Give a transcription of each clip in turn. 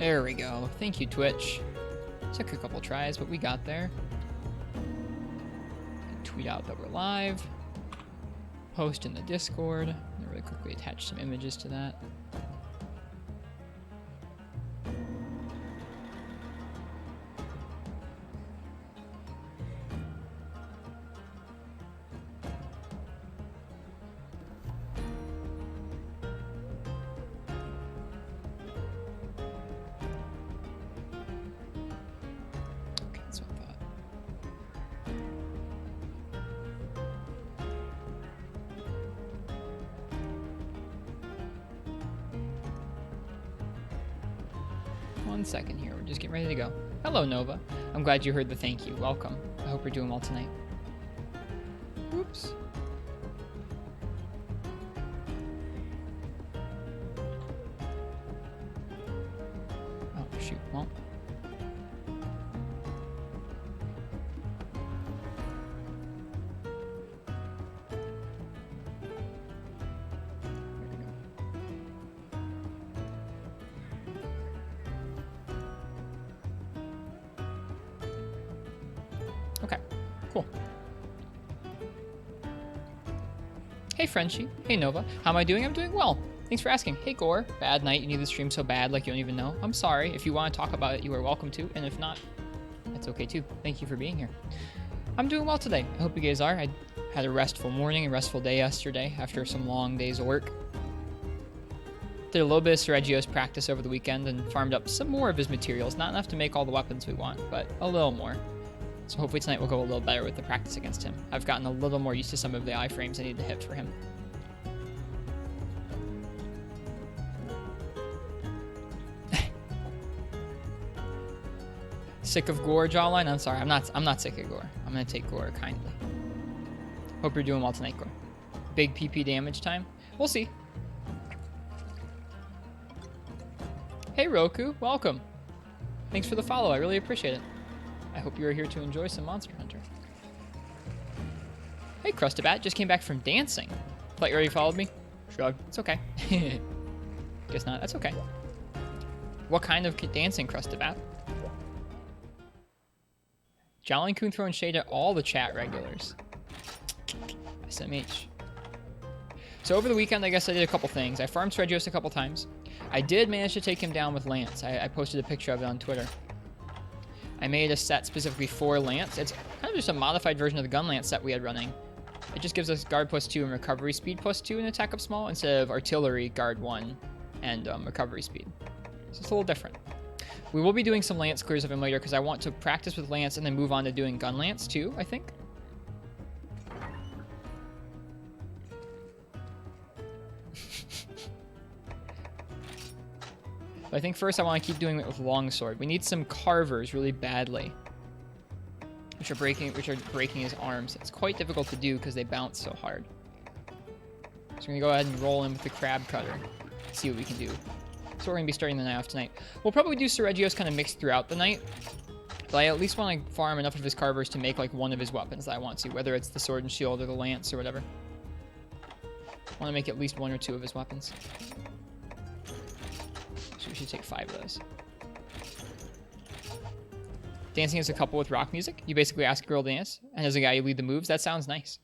There we go. Thank you, Twitch. Took a couple tries, but we got there. Tweet out that we're live. Post in the Discord. And really quickly attach some images to that. Second here. We're just getting ready to go. Hello, Nova. I'm glad you heard the thank you. Welcome. I hope you're doing well tonight. Oops. Oh, shoot. Well. Hey Frenchie. Hey Nova. How am I doing? I'm doing well. Thanks for asking. Hey Gore. Bad night. You need the stream so bad like you don't even know. I'm sorry. If you want to talk about it, you are welcome to. And if not, that's okay too. Thank you for being here. I'm doing well today. I hope you guys are. I had a restful morning, a restful day yesterday after some long days of work. Did a little bit of Sergio's practice over the weekend and farmed up some more of his materials. Not enough to make all the weapons we want, but a little more. So hopefully tonight will go a little better with the practice against him. I've gotten a little more used to some of the iframes I need to hit for him. Sick of Gore, Jawline? I'm sorry, I'm not sick of Gore. I'm gonna take Gore kindly. Hope you're doing well tonight, Gore. Big PP damage time? We'll see. Hey Roku, welcome. Thanks for the follow, I really appreciate it. I hope you are here to enjoy some Monster Hunter. Hey, Crustabat, just came back from dancing. Thought you already followed me? Shrug. It's okay. Guess not. That's okay. What kind of dancing, Crustabat? Jolly Coon throwing shade at all the chat regulars. SMH. So over the weekend, I guess I did a couple things. I farmed Stragios a couple times. I did manage to take him down with Lance. I posted a picture of it on Twitter. I made a set specifically for Lance. It's kind of just a modified version of the gun Lance set we had running. It just gives us guard +2 and recovery speed +2 and attack up small instead of artillery, guard 1, and recovery speed. So it's a little different. We will be doing some Lance clears of him later because I want to practice with Lance and then move on to doing gun Lance too, I think. But I think first I want to keep doing it with longsword. We need some carvers really badly, which are breaking his arms. It's quite difficult to do because they bounce so hard. So we're gonna go ahead and roll in with the crab cutter, see what we can do. So we're gonna be starting the night off tonight. We'll probably do Sergio's kind of mixed throughout the night, but I at least want to farm enough of his carvers to make like one of his weapons that I want to, whether it's the sword and shield or the lance or whatever. I want to make at least 1 or 2 of his weapons. So we should take 5 of those. Dancing as a couple with rock music. You basically ask a girl to dance, and as a guy you lead the moves. That sounds nice.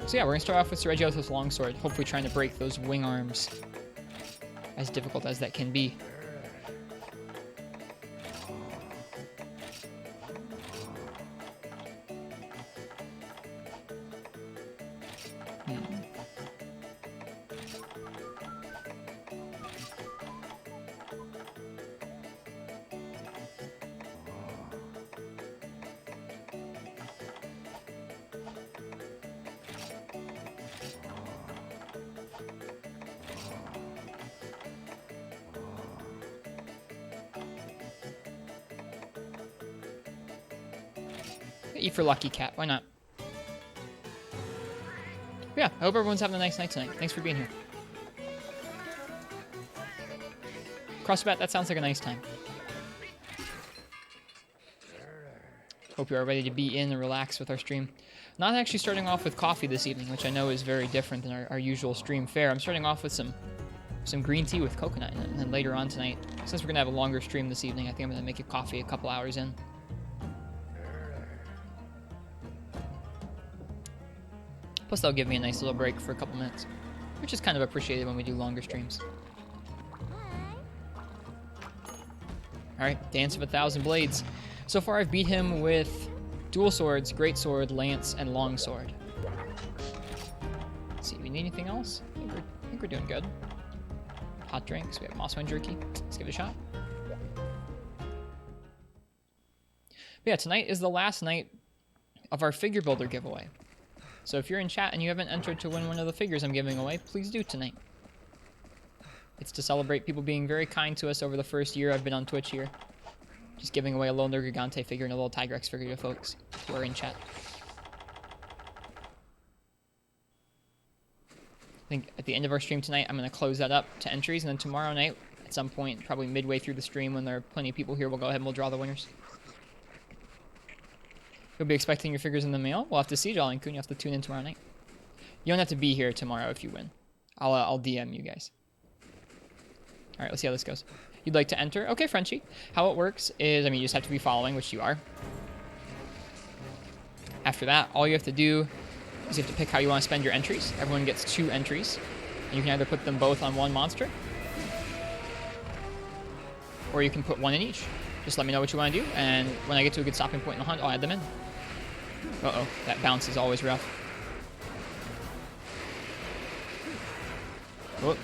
So yeah, we're going to start off with Sergio with his longsword, hopefully trying to break those wing arms. As difficult as that can be. E for Lucky Cat. Why not? Yeah, I hope everyone's having a nice night tonight. Thanks for being here. Crossbat, that sounds like a nice time. Hope you're all ready to be in and relax with our stream. Not actually starting off with coffee this evening, which I know is very different than our usual stream fare. I'm starting off with some green tea with coconut in it, and then later on tonight, since we're going to have a longer stream this evening, I think I'm going to make a coffee a couple hours in. Plus, that'll give me a nice little break for a couple minutes, which is kind of appreciated when we do longer streams. Alright, Dance of 1,000 Blades. So far, I've beat him with dual swords, great sword, lance, and long sword. Let's see, do we need anything else? I think we're doing good. Hot drinks, we have moss wine jerky. Let's give it a shot. But yeah, tonight is the last night of our figure builder giveaway. So if you're in chat and you haven't entered to win one of the figures I'm giving away, please do tonight. It's to celebrate people being very kind to us over the first year I've been on Twitch here. Just giving away a little Nergigante figure and a little Tigrex figure to folks who are in chat. I think at the end of our stream tonight, I'm going to close that up to entries, and then tomorrow night, at some point, probably midway through the stream when there are plenty of people here, we'll go ahead and we'll draw the winners. You'll be expecting your figures in the mail? We'll have to see, Jolly Kun. You have to tune in tomorrow night. You don't have to be here tomorrow if you win. I'll DM you guys. All right, let's see how this goes. You'd like to enter? Okay, Frenchie. How it works is, I mean, you just have to be following, which you are. After that, all you have to do is you have to pick how you want to spend your entries. Everyone gets 2 entries. And you can either put them both on one monster, or you can put 1 in each. Just let me know what you want to do, and when I get to a good stopping point in the hunt, I'll add them in. Uh-oh, that bounce is always rough. Whoop.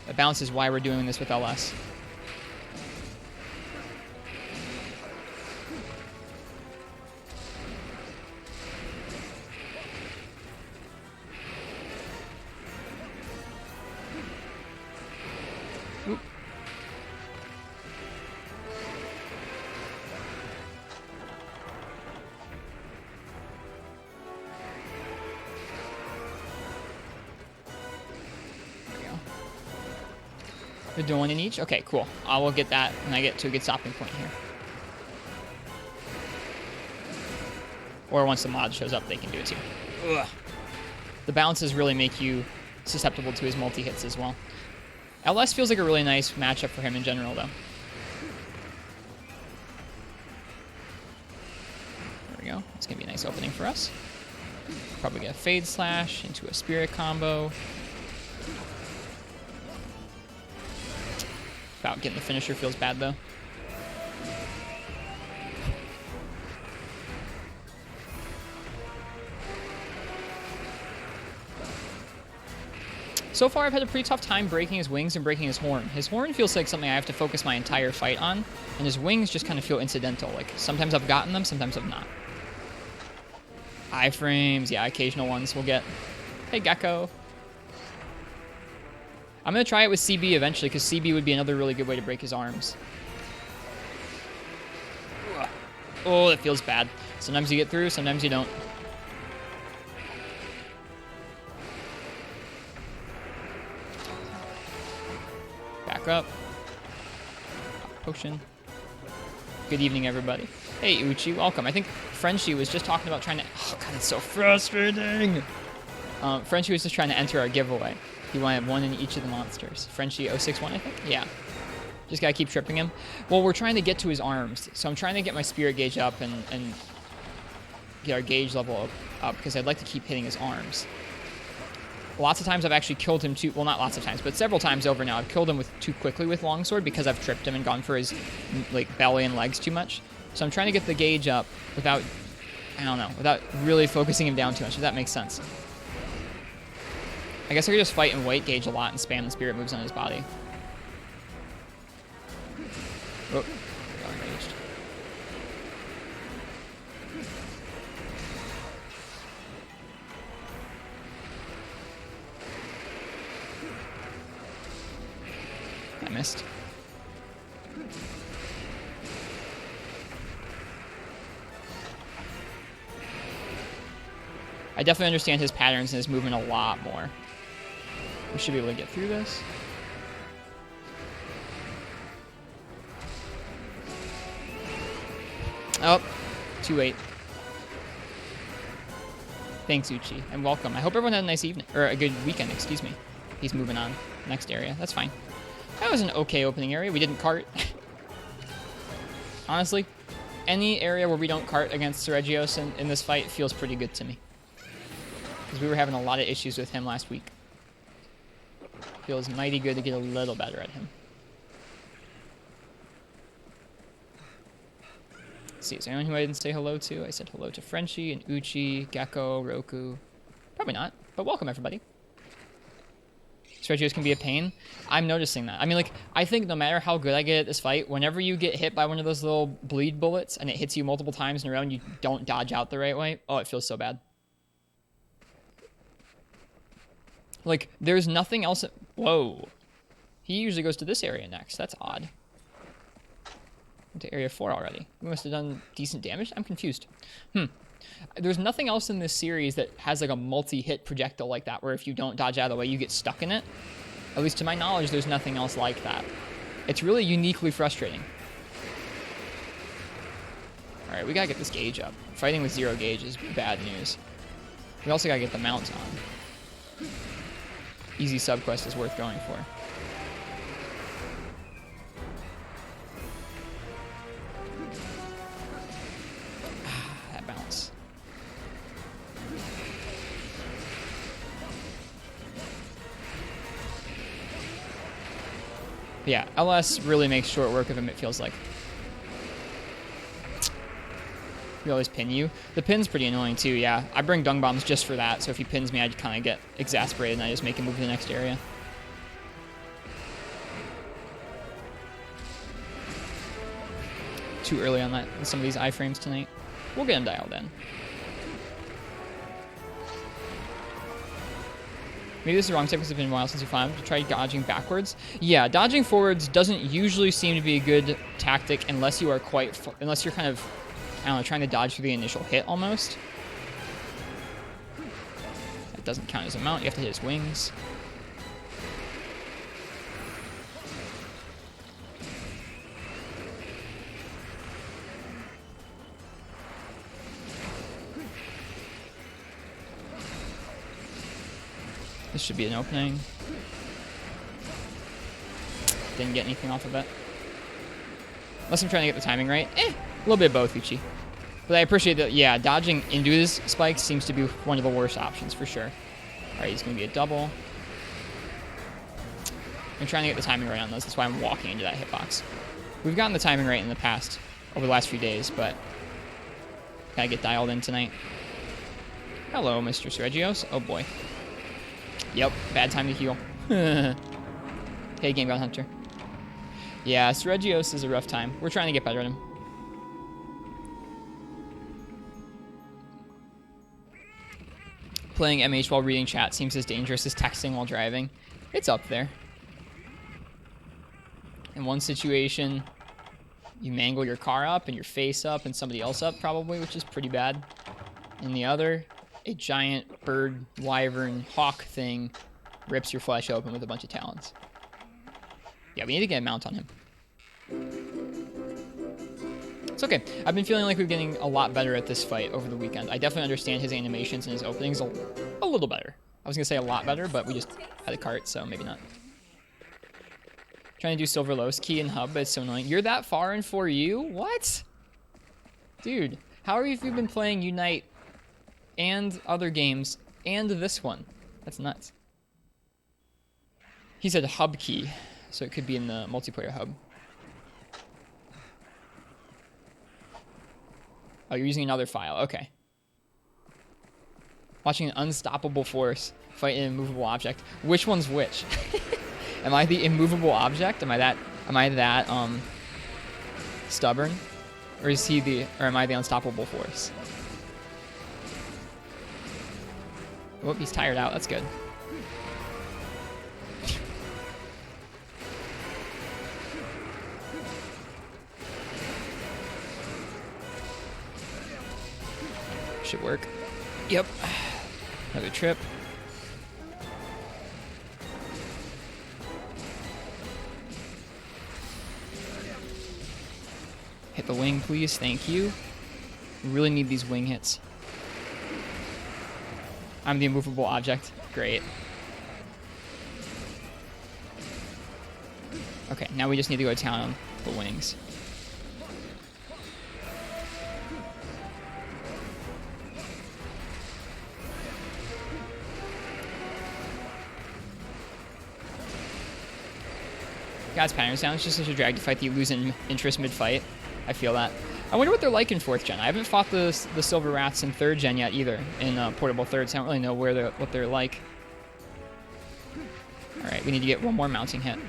That bounce is why we're doing this with LS. Oop. We're doing 1 in each? Okay, cool. I will get that when I get to a good stopping point here. Or once the mod shows up, they can do it too. Ugh. The bounces really make you susceptible to his multi-hits as well. LS feels like a really nice matchup for him in general, though. There we go. It's going to be a nice opening for us. Probably get a Fade Slash into a Spirit combo. About getting the finisher feels bad, though. So far, I've had a pretty tough time breaking his wings and breaking his horn. His horn feels like something I have to focus my entire fight on, and his wings just kind of feel incidental. Like, sometimes I've gotten them, sometimes I've not. Iframes, yeah, occasional ones we'll get. Hey, Gecko. I'm going to try it with CB eventually, because CB would be another really good way to break his arms. Oh, that feels bad. Sometimes you get through, sometimes you don't. Back up. Potion. Good evening, everybody. Hey, Uchi, welcome. I think Frenchie was just talking about trying to... Oh, God, it's so frustrating. Frenchie was just trying to enter our giveaway. You want to have 1 in each of the monsters. Frenchie 061, I think? Yeah. Just gotta keep tripping him. Well, we're trying to get to his arms. So I'm trying to get my spirit gauge up and get our gauge level up because I'd like to keep hitting his arms. Lots of times I've actually killed him too... Well, not lots of times, but several times over now. I've killed him with too quickly with longsword because I've tripped him and gone for his like belly and legs too much. So I'm trying to get the gauge up without... I don't know. Without really focusing him down too much, if that makes sense. I guess I could just fight and weight gauge a lot and spam the spirit moves on his body. Oh, got enraged. I missed. I definitely understand his patterns and his movement a lot more. We should be able to get through this. Oh, too late. Thanks, Uchi, and welcome. I hope everyone had a nice evening, or a good weekend, excuse me. He's moving on. Next area. That's fine. That was an okay opening area. We didn't cart. Honestly, any area where we don't cart against Regios in this fight feels pretty good to me. Because we were having a lot of issues with him last week. Feels mighty good to get a little better at him. Let's see, is there anyone who I didn't say hello to? I said hello to Frenchie and Uchi, Gecko, Roku. Probably not, but welcome everybody. Regios can be a pain. I'm noticing that. I mean, like, I think no matter how good I get at this fight, whenever you get hit by one of those little bleed bullets and it hits you multiple times in a row and you don't dodge out the right way, oh, it feels so bad. Like, there's nothing else. Whoa. He usually goes to this area next. That's odd. Went to area 4 already. We must have done decent damage? I'm confused. There's nothing else in this series that has like a multi-hit projectile like that, where if you don't dodge out of the way, you get stuck in it. At least to my knowledge, there's nothing else like that. It's really uniquely frustrating. Alright, we gotta get this gauge up. Fighting with 0 gauge is bad news. We also gotta get the mounts on. Easy subquest is worth going for. That bounce. Yeah, LS really makes short work of him, it feels like. We always pin you. The pin's pretty annoying too, yeah. I bring dung bombs just for that, so if he pins me, I kind of get exasperated and I just make him move to the next area. Too early on that in some of these iframes tonight. We'll get him dialed in. Maybe this is the wrong tip because it's been a while since you found to try dodging backwards. Yeah, dodging forwards doesn't usually seem to be a good tactic unless you are unless you're kind of, I don't know, trying to dodge through the initial hit almost. That doesn't count as a mount. You have to hit his wings. This should be an opening. Didn't get anything off of it. Unless I'm trying to get the timing right. A little bit of both, Uchi. But I appreciate that, yeah, dodging into his spikes seems to be one of the worst options for sure. Alright, he's going to be a double. I'm trying to get the timing right on those. That's why I'm walking into that hitbox. We've gotten the timing right in the past, over the last few days, but gotta get dialed in tonight. Hello, Mr. Regios. Oh boy. Yep, bad time to heal. Hey, Game God Hunter. Yeah, Regios is a rough time. We're trying to get better at him. Playing MH while reading chat seems as dangerous as texting while driving. It's up there. In one situation, you mangle your car up and your face up and somebody else up probably, which is pretty bad. In the other, a giant bird, wyvern, hawk thing rips your flesh open with a bunch of talons. Yeah, we need to get a mount on him. It's okay. I've been feeling like we're getting a lot better at this fight over the weekend. I definitely understand his animations and his openings a little better. I was going to say a lot better, but we just had a cart, so maybe not. Trying to do Silver Lowe's key and hub, but it's so annoying. You're that far in 4U? What? Dude, how have you been playing Unite and other games and this one? That's nuts. He said hub key, so it could be in the multiplayer hub. Oh, you're using another file. Okay. Watching an unstoppable force fight an immovable object. Which one's which? Am I the immovable object? Am I that stubborn? Or am I the unstoppable force? Whoop, he's tired out. That's good. Should work. Yep. Another trip. Hit the wing, please. Thank you. We really need these wing hits. I'm the immovable object. Great. Okay, now we just need to go to town on the wings. God's patterns down. It's just such a drag to fight that you lose interest mid-fight. I feel that. I wonder what they're like in 4th gen. I haven't fought the Silver Rats in 3rd gen yet either, in Portable 3rd, so I don't really know what they're like. Alright, we need to get one more mounting hit.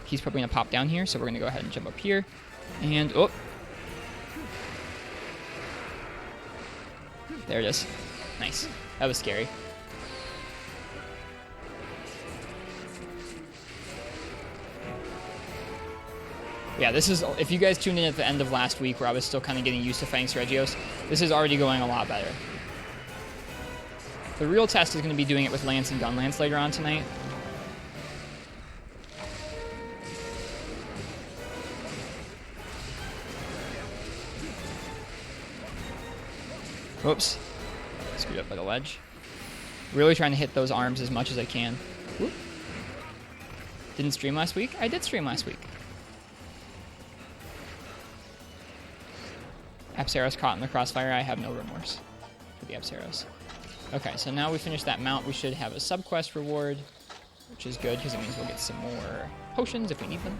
He's probably going to pop down here, so we're going to go ahead and jump up here. And, oh! There it is. Nice. That was scary. Yeah, this is, if you guys tuned in at the end of last week where I was still kind of getting used to fighting Sergios, this is already going a lot better. The real test is going to be doing it with Lance and Gun Lance later on tonight. Whoops. Screwed up by the ledge. Really trying to hit those arms as much as I can. Whoop. Didn't stream last week? I did stream last week. Apsaros caught in the crossfire. I have no remorse for the Apsaros. Okay, so now we finished that mount. We should have a subquest reward, which is good because it means we'll get some more potions if we need them.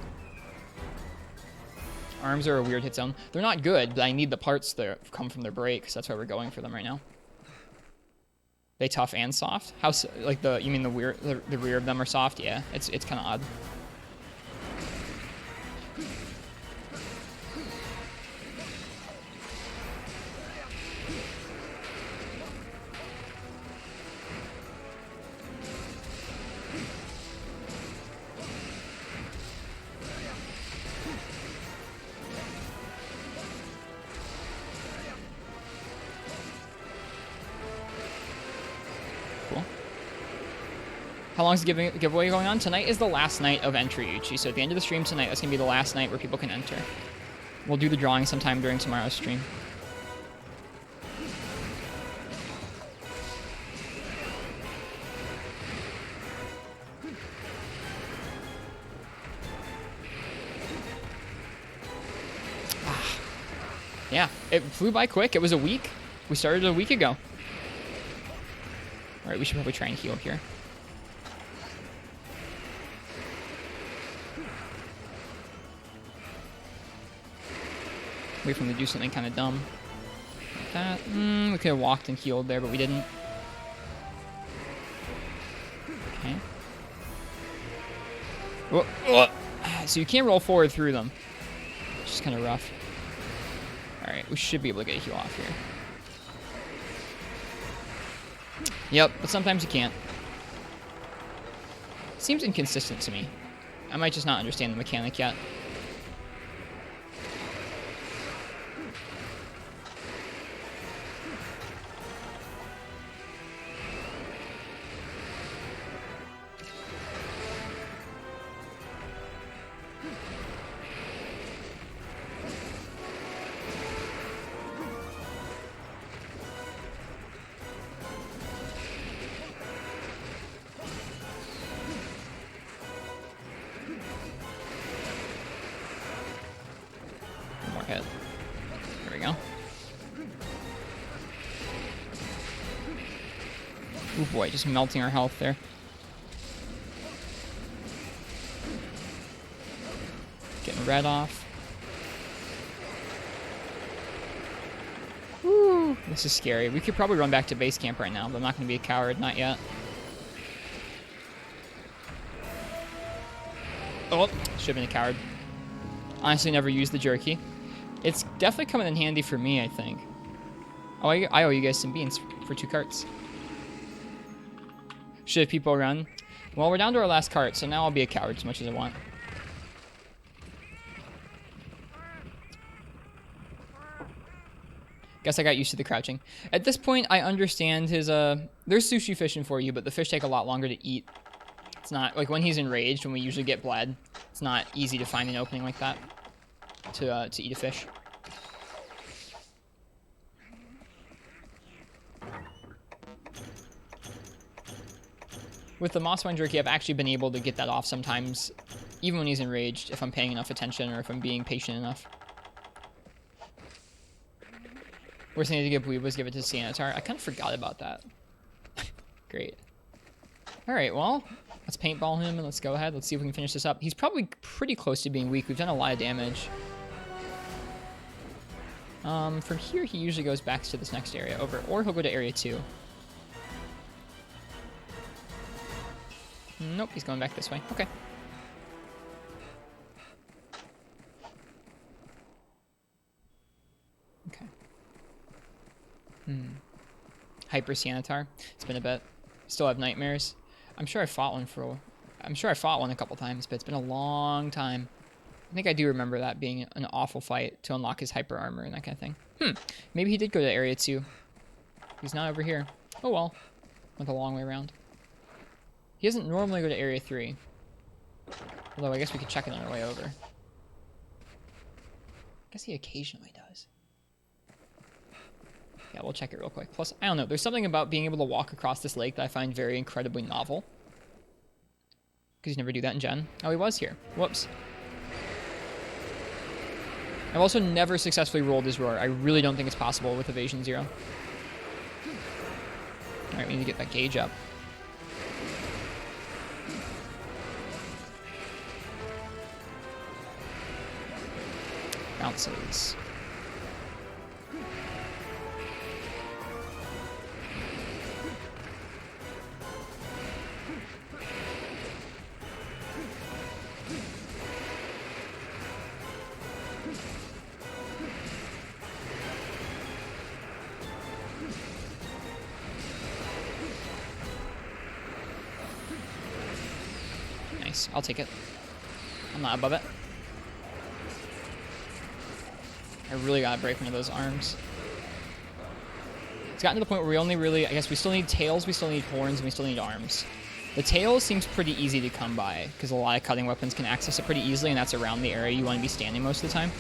Arms are a weird hit zone. They're not good, but I need the parts that come from their break, so that's why we're going for them right now. They tough and soft? How, like you mean the rear of them are soft? Yeah, it's kind of odd. How long is the giveaway going on? Tonight is the last night of entry, Uchi. So at the end of the stream tonight, that's going to be the last night where people can enter. We'll do the drawing sometime during tomorrow's stream. Yeah, it flew by quick. It was a week. We started a week ago. All right, we should probably try and heal here. Wait for him to do something kind of dumb. Like that. We could have walked and healed there, but we didn't. Okay. Whoa, whoa. So you can't roll forward through them, which is kind of rough. All right, we should be able to get a heal off here. Yep, but sometimes you can't. Seems inconsistent to me. I might just not understand the mechanic yet. Oh boy, just melting our health there. Getting red off. Woo, this is scary. We could probably run back to base camp right now, but I'm not going to be a coward, not yet. Oh, should have been a coward. Honestly, never used the jerky. It's definitely coming in handy for me, I think. Oh, I owe you guys some beans for 2 carts. Should people run? Well, we're down to our last cart, so now I'll be a coward as much as I want. Guess I got used to the crouching. At this point, I understand his, there's sushi fishing for you, but the fish take a lot longer to eat. It's not, like when he's enraged, when we usually get bled, it's not easy to find an opening like that to eat a fish. With the Mosswine Jerky, I've actually been able to get that off sometimes, even when he's enraged, if I'm paying enough attention or if I'm being patient enough. Worst thing to give Weeb was give it to Sanitar. I kind of forgot about that. Great. Alright, well, let's paintball him and let's go ahead. Let's see if we can finish this up. He's probably pretty close to being weak. We've done a lot of damage. From here, he usually goes back to this next area over, or he'll go to area 2. Nope, he's going back this way. Okay. Okay. Hyper Sanitar. It's been a bit. Still have nightmares. I'm sure I fought one a couple times, but it's been a long time. I think I do remember that being an awful fight to unlock his hyper armor and that kind of thing. Maybe he did go to area 2. He's not over here. Oh well. Went a long way around. He doesn't normally go to area 3. Although I guess we could check it on our way over. I guess he occasionally does. Yeah, we'll check it real quick. Plus, I don't know. There's something about being able to walk across this lake that I find very incredibly novel. Because you never do that in Gen. Oh, he was here. Whoops. I've also never successfully rolled his roar. I really don't think it's possible with Evasion 0. Alright, we need to get that gauge up. Bounces. Nice. I'll take it. I'm not above it. I really gotta break one of those arms. It's gotten to the point where we only really... I guess we still need tails, we still need horns, and we still need arms. The tails seems pretty easy to come by, because a lot of cutting weapons can access it pretty easily, and that's around the area you want to be standing most of the time.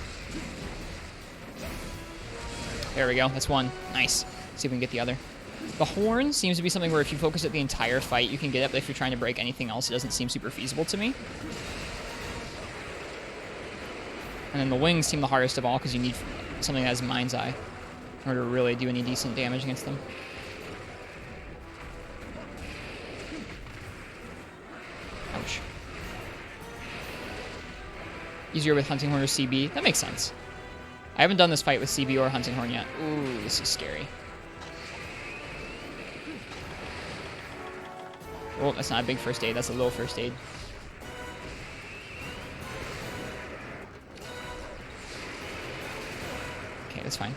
There we go. That's one. Nice. See if we can get the other. The horn seems to be something where if you focus it the entire fight, you can get it, but if you're trying to break anything else, it doesn't seem super feasible to me. And then the wings seem the hardest of all, because you need something that has Mind's Eye in order to really do any decent damage against them. Ouch. Easier with Hunting Horn or CB. That makes sense. I haven't done this fight with CB or Hunting Horn yet. Ooh, this is scary. Oh, that's not a big first aid. That's a low first aid. Okay, that's fine.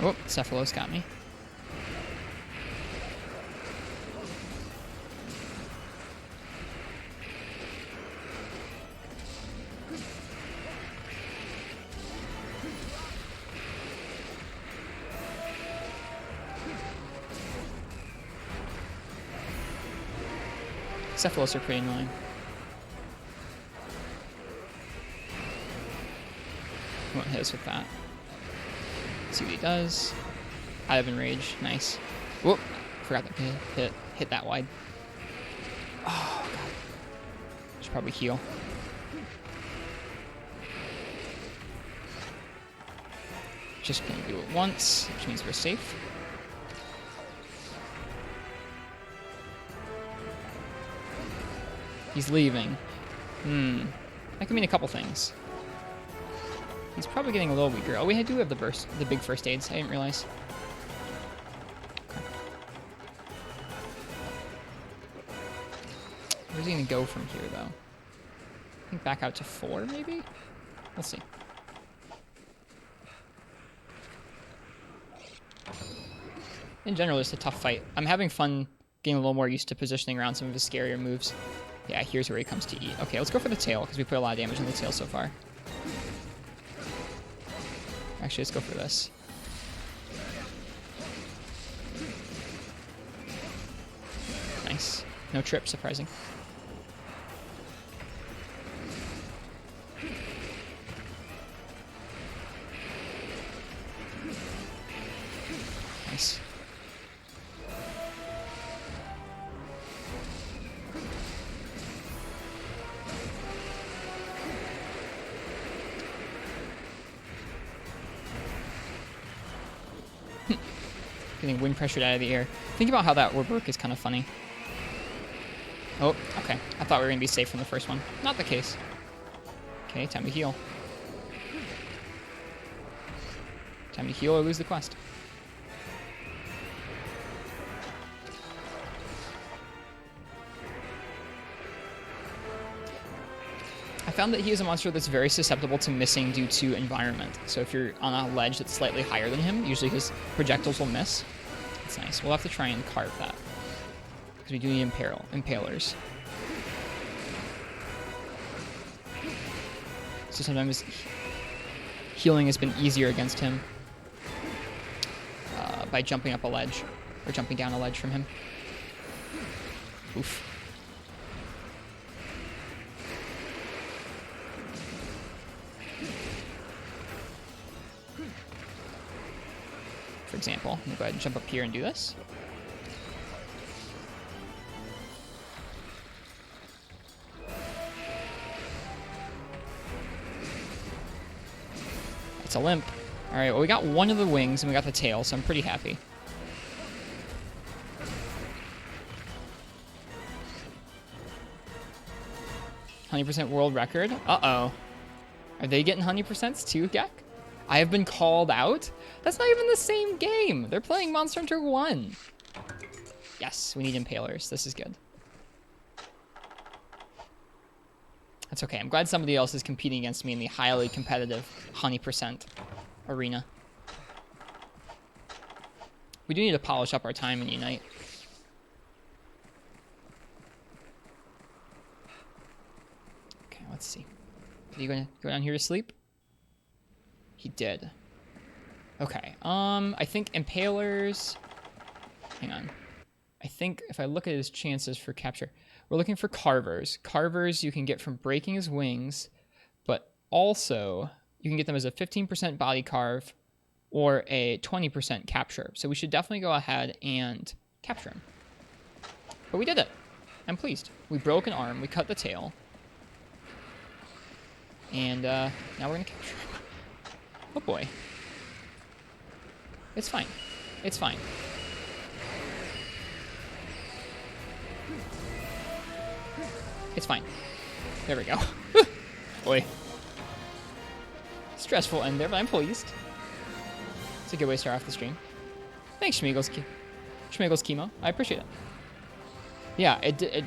Oh, Cephalos got me. Cephalos are pretty annoying. Won't hit us with that. See what he does. Out of enrage. Nice. Whoop. Forgot that hit that wide. Oh, God. Should probably heal. Just gonna do it once, which means we're safe. He's leaving. That could mean a couple things. He's probably getting a little weaker. Oh, we do have the big first aids. I didn't realize. Okay. Where's he gonna go from here, though? I think back out to 4, maybe? We'll see. In general, it's a tough fight. I'm having fun getting a little more used to positioning around some of his scarier moves. Yeah, here's where he comes to eat. Okay, let's go for the tail, because we put a lot of damage on the tail so far. Actually, let's go for this. Nice. No trip, surprising. Nice. Getting wind pressured out of the air. Think about how that would work is kind of funny. Oh, okay. I thought we were going to be safe from the first one. Not the case. Okay, time to heal. Time to heal or lose the quest. I found that he is a monster that's very susceptible to missing due to environment. So if you're on a ledge that's slightly higher than him, usually his projectiles will miss. That's nice. We'll have to try and carve that. Because we do need impalers. So sometimes healing has been easier against him by jumping up a ledge. Or jumping down a ledge from him. Oof. For example, I'm going to go ahead and jump up here and do this. It's a limp. Alright, well we got one of the wings and we got the tail, so I'm pretty happy. %100% world record. Uh-oh. Are they getting 100% too, Gek? I have been called out? That's not even the same game. They're playing Monster Hunter 1. Yes, we need impalers. This is good. That's okay. I'm glad somebody else is competing against me in the highly competitive 100% arena. We do need to polish up our time and unite. Okay, let's see. Are you going to go down here to sleep? He did. Okay. I think impalers... Hang on. I think if I look at his chances for capture... We're looking for carvers. Carvers you can get from breaking his wings, but also you can get them as a 15% body carve or a 20% capture. So we should definitely go ahead and capture him. But we did it. I'm pleased. We broke an arm. We cut the tail. And now we're going to capture him. Oh boy. It's fine. It's fine. It's fine. There we go. Boy. Stressful end there, but I'm pleased. It's a good way to start off the stream. Thanks, Schmeagle's Chemo. I appreciate it. Yeah, it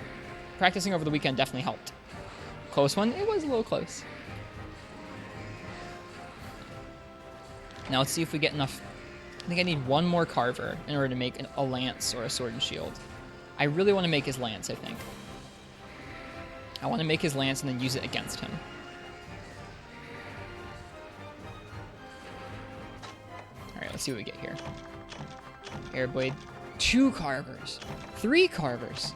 practicing over the weekend definitely helped. Close one. It was a little close. Now let's see if we get enough. I think I need one more carver in order to make a lance or a sword and shield. I really want to make his lance, I think. I want to make his lance and then use it against him. Alright, let's see what we get here. Airblade. 2 carvers. 3 carvers.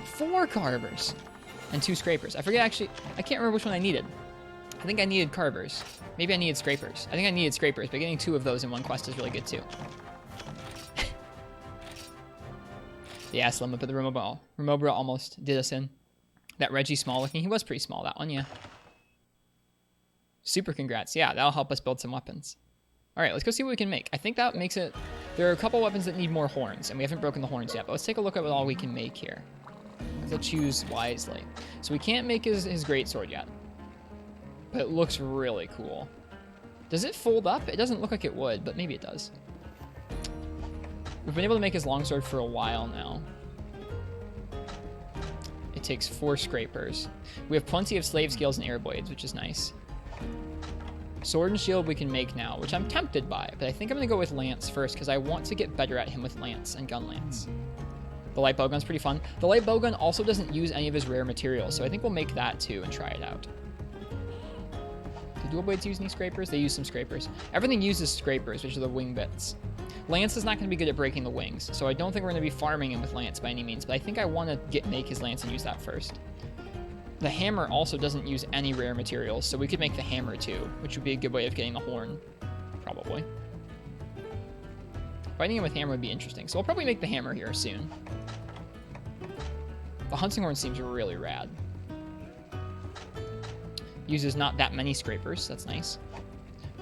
4 carvers. And 2 scrapers. I forget actually. I can't remember which one I needed. I think I needed carvers. Maybe I needed scrapers. I think I needed scrapers, but getting 2 of those in one quest is really good too. Yeah, Slim up at the Remobra. Remobra almost did us in. That Reggie small looking, he was pretty small, that one, yeah. Super congrats. Yeah, that'll help us build some weapons. All right, let's go see what we can make. I think that makes it... There are a couple weapons that need more horns, and we haven't broken the horns yet, but let's take a look at what all we can make here. Let's choose wisely. So we can't make his greatsword yet, but it looks really cool. Does it fold up? It doesn't look like it would, but maybe it does. We've been able to make his longsword for a while now. It takes 4 scrapers. We have plenty of slave scales and air blades, which is nice. Sword and shield we can make now, which I'm tempted by, but I think I'm going to go with lance first because I want to get better at him with lance and gun lance. The light bowgun's pretty fun. The light bowgun also doesn't use any of his rare materials, so I think we'll make that too and try it out. Do dual blades use any scrapers? They use some scrapers. Everything uses scrapers, which are the wing bits. Lance is not going to be good at breaking the wings, so I don't think we're going to be farming him with lance by any means, but I think I want to make his lance and use that first. The hammer also doesn't use any rare materials, so we could make the hammer too, which would be a good way of getting the horn, probably. Fighting him with hammer would be interesting. So we'll probably make the hammer here soon. The hunting horn seems really rad. Uses not that many scrapers. That's nice.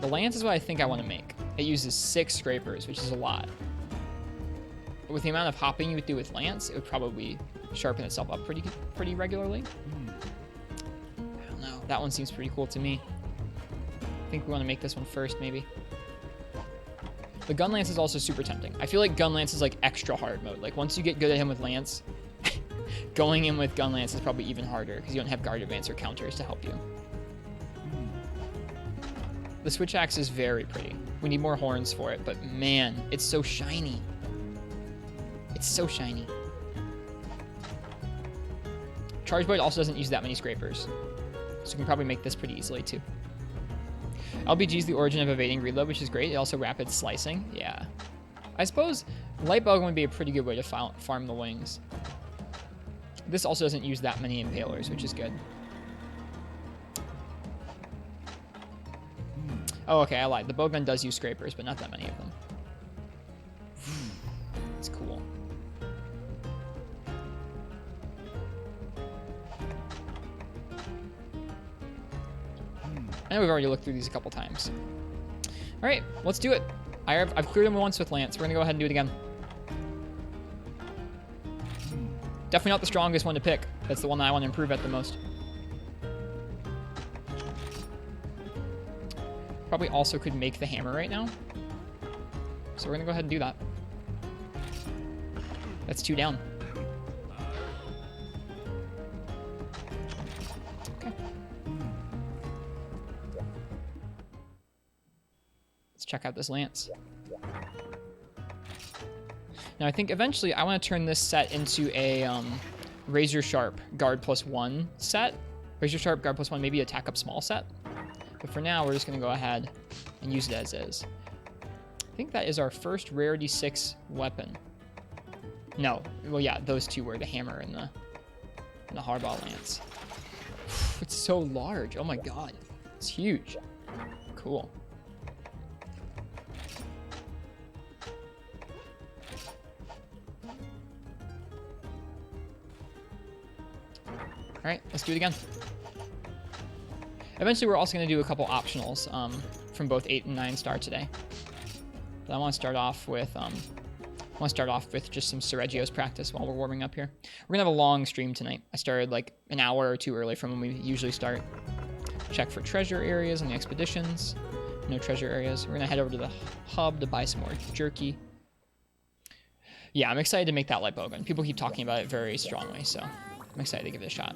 The lance is what I think I want to make. It uses 6 scrapers, which is a lot. But with the amount of hopping you would do with lance, it would probably sharpen itself up pretty regularly. I don't know. That one seems pretty cool to me. I think we want to make this one first, maybe. The gun lance is also super tempting. I feel like gun lance is like extra hard mode. Like once you get good at him with lance, going in with gun lance is probably even harder because you don't have guard advance or counters to help you. The switch axe is very pretty. We need more horns for it, but man, it's so shiny. It's so shiny. Charge Blade also doesn't use that many scrapers, so we can probably make this pretty easily too. LBG is the origin of evading reload, which is great. It also rapid slicing. Yeah. I suppose light bowgun would be a pretty good way to farm the wings. This also doesn't use that many impalers, which is good. Oh, okay, I lied. The bowgun does use scrapers, but not that many of them. It's cool. I know we've already looked through these a couple times. All right, let's do it. I've cleared them once with lance. We're gonna go ahead and do it again. Definitely not the strongest one to pick. That's the one that I want to improve at the most. Probably also could make the hammer right now. So we're gonna go ahead and do that. That's 2 down. Okay. Let's check out this lance. Now I think eventually I want to turn this set into a Razor Sharp Guard +1 set. Razor Sharp Guard +1, maybe attack up small set. But for now, we're just going to go ahead and use it as is. I think that is our first Rarity 6 weapon. No. Well, yeah, those two were the hammer and the hardball lance. It's so large. Oh my god. It's huge. Cool. All right, let's do it again. Eventually, we're also going to do a couple optionals from both 8 and 9 star today. But I want to start off with just some Sergio's practice while we're warming up here. We're gonna have a long stream tonight. I started like an hour or 2 early from when we usually start. Check for treasure areas on the expeditions. No treasure areas. We're gonna head over to the hub to buy some more jerky. Yeah, I'm excited to make that light bowgun. People keep talking about it very strongly, so I'm excited to give it a shot.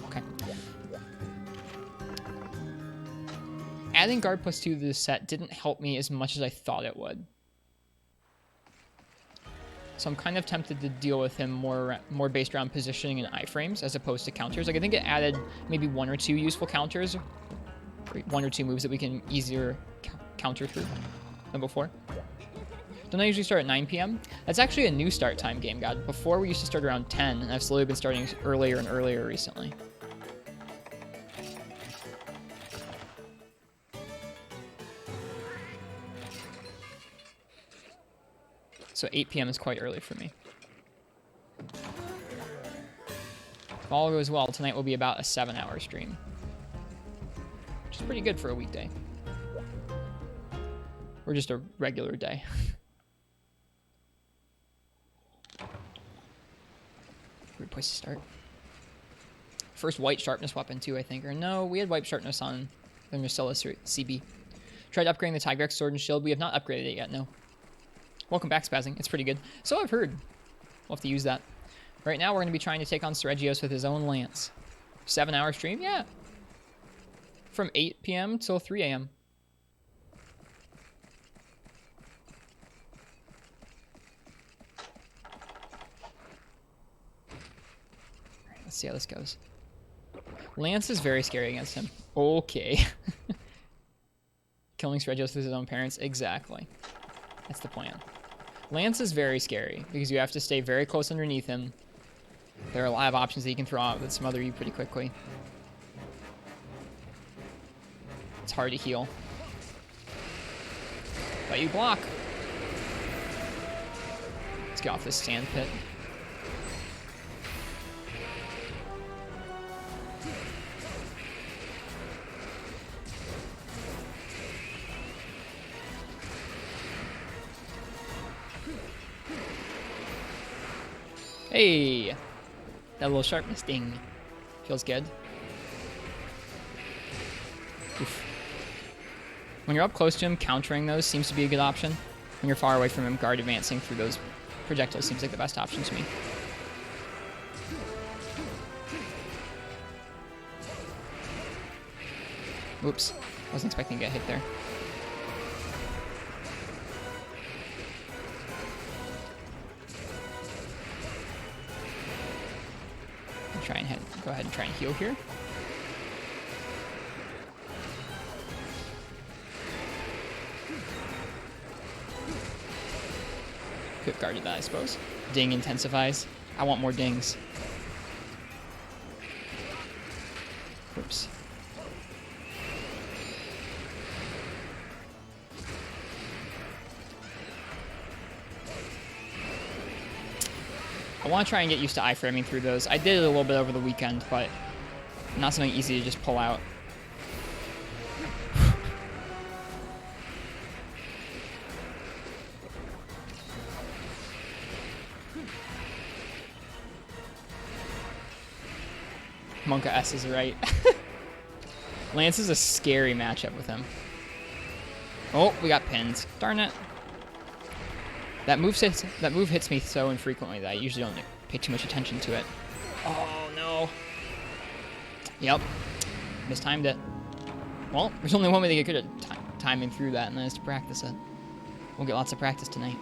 Okay. Adding guard +2 to this set didn't help me as much as I thought it would. So I'm kind of tempted to deal with him more based around positioning and iframes as opposed to counters. Like I think it added maybe 1 or 2 useful counters, or 1 or 2 moves that we can easier counter through than before. Don't I usually start at 9 p.m.? That's actually a new start time, Game God. Before we used to start around 10, and I've slowly been starting earlier and earlier recently. So 8 p.m. is quite early for me. If all goes well, tonight will be about a 7-hour stream. Which is pretty good for a weekday. Or just a regular day. Weird place to start. First white sharpness weapon too, I think. Or no, we had white sharpness on the Marcellus CB. Tried upgrading the Tigrex sword and shield. We have not upgraded it yet, no. Welcome back, Spazzing. It's pretty good. So I've heard. We'll have to use that. Right now, we're going to be trying to take on Sergios with his own lance. 7-hour stream? Yeah. From 8 p.m. till 3 a.m. Alright, let's see how this goes. Lance is very scary against him. Okay. Killing Sergios with his own parents? Exactly. That's the plan. Lance is very scary because you have to stay very close underneath him. There are a lot of options that he can throw out that smother you pretty quickly. It's hard to heal. Let you block. Let's get off this sand pit. Hey! That little sharpness ding. Feels good. Oof. When you're up close to him, countering those seems to be a good option. When you're far away from him, guard advancing through those projectiles seems like the best option to me. Oops. Wasn't expecting to get hit there. Go ahead and try and heal here. Could have guarded that, I suppose. Ding intensifies. I want more dings. Oops. I want to try and get used to iframing through those. I did it a little bit over the weekend, but not something easy to just pull out. Monka S is right. Lance is a scary matchup with him. Oh, we got pinned. Darn it. That move hits me so infrequently that I usually don't pay too much attention to it. Oh, no. Yep. Mistimed it. Well, there's only one way to get good at timing through that, and that is to practice it. We'll get lots of practice tonight.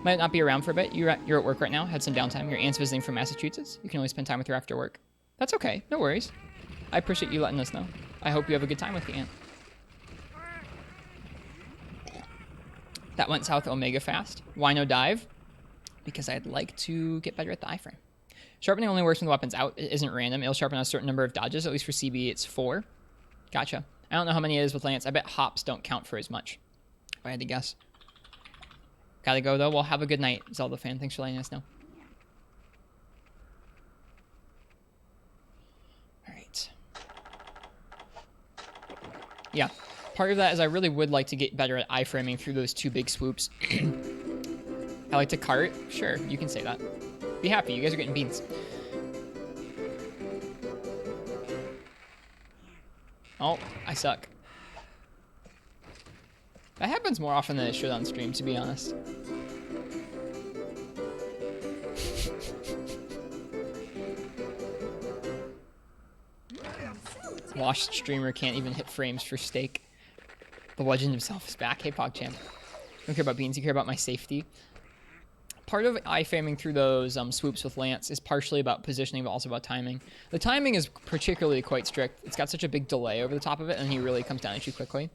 Might not be around for a bit. You're at work right now. Had some downtime. Your aunt's visiting from Massachusetts. You can only spend time with her after work. That's okay. No worries. I appreciate you letting us know. I hope you have a good time with your aunt. That went south Omega fast. Why no dive? Because I'd like to get better at the iframe. Sharpening only works when the weapon's out. It isn't random. It'll sharpen a certain number of dodges. At least for CB, it's 4. Gotcha. I don't know how many it is with Lance. I bet hops don't count for as much, if I had to guess. Gotta go, though. Well, have a good night, Zelda fan. Thanks for letting us know. Alright. Yeah. Part of that is I really would like to get better at iframing through those 2 big swoops. I like to cart. Sure, you can say that. Be happy. You guys are getting beans. Oh, I suck. That happens more often than it should on stream, to be honest. Washed streamer can't even hit frames for steak. The legend himself is back. Hey, PogChamp. Don't care about beans. You care about my safety. Part of iframing through those swoops with Lance is partially about positioning, but also about timing. The timing is particularly quite strict. It's got such a big delay over the top of it, and he really comes down at you quickly.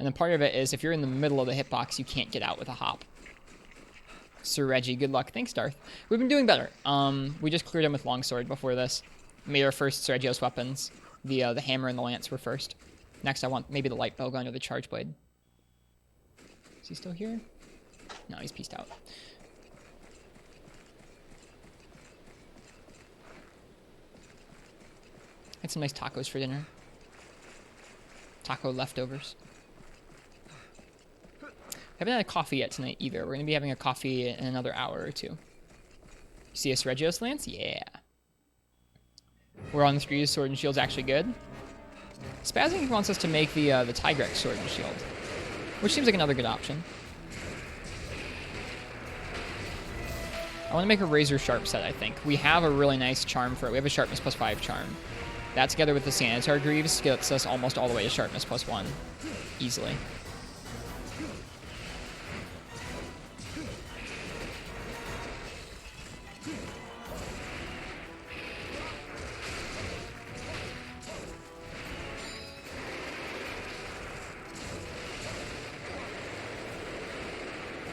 And then part of it is if you're in the middle of the hitbox, you can't get out with a hop. Sir Reggie, good luck. Thanks, Darth. We've been doing better. We just cleared him with Longsword before this. Made our first Sergio's weapons. The hammer and the lance were first. Next, I want maybe the light bowgun or the charge blade. Is he still here? No, he's pieced out. Had some nice tacos for dinner. Taco leftovers. Haven't had a coffee yet tonight either. We're going to be having a coffee in another hour or 2. You see us Regios, Lance? Yeah. We're on the street. Sword and Shield's actually good. Spazzing wants us to make the Tigrex Sword and Shield, which seems like another good option. I want to make a Razor Sharp set, I think. We have a really nice charm for it. We have a Sharpness +5 charm. That together with the Sanitar Greaves gets us almost all the way to Sharpness +1. Easily.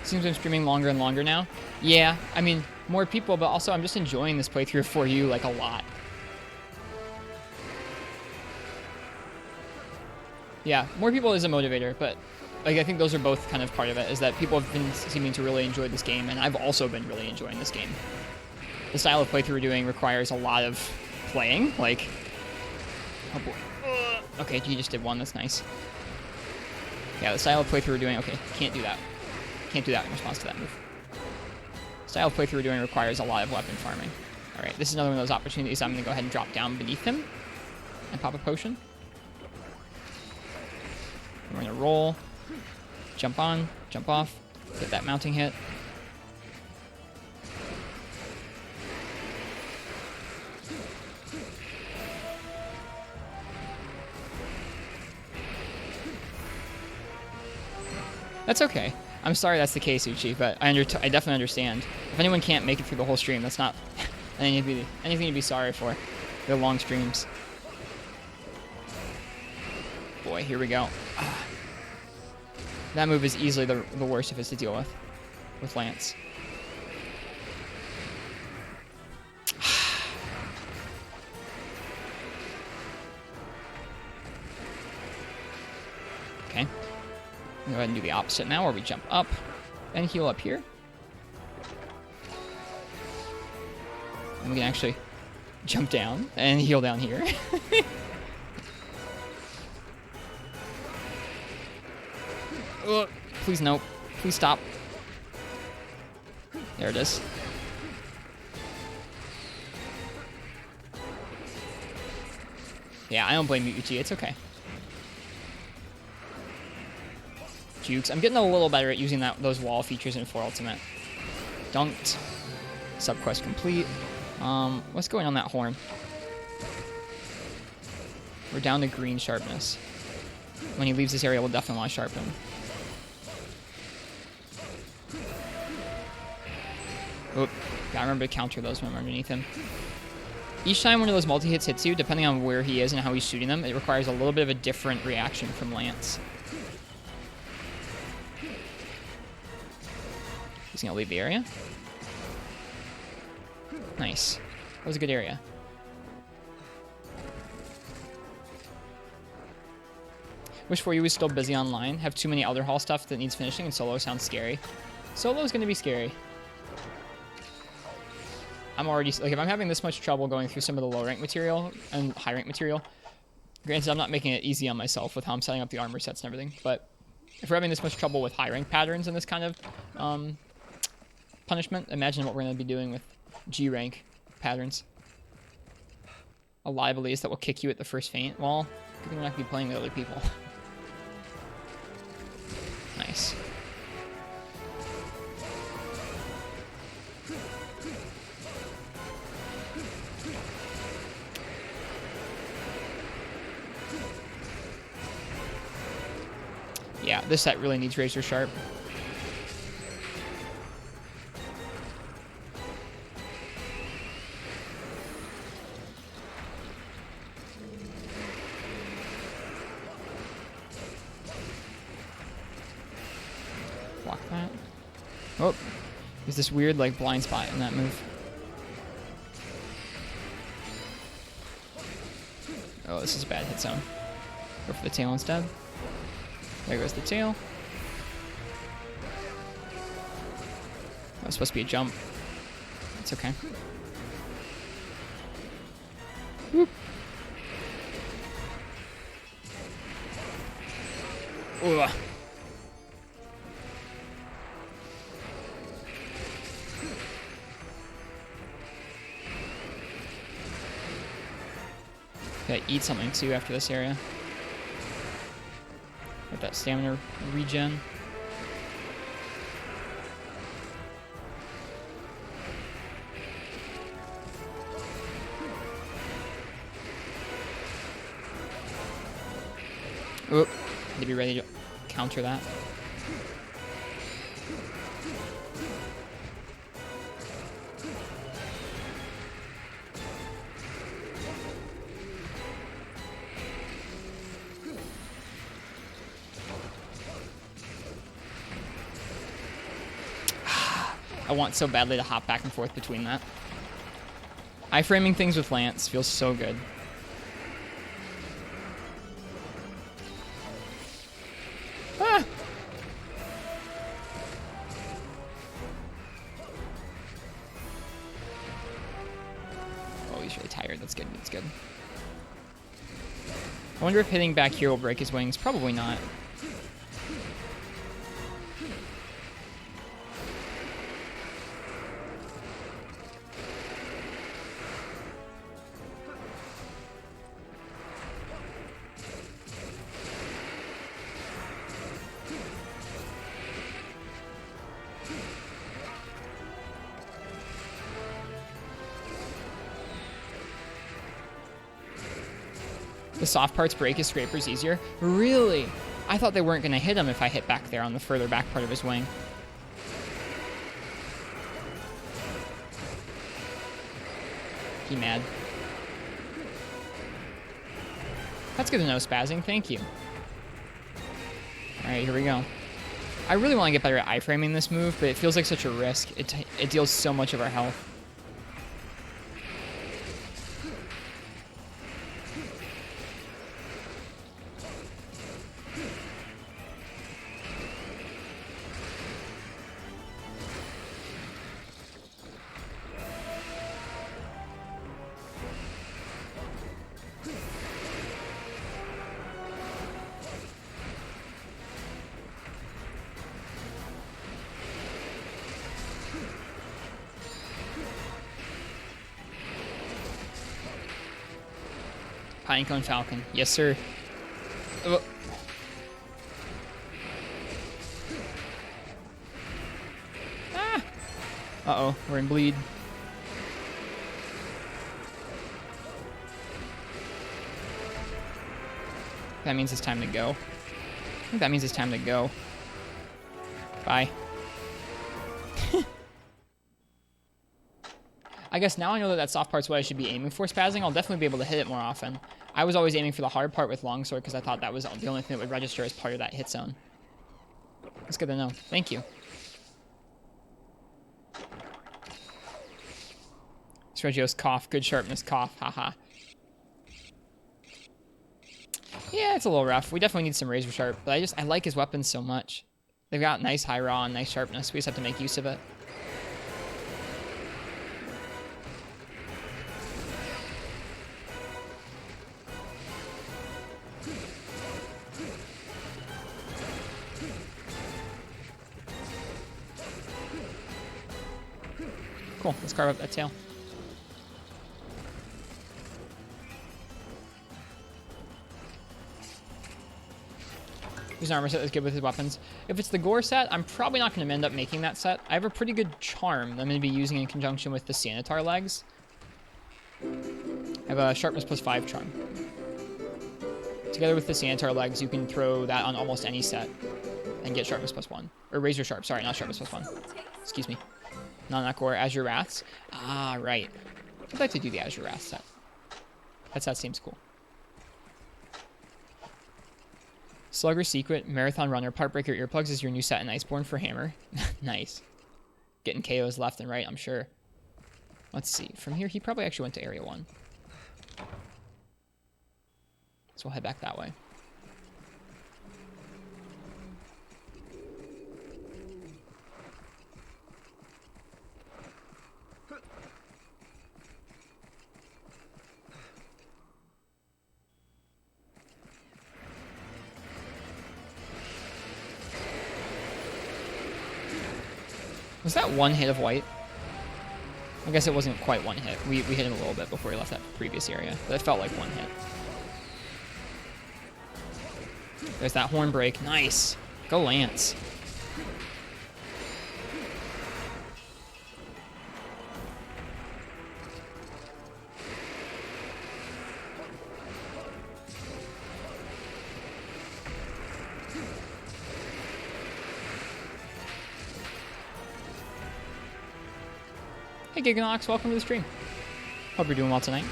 Seems I'm streaming longer and longer now. Yeah, I mean, more people, but also I'm just enjoying this playthrough of 4U like a lot. Yeah, more people is a motivator, but like, I think those are both kind of part of it, is that people have been seeming to really enjoy this game, and I've also been really enjoying this game. The style of playthrough we're doing requires a lot of playing, like... Oh boy. Okay, he just did one, that's nice. Yeah, the style of playthrough we're doing... Okay, can't do that. Can't do that in response to that move. The style of playthrough we're doing requires a lot of weapon farming. Alright, this is another one of those opportunities. I'm going to go ahead and drop down beneath him and pop a potion. We're going to roll, jump on, jump off, get that mounting hit. That's okay. I'm sorry that's the case, Uchi, but I definitely understand. If anyone can't make it through the whole stream, that's not anything to be sorry for. They're long streams. Boy, here we go. That move is easily the worst of it to deal with Lance. Okay. Go ahead and do the opposite now, where we jump up and heal up here. And we can actually jump down and heal down here. Ugh, please no. Please stop. There it is. Yeah, I don't blame you, Uchi. It's okay. Jukes. I'm getting a little better at using those wall features in 4 Ultimate. Dunked. Subquest complete. What's going on that horn? We're down to green sharpness. When he leaves this area, we'll definitely want to sharpen. Oop. Gotta remember to counter those when we're underneath him. Each time one of those multi-hits hits you, depending on where he is and how he's shooting them, it requires a little bit of a different reaction from Lance. He's gonna leave the area. Nice. That was a good area. Wish 4U was still busy online. Have too many other hall stuff that needs finishing, and solo sounds scary. Solo is gonna be scary. I'm already, like, if I'm having this much trouble going through some of the low rank material and high rank material, granted I'm not making it easy on myself with how I'm setting up the armor sets and everything, but if we're having this much trouble with high rank patterns and this kind of punishment, imagine what we're going to be doing with G rank patterns. A liabilities that will kick you at the first feint. Well, good thing we're not going to be playing with other people. Nice. Yeah, this set really needs Razor Sharp. Block that. Oh, there's this weird, like, blind spot in that move. Oh, this is a bad hit zone. Go for the tail instead. There goes the tail. That was supposed to be a jump. It's okay. Whoop. Ugh. Gotta eat something too after this area. Get that stamina regen. Oop. Need to be ready to counter that. I want so badly to hop back and forth between that. Iframing things with Lance feels so good. Ah! That's good. That's good. I wonder if hitting back here will break his wings. Probably not. The soft parts break his scrapers easier. Really? I thought they weren't going to hit him if I hit back there on the further back part of his wing. He mad. That's good to know, spazzing. Thank you. Alright, here we go. I really want to get better at iframing this move, but it feels like such a risk. It deals so much of our health. Pinecone Falcon. Yes, sir. Ah! Uh-oh, we're in bleed. That means it's time to go. I think that means it's time to go. Bye. I guess now I know that soft part's what I should be aiming for spazzing. I'll definitely be able to hit it more often. I was always aiming for the hard part with longsword because I thought that was the only thing that would register as part of that hit zone. That's good to know. Thank you. Sergio's cough. Good sharpness cough. Haha. Yeah, it's a little rough. We definitely need some razor sharp, but I like his weapons so much. They've got nice high raw and nice sharpness. We just have to make use of it. Cool, let's carve up that tail. There's an armor set that's good with his weapons. If it's the gore set, I'm probably not going to end up making that set. I have a pretty good charm that I'm going to be using in conjunction with the Sanitar legs. I have a sharpness +5 charm. Together with the Sanitar legs, you can throw that on almost any set and get sharpness +1. Or razor sharp, sorry, not sharpness +1. Excuse me. Not gore, Azure Wraths. Ah, right. I'd like to do the Azure Wrath set. That set seems cool. Slugger Secret, Marathon Runner, Partbreaker Earplugs is your new set in Iceborne for Hammer. Nice. Getting KOs left and right, I'm sure. Let's see. From here, he probably actually went to Area 1. So we'll head back that way. Was that one hit of white? I guess it wasn't quite one hit. We hit him a little bit before he left that previous area, but it felt like one hit. There's that horn break. Nice. Go Lance. Hey Giganox, welcome to the stream. Hope you're doing well tonight.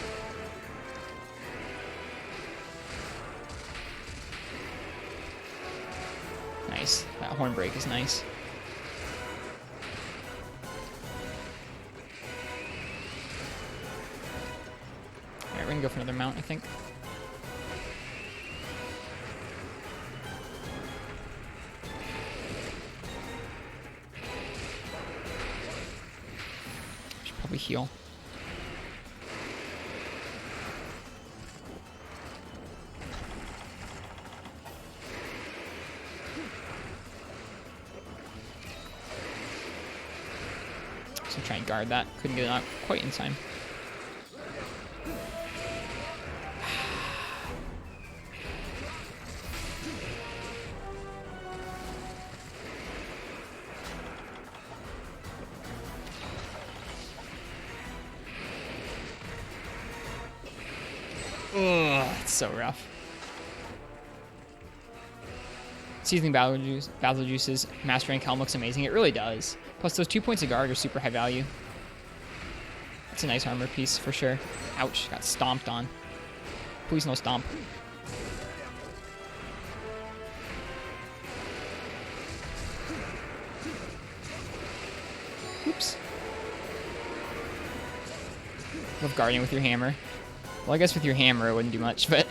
Nice. That horn break is nice. Alright, we're gonna go for another mount, I think. Should probably heal. So try and guard that. Couldn't get it out quite in time. Ugh, it's so rough. Seasoning battle juices, Master Rank Helm looks amazing. It really does. Plus, those 2 points of guard are super high value. It's a nice armor piece for sure. Ouch, got stomped on. Please no stomp. Oops. Love guarding with your hammer. Well, I guess with your hammer it wouldn't do much, but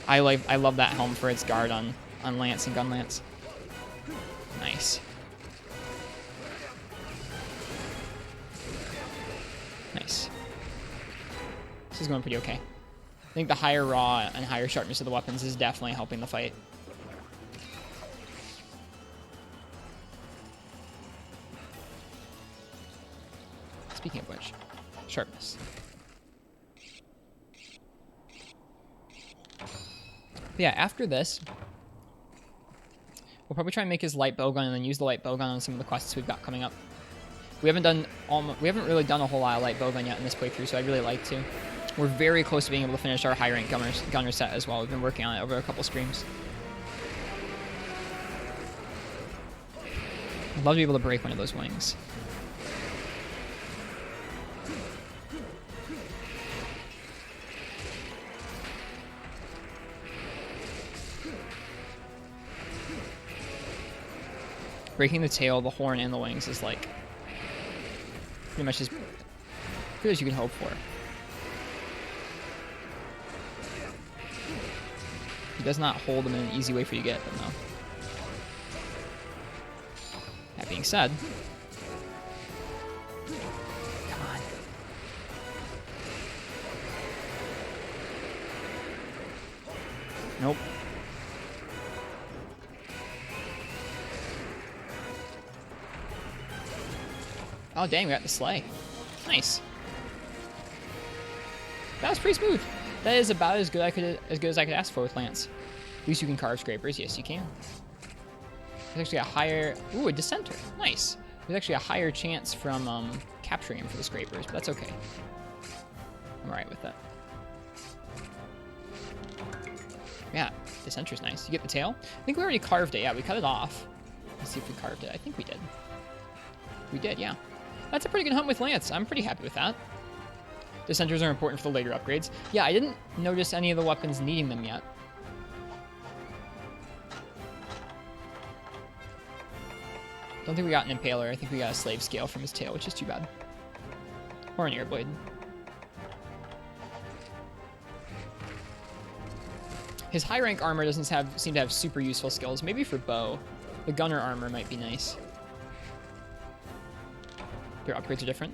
I love that helm for its guard on Lance and Gun Lance. Nice. Nice. This is going pretty okay. I think the higher raw and higher sharpness of the weapons is definitely helping the fight. Speaking of which, sharpness. But yeah, after this, we'll probably try and make his light bowgun and then use the light bowgun on some of the quests we've got coming up. We haven't really done a whole lot of light bowgun yet in this playthrough, so I'd really like to. We're very close to being able to finish our high rank gunner set as well. We've been working on it over a couple streams. I'd love to be able to break one of those wings. Breaking the tail, the horn, and the wings is like pretty much as good as you can hope for. He does not hold them in an easy way for you to get them, though. That being said, come on. Nope. Oh dang, we got the sleigh. Nice. That was pretty smooth. That is about as good as I could ask for with Lance. At least you can carve scrapers. Yes, you can. There's actually a higher... Ooh, a dissenter. Nice. There's actually a higher chance from capturing him for the scrapers, but that's okay. I'm alright with that. Yeah, dissenter's nice. You get the tail? I think we already carved it. Yeah, we cut it off. Let's see if we carved it. I think we did. We did, yeah. That's a pretty good hunt with Lance. I'm pretty happy with that. Dissenters are important for the later upgrades. Yeah, I didn't notice any of the weapons needing them yet. Don't think we got an Impaler. I think we got a Slave Scale from his tail, which is too bad. Or an Airblade. His high rank armor doesn't seem to have super useful skills. Maybe for bow. The gunner armor might be nice. Their upgrades are different.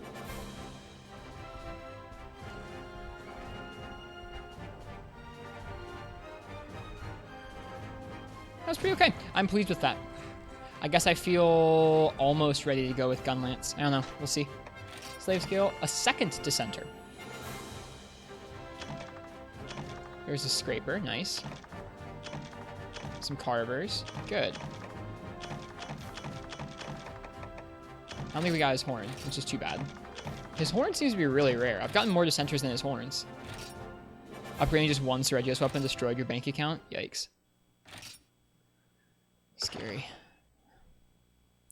That was pretty okay. I'm pleased with that. I guess I feel almost ready to go with Gun Lance. I don't know. We'll see. Slave Scale, a second Dissenter. There's a Scraper. Nice. Some Carvers. Good. I don't think we got his horn, which is too bad. His horn seems to be really rare. I've gotten more Dissenters than his horns. Upgrading just one Seregios weapon destroyed your bank account? Yikes. Scary.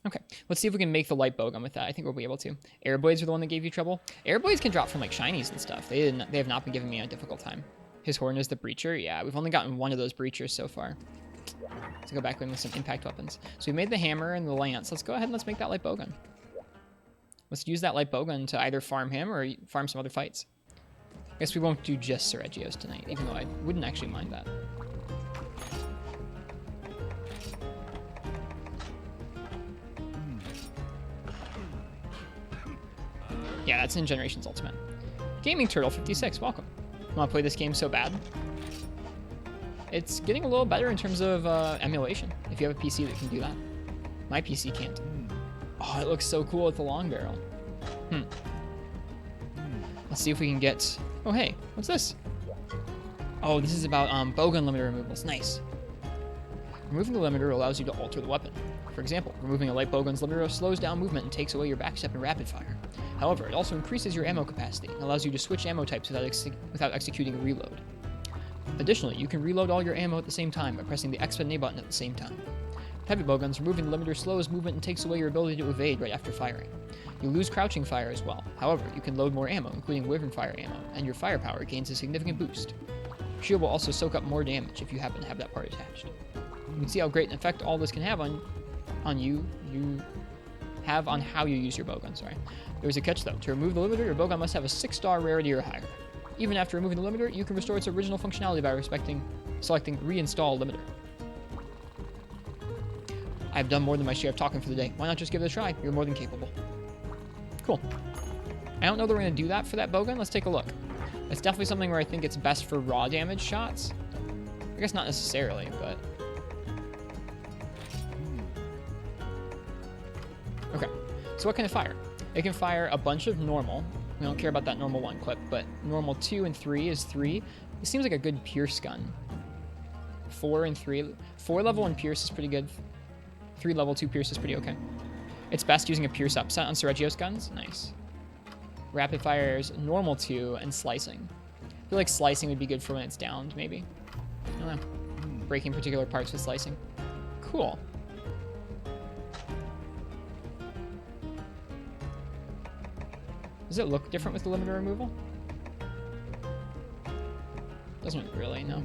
Okay, let's see if we can make the light bowgun with that. I think we'll be able to. Airblades are the one that gave you trouble. Airblades can drop from like shinies and stuff. They have not been giving me a difficult time. His horn is the breacher. Yeah, we've only gotten one of those breachers so far. Let's go back in with some impact weapons. So we made the hammer and the lance. Let's go ahead and let's make that light bowgun. Let's use that light bowgun to either farm him or farm some other fights. I guess we won't do just Seregios tonight, even though I wouldn't actually mind that. Yeah, that's in Generations Ultimate. Gaming Turtle 56, welcome. Want to play this game so bad? It's getting a little better in terms of emulation, if you have a PC that can do that. My PC can't. Oh, it looks so cool with the long barrel. Let's see if we can get... Oh, hey, what's this? Oh, this is about bowgun limiter removals. Nice. Removing the limiter allows you to alter the weapon. For example, removing a light bowgun's limiter slows down movement and takes away your backstep and rapid fire. However, it also increases your ammo capacity and allows you to switch ammo types without executing a reload. Additionally, you can reload all your ammo at the same time by pressing the X and A button at the same time. With heavy bowguns, removing the limiter slows movement and takes away your ability to evade right after firing. You lose crouching fire as well. However, you can load more ammo, including wyvern fire ammo, and your firepower gains a significant boost. Your shield will also soak up more damage if you happen to have that part attached. You can see how great an effect all this can have on how you use your bowgun. Sorry. There's a catch though. To remove the limiter, your bowgun must have a 6-star rarity or higher. Even after removing the limiter, you can restore its original functionality by selecting Reinstall Limiter. I've done more than my share of talking for the day. Why not just give it a try? You're more than capable. Cool. I don't know that we're going to do that for that bowgun. Let's take a look. It's definitely something where I think it's best for raw damage shots. I guess not necessarily, but... Okay. So what can it fire? It can fire a bunch of normal. We don't care about that normal 1 clip, but normal 2 and 3 is 3. It seems like a good pierce gun. 4 and 3. 4 level 1 pierce is pretty good. 3 level 2 pierce is pretty okay. It's best using a pierce upset on Sergio's guns. Nice. Rapid fires, normal 2, and slicing. I feel like slicing would be good for when it's downed, maybe. I don't know. Breaking particular parts with slicing. Cool. Does it look different with the limiter removal? Doesn't really, no.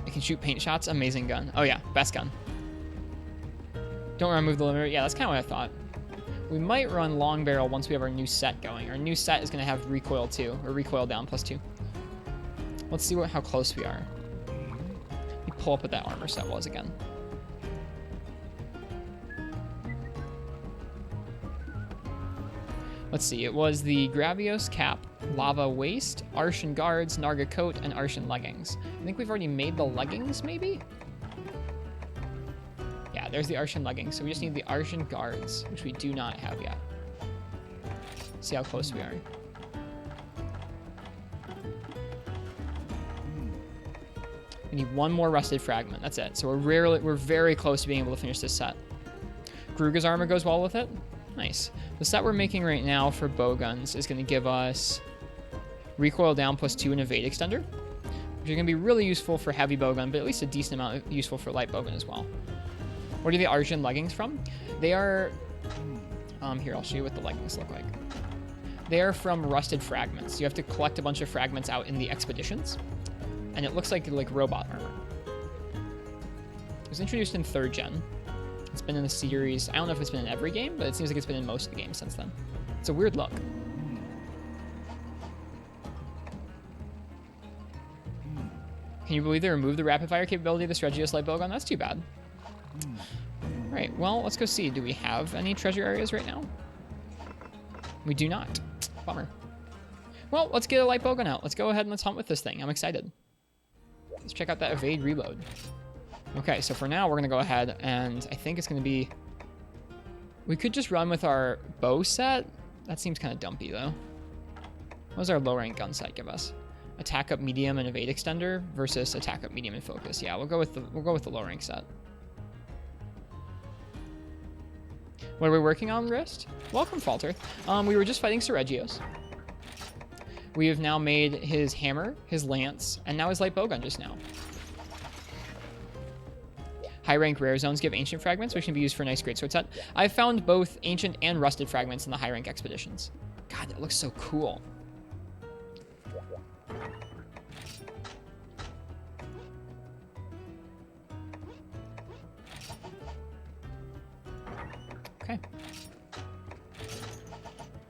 It can shoot paint shots. Amazing gun. Oh yeah, best gun. Don't remove the limiter. Yeah, that's kind of what I thought. We might run long barrel once we have our new set going. Our new set is going to have recoil 2, or recoil down +2. Let's see how close we are. Let me pull up what that armor set was again. Let's see, it was the Gravios Cap, Lava Waist, Arshan Guards, Narga Coat, and Arshan Leggings. I think we've already made the leggings, maybe? Yeah, there's the Arshan Leggings, so we just need the Arshan Guards, which we do not have yet. See how close we are. We need 1 more Rusted Fragment, that's it. So we're very close to being able to finish this set. Gruga's armor goes well with it. Nice. The set we're making right now for bowguns is going to give us recoil down +2 and evade extender, which are going to be really useful for heavy bowgun, but at least a decent amount useful for light bowgun as well. Where do the Arshan leggings from? They are... here, I'll show you what the leggings look like. They are from Rusted Fragments. You have to collect a bunch of fragments out in the expeditions, and it looks like robot armor. It was introduced in 3rd gen. It's been in the series. I don't know if it's been in every game, but it seems like it's been in most of the games since then. It's a weird look. Can you believe they removed the rapid fire capability of the Regios light bowgun? That's too bad. Alright, well, let's go see. Do we have any treasure areas right now? We do not. Bummer. Well, let's get a light bowgun out. Let's go ahead and let's hunt with this thing. I'm excited. Let's check out that evade reload. Okay, so for now, we're going to go ahead, and I think it's going to be... We could just run with our bow set. That seems kind of dumpy, though. What does our low-rank gun set give us? Attack up medium and evade extender versus attack up medium and focus. Yeah, we'll go with the low-rank set. What are we working on, Wrist? Welcome, Falter. We were just fighting Seregios. We have now made his hammer, his lance, and now his light bowgun just now. High rank rare zones give ancient fragments, which can be used for a nice greatsword set. I've found both ancient and rusted fragments in the high rank expeditions. God, that looks so cool. Okay.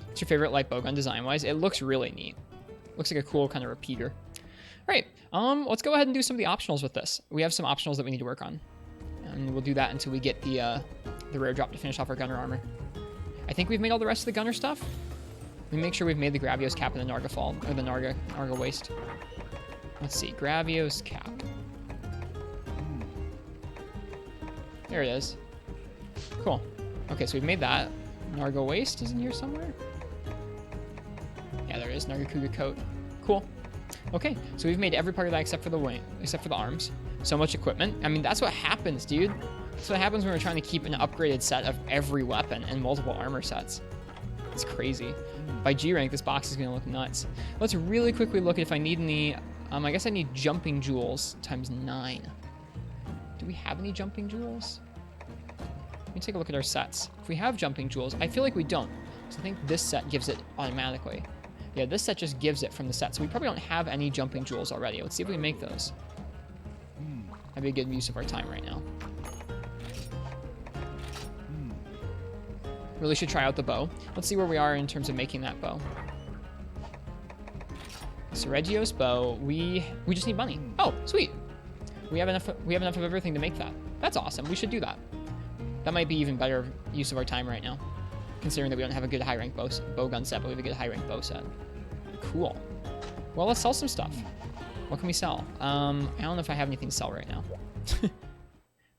What's your favorite light bowgun design-wise? It looks really neat. Looks like a cool kind of repeater. All right, let's go ahead and do some of the optionals with this. We have some optionals that we need to work on. And we'll do that until we get the rare drop to finish off our gunner armor. I think we've made all the rest of the gunner stuff. Let me make sure we've made the Gravios cap and the Narga fall, or the Narga waist. Let's see, Gravios cap. There it is. Cool. Okay, so we've made that. Nargo waist is in here somewhere. Yeah, there is. Nargacuga coat. Cool. Okay, so we've made every part of that except for the wing, except for the arms. So much equipment. I mean, that's what happens, dude. That's what happens when we're trying to keep an upgraded set of every weapon and multiple armor sets. It's crazy. By G rank, this box is gonna look nuts. Let's really quickly look at if I need any. I guess I need jumping jewels times 9. Do we have any jumping jewels? Let me take a look at our sets. If we have jumping jewels, I feel like we don't. So I think this set gives it automatically. Yeah, this set just gives it from the set. So we probably don't have any jumping jewels already. Let's see if we can make those. That'd be a good use of our time right now. Really should try out the bow. Let's see where we are in terms of making that bow. Sergio's bow. We just need money. Oh, sweet. We have enough of everything to make that. That's awesome. We should do that. That might be even better use of our time right now, considering that we don't have a good high rank bow gun set, but we have a good high rank bow set. Cool. Well, let's sell some stuff. What can we sell? I don't know if I have anything to sell right now.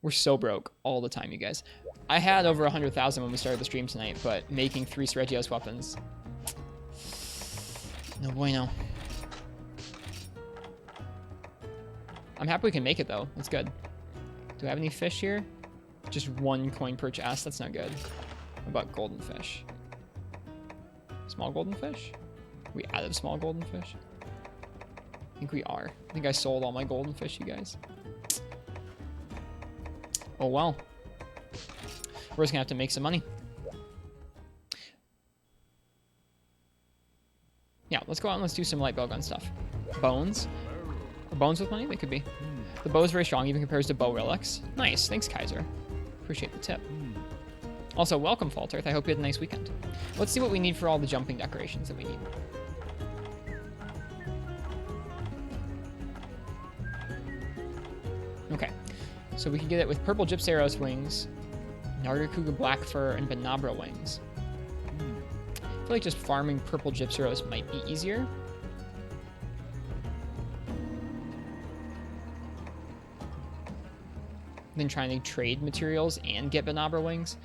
We're so broke all the time, you guys. I had over 100,000 when we started the stream tonight, but making 3 Sergios weapons. No bueno. I'm happy we can make it though. That's good. Do I have any fish here? Just 1 coin per chest. That's not good. What about golden fish? Small golden fish? Are we out of small golden fish? I think we are. I think I sold all my golden fish, you guys. Oh well. We're just gonna have to make some money. Yeah, let's go out and let's do some light bowgun stuff. Bones? Are bones with money? They could be. The bow is very strong, even compares to bow relics. Nice, thanks Kaiser. Appreciate the tip. Also, welcome Falterth. I hope you had a nice weekend. Let's see what we need for all the jumping decorations that we need. Okay, so we can get it with purple Gypsaros wings, Nargacuga black fur, and Benabra wings. I feel like just farming purple Gypsaros might be easier. Than trying to trade materials and get Benabra wings.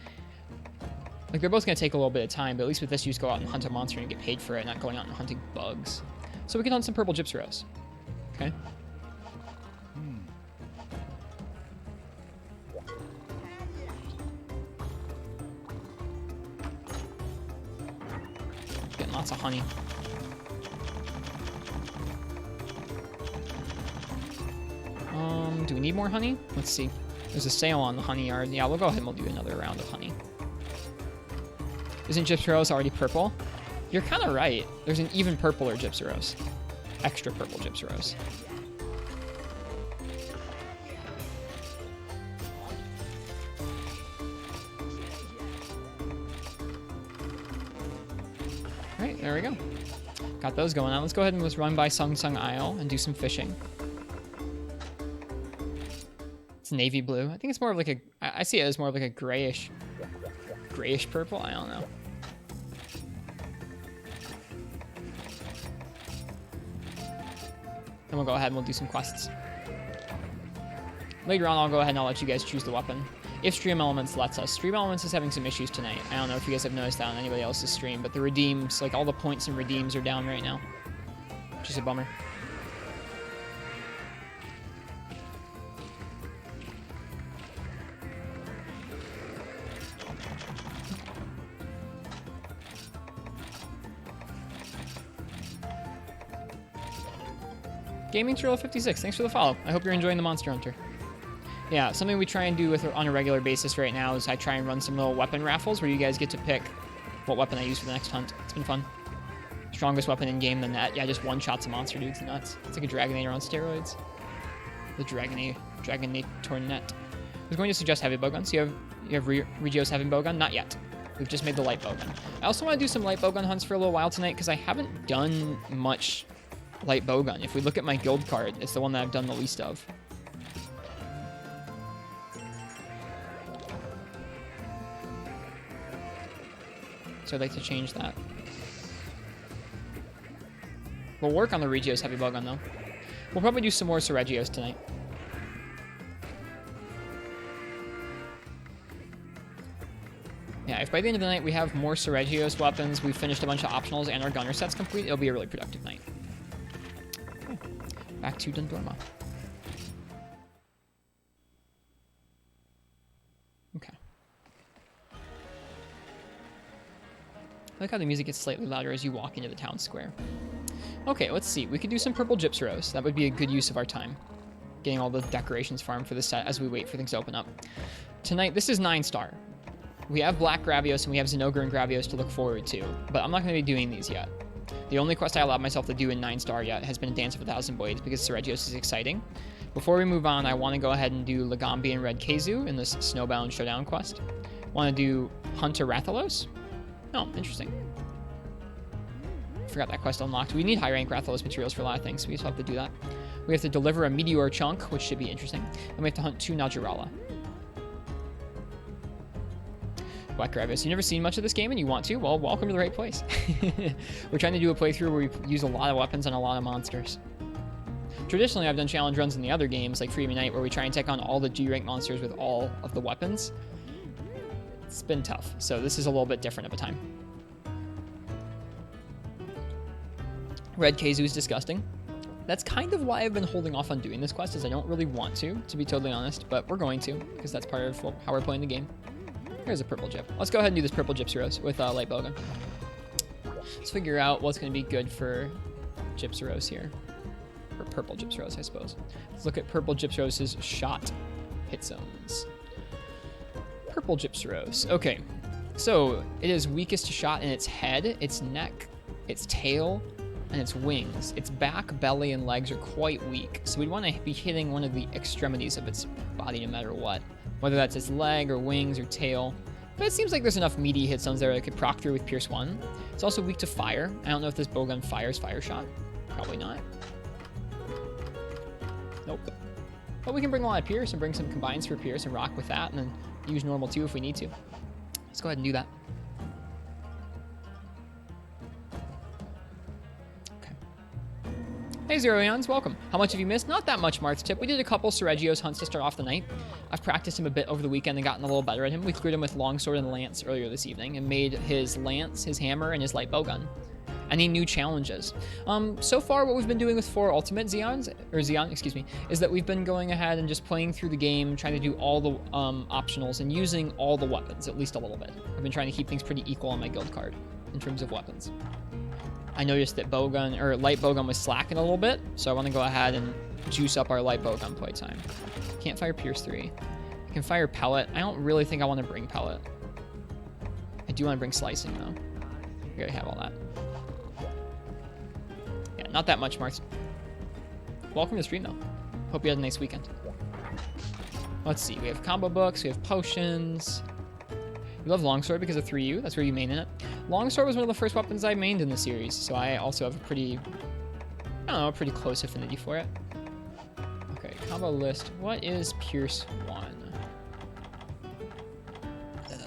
Like, they're both going to take a little bit of time, but at least with this, you just go out and hunt a monster and get paid for it, not going out and hunting bugs. So we can hunt some purple Gypsaros. Okay. Getting lots of honey. Do we need more honey? Let's see. There's a sale on the honey yard. Yeah, we'll go ahead and we'll do another round of honey. Isn't Gypsaros already purple? You're kind of right. There's an even purpler Gypsaros. Extra purple Gypsaros. Alright, there we go. Got those going on. Let's go ahead and let's run by Sung Sung Isle and do some fishing. Navy blue. I think it's more of like a, I see it as more of like a grayish purple. I don't know. Then we'll go ahead and we'll do some quests. Later on, I'll go ahead and I'll let you guys choose the weapon. If Stream Elements lets us. Stream Elements is having some issues tonight. I don't know if you guys have noticed that on anybody else's stream, but the redeems, like all the points and redeems are down right now. Which is a bummer. Gaming Turtle 56, thanks for the follow. I hope you're enjoying the Monster Hunter. Yeah, something we try and do on a regular basis right now is I try and run some little weapon raffles where you guys get to pick what weapon I use for the next hunt. It's been fun. Strongest weapon in game than that. Yeah, just one-shots a monster, dude. It's nuts. It's like a Dragonator on steroids. The Dragonator net. I was going to suggest heavy bowgun. So you have Regio's heavy bowgun? Not yet. We've just made the light bowgun. I also want to do some light bowgun hunts for a little while tonight because I haven't done much light bowgun. If we look at my guild card, it's the one that I've done the least of. So I'd like to change that. We'll work on the Regio's heavy bowgun though. We'll probably do some more Sergios tonight. If by the end of the night we have more Sergio's weapons, we've finished a bunch of optionals, and our gunner set's complete, it'll be a really productive night. Okay. Back to Dundorma. Okay. I like how the music gets slightly louder as you walk into the town square. Okay, let's see. We could do some purple gypsy roast. That would be a good use of our time. Getting all the decorations farmed for the set as we wait for things to open up. Tonight, this is 9-star. We have Black Gravios and we have Zenogre and Gravios to look forward to, but I'm not going to be doing these yet. The only quest I allowed myself to do in 9-star yet has been Dance of a Thousand Blades because Sergios is exciting. Before we move on, I want to go ahead and do Legambi and Red Kazu in this Snowbound Showdown quest. Want to do Hunter Rathalos? Oh, interesting. Forgot that quest unlocked. We need high rank Rathalos materials for a lot of things, so we just have to do that. We have to deliver a Meteor Chunk, which should be interesting. And we have to hunt 2 Najirala. Black Gravis, you've never seen much of this game and you want to? Well, welcome to the right place. We're trying to do a playthrough where we use a lot of weapons and a lot of monsters. Traditionally, I've done challenge runs in the other games, like Freedom Unite, where we try and take on all the G-rank monsters with all of the weapons. It's been tough, so this is a little bit different of a time. Red Kazu is disgusting. That's kind of why I've been holding off on doing this quest, is I don't really want to be totally honest, but we're going to, because that's part of how we're playing the game. Here's a purple gyp. Let's go ahead and do this purple gypsy roast with light bowgun. Let's figure out what's going to be good for gypsy roast here. Or purple gypsy roast, I suppose. Let's look at purple gypsy roast's shot hit zones. Purple gypsy roast. Okay, so it is weakest to shot in its head, its neck, its tail, and its wings. Its back, belly, and legs are quite weak, so we'd want to be hitting one of the extremities of its body no matter what, whether that's its leg or wings or tail. But it seems like there's enough meaty hit zones there that could proc through with Pierce 1. It's also weak to fire. I don't know if this bowgun fires fire shot. Probably not. Nope. But we can bring a lot of Pierce and bring some combines for Pierce and rock with that, and then use normal too if we need to. Let's go ahead and do that. Hey Zeroions, welcome. How much have you missed? Not that much, Marth's tip. We did a couple Sergio's hunts to start off the night. I've practiced him a bit over the weekend and gotten a little better at him. We cleared him with Longsword and Lance earlier this evening and made his Lance, his hammer, and his light bowgun. Any new challenges? So far what we've been doing with 4 Ultimate Xeon, excuse me, is that we've been going ahead and just playing through the game, trying to do all the optionals and using all the weapons, at least a little bit. I've been trying to keep things pretty equal on my guild card in terms of weapons. I noticed that light bowgun was slacking a little bit, so I want to go ahead and juice up our light bowgun playtime. Can't fire Pierce 3. I can fire Pellet. I don't really think I want to bring Pellet. I do want to bring Slicing, though. We already have all that. Yeah, not that much, Mark. Welcome to the stream, though. Hope you had a nice weekend. Let's see. We have combo books. We have potions. You love Longsword because of 3U. That's where you main in it. Longsword was one of the first weapons I mained in the series, so I also have a pretty, I don't know, a pretty close affinity for it. Okay, combo list. What is Pierce 1? Ugh.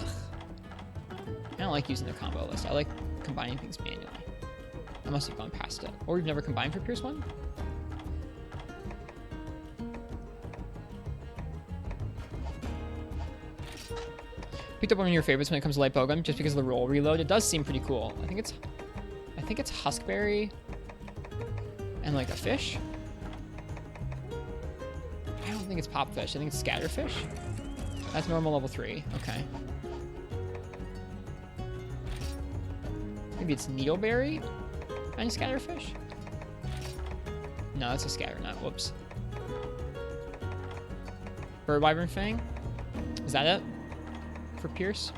I don't like using the combo list. I like combining things manually. I must have gone past it. Or we've never combined for Pierce 1? Picked up one of your favorites when it comes to light bowgun just because of the roll reload. It does seem pretty cool. I think it's Huskberry and like a fish. I don't think it's Popfish. I think it's Scatterfish. That's normal level 3. Okay. Maybe it's Needleberry and Scatterfish? No, that's a Scatternut. Whoops. Bird Wyvern Fang? Is that it? For Pierce?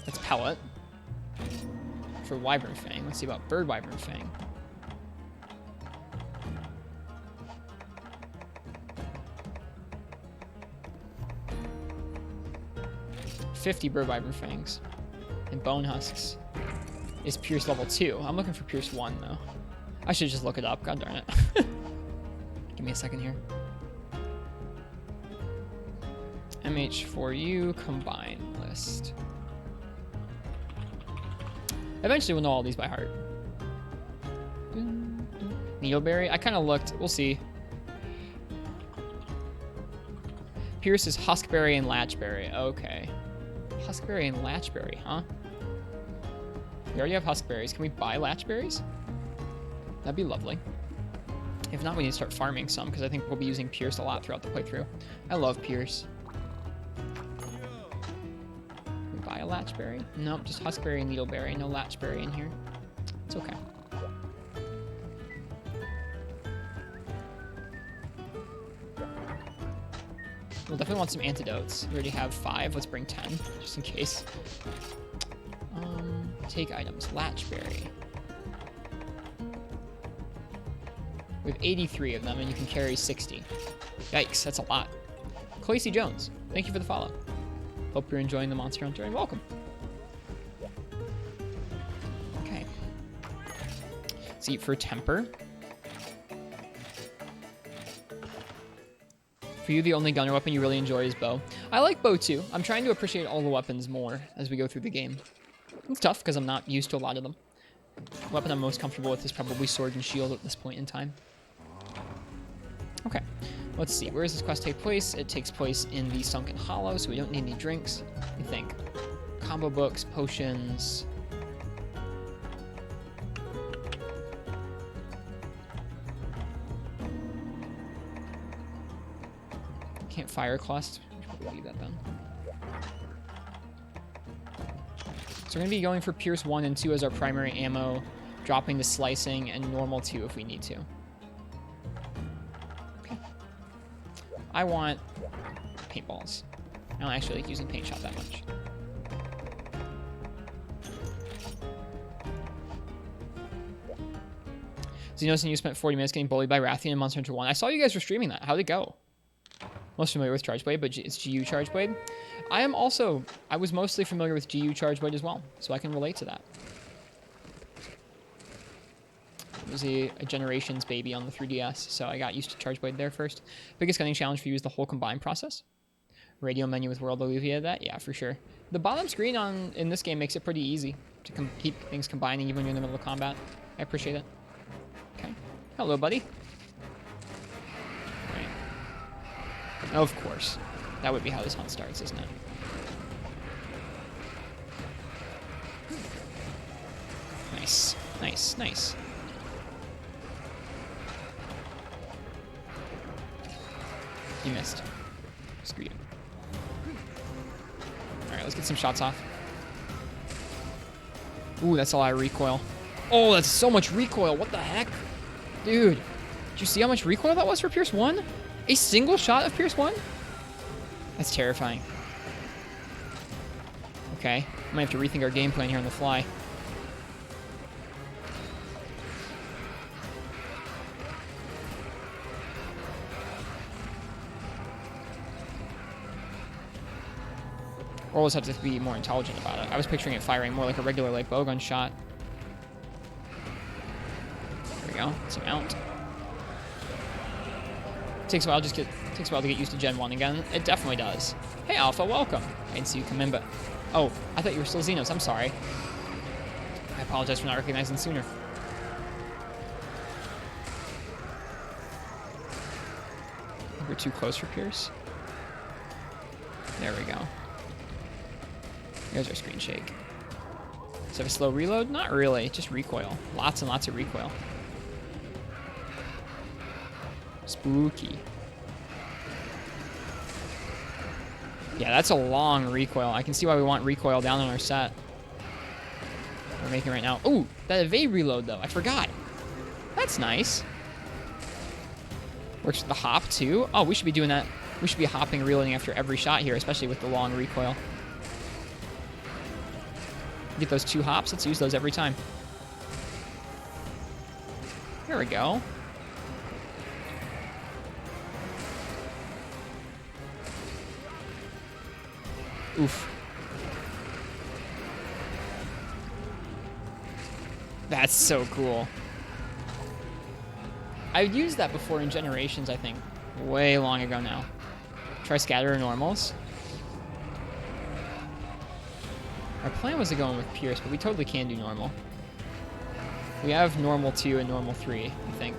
That's Pellet. For Wyvern Fang. Let's see about Bird Wyvern Fang. $50 Bird Wyvern Fangs. And Bone Husks is Pierce level 2. I'm looking for Pierce 1 though. I should just look it up. God darn it. Give me a second here. MH4U combine list. Eventually we'll know all these by heart. Needleberry. I kind of looked. We'll see. Pierce is Huskberry and Latchberry. Okay. Huskberry and Latchberry, huh? We already have Huskberries. Can we buy Latchberries? That'd be lovely. If not, we need to start farming some, because I think we'll be using Pierce a lot throughout the playthrough. I love Pierce. Can we buy a Latchberry? Nope, just Huskberry and Needleberry. No Latchberry in here. It's okay. We'll definitely want some antidotes. We already have 5. Let's bring 10, just in case. Take items. Latchberry. We have 83 of them, and you can carry 60. Yikes, that's a lot. Claycy Jones, thank you for the follow. Hope you're enjoying the Monster Hunter, and welcome. Okay. Let's eat for temper. For you, the only gunner weapon you really enjoy is bow. I like bow too. I'm trying to appreciate all the weapons more as we go through the game. It's tough because I'm not used to a lot of them. The weapon I'm most comfortable with is probably sword and shield at this point in time. Okay, let's see. Where does this quest take place? It takes place in the Sunken Hollow, so we don't need any drinks. Let me think. Combo books, potions. Campfire cluster. We should probably leave that then. So we're going to be going for Pierce 1 and 2 as our primary ammo, dropping the slicing, and normal 2 if we need to. Okay. I want paintballs. I don't actually like using paint shot that much. Xenos, and you spent 40 minutes getting bullied by Rathian in Monster Hunter 1. I saw you guys were streaming that. How'd it go? Most familiar with Chargeblade, but it's GU Chargeblade. I was mostly familiar with GU Chargeblade as well, so I can relate to that. It was a Generations baby on the 3DS, so I got used to Chargeblade there first. Biggest gunning challenge for you is the whole combine process. Radio menu with World alleviated that? Yeah, for sure. The bottom screen in this game makes it pretty easy to keep things combining even when you're in the middle of combat. I appreciate it. Okay. Hello, buddy. Of course. That would be how this hunt starts, isn't it? Nice. Nice. Nice. You missed. Screw you. Alright, let's get some shots off. Ooh, that's a lot of recoil. Oh, that's so much recoil. What the heck? Dude, did you see how much recoil that was for Pierce 1? A single shot of Pierce 1? That's terrifying. Okay, I might have to rethink our game plan here on the fly. Or we'll just have to be more intelligent about it. I was picturing it firing more like a regular like bowgun shot. There we go, some out. Takes a while to get used to Gen 1 again. It definitely does. Hey Alpha, welcome. I didn't see you come in, but oh, I thought you were still Xenos. I'm sorry. I apologize for not recognizing sooner. We're too close for Pierce. There we go. Here's our screen shake. Does it have a slow reload? Not really, just recoil. Lots and lots of recoil. Spooky. Yeah, that's a long recoil. I can see why we want recoil down on our set. We're making right now. Ooh, that evade reload though. I forgot. That's nice. Works with the hop too. Oh, we should be doing that. We should be hopping, reloading after every shot here, especially with the long recoil. Get those 2 hops. Let's use those every time. There we go. Oof. That's so cool. I've used that before in Generations, I think. Way long ago now. Try scatter normals. Our plan was to go in with Pierce, but we totally can do normal. We have normal 2 and normal 3, I think.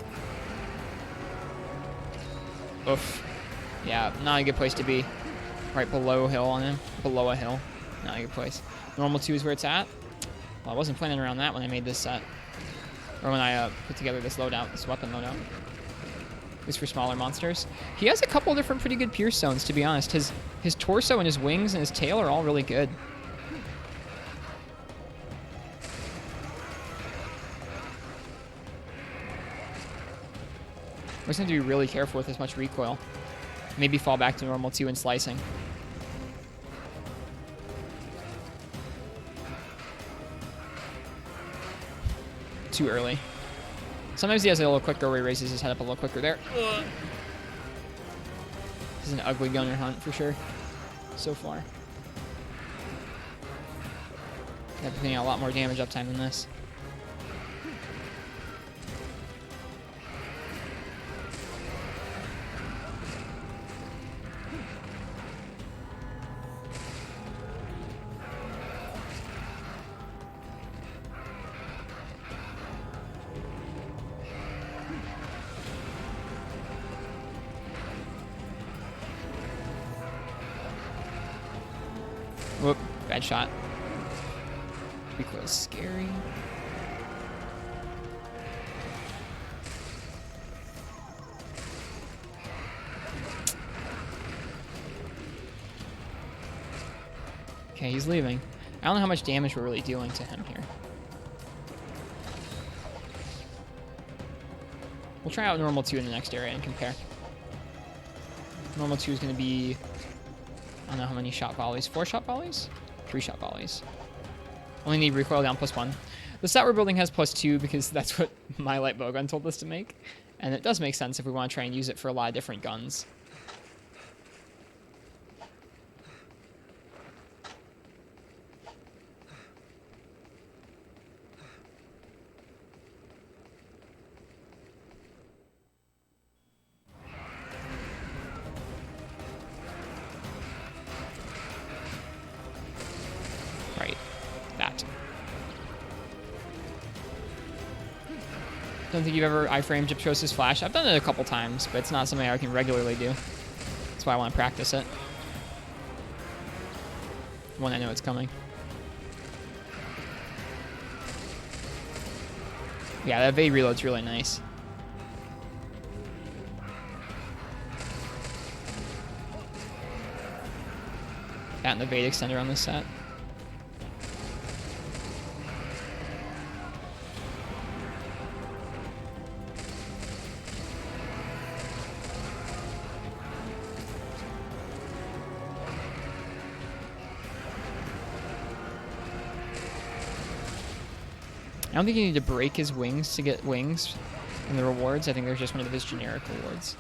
Oof. Yeah, not a good place to be. Right below hill on him. Below a hill. Not a good place. Normal 2 is where it's at. Well, I wasn't planning around that when I made this set. Or when I put together this loadout, this weapon loadout. At least for smaller monsters. He has a couple different pretty good pierce zones, to be honest. His torso and his wings and his tail are all really good. We're just going to be really careful with this much recoil. Maybe fall back to normal 2 and slicing. Too early. Sometimes he has a little quicker where he raises his head up a little quicker there. Ugh. This is an ugly gunner hunt for sure. So far. I've been putting out a lot more damage uptime than this. Whoop, bad shot. Recoil is scary. Okay, he's leaving. I don't know how much damage we're really dealing to him here. We'll try out normal 2 in the next area and compare. Normal 2 is going to be... I don't know how many shot volleys. 4 shot volleys? 3 shot volleys. Only need recoil down +1. The set we're building has +2 because that's what my light bowgun told us to make. And it does make sense if we want to try and use it for a lot of different guns. Right. That. Don't think you've ever iframed Gyptrosis Flash. I've done it a couple times, but it's not something I can regularly do. That's why I want to practice it. When I know it's coming. Yeah, that evade reload's really nice. That and the evade extender on this set. I don't think you need to break his wings to get wings in the rewards. I think there's just one of his generic rewards.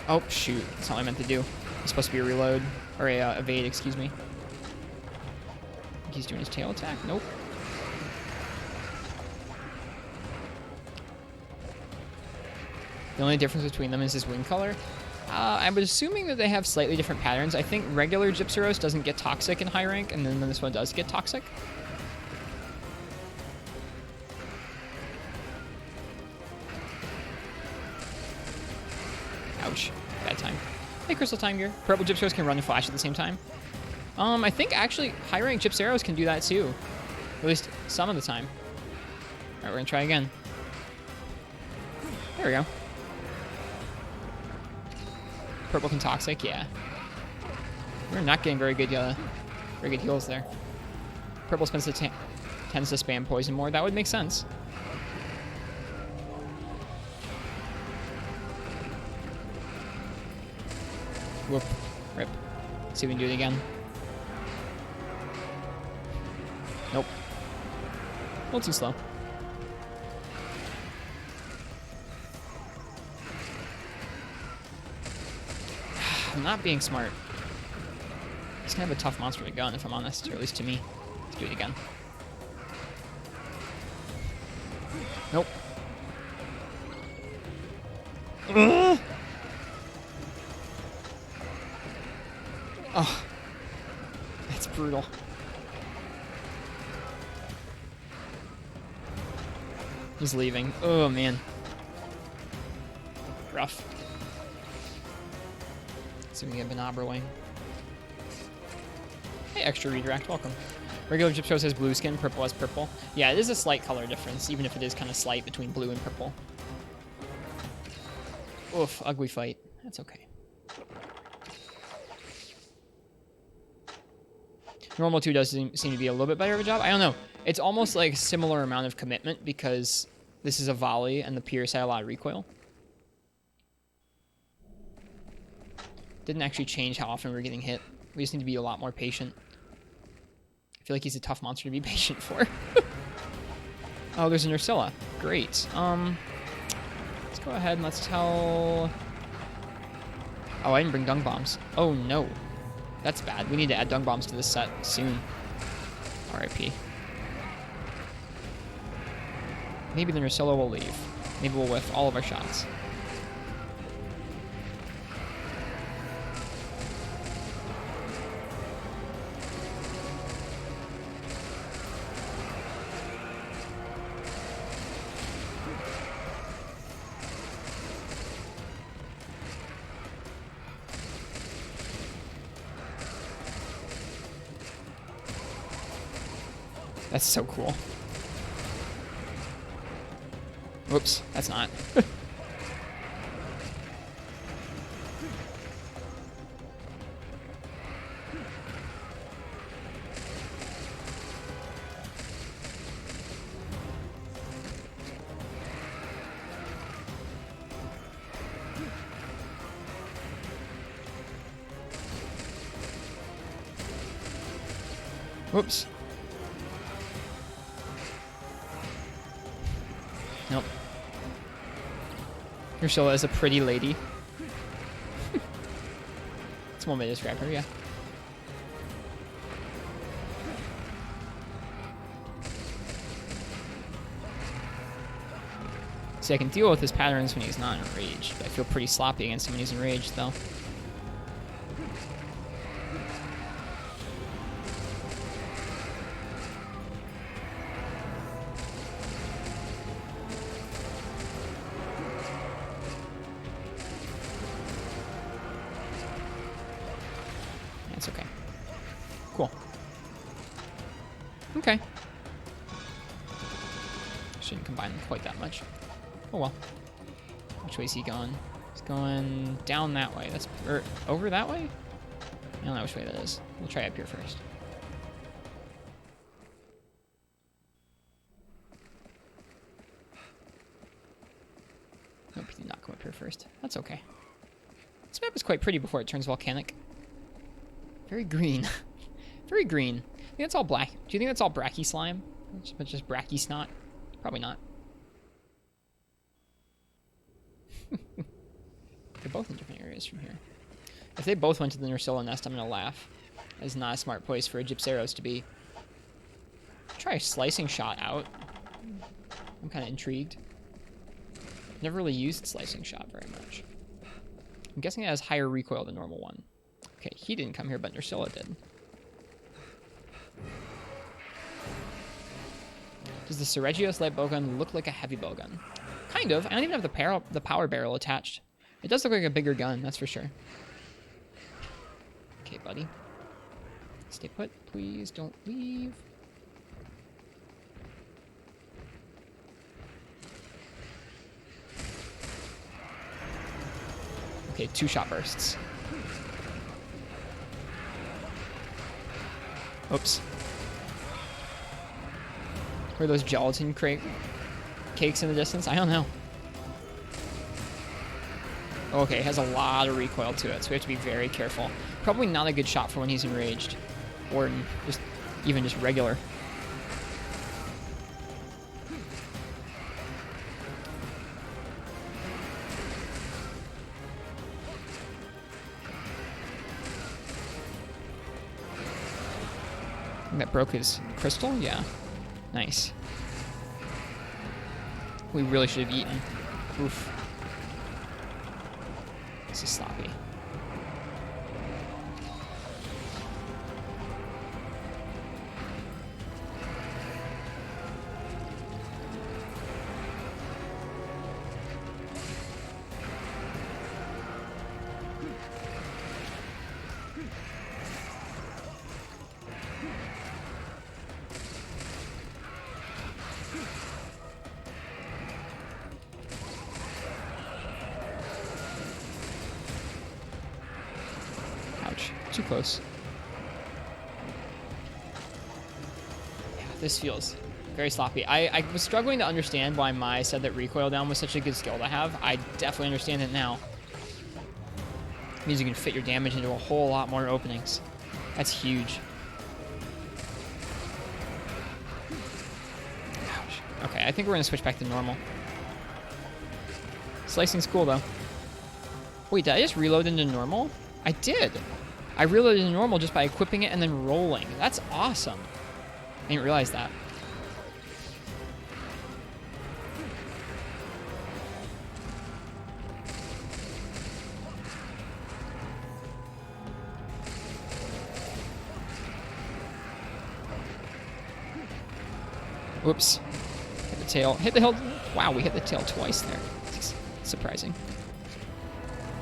Oh, shoot. That's not what I meant to do. It's supposed to be a reload. Or a evade, excuse me. I think he's doing his tail attack. Nope. The only difference between them is his wing color. I'm assuming that they have slightly different patterns. I think regular Gypceros doesn't get toxic in high rank, and then this one does get toxic. Ouch. Bad time. Hey, Crystal Time Gear. Purple Gypceros can run and flash at the same time. I think actually high rank Gypceros can do that too. At least some of the time. Alright, we're gonna try again. There we go. Purple can toxic, yeah. We're not getting very good heals there. Purple tends to spam poison more. That would make sense. Whoop. Rip. See if we can do it again. Nope. A little too slow. I'm not being smart. It's kind of a tough monster to gun, if I'm honest, or at least to me. Let's do it again. Nope. Ugh. Oh. That's brutal. He's leaving. Oh, man. rough. Let's see if we can get Banabra Wing. Hey, extra redirect, welcome. Regular Gypsy has blue skin, purple has purple. Yeah, it is a slight color difference, even if it is kind of slight between blue and purple. Oof, ugly fight. That's okay. Normal 2 does seem to be a little bit better of a job. I don't know. It's almost like a similar amount of commitment because this is a volley and the Pierce had a lot of recoil. Didn't actually change how often we're getting hit. We just need to be a lot more patient. I feel like he's a tough monster to be patient for. Oh, there's an Ursula. Great. Let's go ahead and let's tell... Oh, I didn't bring dung bombs. Oh, no. That's bad. We need to add dung bombs to this set soon. RIP. Maybe the Ursula will leave. Maybe we'll whiff all of our shots. That's so cool. Whoops, that's not. Whoops. Nope. Ursula is a pretty lady. That's one way to describe her, yeah. See, I can deal with his patterns when he's not enraged. I feel pretty sloppy against him when he's enraged, though. That's okay. Cool. Okay. Shouldn't combine them quite that much. Oh well. Which way is he going? He's going down that way. That's over that way? I don't know which way that is. We'll try up here first. Nope, he did not come up here first. That's okay. This map is quite pretty before it turns volcanic. Very green. Very green. I think that's all black. Do you think that's all bracky slime? Just bracky snot? Probably not. They're both in different areas from here. If they both went to the Ursula nest, I'm gonna laugh. It's not a smart place for a Gypceros to be. Try a slicing shot out. I'm kind of intrigued. Never really used slicing shot very much. I'm guessing it has higher recoil than normal one. Okay, he didn't come here, but Ursula did. Does the Ceregios light bowgun look like a heavy bowgun? Kind of. I don't even have the power barrel attached. It does look like a bigger gun, that's for sure. Okay, buddy. Stay put, please. Don't leave. Okay, 2 shot bursts. Oops. Were those gelatin cakes in the distance? I don't know. Okay, it has a lot of recoil to it, so we have to be very careful. Probably not a good shot for when he's enraged. Or just even just regular. That broke his crystal? Yeah. Nice. We really should have eaten. Oof. This is sloppy. too close. Yeah, this feels very sloppy. I was struggling to understand why Mai said that recoil down was such a good skill to have. I definitely understand it now. It means you can fit your damage into a whole lot more openings. That's huge. Ouch. Okay, I think we're gonna switch back to normal. Slicing's cool though. Wait, did I just reload into normal? I did. I reloaded into normal just by equipping it and then rolling. That's awesome. I didn't realize that. Whoops. Hit the tail. Hit the hill. Wow, we hit the tail twice there. It's surprising.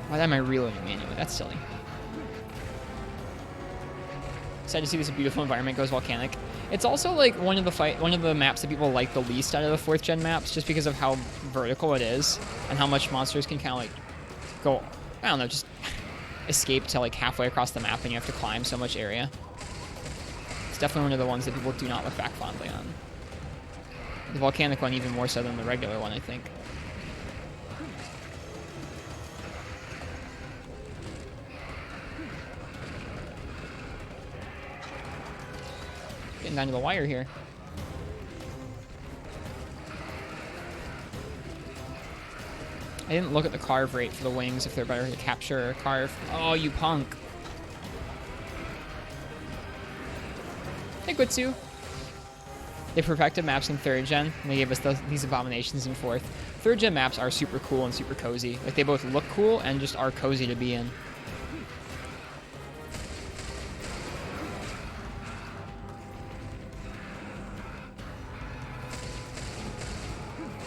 Why am I reloading manually? That's silly. Excited to see this beautiful environment goes volcanic. It's also like one of the maps that people like the least out of the 4th gen maps, just because of how vertical it is and how much monsters can kind of like go, I don't know, just escape to like halfway across the map and you have to climb so much area. It's definitely one of the ones that people do not look back fondly on. The volcanic one even more so than the regular one, I think. Getting down to the wire here. I didn't look at the carve rate for the wings, if they're better to capture or carve. Oh, you punk. Hey, Gutsu. They perfected maps in 3rd gen, and they gave us these abominations in 4th. 3rd gen maps are super cool and super cozy. Like, they both look cool and just are cozy to be in.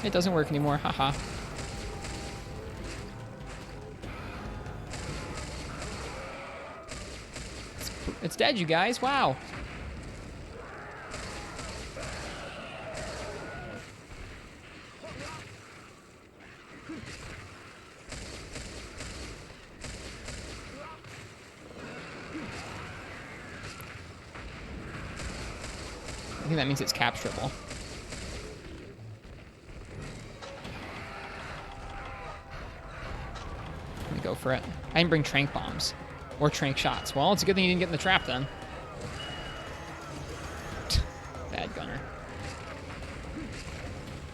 It doesn't work anymore, haha. It's dead, you guys, wow. I think that means it's capturable. Let me go for it. I didn't bring trank bombs. Or trank shots. Well, it's a good thing you didn't get in the trap then. Bad gunner.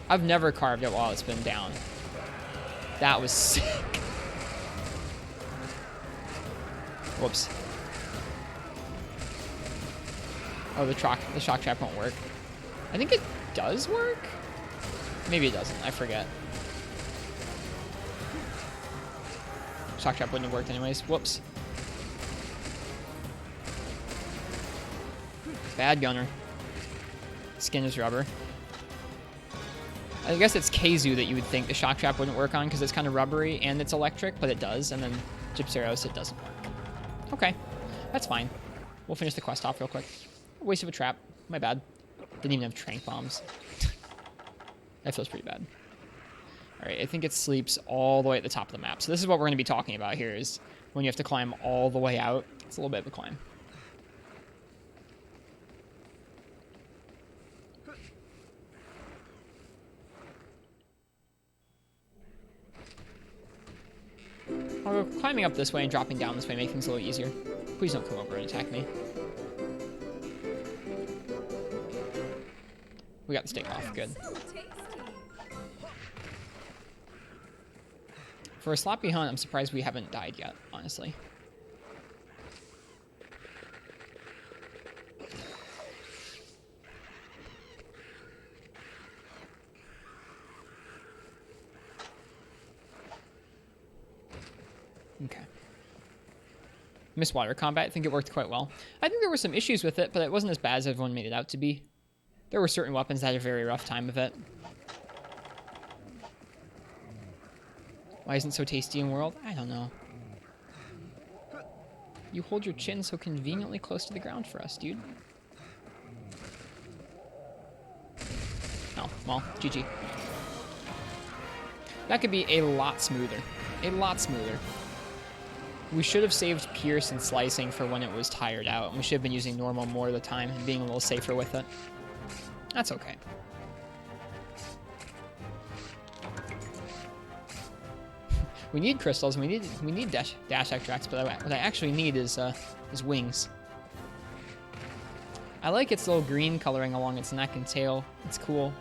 I've never carved it while it's been down. That was sick. Whoops. Oh, the shock trap won't work. I think it does work? Maybe it doesn't. I forget. Shock trap wouldn't have worked anyways. Whoops. Bad gunner. Skin is rubber. I guess it's Keizu that you would think the shock trap wouldn't work on because it's kind of rubbery and it's electric, but it does. And then Gypseros, it doesn't work. Okay. That's fine. We'll finish the quest off real quick. Waste of a trap. My bad. Didn't even have trank bombs. That feels pretty bad. Alright, I think it sleeps all the way at the top of the map. So this is what we're going to be talking about here, is when you have to climb all the way out. It's a little bit of a climb. I'll go climbing up this way and dropping down this way, make things a little easier. Please don't come over and attack me. We got the steak off. Good. For a sloppy hunt, I'm surprised we haven't died yet, honestly. Okay. Missed water combat. I think it worked quite well. I think there were some issues with it, but it wasn't as bad as everyone made it out to be. There were certain weapons that had a very rough time of it. Why isn't it so tasty in World? I don't know. You hold your chin so conveniently close to the ground for us, dude. Oh, well, GG. That could be a lot smoother. A lot smoother. We should have saved Pierce and Slicing for when it was tired out. And we should have been using normal more of the time and being a little safer with it. That's okay. We need crystals, and we need dash extracts, but what I actually need is wings. I like its little green coloring along its neck and tail. It's cool.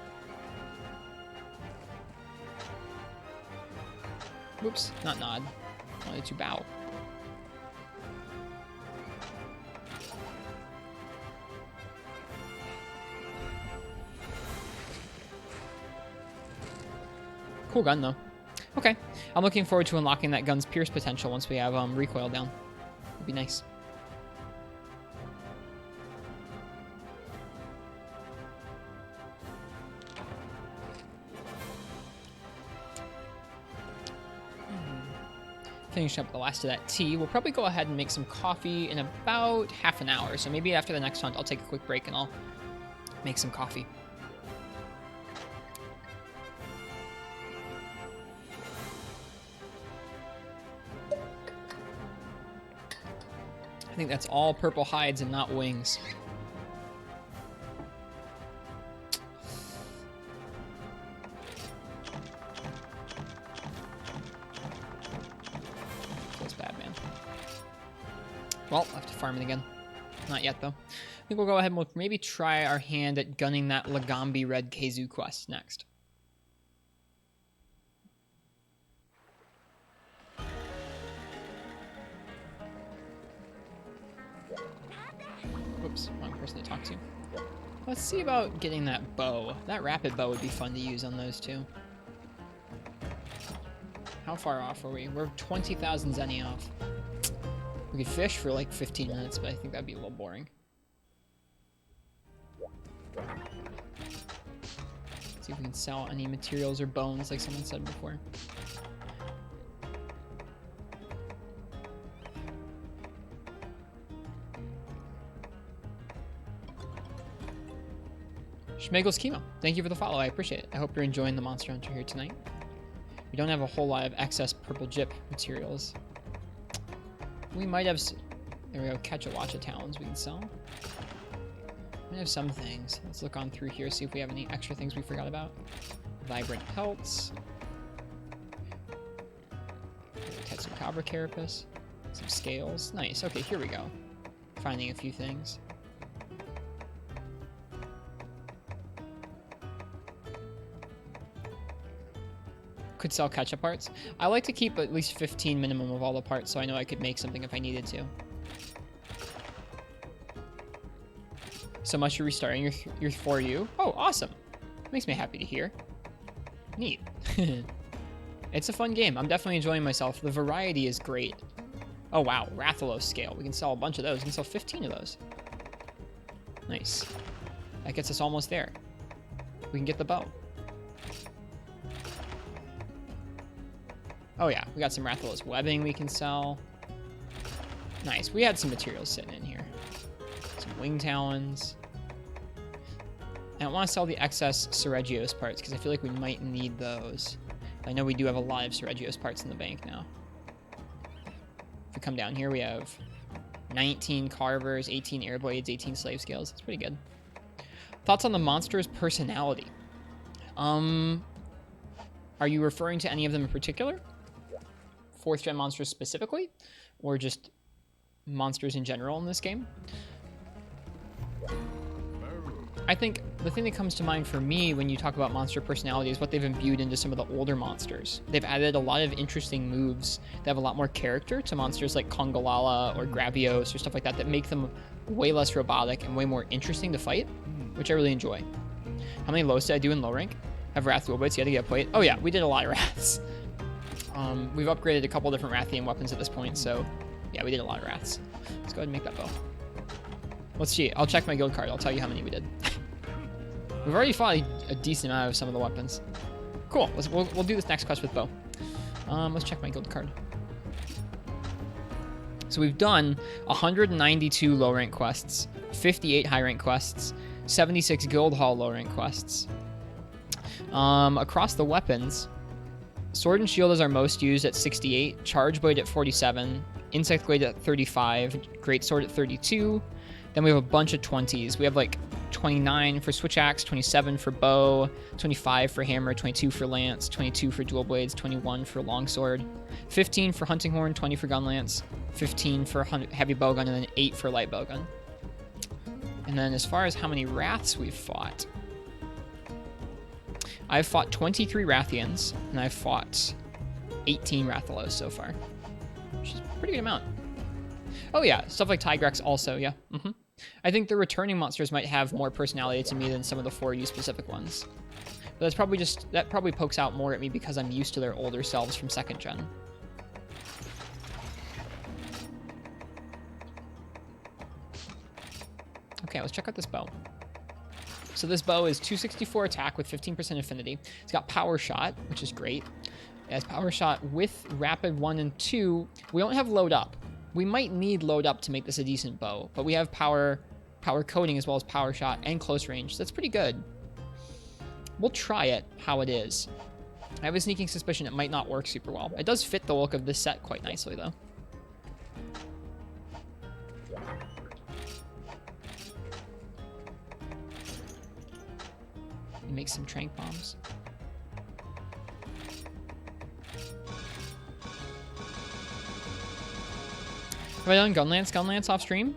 Whoops, not nod. I wanted to bow. Cool gun, though. Okay. I'm looking forward to unlocking that gun's pierce potential once we have recoil down. It'd be nice. Finish up the last of that tea. We'll probably go ahead and make some coffee in about half an hour. So maybe after the next hunt, I'll take a quick break and I'll make some coffee. I think that's all purple hides and not wings. Feels bad, man. Well, I'll have to farm it again. Not yet, though. I think we'll go ahead and we'll maybe try our hand at gunning that Lagambi Red Keizu quest next. Oops, wrong person to talk to. Let's see about getting that bow. That rapid bow would be fun to use on those two. How far off are we? We're 20,000 zenny off. We could fish for like 15 minutes, but I think that'd be a little boring. See if we can sell any materials or bones, like someone said before. Schmegel's Chemo, thank you for the follow. I appreciate it. I hope you're enjoying the Monster Hunter here tonight. We don't have a whole lot of excess purple jip materials. We might have... There we go. Catch a watch of talons we can sell. We have some things. Let's look on through here, see if we have any extra things we forgot about. Vibrant pelts. Tetsukabra carapace. Some scales. Nice. Okay, here we go. Finding a few things. Could sell catch-up parts. I like to keep at least 15 minimum of all the parts so I know I could make something if I needed to. So much for restarting your 4U. Oh, awesome. Makes me happy to hear. Neat. It's a fun game. I'm definitely enjoying myself. The variety is great. Oh, wow. Rathalos scale. We can sell a bunch of those. We can sell 15 of those. Nice. That gets us almost there. We can get the bow. Oh yeah, we got some Rathalos webbing we can sell. Nice, we had some materials sitting in here. Some wing talons. And I want to sell the excess Seregios parts because I feel like we might need those. I know we do have a lot of Seregios parts in the bank now. If we come down here, we have 19 carvers, 18 air blades, 18 slave scales. That's pretty good. Thoughts on the monster's personality? Are you referring to any of them in particular? 4th gen monsters specifically, or just monsters in general in this game? I think the thing that comes to mind for me when you talk about monster personality is what they've imbued into some of the older monsters. They've added a lot of interesting moves that have a lot more character to monsters like Kongolala or Gravios or stuff like that that make them way less robotic and way more interesting to fight, which I really enjoy. How many lows did I do in low rank? Have Wrath Wheelblades yet to get played? Oh yeah, we did a lot of Wraths. We've upgraded a couple different Rathian weapons at this point, so yeah, we did a lot of Wraths. Let's go ahead and make that bow. Let's see. I'll check my guild card. I'll tell you how many we did. We've already fought a decent amount of some of the weapons. Cool. We'll do this next quest with bow. Let's check my guild card. So we've done 192 low rank quests, 58 high rank quests, 76 guild hall low rank quests. Across the weapons, Sword and Shield is our most used at 68, Charge Blade at 47, Insect Glade at 35, Greatsword at 32. Then we have a bunch of 20s. We have like 29 for Switch Axe, 27 for Bow, 25 for Hammer, 22 for Lance, 22 for Dual Blades, 21 for Longsword, 15 for Hunting Horn, 20 for Gun Lance, 15 for Heavy Bowgun, and then 8 for Light Bowgun. And then as far as how many Wraths we've fought, I've fought 23 Rathians, and I've fought 18 Rathalos so far, which is a pretty good amount. Oh yeah, stuff like Tigrex also, yeah. I think the returning monsters might have more personality to me than some of the 4U specific ones. But that's probably that probably pokes out more at me because I'm used to their older selves from 2nd gen. Okay, let's check out this bow. So this bow is 264 attack with 15% affinity. It's got Power Shot, which is great. It has Power Shot with Rapid 1 and 2. We don't have Load Up. We might need Load Up to make this a decent bow, but we have Power Coating as well as Power Shot and Close Range. That's pretty good. We'll try it how it is. I have a sneaking suspicion it might not work super well. It does fit the look of this set quite nicely, though. Make some Trank Bombs. Have I done Gun Lance off stream?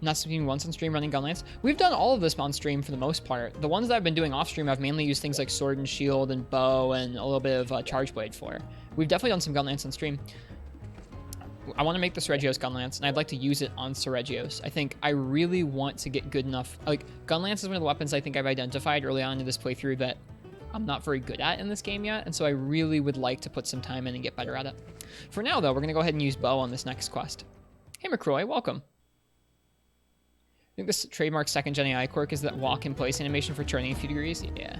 Not speaking once on stream running Gun Lance. We've done all of this on stream for the most part. The ones that I've been doing off stream, I've mainly used things like Sword and Shield and Bow and a little bit of Charge Blade for. We've definitely done some Gun Lance on stream. I want to make the Seregios Gun Lance, and I'd like to use it on Seregios. I think I really want to get good enough. Like, Gun Lance is one of the weapons I think I've identified early on in this playthrough that I'm not very good at in this game yet, and so I really would like to put some time in and get better at it. For now, though, we're going to go ahead and use Bow on this next quest. Hey, McCroy, welcome. I think this trademark 2nd gen AI quirk is that walk in place animation for turning a few degrees. Yeah.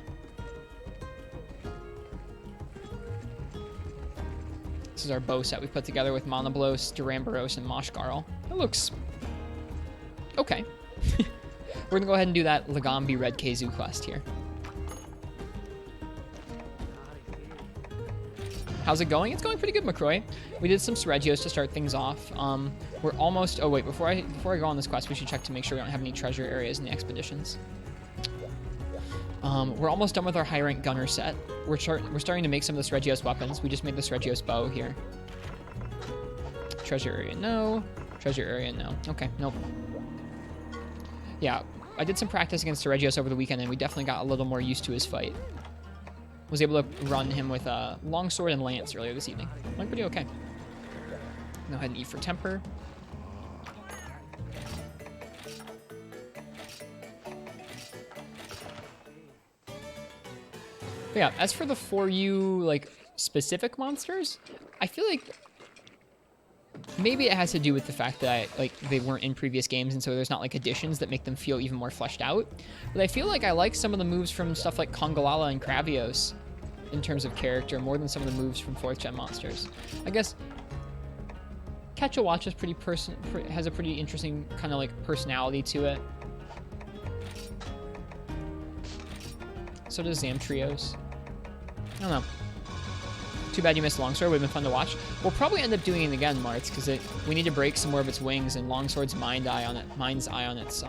This is our bow set we've put together with Monoblos, Duramboros, and Moshgarl. It looks okay. We're gonna go ahead and do that Lagambi Red Kazoo quest here. How's it going? It's going pretty good, McCroy. We did some Seregios to start things off. We're almost... Oh, wait. Before I go on this quest, we should check to make sure we don't have any treasure areas in the expeditions. We're almost done with our high-rank gunner set. We're starting to make some of the Seregios weapons. We just made the Seregios bow here. Treasure area, no. Treasure area, no. Okay, nope. Yeah, I did some practice against Seregios over the weekend, and we definitely got a little more used to his fight. Was able to run him with a longsword and lance earlier this evening. Went pretty okay. Go ahead and eat for temper. But yeah, as for the 4U like specific monsters, I feel like maybe it has to do with the fact that they weren't in previous games, and so there's not like additions that make them feel even more fleshed out. But I feel like I like some of the moves from stuff like Congalala and Kravios in terms of character more than some of the moves from 4th gen monsters. I guess Ketchawatch is has a pretty interesting kind of like personality to it. So does Zamtrios. I don't know. Too bad you missed Longsword. Would have been fun to watch. We'll probably end up doing it again, Martz, because we need to break some more of its wings, and Longsword's Mind's Eye on its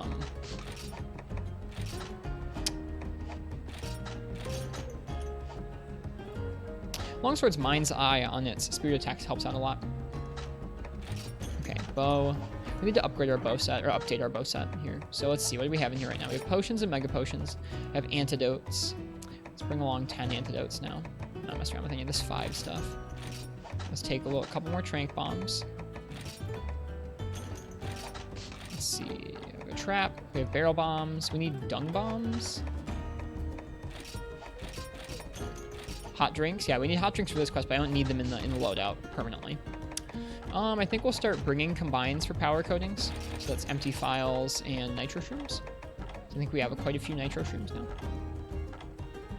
Longsword's Mind's Eye on its Spirit Attacks helps out a lot. Okay, bow. We need to upgrade our bow set, or update our bow set here. So let's see, what do we have in here right now? We have potions and mega potions. We have antidotes. Let's bring along 10 antidotes now. I'm not messing around with any of this 5 stuff. Let's take a couple more trank bombs. Let's see, we have a trap. We have barrel bombs. We need dung bombs. Hot drinks. Yeah, we need hot drinks for this quest, but I don't need them in the loadout permanently. I think we'll start bringing combines for power coatings. So that's empty files and nitro shrooms. I think we have quite a few nitro shrooms now.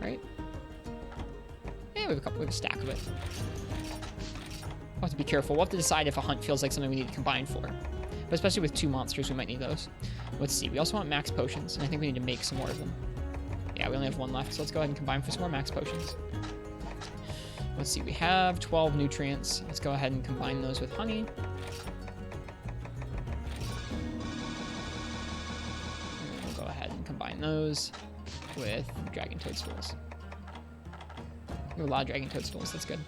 Right? Yeah, we have a stack of it. We'll have to be careful. We'll have to decide if a hunt feels like something we need to combine for. But especially with 2 monsters, we might need those. Let's see. We also want max potions, and I think we need to make some more of them. Yeah, we only have 1 left, so let's go ahead and combine for some more max potions. Let's see, we have 12 nutrients. Let's go ahead and combine those with honey. And we'll go ahead and combine those with dragon toadstools. We have a lot of dragon toadstools, that's good.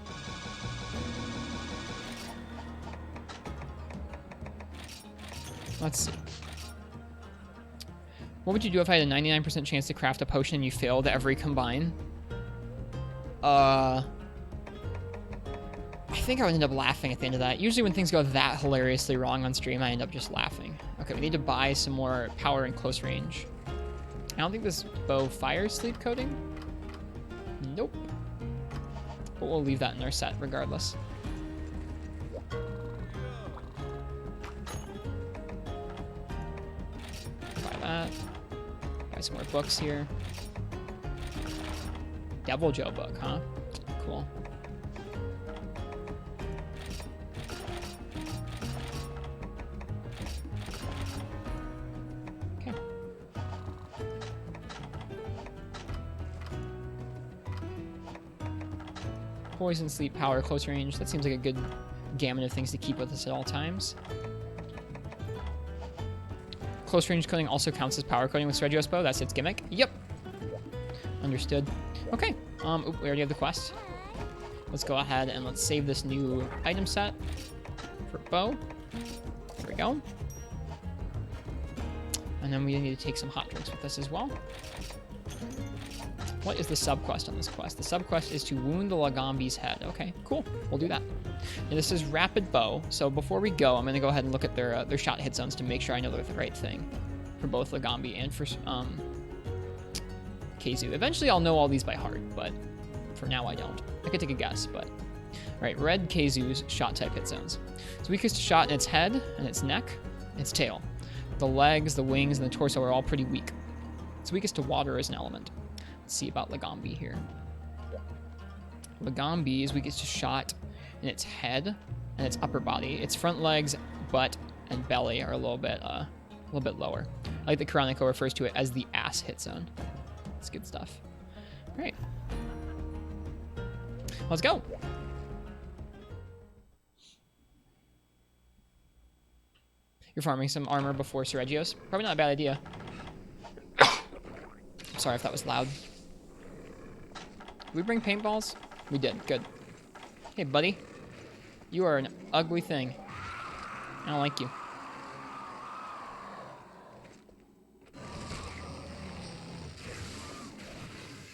Let's see. What would you do if I had a 99% chance to craft a potion and you failed every combine? I think I would end up laughing at the end of that. Usually when things go that hilariously wrong on stream, I end up just laughing. Okay, we need to buy some more power in close range. I don't think this bow fires sleep coating. Nope. But we'll leave that in our set regardless. Buy that. Buy some more books here. Devil Joe book, huh? Cool. Okay. Poison, sleep, power, close range. That seems like a good gamut of things to keep with us at all times. Close range coding also counts as power coding with Reggio's bow. That's its gimmick. Yep. Understood. Okay. We already have the quest. Let's go ahead and let's save this new item set for bow. There we go. And then we need to take some hot drinks with us as well. What is the sub-quest on this quest? The sub-quest is to wound the Lagambi's head. Okay, cool. We'll do that. And this is rapid bow. So before we go, I'm going to go ahead and look at their shot hit zones to make sure I know they're the right thing for both Lagambi and for Keizu. Eventually I'll know all these by heart, but for now I don't. I could take a guess, but... Alright, red Keizu's shot type hit zones. It's weakest to shot in its head and its neck and its tail. The legs, the wings, and the torso are all pretty weak. It's weakest to water as an element. Let's see about Lagambi here. Lagambi is weakest to shot in its head and its upper body. Its front legs, butt, and belly are a little bit lower. I like that Karaneko refers to it as the ass hit zone. That's good stuff. All right. Let's go. You're farming some armor before Reggio's. Probably not a bad idea. Sorry if that was loud. Did we bring paintballs? We did. Good. Hey, buddy. You are an ugly thing. I don't like you.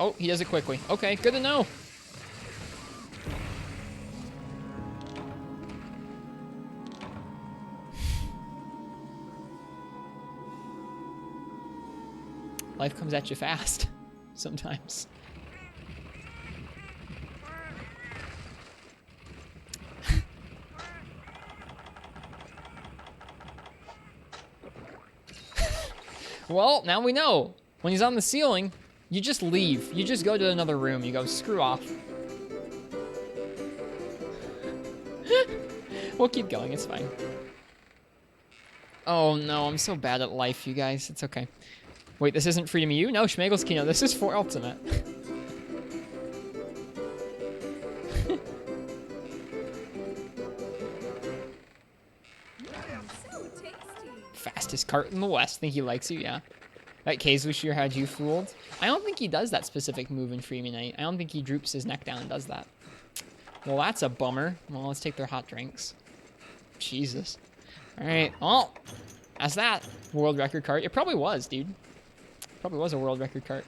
Oh, he does it quickly. Okay, good to know. Life comes at you fast sometimes. Well, now we know. When he's on the ceiling, you just leave. You just go to another room. You go, screw off. We'll keep going. It's fine. Oh, no. I'm so bad at life, you guys. It's okay. Wait, this isn't Freedom EU? No, Schmegel's Kino. This is for Ultimate. Fastest cart in the West. Think he likes you, yeah. That Keizu sure had you fooled. I don't think he does that specific move in Freeman Night. I don't think he droops his neck down and does that. Well, that's a bummer. Well, let's take their hot drinks. Jesus. All right. Well, that's that. World record cart. It probably was, dude. Probably was a world record cart.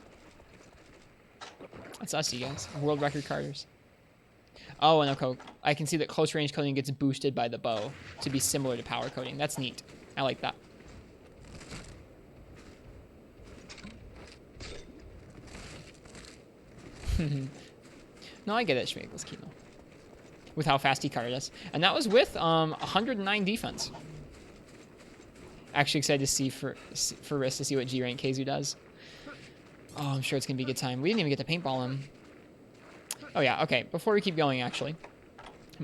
That's us, you guys. World record carters. Oh, and okay. I can see that close range coding gets boosted by the bow to be similar to power coding. That's neat. I like that. No, I get it, Schmegel's Kino. With how fast he carried us. And that was with 109 defense. Actually excited to see for Rist to see what G-Rank Keizu does. Oh, I'm sure it's going to be a good time. We didn't even get to paintball him. Oh, yeah. Okay. Before we keep going, actually,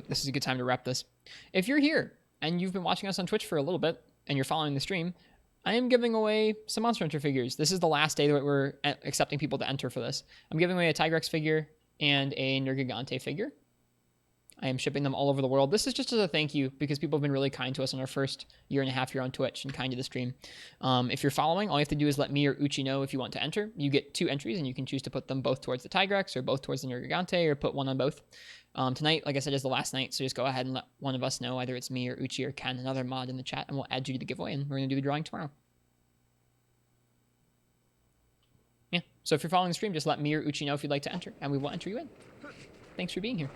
this is a good time to wrap this. If you're here and you've been watching us on Twitch for a little bit and you're following the stream, I am giving away some Monster Hunter figures. This is the last day that we're accepting people to enter for this. I'm giving away a Tigrex figure and a Nergigante figure. I am shipping them all over the world. This is just as a thank you because people have been really kind to us in our first year and a half here on Twitch and kind to the stream. If you're following, all you have to do is let me or Uchi know if you want to enter. You get 2 entries and you can choose to put them both towards the Tigrex or both towards the Nergigante or put one on both. Tonight, like I said, is the last night, so just go ahead and let one of us know, either it's me or Uchi or Ken, another mod in the chat, and we'll add you to the giveaway, and we're going to do the drawing tomorrow. Yeah, so if you're following the stream, just let me or Uchi know if you'd like to enter, and we will enter you in. Thanks for being here.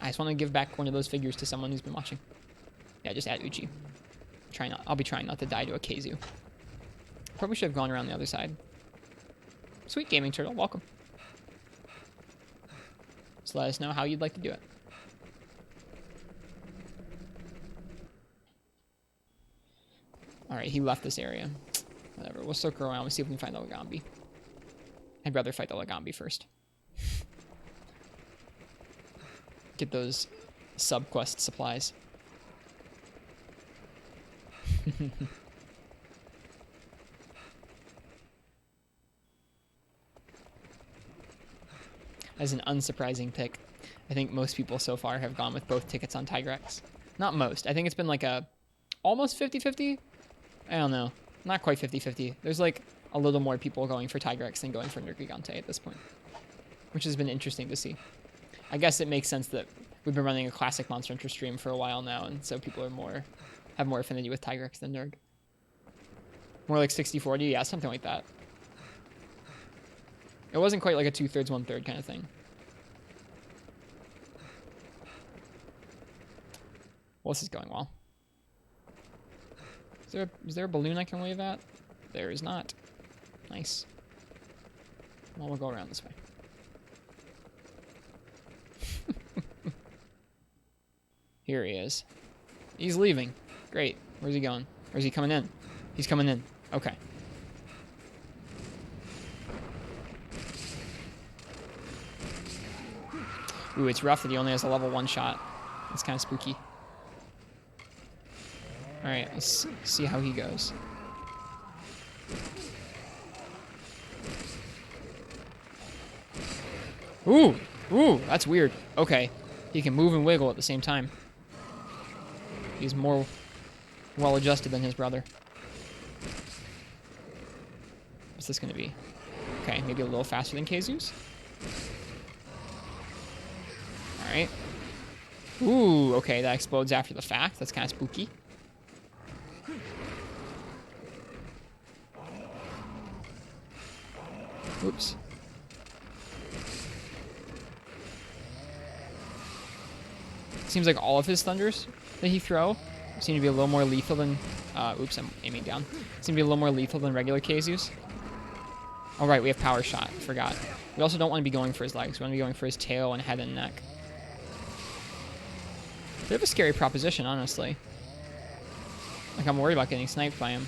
I just want to give back one of those figures to someone who's been watching. Yeah, just add Uchi. I'll be trying not to die to a Keizu. Probably should have gone around the other side. Sweet Gaming Turtle, welcome. So let us know how you'd like to do it. Alright, he left this area. Whatever, we'll circle around and see if we can find the Lagambi. I'd rather fight the Lagambi first. Get those sub-quest supplies. As an unsurprising pick, I think most people so far have gone with both tickets on Tigrex. Not most. I think it's been like a almost 50-50. I don't know. Not quite 50-50. There's like a little more people going for Tigrex than going for Nergigante at this point, which has been interesting to see. I guess it makes sense that we've been running a classic Monster Hunter stream for a while now, and so people are have more affinity with Tigrex than Nerg. More like 60-40, yeah, something like that. It wasn't quite like a 2/3, 1/3 kind of thing. Well, this is going well. Is there a balloon I can wave at? There is not. Nice. Well, we'll go around this way. Here he is. He's leaving. Great. Where's he going? Or is he coming in? He's coming in. Okay. Ooh, it's rough that he only has a level 1 shot. It's kind of spooky. Alright, let's see how he goes. Ooh! Ooh, that's weird. Okay. He can move and wiggle at the same time. He's more well-adjusted than his brother. What's this going to be? Okay, maybe a little faster than Keizu's. Alright. Ooh, okay, that explodes after the fact. That's kind of spooky. Oops. Seems like all of his thunders that he throw seem to be a little more lethal than... oops, I'm aiming down. Seem to be a little more lethal than regular Keizu's. All right, we have Power Shot. Forgot. We also don't want to be going for his legs. We want to be going for his tail and head and neck. Bit of a scary proposition, honestly. Like, I'm worried about getting sniped by him.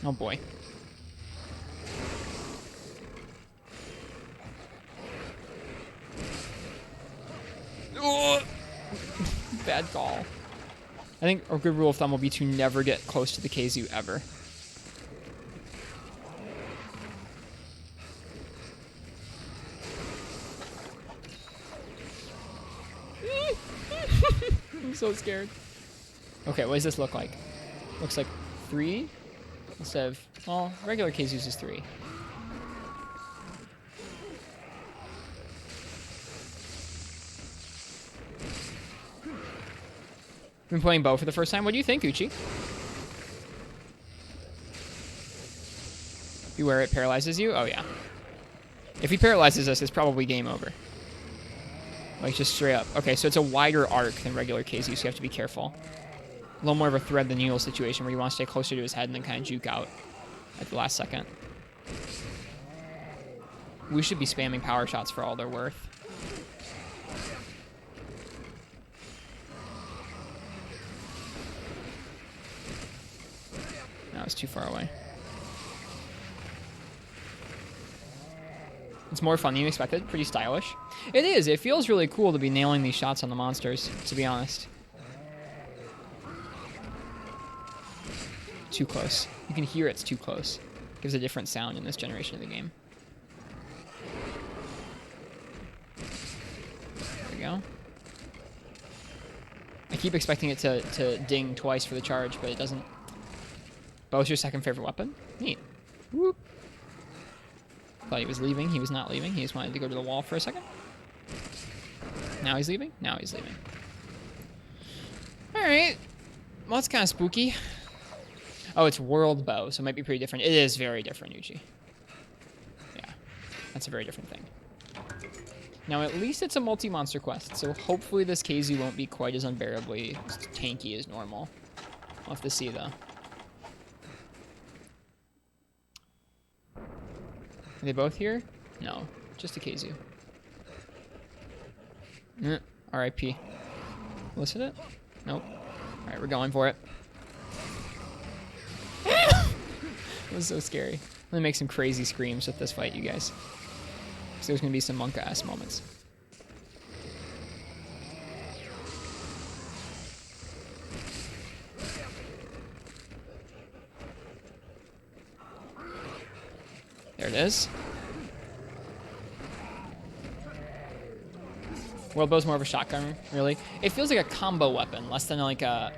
Oh boy. Oh! Bad call. I think a good rule of thumb will be to never get close to the Keizu ever. I'm so scared. Okay, what does this look like? Looks like 3 instead of, well, regular Keizu's is 3. Been playing Bow for the first time. What do you think, Uchi? Beware it paralyzes you? Oh, yeah. If he paralyzes us, it's probably game over. Like, just straight up. Okay, so it's a wider arc than regular Keizu, so you have to be careful. A little more of a thread than needle situation where you want to stay closer to his head and then kind of juke out at the last second. We should be spamming power shots for all they're worth. No, it's too far away. It's more fun than you expected. Pretty stylish. It is. It feels really cool to be nailing these shots on the monsters, to be honest. Too close. You can hear it's too close. Gives a different sound in this generation of the game. There we go. I keep expecting it to ding twice for the charge, but it doesn't. Bow's your second favorite weapon? Neat. Whoop. Thought he was leaving. He was not leaving. He just wanted to go to the wall for a second. Now he's leaving? Now he's leaving. Alright. Well, that's kind of spooky. Oh, it's world bow, so it might be pretty different. It is very different, Uchi. Yeah. That's a very different thing. Now, at least it's a multi-monster quest, so hopefully this KZ won't be quite as unbearably tanky as normal. We'll have to see, though. Are they both here? No, just a KZ. R.I.P. Elicit it? Nope. Alright, we're going for it. It was so scary. I'm gonna make some crazy screams with this fight, you guys. So there's gonna be some monka-ass moments. There it is. World bow's more of a shotgun, really. It feels like a combo weapon, less than like a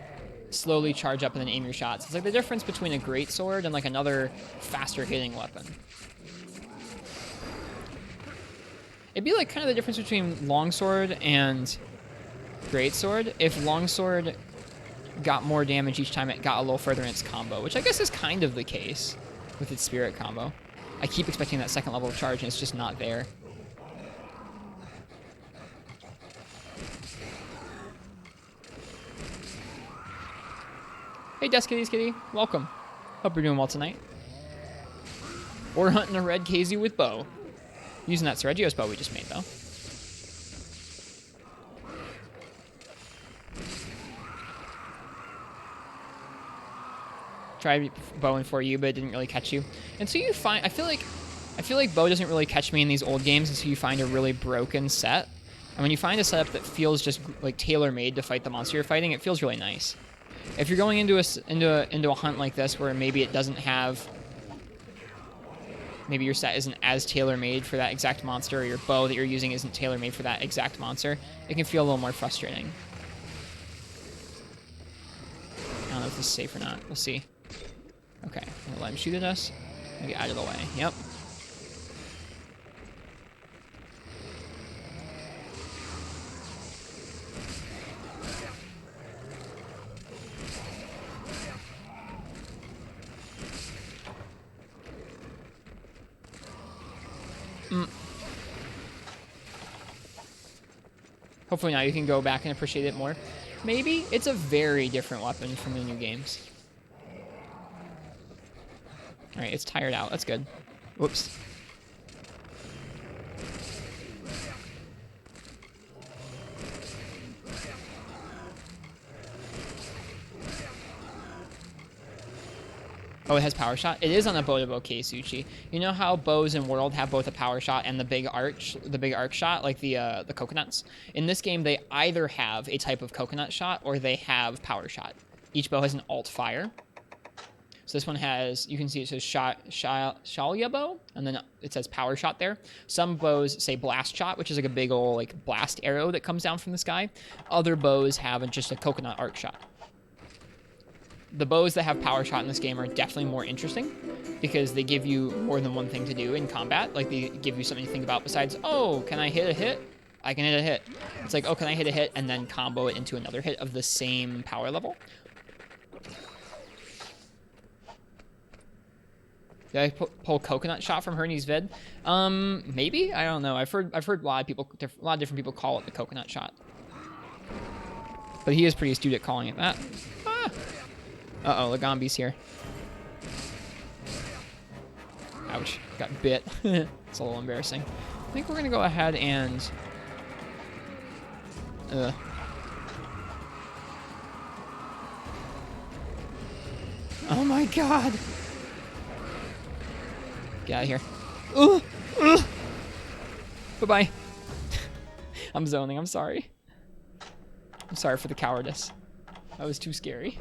slowly charge up and then aim your shots. It's like the difference between a greatsword and like another faster hitting weapon. It'd be like kind of the difference between longsword and greatsword if longsword got more damage each time it got a little further in its combo, which I guess is kind of the case with its spirit combo. I keep expecting that second level of charge and it's just not there. Hey, Desk Kitties Kitty, welcome. Hope you're doing well tonight. We're hunting a red KZ with bow. Using that Sergio's bow we just made, though. Tried bowing for you, but it didn't really catch you. And so you find, I feel like bow doesn't really catch me in these old games, and so you find a really broken set. And when you find a setup that feels just like tailor-made to fight the monster you're fighting, it feels really nice. If you're going into a hunt like this where maybe it doesn't have, maybe your set isn't as tailor-made for that exact monster, or your bow that you're using isn't tailor-made for that exact monster, it can feel a little more frustrating. I don't know if this is safe or not. We'll see. Okay, I'm gonna let him shoot at us. Get out of the way. Yep. Hopefully now you can go back and appreciate it more. Maybe it's a very different weapon from the new games. Alright, it's tired out. That's good. Whoops. Oh, it has power shot? It is on a bow to bow case, Uchi. You know how bows in World have both a power shot and the big arc shot, like the coconuts? In this game, they either have a type of coconut shot or they have power shot. Each bow has an alt fire. So this one has, you can see it says Shalya bow, and then it says power shot there. Some bows say blast shot, which is like a big old like blast arrow that comes down from the sky. Other bows have just a coconut arc shot. The bows that have power shot in this game are definitely more interesting because they give you more than one thing to do in combat. Like they give you something to think about besides, oh, can I hit a hit? I can hit a hit. It's like, oh, can I hit a hit and then combo it into another hit of the same power level? Did I pull coconut shot from Hernie's vid? Maybe? I don't know. I've heard a lot of different people call it the coconut shot. But he is pretty astute at calling it that. Ah! Uh-oh, Lagambi's here. Ouch, got bit. It's a little embarrassing. I think we're gonna go ahead and... Oh my god! Get out of here. Bye-bye. I'm zoning, I'm sorry. I'm sorry for the cowardice. That was too scary.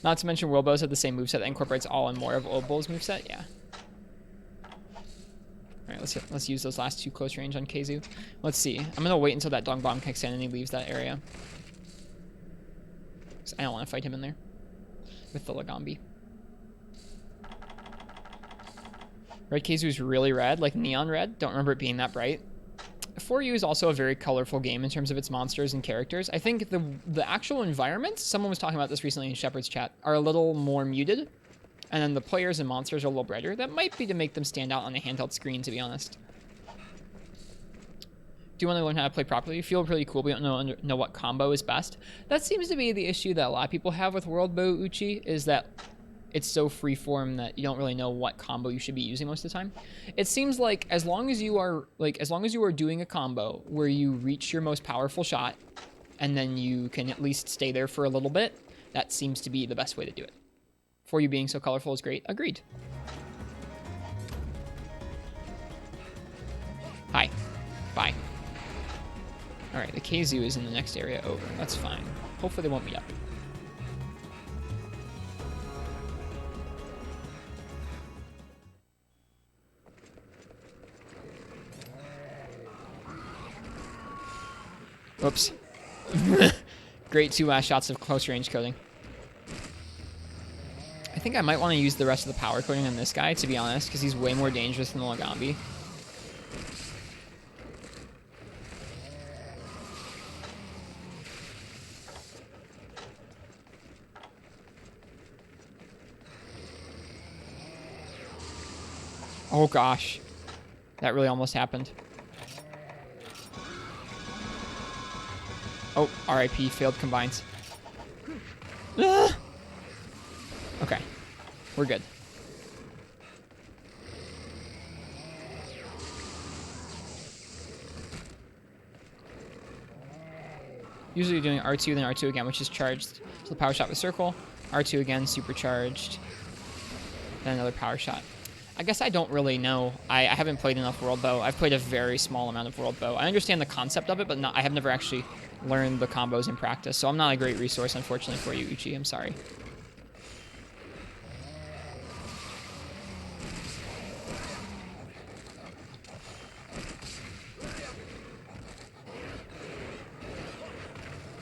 Not to mention World Bows have the same moveset that incorporates all and more of Old Bull's moveset, yeah. Alright, let's use those last 2 close range on Keizu. Let's see. I'm gonna wait until that Dong Bomb kicks in and he leaves that area. 'Cause I don't want to fight him in there. With the Lagambi. Red Keizu is really red, like neon red. Don't remember it being that bright. 4U is also a very colorful game in terms of its monsters and characters. I think the actual environments, someone was talking about this recently in Shepard's chat, are a little more muted. And then the players and monsters are a little brighter. That might be to make them stand out on a handheld screen, to be honest. Do you want to learn how to play properly? You feel pretty cool, but you don't know what combo is best. That seems to be the issue that a lot of people have with World Bow Uchi, is that it's so freeform that you don't really know what combo you should be using most of the time. It seems like as long as you are doing a combo where you reach your most powerful shot, and then you can at least stay there for a little bit, that seems to be the best way to do it. 4U being so colorful is great. Agreed. Hi. Bye. Alright, the Keizu is in the next area over. That's fine. Hopefully they won't meet up. Whoops. Great 2 last shots of close range coding. I think I might want to use the rest of the power coding on this guy, to be honest, because he's way more dangerous than the Lagambi. Oh gosh. That really almost happened. Oh, RIP, failed combines. Ah! Okay, we're good. Usually doing R2, then R2 again, which is charged. So the power shot with circle, R2 again, supercharged, then another power shot. I guess I don't really know. I haven't played enough World Bow. I've played a very small amount of World Bow. I understand the concept of it, but I have never actually learned the combos in practice, so I'm not a great resource, unfortunately, for you, Uchi. I'm sorry.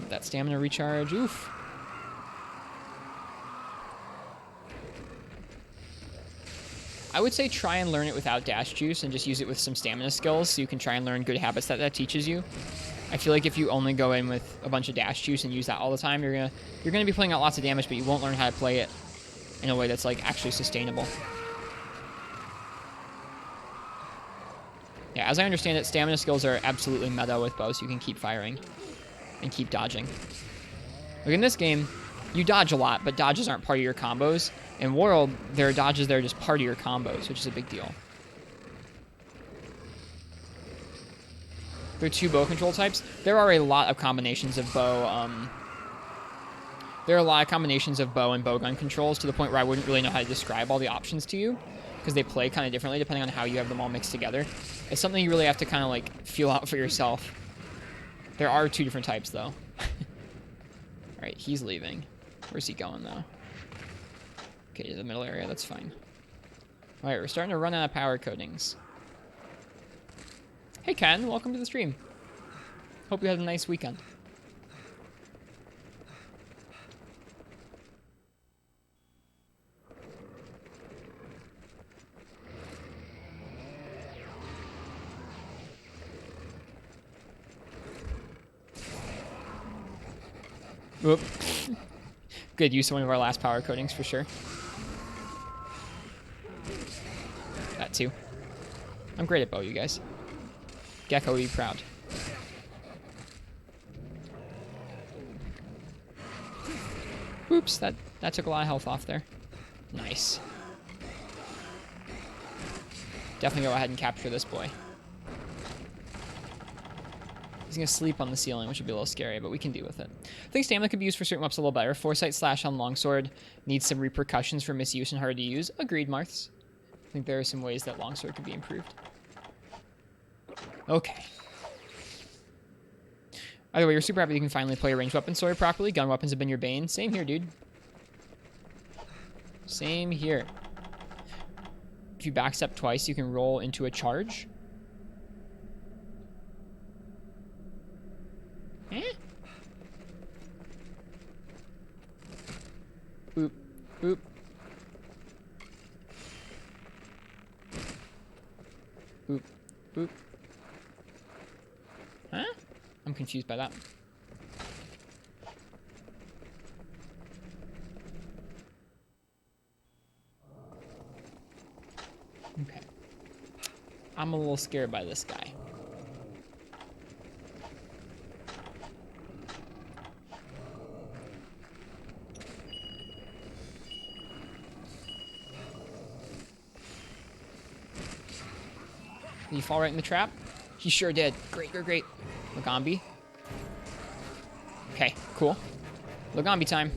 That stamina recharge. Oof. I would say try and learn it without dash juice and just use it with some stamina skills so you can try and learn good habits that teaches you. I feel like if you only go in with a bunch of dash juice and use that all the time, you're gonna be putting out lots of damage, but you won't learn how to play it in a way that's like actually sustainable. Yeah, as I understand it, stamina skills are absolutely meta with bow, so you can keep firing and keep dodging. Like in this game, you dodge a lot, but dodges aren't part of your combos. In World, there are dodges that are just part of your combos, which is a big deal. There are 2 bow control types. There are a lot of combinations of bow. There are a lot of combinations of bow and bowgun controls to the point where I wouldn't really know how to describe all the options to you because they play kind of differently depending on how you have them all mixed together. It's something you really have to kind of like feel out for yourself. There are 2 different types though. All right, he's leaving. Where's he going though? Okay, to the middle area, that's fine. All right, we're starting to run out of power coatings. Hey Ken, welcome to the stream. Hope you had a nice weekend. Whoop. Good use of one of our last power coatings for sure. That too. I'm great at bow, you guys. Gecko, be proud. Oops, that took a lot of health off there. Nice. Definitely go ahead and capture this boy. He's going to sleep on the ceiling, which would be a little scary, but we can deal with it. I think stamina could be used for certain weapons a little better. Foresight slash on longsword needs some repercussions for misuse and hard to use. Agreed, Marths. I think there are some ways that longsword could be improved. Okay. Either way, you're super happy you can finally play a ranged weapon sword properly. Gun weapons have been your bane. Same here, dude. Same here. If you backstep twice, you can roll into a charge. Eh? Boop. Boop. Boop. Boop. Huh? I'm confused by that. Okay. I'm a little scared by this guy. Did he fall right in the trap? He sure did. Great, great, great. Lagambi. Okay, cool. Lagambi time.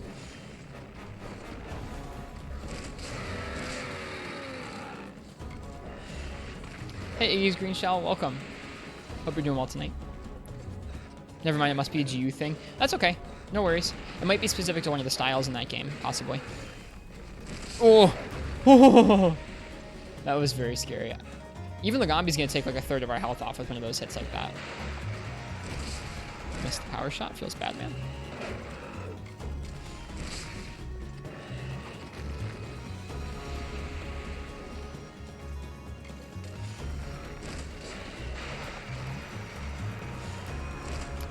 Hey, Iggy's Green Shell, welcome. Hope you're doing well tonight. Never mind, it must be a GU thing. That's okay. No worries. It might be specific to one of the styles in that game, possibly. Oh! Oh! That was very scary. Even Lagambi's gonna take like a third of our health off with one of those hits like that. Missed the power shot. Feels bad, man.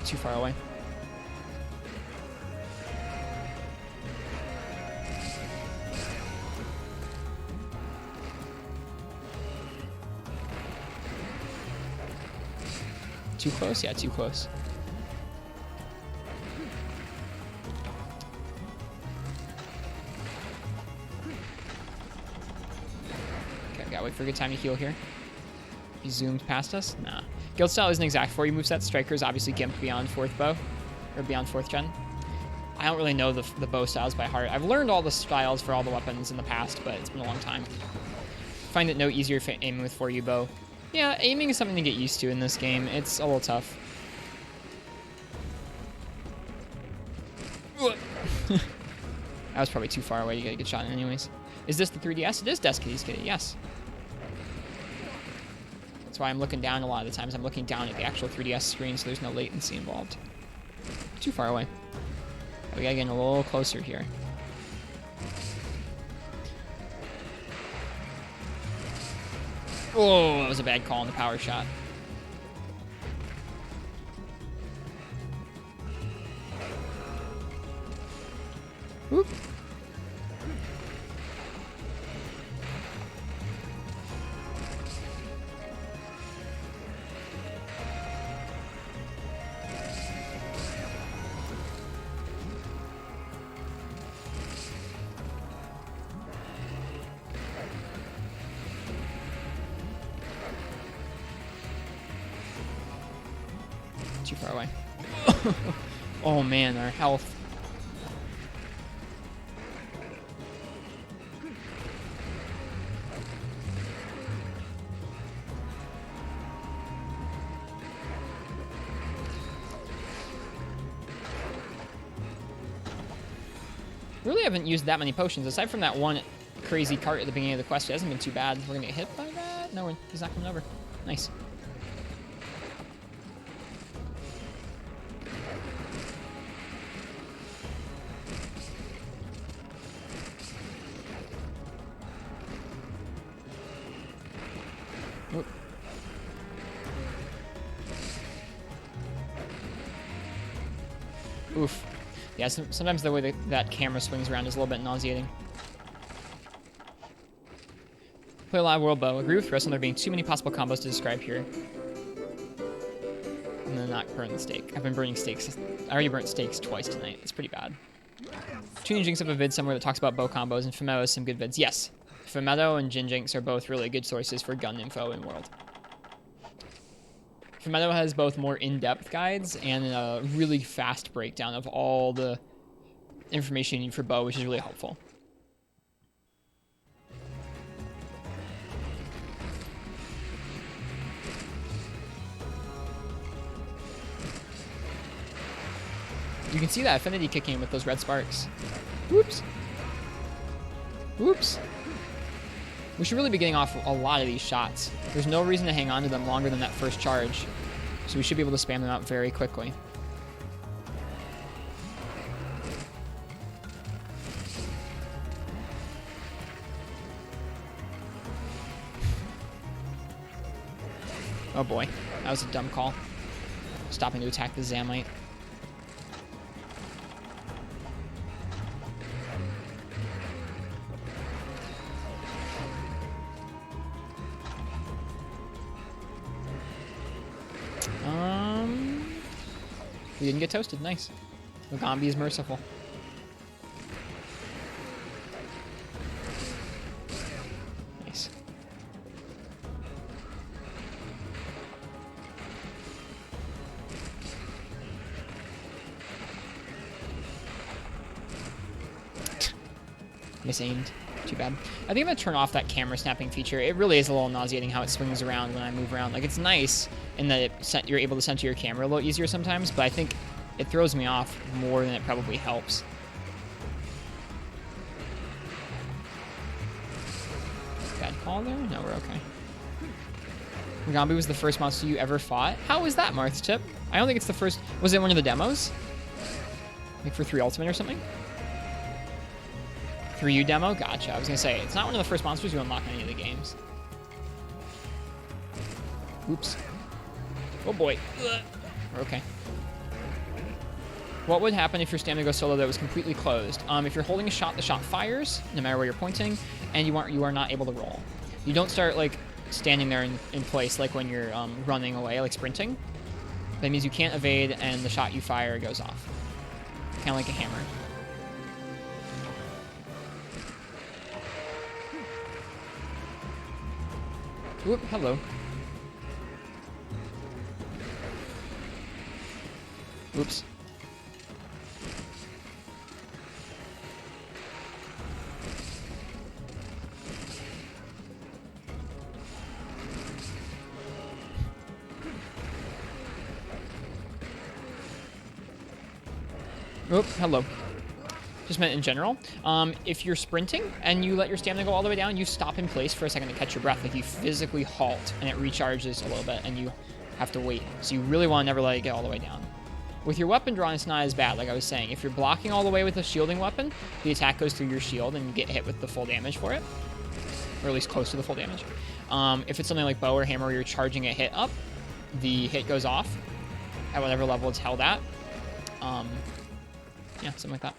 Too far away. Too close? Yeah, too close. Okay, gotta wait for a good time to heal here. He zoomed past us? Nah. Guild style isn't exact for you moveset. Striker is obviously gimped beyond 4th bow. Or beyond 4th gen. I don't really know the bow styles by heart. I've learned all the styles for all the weapons in the past, but it's been a long time. Find it no easier aiming with 4U bow. Yeah, aiming is something to get used to in this game. It's a little tough. That was probably too far away to get a good shot in anyways. Is this the 3DS? It is Deskitty's Kitty, yes. That's why I'm looking down a lot of the times. I'm looking down at the actual 3DS screen so there's no latency involved. Too far away. We gotta get a little closer here. Oh, that was a bad call on the power shot. Whoop. Too far away. Oh man, our health. Really haven't used that many potions. Aside from that one crazy cart at the beginning of the quest, it hasn't been too bad. We're gonna get hit by that? No, he's not coming over. Nice. Oop. Oof. Yeah, sometimes the way that camera swings around is a little bit nauseating. Play a lot of World Bow. Agree with Chris on there being too many possible combos to describe here. And then not burn the steak. I've been burning steaks. I already burnt steaks twice tonight. It's pretty bad. Tuning Jinx have a vid somewhere that talks about bow combos, and Fumetto has some good vids. Yes, Fumetto and Jin Jinx are both really good sources for gun info in World. Fumetto has both more in-depth guides and a really fast breakdown of all the information you need for bow, which is really helpful. You can see that affinity kicking with those red sparks. Whoops. Whoops. We should really be getting off a lot of these shots. There's no reason to hang on to them longer than that first charge. So we should be able to spam them out very quickly. Oh boy, that was a dumb call. Stopping to attack the Zamite. We didn't get toasted. Nice. Mugambi is merciful. Nice. Misaimed. Too bad. I think I'm gonna turn off that camera snapping feature. It really is a little nauseating how it swings around when I move around. Like, it's nice in that you're able to center your camera a little easier sometimes, but I think it throws me off more than it probably helps. Bad call there? No, we're okay. Mugambi was the first monster you ever fought? How was that, Marth's tip? I don't think it's the first. Was it one of the demos? Like for 3 Ultimate or something? 3U demo? Gotcha. I was gonna say, it's not one of the first monsters you unlock in any of the games. Oops. Oh boy. Ugh. We're okay. What would happen if your stamina goes solo that was completely closed? If you're holding a shot, the shot fires, no matter where you're pointing, and you are not able to roll. You don't start, like, standing there in place like when you're running away, like sprinting. That means you can't evade, and the shot you fire goes off. Kind of like a hammer. Whoop, hello. Oops. Oop, hello. Just meant in general. If you're sprinting and you let your stamina go all the way down, you stop in place for a second to catch your breath. Like, you physically halt, and it recharges a little bit, and you have to wait. So you really want to never let it get all the way down. With your weapon drawn, it's not as bad, like I was saying. If you're blocking all the way with a shielding weapon, the attack goes through your shield, and you get hit with the full damage for it. Or at least close to the full damage. If it's something like bow or hammer where you're charging a hit up, the hit goes off at whatever level it's held at. Yeah, something like that.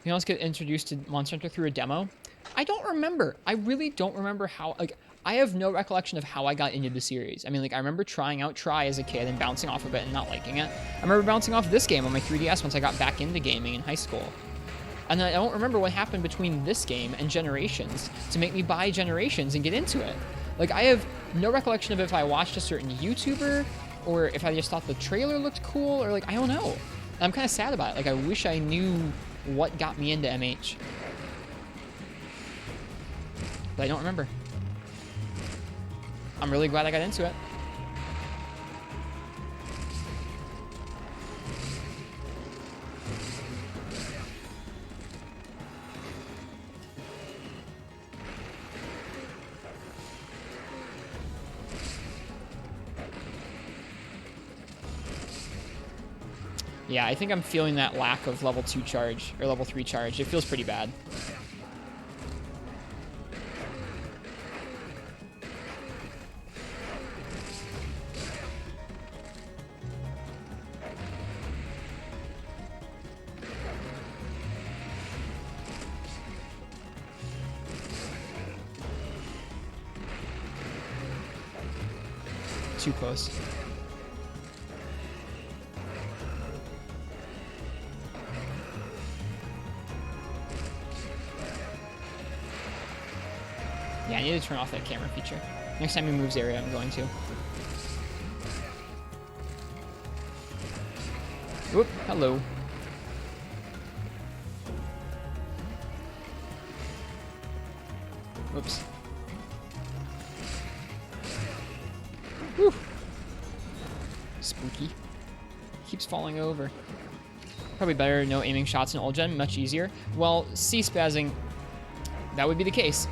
You almost get introduced to Monster Hunter through a demo. I don't remember. I really don't remember how, like, I have no recollection of how I got into the series. I mean, like, I remember trying out Try as a kid and bouncing off of it and not liking it. I remember bouncing off this game on my 3DS once I got back into gaming in high school. And I don't remember what happened between this game and Generations to make me buy Generations and get into it. Like, I have no recollection of if I watched a certain YouTuber or if I just thought the trailer looked cool, or, like, I don't know. I'm kind of sad about it. Like, I wish I knew what got me into MH. But I don't remember. I'm really glad I got into it. Yeah, I think I'm feeling that lack of level 2 charge, or level 3 charge. It feels pretty bad. Too close. Yeah, I need to turn off that camera feature. Next time he moves area, I'm going to. Whoop, hello. Whoops. Whew. Spooky. Keeps falling over. Probably better no aiming shots in old gen, much easier. Well, C-spazzing, that would be the case.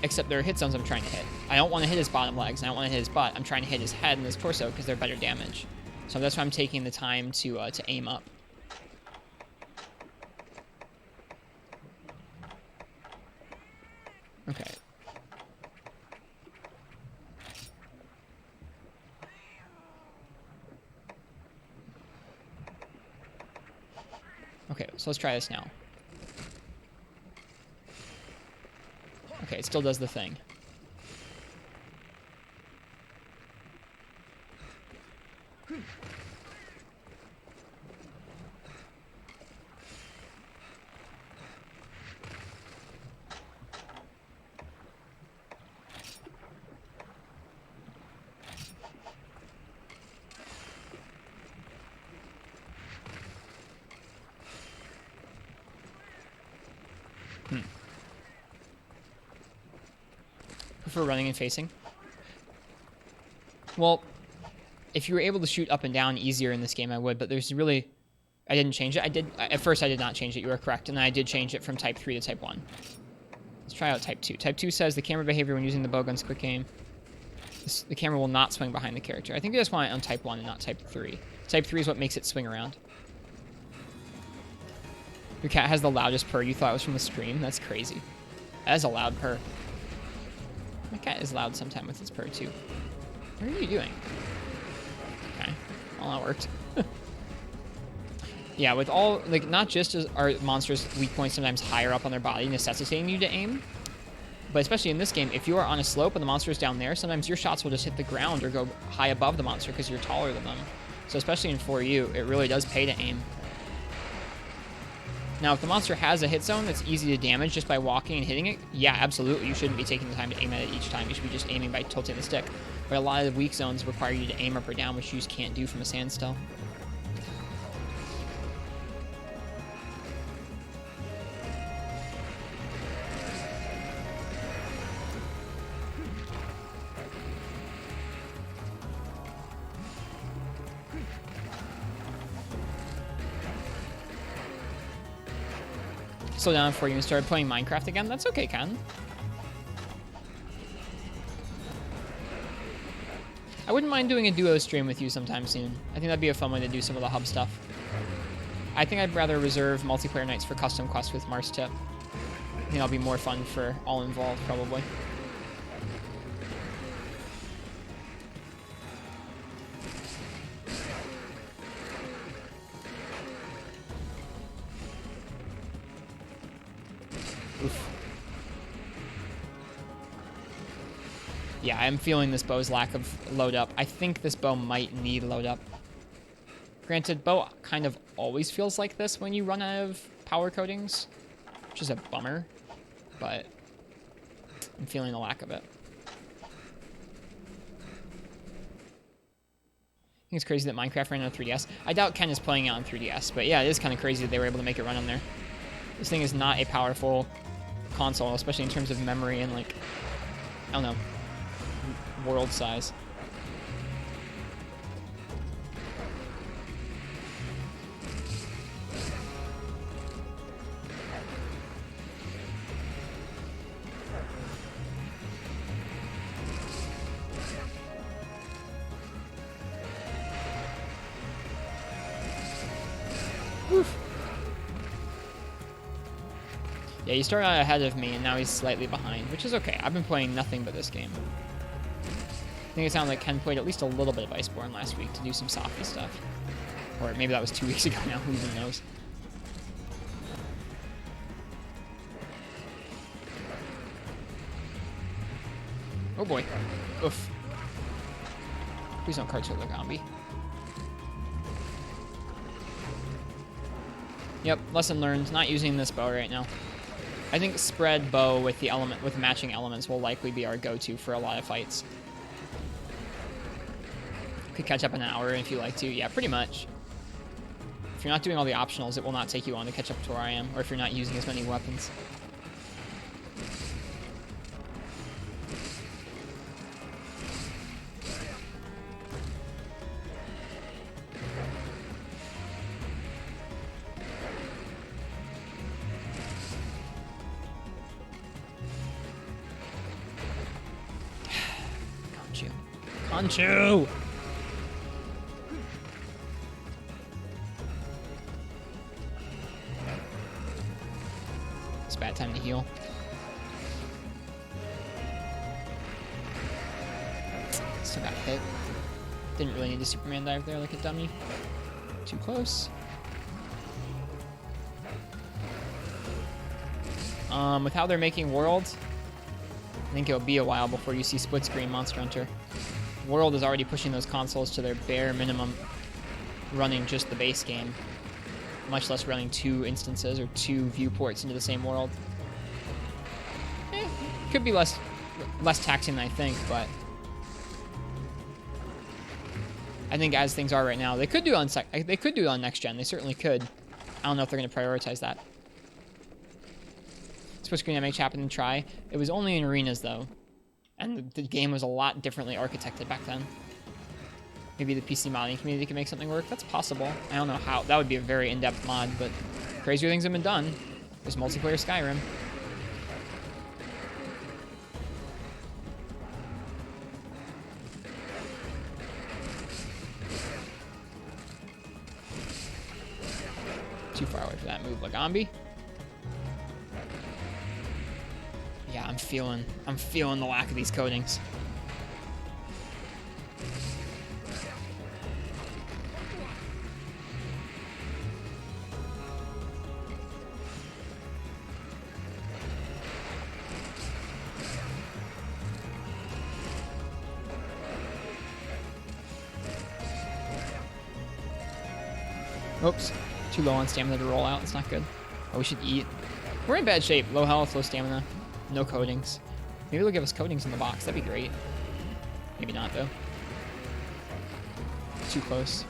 Except there are hit zones I'm trying to hit. I don't want to hit his bottom legs, and I don't want to hit his butt. I'm trying to hit his head and his torso because they're better damage. So that's why I'm taking the time to aim up. Okay. Okay, so let's try this now. Okay, it still does the thing. Prefer running and facing? Well, if you were able to shoot up and down easier in this game, I would, but there's really... I didn't change it. At first, I did not change it. You are correct, and I did change it from Type 3 to Type 1. Let's try out Type 2. Type 2 says the camera behavior when using the bowgun's quick aim. The camera will not swing behind the character. I think I just want it on Type 1 and not Type 3. Type 3 is what makes it swing around. Your cat has the loudest purr. You thought it was from the stream? That's crazy. That is a loud purr. My cat is loud sometime with its purr, too. What are you doing? Okay. Well, that worked. Yeah, with all... Like, not just are monsters' weak points sometimes higher up on their body, necessitating you to aim, but especially in this game, if you are on a slope and the monster is down there, sometimes your shots will just hit the ground or go high above the monster because you're taller than them. So especially in 4U, it really does pay to aim. Now, if the monster has a hit zone that's easy to damage just by walking and hitting it, yeah, absolutely, you shouldn't be taking the time to aim at it each time. You should be just aiming by tilting the stick. But a lot of the weak zones require you to aim up or down, which you just can't do from a standstill. Slow down before you even started playing Minecraft again. That's okay, Ken. I wouldn't mind doing a duo stream with you sometime soon. I think that'd be a fun way to do some of the hub stuff. I think I'd rather reserve multiplayer nights for custom quests with Mars Tip. I think that'll be more fun for all involved, probably. Oof. Yeah, I'm feeling this bow's lack of load up. I think this bow might need load up. Granted, bow kind of always feels like this when you run out of power coatings, which is a bummer, but I'm feeling the lack of it. I think it's crazy that Minecraft ran on 3DS. I doubt Ken is playing it on 3DS, but yeah, it is kind of crazy that they were able to make it run on there. This thing is not a powerful console, especially in terms of memory and, like, I don't know, world size. Oof. Yeah, you start out ahead of me, and now he's slightly behind, which is okay. I've been playing nothing but this game. I think it sounded like Ken played at least a little bit of Iceborne last week to do some softy stuff. Or maybe that was 2 weeks ago now, who even knows. Oh boy. Oof. Please don't cartoon the Gombi. Yep, lesson learned. Not using this bow right now. I think spread bow with the element with matching elements will likely be our go-to for a lot of fights. Could catch up in an hour if you like to. Yeah, pretty much. If you're not doing all the optionals, it will not take you long to catch up to where I am, or if you're not using as many weapons. Conchu! It's a bad time to heal. Still got hit. Didn't really need the Superman dive there like a dummy. Too close. With how they're making World, I think it'll be a while before you see split screen Monster Hunter. World is already pushing those consoles to their bare minimum, running just the base game, much less running 2 instances or 2 viewports into the same world. Could be less taxing than I think, but I think as things are right now, they could do it on next gen. They certainly could. I don't know if they're going to prioritize that. Split screen MH happened to try. It was only in arenas though. And the game was a lot differently architected back then. Maybe the PC modding community can make something work. That's possible. I don't know how. That would be a very in-depth mod, but crazier things have been done. There's multiplayer Skyrim. Too far away for that move, Lagambi. Yeah, I'm feeling the lack of these coatings. Oops, too low on stamina to roll out. It's not good. Oh, we should eat. We're in bad shape. Low health, low stamina. No coatings. Maybe they'll give us coatings in the box. That'd be great. Maybe not, though. Too close.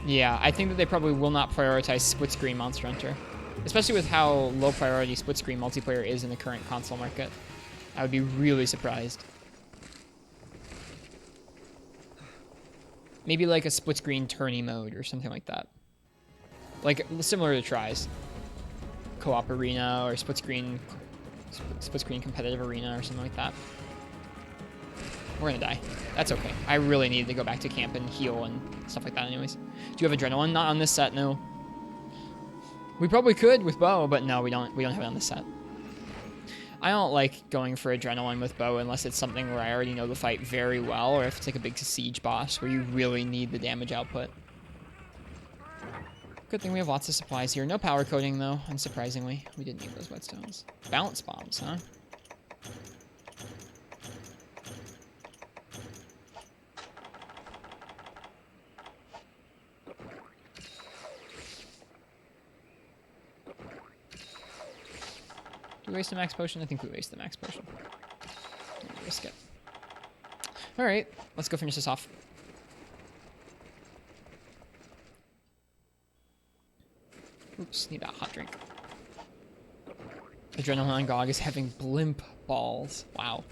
Yeah, I think that they probably will not prioritize split screen Monster Hunter. Especially with how low priority split screen multiplayer is in the current console market. I would be really surprised. Maybe like a split screen tourney mode or something like that. Like similar to Tries. Co-op arena or split screen competitive arena or something like that. We're gonna die. That's okay. I really need to go back to camp and heal and stuff like that anyways. Do you have adrenaline? Not on this set, no. We probably could with bow, but no, we don't have it on this set. I don't like going for adrenaline with bow unless it's something where I already know the fight very well, or if it's like a big siege boss where you really need the damage output. Good thing we have lots of supplies here. No power coating though, unsurprisingly. We didn't need those whetstones. Balance bombs, huh? Do we waste a max potion? I think we waste the max potion. Risk it. Alright, let's go finish this off. Oops, need that hot drink. Adrenaline Gog is having blimp balls. Wow.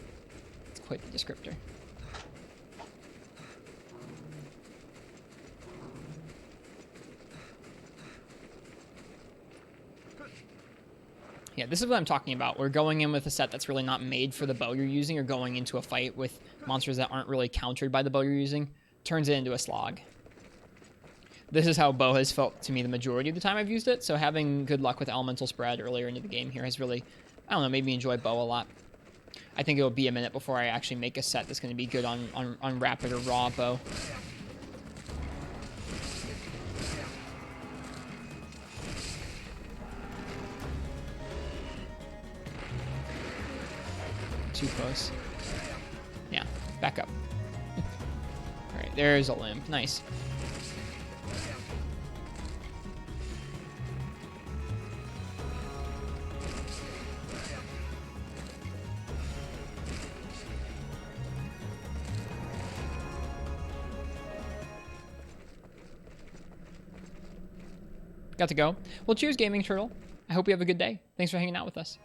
It's quite the descriptor. Yeah, this is what I'm talking about. We're going in with a set that's really not made for the bow you're using, or going into a fight with monsters that aren't really countered by the bow you're using. Turns it into a slog. This is how bow has felt to me the majority of the time I've used it, so having good luck with elemental spread earlier into the game here has really, I don't know, made me enjoy bow a lot. I think it'll be a minute before I actually make a set that's going to be good on rapid or raw bow. too close. Yeah, back up. Alright, there's a limb. Nice. Got to go. Well, cheers, Gaming Turtle. I hope you have a good day. Thanks for hanging out with us.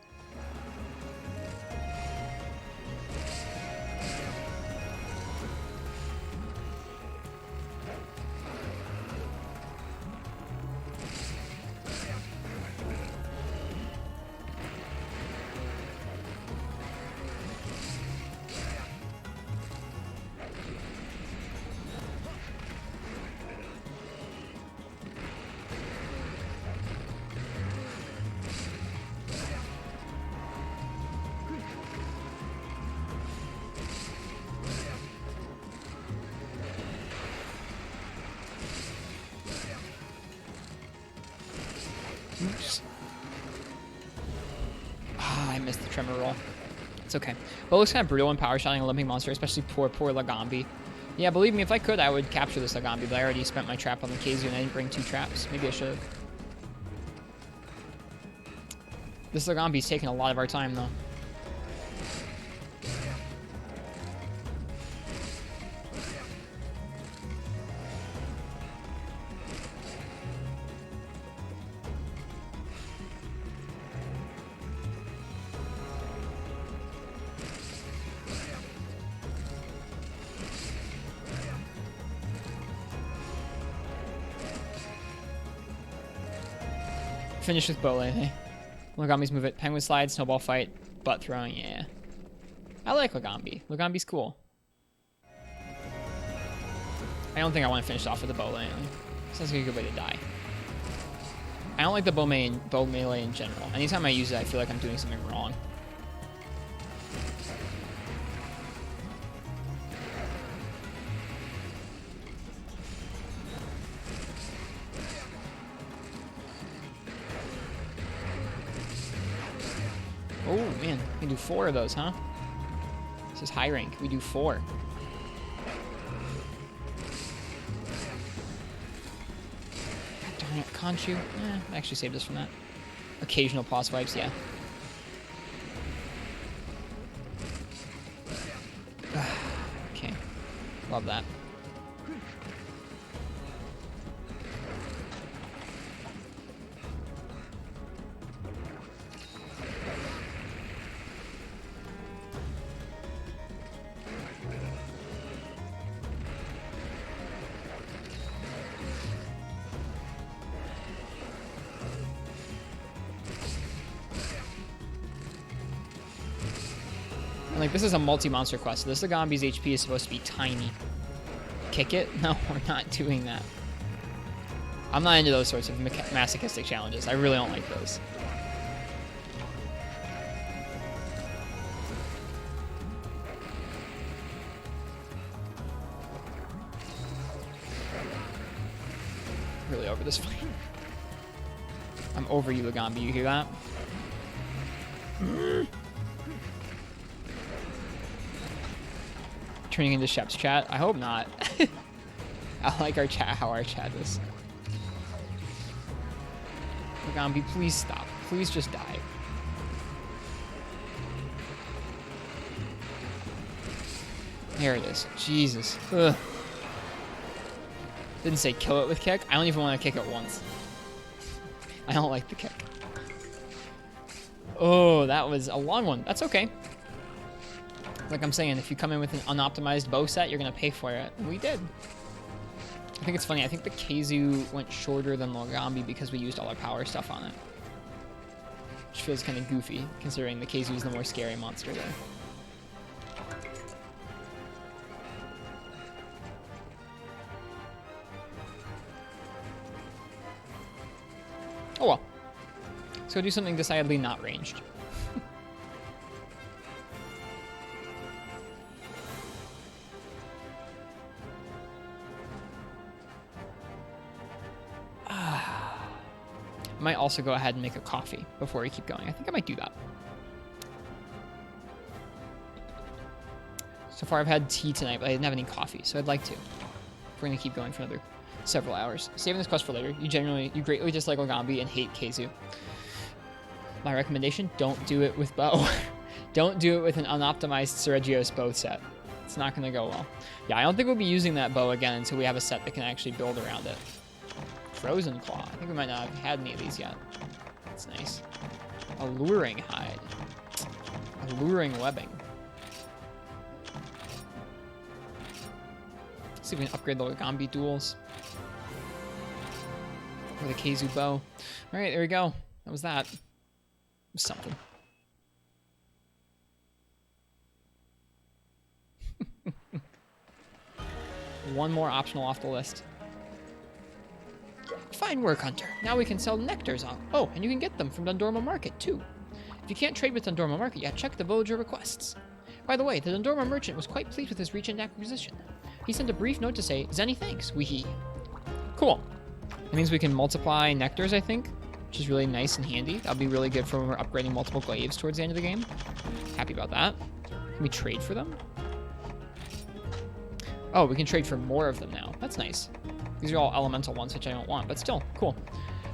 Oops. Ah, I missed the tremor roll. It's okay. But it looks kind of brutal when power shotting a limping monster, especially poor Lagambi. Yeah, believe me, if I could, I would capture this Lagambi, but I already spent my trap on the KZ and I didn't bring 2 traps. Maybe I should have. This Lagambi's taking a lot of our time, though. Finish with Bole, eh? Lagambi's move it. Penguin slide, snowball fight, butt throwing, yeah. I like Lagambi. Lagambi's cool. I don't think I want to finish off with the Bole. Sounds like a good way to die. I don't like the bow melee in general. Anytime I use it, I feel like I'm doing something wrong. Oh, man. We can do 4 of those, huh? This is high rank. We do 4. God darn it. Conchu. I actually saved us from that. Occasional pause wipes, yeah. Okay. Love that. And like, this is a multi-monster quest, so this Lagambi's HP is supposed to be tiny. Kick it? No, we're not doing that. I'm not into those sorts of masochistic challenges. I really don't like those. Really over this fight. I'm over you, Lagambi. You hear that? Turning into Shep's chat? I hope not. I like our chat, how our chat is. Lagambi, please stop. Please just die. There it is. Jesus. Ugh. Didn't say kill it with kick. I don't even want to kick it once. I don't like the kick. Oh, that was a long one. That's okay. Like I'm saying, if you come in with an unoptimized bow set, you're going to pay for it. And we did. I think it's funny. I think the Keizu went shorter than Lagambi because we used all our power stuff on it. Which feels kind of goofy, considering the Keizu is the more scary monster there. Oh well. Let's go do something decidedly not ranged. I might also go ahead and make a coffee before we keep going. I think I might do that. So far I've had tea tonight, but I didn't have any coffee, so I'd like to. We're gonna keep going for another several hours. Saving this quest for later. You greatly dislike Ogambi and hate Keizu. My recommendation, don't do it with bow. Don't do it with an unoptimized Seregios bow set. It's not gonna go well. Yeah, I don't think we'll be using that bow again until we have a set that can actually build around it. Frozen Claw. I think we might not have had any of these yet. That's nice. Alluring Hide. Alluring Webbing. Let's see if we can upgrade the Ogambi duels. Or the Keizu bow. Alright, there we go. That was that. It was something. One more optional off the list. Fine work, Hunter. Now we can sell nectars off. Oh, and you can get them from Dundorma Market, too. If you can't trade with Dundorma Market yet, check the villager requests. By the way, the Dundorma merchant was quite pleased with his recent acquisition. He sent a brief note to say, Zenny thanks, weehee. Cool. That means we can multiply nectars, I think, which is really nice and handy. That'll be really good for when we're upgrading multiple glaives towards the end of the game. Happy about that. Can we trade for them? Oh, we can trade for more of them now. That's nice. These are all elemental ones, which I don't want, but still, cool.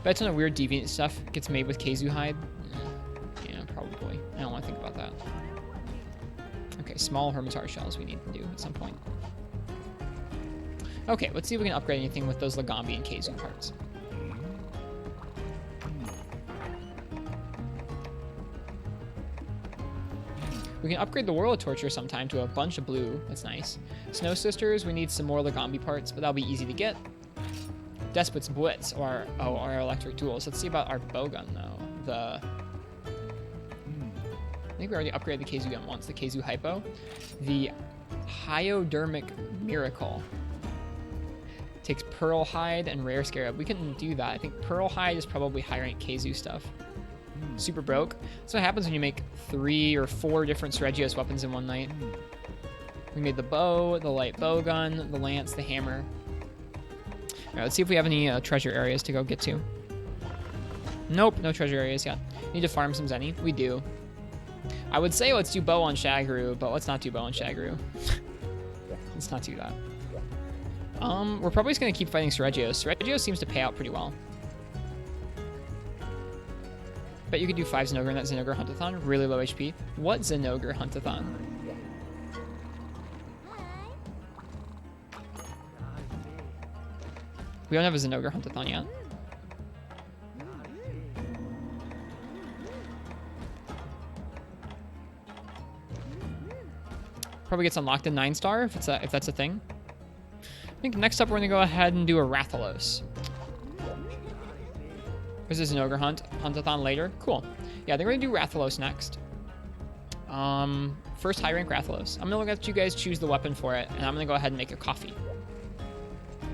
Bet a ton of weird deviant stuff gets made with Keizu hide. Yeah, probably. I don't want to think about that. Okay, small hermitar shells we need to do at some point. Okay, let's see if we can upgrade anything with those Lagambi and Keizu parts. We can upgrade the Whirl of Torture sometime to a bunch of blue. That's nice. Snow Sisters, we need some more Lagambi parts, but that'll be easy to get. Despot's Blitz, or our electric tools. Let's see about our bowgun, though. I think we already upgraded the Keizu gun once, the Keizu Hypo. The Hypodermic Miracle. Takes Pearl Hide and Rare Scarab. We can do that. I think Pearl Hide is probably high rank Keizu stuff. Super broke. That's what happens when you make 3 or 4 different Seregios weapons in one night. We made the bow, the light bow gun, the lance, the hammer. Alright, let's see if we have any treasure areas to go get to. Nope, no treasure areas yet. Need to farm some Zenny. We do. I would say let's do bow on Shagru, but let's not do bow on Shagru. Let's not do that. We're probably just going to keep fighting Seregios. Seregios seems to pay out pretty well. Bet you could do 5 Zenogre in that Zenogre Huntathon. Really low HP. What Zenogre Huntathon? We don't have a Zenogre Huntathon yet. Probably gets unlocked in 9-star if that's a thing. I think next up we're gonna go ahead and do a Rathalos. Or is this an Ogre Huntathon later? Cool. Yeah, I think we're gonna do Rathalos next. First high rank Rathalos. I'm gonna let you guys choose the weapon for it, and I'm gonna go ahead and make a coffee.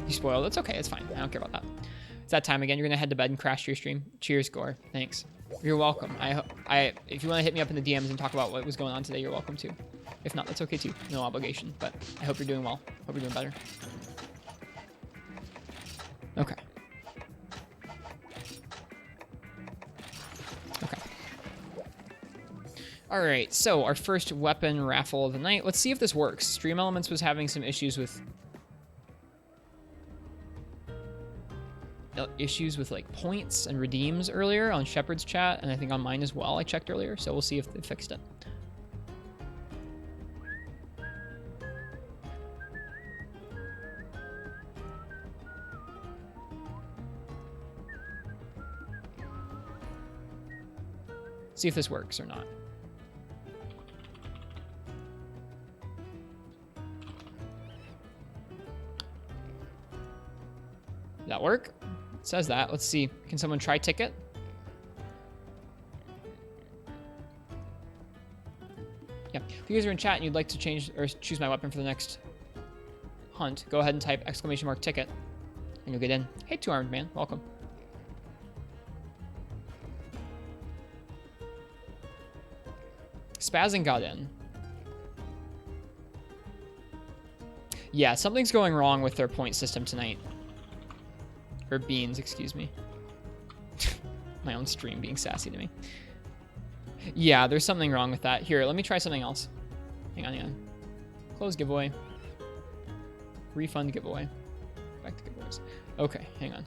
You spoiled. That's okay. It's fine. I don't care about that. It's that time again. You're gonna head to bed and crash your stream. Cheers, Gore. Thanks. You're welcome. If you want to hit me up in the DMs and talk about what was going on today, you're welcome to. If not, that's okay too. No obligation. But I hope you're doing well. Hope you're doing better. Okay. Okay. All right. So our first weapon raffle of the night. Let's see if this works. Stream Elements was having some issues with like points and redeems earlier on Shepard's chat, and I think on mine as well. I checked earlier, so we'll see if they fixed it. See if this works or not. Did that work? It says that. Let's see. Can someone try ticket? Yeah. If you guys are in chat and you'd like to change or choose my weapon for the next hunt, go ahead and type !ticket and you'll get in. Hey, Two Armed Man. Welcome. Spazzing got in. Yeah, something's going wrong with their point system tonight. Or beans, excuse me. My own stream being sassy to me. Yeah, there's something wrong with that. Here, let me try something else. Hang on, hang on. Close giveaway. Refund giveaway. Back to giveaways. Okay, hang on.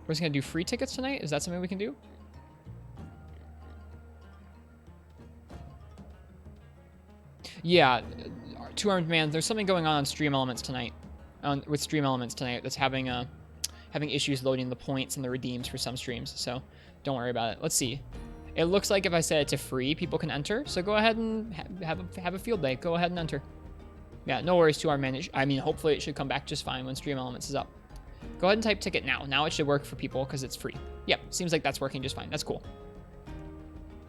We're just gonna do free tickets tonight? Is that something we can do? Yeah, Two Armed Man. There's something going on Stream Elements tonight. With Stream Elements tonight that's having issues loading the points and the redeems for some streams. So don't worry about it. Let's see. It looks like if I set it to free, people can enter. So go ahead and have a field day. Go ahead and enter. Yeah, no worries, Two Armed Man. I mean, hopefully it should come back just fine when Stream Elements is up. Go ahead and type ticket now. Now it should work for people because it's free. Yep, seems like that's working just fine. That's cool.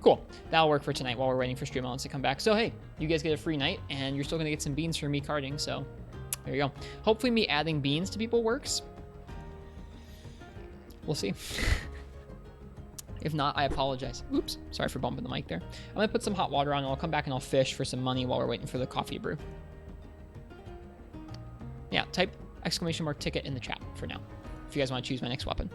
Cool. That'll work for tonight while we're waiting for Stream Elements to come back. So, hey, you guys get a free night, and you're still going to get some beans from me carding. So, there you go. Hopefully me adding beans to people works. We'll see. If not, I apologize. Oops. Sorry for bumping the mic there. I'm going to put some hot water on, and I'll come back and I'll fish for some money while we're waiting for the coffee to brew. Yeah, type ! ticket in the chat for now, if you guys want to choose my next weapon.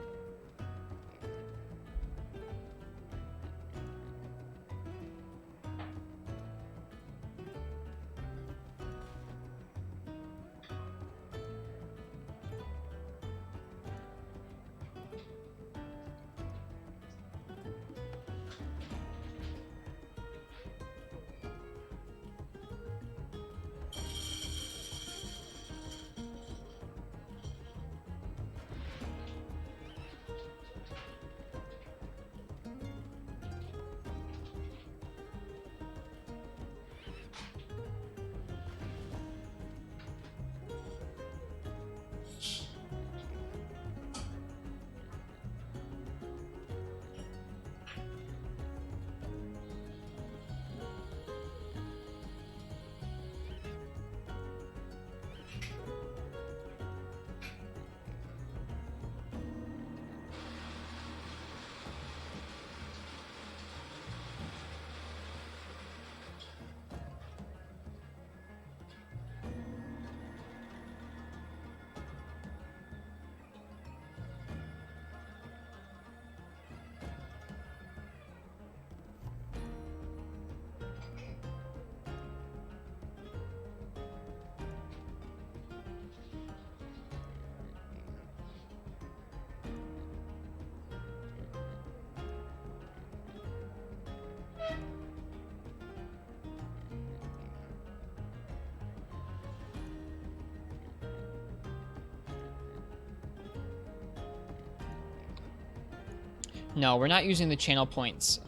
No, we're not using the channel points,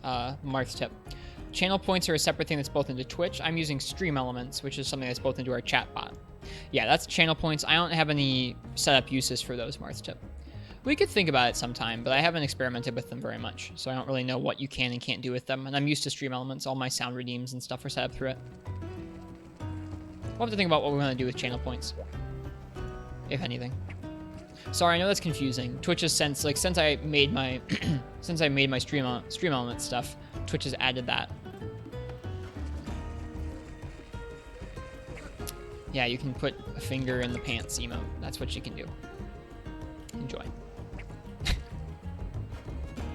Mark's tip. Channel points are a separate thing that's both into Twitch. I'm using Stream Elements, which is something that's both into our chat bot. Yeah, that's channel points. I don't have any setup uses for those, Mark's tip. We could think about it sometime, but I haven't experimented with them very much, so I don't really know what you can and can't do with them. And I'm used to Stream Elements. All my sound redeems and stuff are set up through it. We'll have to think about what we want to do with channel points, if anything. Sorry, I know that's confusing. Twitch has since I made my Stream Elements stuff, Twitch has added that. Yeah, you can put a finger in the pants emote. That's what you can do. Enjoy.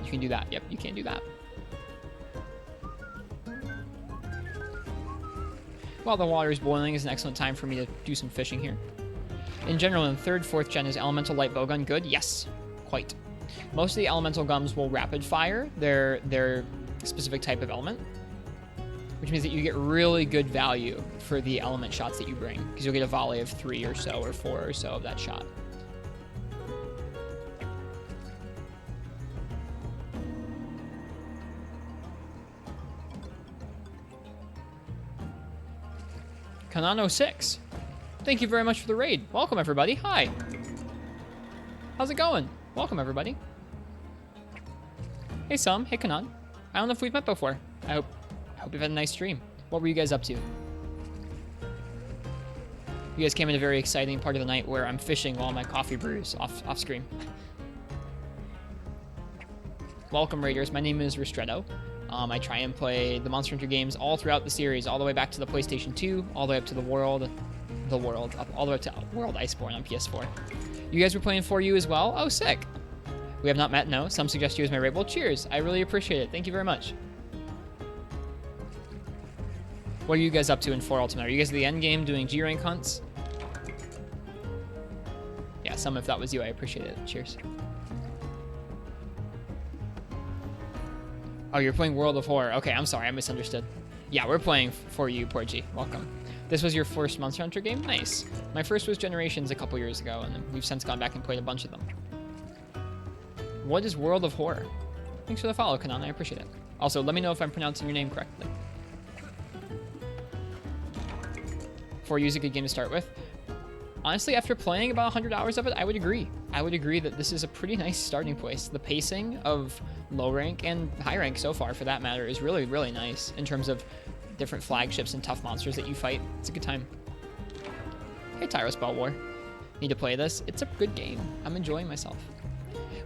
You can do that. Yep, you can do that. While the water is boiling is an excellent time for me to do some fishing here. In general, in 3rd, 4th gen, is Elemental Light Bowgun good? Yes, quite. Most of the Elemental guns will rapid fire their specific type of element, which means that you get really good value for the element shots that you bring, because you'll get a volley of 3 or so, or 4 or so of that shot. Kanano6. Thank you very much for the raid. Welcome, everybody. Hi. How's it going? Welcome, everybody. Hey, Sam. Hey, Kanan. I don't know if we've met before. I hope you've had a nice stream. What were you guys up to? You guys came in a very exciting part of the night where I'm fishing while my coffee brews off screen. Welcome, Raiders. My name is Ristretto. I try and play the Monster Hunter games all throughout the series, all the way back to the PlayStation 2, all the way up to all the way up to World Iceborne on PS4. You guys were playing 4U as well? Oh, sick. We have not met, no. Some suggest you as my raid. Well, cheers. I really appreciate it. Thank you very much. What are you guys up to in 4 Ultimate? Are you guys at the end game doing G rank hunts? Yeah, some if that was you, I appreciate it. Cheers. Oh, you're playing World of Horror. Okay, I'm sorry, I misunderstood. Yeah, we're playing for you, Porgy. Welcome. This was your first Monster Hunter game? Nice. My first was Generations a couple years ago, and we've since gone back and played a bunch of them. What is World of Horror? Thanks for the follow, Kanan. I appreciate it. Also, let me know if I'm pronouncing your name correctly. 4U is a good game to start with. Honestly, after playing about 100 hours of it, I would agree. I would agree that this is a pretty nice starting place. The pacing of low rank and high rank so far, for that matter, is really, really nice in terms of different flagships and tough monsters that you fight. It's a good time. Hey, Tyros Ball War. Need to play this? It's a good game. I'm enjoying myself.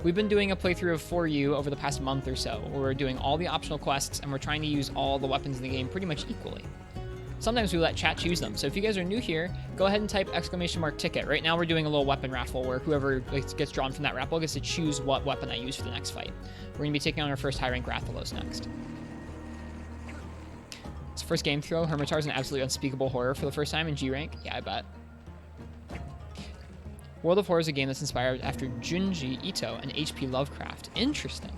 We've been doing a playthrough of 4U over the past month or so, where we're doing all the optional quests and we're trying to use all the weapons in the game pretty much equally. Sometimes we let chat choose them, so if you guys are new here, go ahead and type !ticket. Right now we're doing a little weapon raffle where whoever gets drawn from that raffle gets to choose what weapon I use for the next fight. We're going to be taking on our first high rank Rathalos next. It's first game throw. Hermitar is an absolutely unspeakable horror for the first time in G rank. Yeah, I bet. World of Horror is a game that's inspired after Junji Ito and H.P. Lovecraft. Interesting.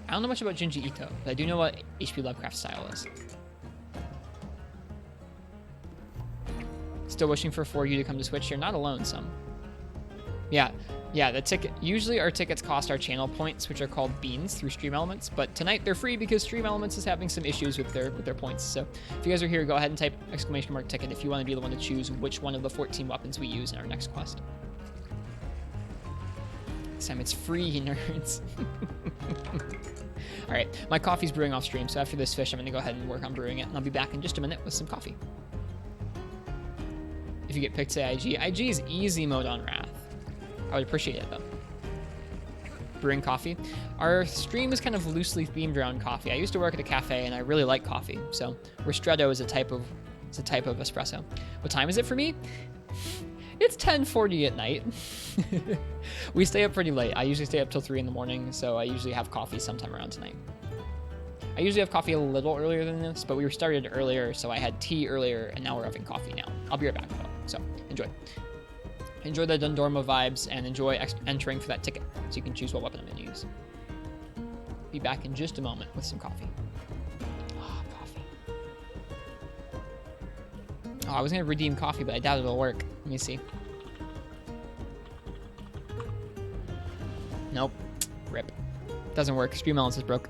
I don't know much about Junji Ito, but I do know what H.P. Lovecraft's style is. Still wishing for 4U to come to Switch. You're not alone, some. Yeah, the ticket. Usually our tickets cost our channel points, which are called beans through Stream Elements, but tonight they're free because Stream Elements is having some issues with their points. So if you guys are here, go ahead and type !ticket if you want to be the one to choose which one of the 14 weapons we use in our next quest. This time it's free, nerds. All right, my coffee's brewing off stream, so after this fish, I'm going to go ahead and work on brewing it, and I'll be back in just a minute with some coffee. If you get picked, say IG. IG is easy mode on Wrath. I would appreciate it, though. Brewing coffee. Our stream is kind of loosely themed around coffee. I used to work at a cafe, and I really like coffee, so Ristretto is a type of espresso. What time is it for me? It's 10:40 at night. We stay up pretty late. I usually stay up till 3 in the morning, so I usually have coffee sometime around tonight. I usually have coffee a little earlier than this, but we were started earlier, so I had tea earlier, and now we're having coffee now. I'll be right back, though, so enjoy. Enjoy the Dundorma vibes, and enjoy entering for that ticket, so you can choose what weapon I'm going to use. Be back in just a moment with some coffee. Oh, coffee. Oh, I was going to redeem coffee, but I doubt it'll work. Let me see. Nope. Rip. Doesn't work. Stream Elements is broke.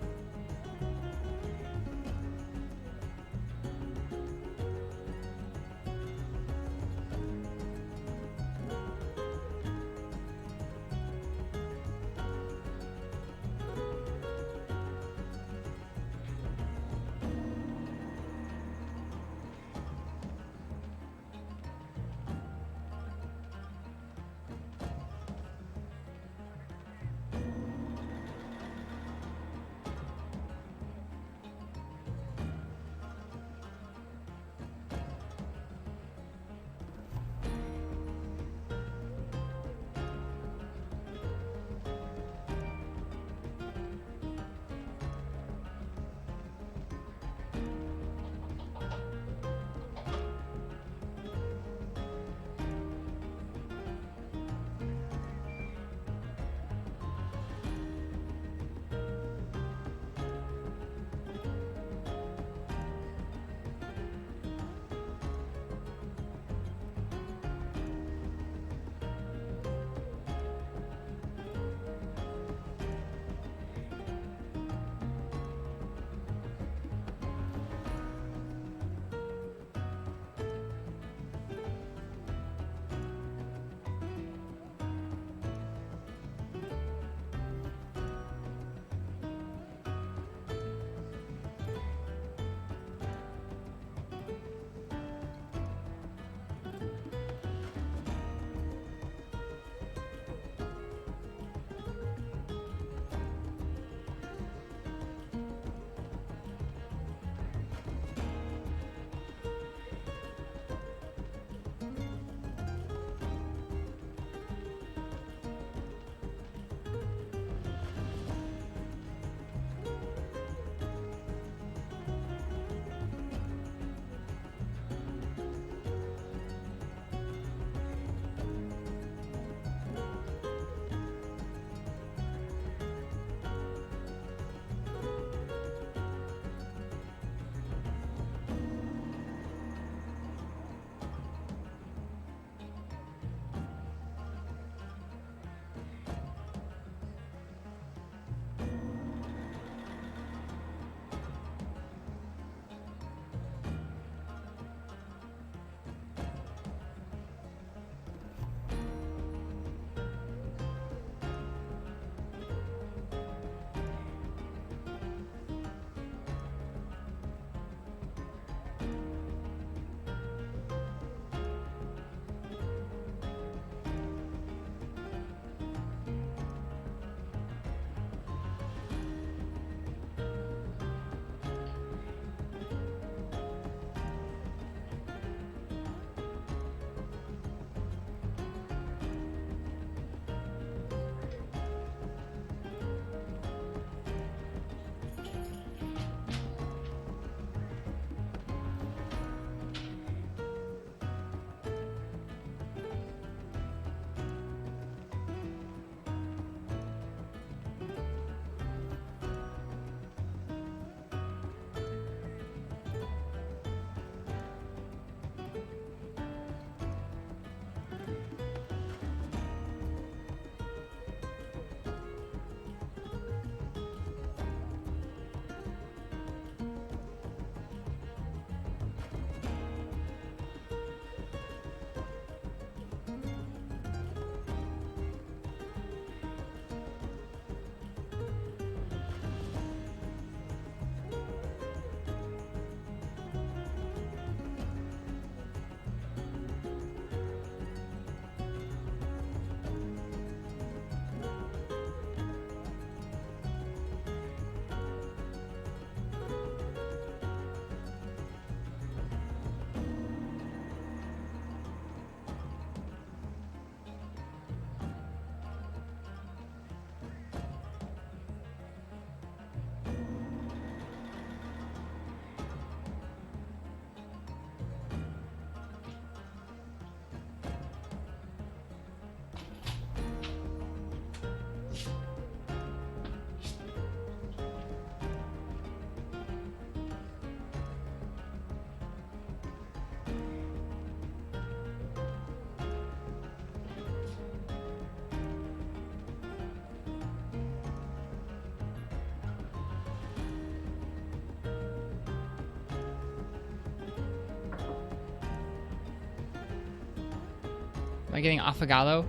Am I getting affogato?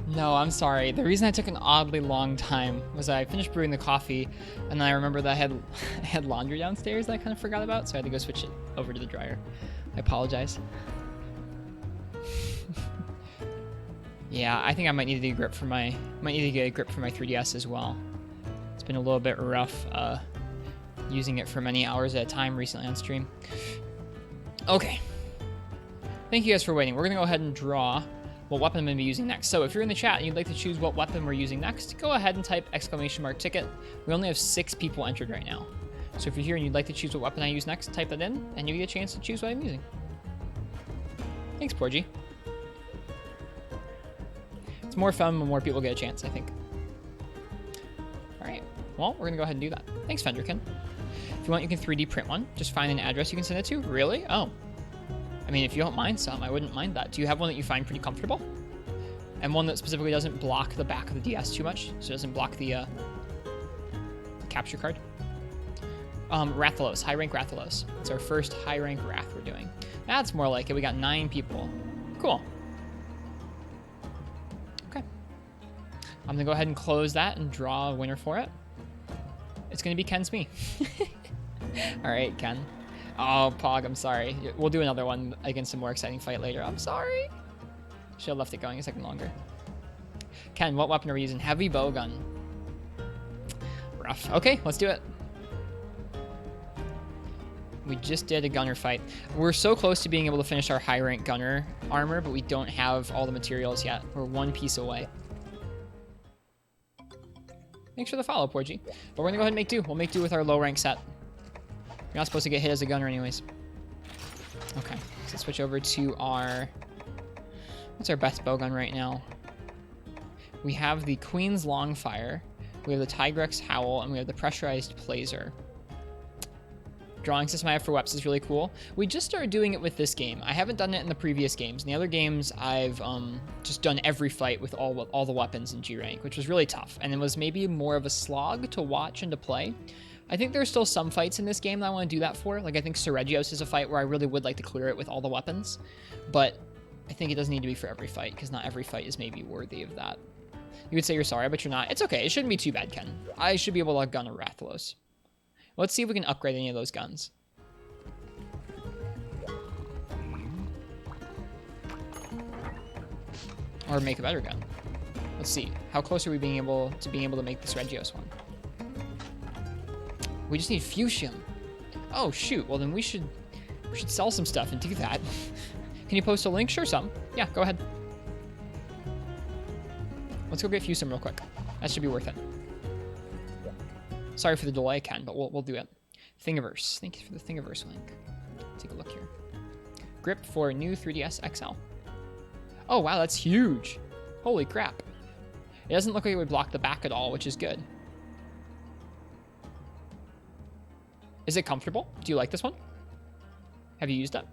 No, I'm sorry. The reason I took an oddly long time was I finished brewing the coffee, and then I remember that I had, I had laundry downstairs that I kind of forgot about, so I had to go switch it over to the dryer. I apologize. Yeah, I think I might need to get a grip for my 3DS as well. It's been a little bit rough using it for many hours at a time recently on stream. Okay. Thank you guys for waiting. We're gonna go ahead and draw what weapon I'm going to be using next. So if you're in the chat and you'd like to choose what weapon we're using next, go ahead and type !ticket. We only have 6 people entered right now. So if you're here and you'd like to choose what weapon I use next, type that in, and you get a chance to choose what I'm using. Thanks, Porgy. It's more fun when more people get a chance, I think. All right, well, we're going to go ahead and do that. Thanks, Fenderkin. If you want, you can 3D print one. Just find an address you can send it to. Really? Oh. I mean, if you don't mind some, I wouldn't mind that. Do you have one that you find pretty comfortable? And one that specifically doesn't block the back of the DS too much? So it doesn't block the capture card? Rathalos, high rank Rathalos. It's our first high rank Wrath we're doing. That's more like it. We got 9 people. Cool. Okay. I'm gonna go ahead and close that and draw a winner for it. It's gonna be Ken's me. All right, Ken. Oh, Pog, I'm sorry. We'll do another one against a more exciting fight later. I'm sorry. Should have left it going a second longer. Ken, what weapon are we using? Heavy bowgun. Rough. Okay, let's do it. We just did a gunner fight. We're so close to being able to finish our high rank gunner armor, but we don't have all the materials yet. We're 1 piece away. Thanks for the follow, Porgy. But we're gonna go ahead and make do. We'll make do with our low rank set. You're not supposed to get hit as a gunner anyways. Okay, so switch over to our... What's our best bowgun right now? We have the Queen's Longfire, we have the Tigrex Howl, and we have the Pressurized Placer. Drawing system I have for weapons is really cool. We just started doing it with this game. I haven't done it in the previous games. In the other games, I've just done every fight with all the weapons in G rank, which was really tough. And it was maybe more of a slog to watch and to play. I think there's still some fights in this game that I want to do that for. Like, I think Seregios is a fight where I really would like to clear it with all the weapons. But I think it doesn't need to be for every fight, because not every fight is maybe worthy of that. You would say you're sorry, but you're not. It's okay. It shouldn't be too bad, Ken. I should be able to gun a Rathalos. Let's see if we can upgrade any of those guns. Or make a better gun. Let's see. How close are we being able to make this Regios one? We just need Fusium. Oh, shoot. Well, then we should sell some stuff and do that. Can you post a link? Sure, some. Yeah, go ahead. Let's go get Fusium real quick. That should be worth it. Sorry for the delay, Ken, but we'll do it. Thingiverse. Thank you for the Thingiverse link. Take a look here. Grip for new 3DS XL. Oh, wow, that's huge. Holy crap. It doesn't look like it would block the back at all, which is good. Is it comfortable? Do you like this one? Have you used it?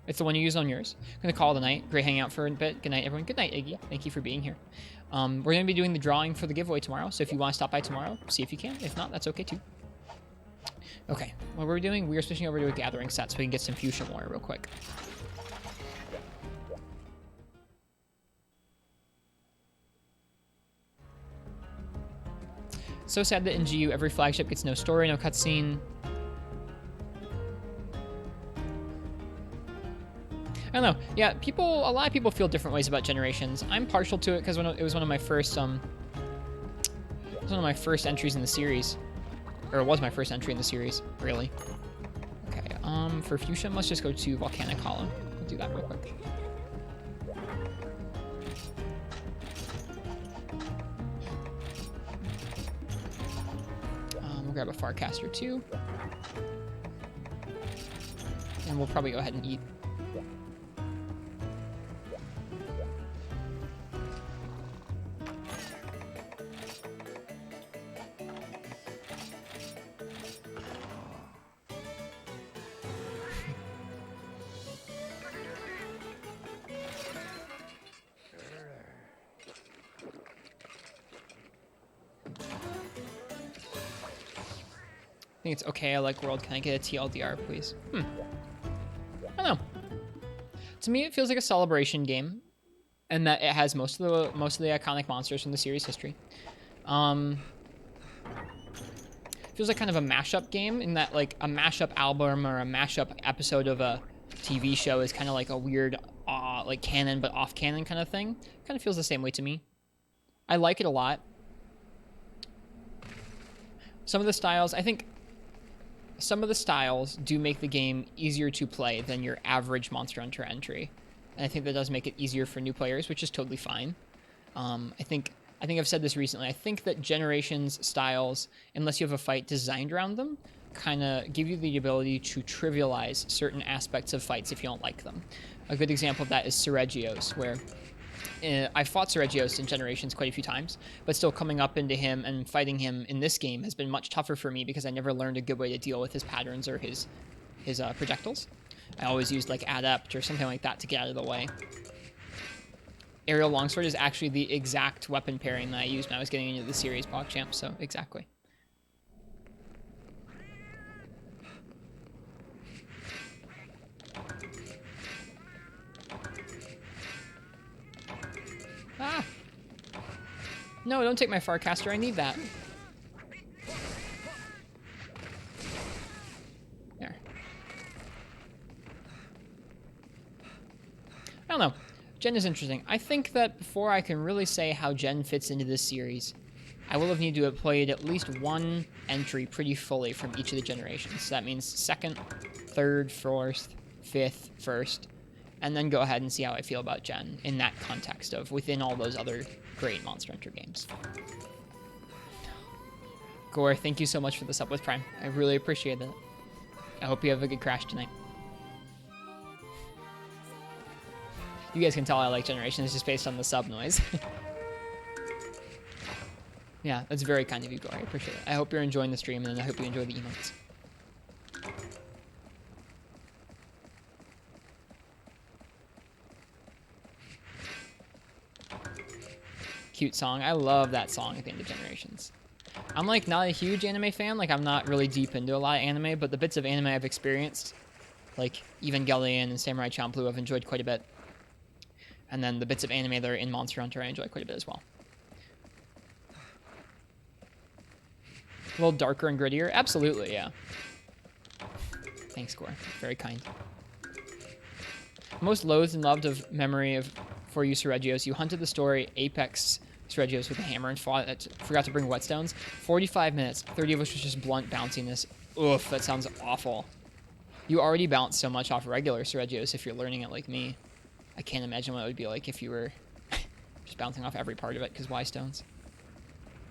It's the one you use on yours. I'm going to call it a night. Great hanging out for a bit. Good night, everyone. Good night, Iggy. Thank you for being here. We're going to be doing the drawing for the giveaway tomorrow, so if you want to stop by tomorrow, see if you can. If not, that's okay too. Okay, what were we doing? We are switching over to a gathering set so we can get some fusion lore real quick. So sad that in GU every flagship gets no story, no cutscene. I don't know. Yeah, a lot of people feel different ways about Generations. I'm partial to it because it was one of my first, entries in the series, or it was my first entry in the series, really. Okay. For Fusion, let's just go to Volcanic Hollow. We'll do that real quick. We'll grab a Farcaster too, and we'll probably go ahead and eat. I think it's okay. I like World. Can I get a TLDR, please? I don't know. To me, it feels like a celebration game. and that it has most of the iconic monsters from the series history. Feels like kind of a mashup game in that like a mashup album or a mashup episode of a TV show is kind of like a weird like canon but off canon kind of thing. Kind of feels the same way to me. I like it a lot. Some of the styles, I think some of the styles do make the game easier to play than your average Monster Hunter entry. And I think that does make it easier for new players, which is totally fine. I think I've said this recently. I think that Generations styles, unless you have a fight designed around them, kind of give you the ability to trivialize certain aspects of fights if you don't like them. A good example of that is Sergio's, where I fought Sergio's in Generations quite a few times, but still coming up into him and fighting him in this game has been much tougher for me because I never learned a good way to deal with his patterns or his projectiles. I always used like Adept or something like that to get out of the way. Aerial Longsword is actually the exact weapon pairing that I used when I was getting into the series PogChamp, so exactly. Ah! No, don't take my Farcaster, I need that. There. I don't know. Gen is interesting. I think that before I can really say how Gen fits into this series, I will have needed to have played at least one entry pretty fully from each of the generations. So that means second, third, fourth, fifth, first, and then go ahead and see how I feel about Gen in that context of within all those other great Monster Hunter games. Gore, thank you so much for the sub with Prime. I really appreciate it. I hope you have a good crash tonight. You guys can tell I like Generations just based on the sub noise. Yeah, that's very kind of you, Gore. I appreciate it. I hope you're enjoying the stream, and I hope you enjoy the emotes. Cute song. I love that song at the end of Generations. I'm like not a huge anime fan. Like I'm not really deep into a lot of anime, but the bits of anime I've experienced, like Evangelion and Samurai Champloo, I've enjoyed quite a bit. And then the bits of anime that are in Monster Hunter I enjoy quite a bit as well. A little darker and grittier? Absolutely, yeah. Thanks, Gore. Very kind. Most loathed and loved of memory of for you, Sergios. You hunted the story Apex Sergios with a hammer and forgot to bring whetstones. 45 minutes. 30 of us was just blunt bounciness. Oof, that sounds awful. You already bounce so much off regular Sergios if you're learning it like me. I can't imagine what it would be like if you were just bouncing off every part of it, because why stones?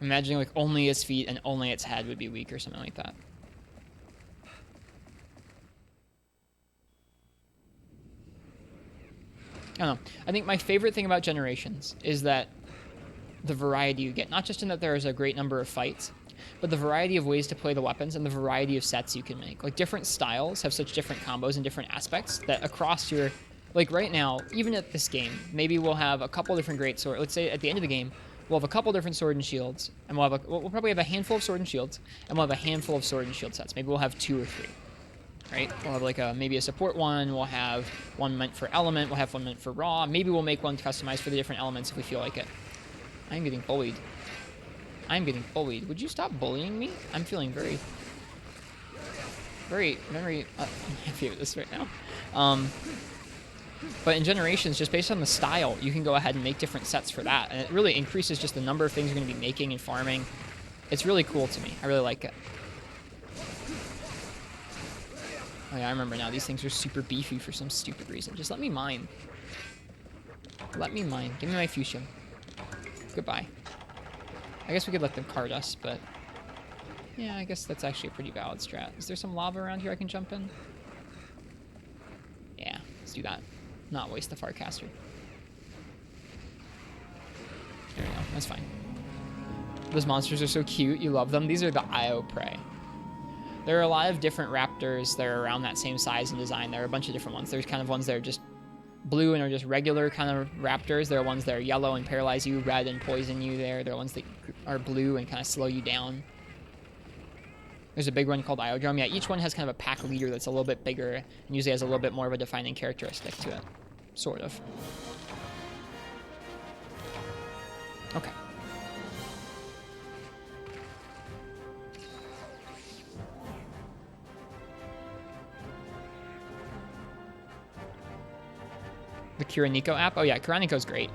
Imagining like only its feet and only its head would be weak or something like that. I don't know. I think my favorite thing about Generations is that the variety you get. Not just in that there is a great number of fights, but the variety of ways to play the weapons and the variety of sets you can make. Like different styles have such different combos and different aspects that across your... Like right now, even at this game, maybe we'll have a couple different great swords. Let's say at the end of the game, we'll have a couple different sword and shields, and we'll probably have a handful of sword and shields, and we'll have a handful of sword and shield sets. Maybe we'll have 2 or 3, right? We'll have like maybe a support one. We'll have one meant for element. We'll have one meant for raw. Maybe we'll make one customized for the different elements if we feel like it. I'm getting bullied. I'm getting bullied. Would you stop bullying me? I'm feeling very happy with this right now. But in Generations, just based on the style, you can go ahead and make different sets for that. And it really increases just the number of things you're going to be making and farming. It's really cool to me. I really like it. Oh yeah, I remember now. These things are super beefy for some stupid reason. Just let me mine. Let me mine. Give me my fuchsia. Goodbye. I guess we could let them card us, but... Yeah, I guess that's actually a pretty valid strat. Is there some lava around here I can jump in? Yeah, let's do that. Not waste the Farcaster. There we go. That's fine. Those monsters are so cute. You love them. These are the Io prey. There are a lot of different raptors that are around that same size and design. There are a bunch of different ones. There's kind of ones that are just blue and are just regular kind of raptors. There are ones that are yellow and paralyze you, red and poison you there. There are ones that are blue and kind of slow you down. There's a big one called Iodrome. Yeah, each one has kind of a pack leader that's a little bit bigger and usually has a little bit more of a defining characteristic to it. Sort of. Okay. The Kiraniko app? Oh yeah, Kiraniko's great.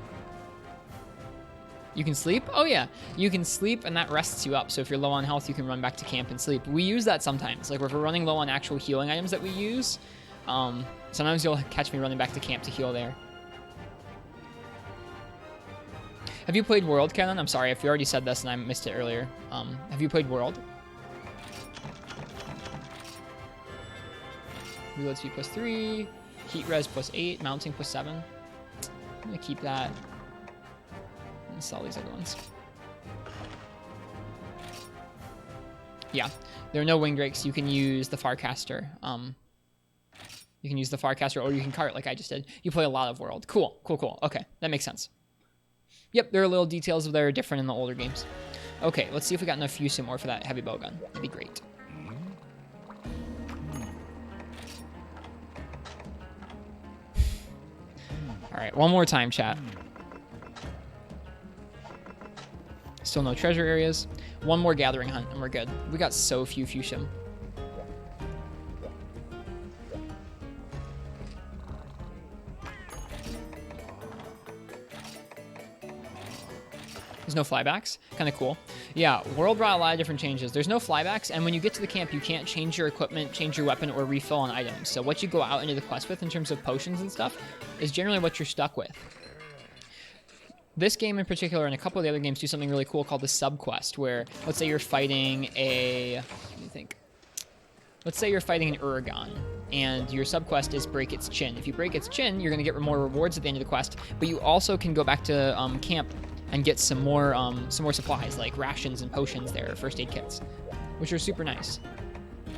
You can sleep? Oh yeah, you can sleep and that rests you up. So if you're low on health, you can run back to camp and sleep. We use that sometimes. Like if we're running low on actual healing items that we use, sometimes you'll catch me running back to camp to heal there. Have you played World, Kenan? I'm sorry if you already said this and I missed it earlier. Have you played World? Reload speed +3, heat res +8, mounting +7. I'm gonna keep that and sell these other ones. Yeah, there are no wing drakes. You can use the Farcaster. You can use the Farcaster or you can cart like I just did. You play a lot of World. Cool, cool, cool. Okay, that makes sense. Yep, there are little details that are different in the older games. Okay, let's see if we got enough Fusion more for that heavy bowgun. That'd be great. All right, one more time, chat. Still no treasure areas. One more gathering hunt and we're good. We got so few Fusion. There's no flybacks. Kind of cool. Yeah, World brought a lot of different changes. There's no flybacks, and when you get to the camp, you can't change your equipment, change your weapon, or refill on items. So what you go out into the quest with in terms of potions and stuff is generally what you're stuck with. This game in particular and a couple of the other games do something really cool called the sub-quest, where let's say you're fighting a... Let me think. Let's say you're fighting an Uragan, and your sub-quest is break its chin. If you break its chin, you're going to get more rewards at the end of the quest, but you also can go back to camp and get some more supplies like rations and potions there, first aid kits, which are super nice.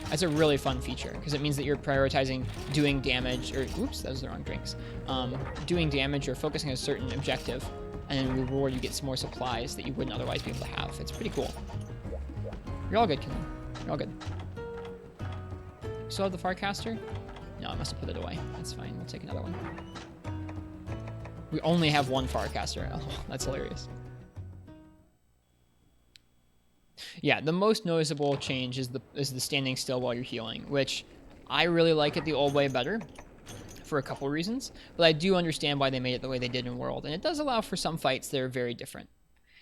That's a really fun feature because it means that you're prioritizing doing damage, or oops, those are the wrong drinks. Doing damage or focusing on a certain objective, and then reward you get some more supplies that you wouldn't otherwise be able to have. It's pretty cool. You're all good, Kenan. You're all good. You still have the Farcaster? No, I must have put it away. That's fine. We'll take another one. We only have one Farcaster. Oh, that's hilarious. Yeah, the most noticeable change is the standing still while you're healing, which I really like it the old way better for a couple reasons, but I do understand why they made it the way they did in World, and it does allow for some fights that are very different.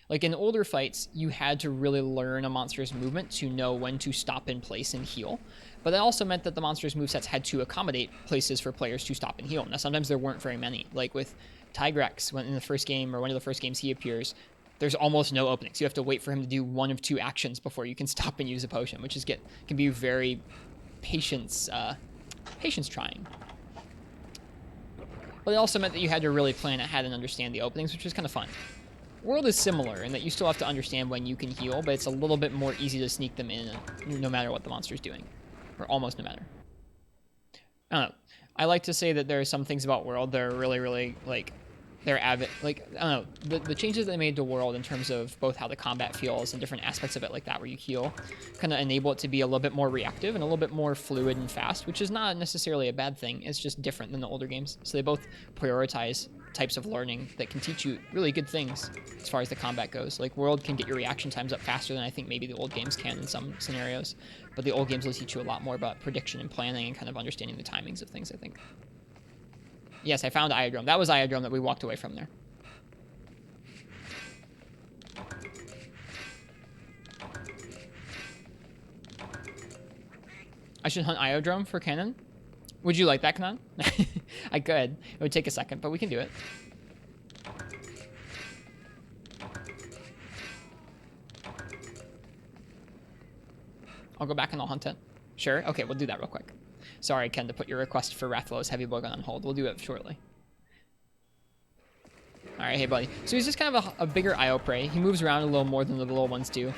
Like in older fights, you had to really learn a monster's movement to know when to stop in place and heal, but that also meant that the monster's movesets had to accommodate places for players to stop and heal. Now, sometimes there weren't very many, like with Tigrex, when in the first game, or one of the first games he appears, there's almost no openings. You have to wait for him to do one of two actions before you can stop and use a potion, which is can be very patience trying. But it also meant that you had to really plan ahead and understand the openings, which was kind of fun. World is similar in that you still have to understand when you can heal, but it's a little bit more easy to sneak them in no matter what the monster's doing, or almost no matter. I don't know. I like to say that there are some things about World that are really, really, like, they're avid, like, I don't know, the changes they made to World in terms of both how the combat feels and different aspects of it like that where you heal kind of enable it to be a little bit more reactive and a little bit more fluid and fast, which is not necessarily a bad thing. It's just different than the older games. So they both prioritize types of learning that can teach you really good things as far as the combat goes. Like World can get your reaction times up faster than I think maybe the old games can in some scenarios, but the old games will teach you a lot more about prediction and planning and kind of understanding the timings of things, I think. Yes, I found Iodrome. That was Iodrome that we walked away from there. I should hunt Iodrome for Kenan. Would you like that, Kenan? I could. It would take a second, but we can do it. I'll go back and I'll hunt it. Sure? Okay, we'll do that real quick. Sorry, Ken, to put your request for Rathlow's heavy bowgun on hold. We'll do it shortly. All right, hey, buddy. So he's just kind of a bigger IO prey. He moves around a little more than the little ones do.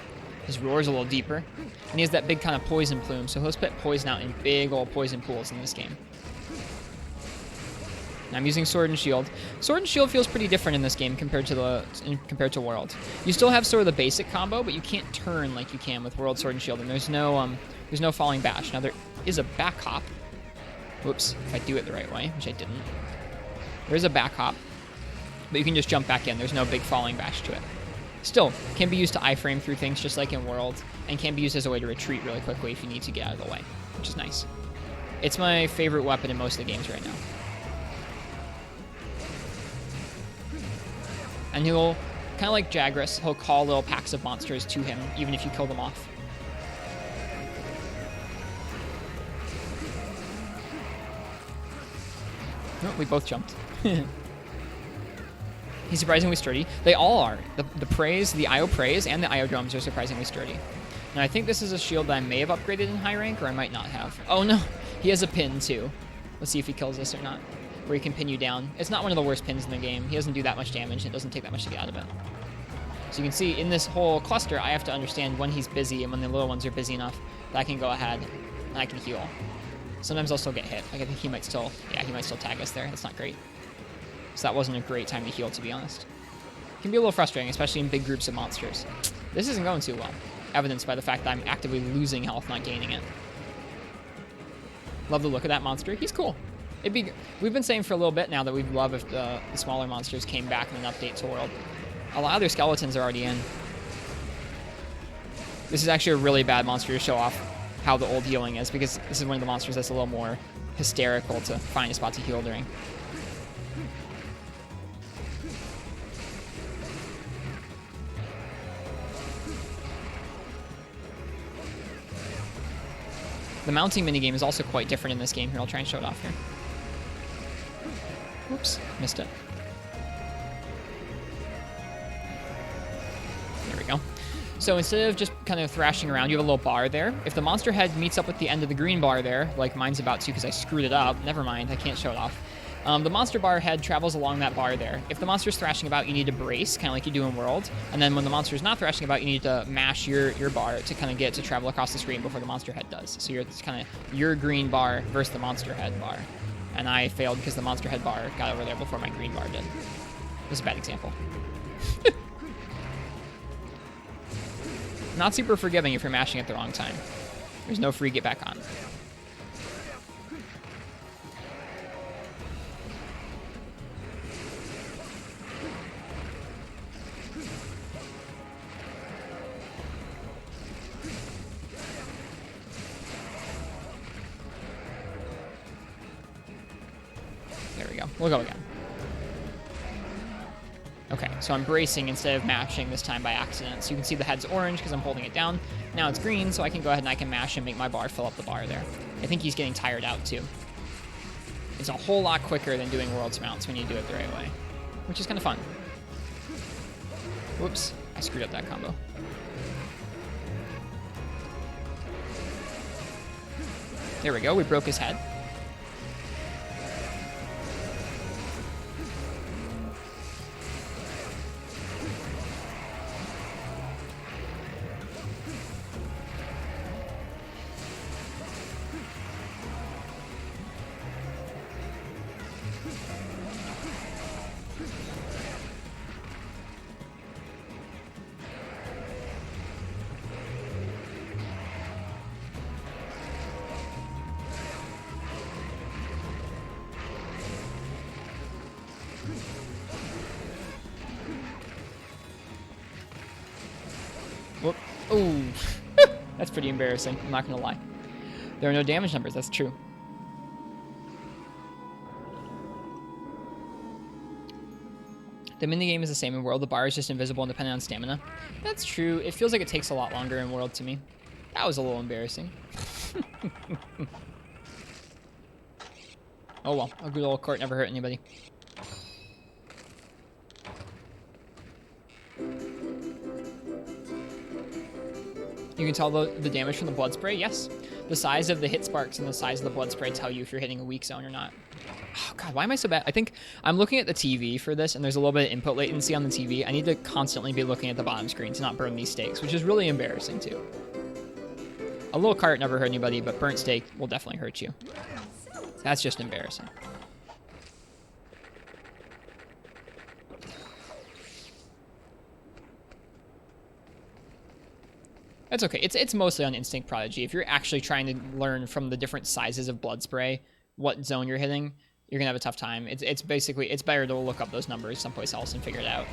His roar's a little deeper. And he has that big kind of poison plume, so he'll spit poison out in big old poison pools in this game. I'm using Sword and Shield. Sword and Shield feels pretty different in this game compared to World. You still have sort of the basic combo, but you can't turn like you can with World Sword and Shield, and there's no falling bash. Now there is a back hop. Whoops, if I do it the right way, which I didn't. There is a back hop, but you can just jump back in. There's no big falling bash to it. Still, can be used to iframe through things just like in World, and can be used as a way to retreat really quickly if you need to get out of the way, which is nice. It's my favorite weapon in most of the games right now. And he'll, kind of like Jagras, he'll call little packs of monsters to him, even if you kill them off. Oh, we both jumped. He's surprisingly sturdy. They all are. The Praise, the IO Praise, and the IO Drones are surprisingly sturdy. Now, I think this is a shield that I may have upgraded in high rank, or I might not have. Oh, no. He has a pin, too. Let's see if he kills us or not. Where he can pin you down. It's not one of the worst pins in the game. He doesn't do that much damage, and it doesn't take that much to get out of it. So you can see, in this whole cluster, I have to understand when he's busy and when the little ones are busy enough that I can go ahead and I can heal. Sometimes I'll still get hit. Like, I think he might still... Yeah, he might still tag us there. That's not great. So that wasn't a great time to heal, to be honest. It can be a little frustrating, especially in big groups of monsters. This isn't going too well, evidenced by the fact that I'm actively losing health, not gaining it. Love the look of that monster. He's cool. We've been saying for a little bit now that we'd love if the smaller monsters came back in an update to World. A lot of their skeletons are already in. This is actually a really bad monster to show off how the old healing is, because this is one of the monsters that's a little more hysterical to find a spot to heal during. The mounting minigame is also quite different in this game. Here, I'll try and show it off here. Whoops, missed it. There we go. So instead of just kind of thrashing around, you have a little bar there. If the monster head meets up with the end of the green bar there, like mine's about to because I screwed it up, never mind, I can't show it off. The monster bar head travels along that bar there. If the monster's thrashing about, you need to brace, kind of like you do in World. And then when the monster's not thrashing about, you need to mash your bar to kind of get to travel across the screen before the monster head does. So it's kind of your green bar versus the monster head bar. And I failed because the monster head bar got over there before my green bar did. This is a bad example. Not super forgiving if you're mashing at the wrong time. There's no free get back on. There we go. We'll go again. Okay, so I'm bracing instead of mashing this time by accident. So you can see the head's orange because I'm holding it down. Now it's green, so I can go ahead and I can mash and make my bar fill up the bar there. I think he's getting tired out too. It's a whole lot quicker than doing World's mounts when you do it the right way, which is kind of fun. Whoops, I screwed up that combo. There we go, we broke his head. Whoop. Ooh. That's pretty embarrassing, I'm not gonna lie. There are no damage numbers, that's true. The minigame is the same in World, the bar is just invisible and dependent on stamina. That's true, it feels like it takes a lot longer in World to me. That was a little embarrassing. Oh well, a good old court never hurt anybody. You can tell the damage from the blood spray, yes. The size of the hit sparks and the size of the blood spray tell you if you're hitting a weak zone or not. Oh god, why am I so bad? I think I'm looking at the TV for this, and there's a little bit of input latency on the TV. I need to constantly be looking at the bottom screen to not burn these steaks, which is really embarrassing too. A little cart never hurt anybody, but burnt steak will definitely hurt you. That's just embarrassing. That's okay. It's mostly on Instinct Prodigy. If you're actually trying to learn from the different sizes of blood spray what zone you're hitting, you're gonna have a tough time. It's basically, it's better to look up those numbers someplace else and figure it out.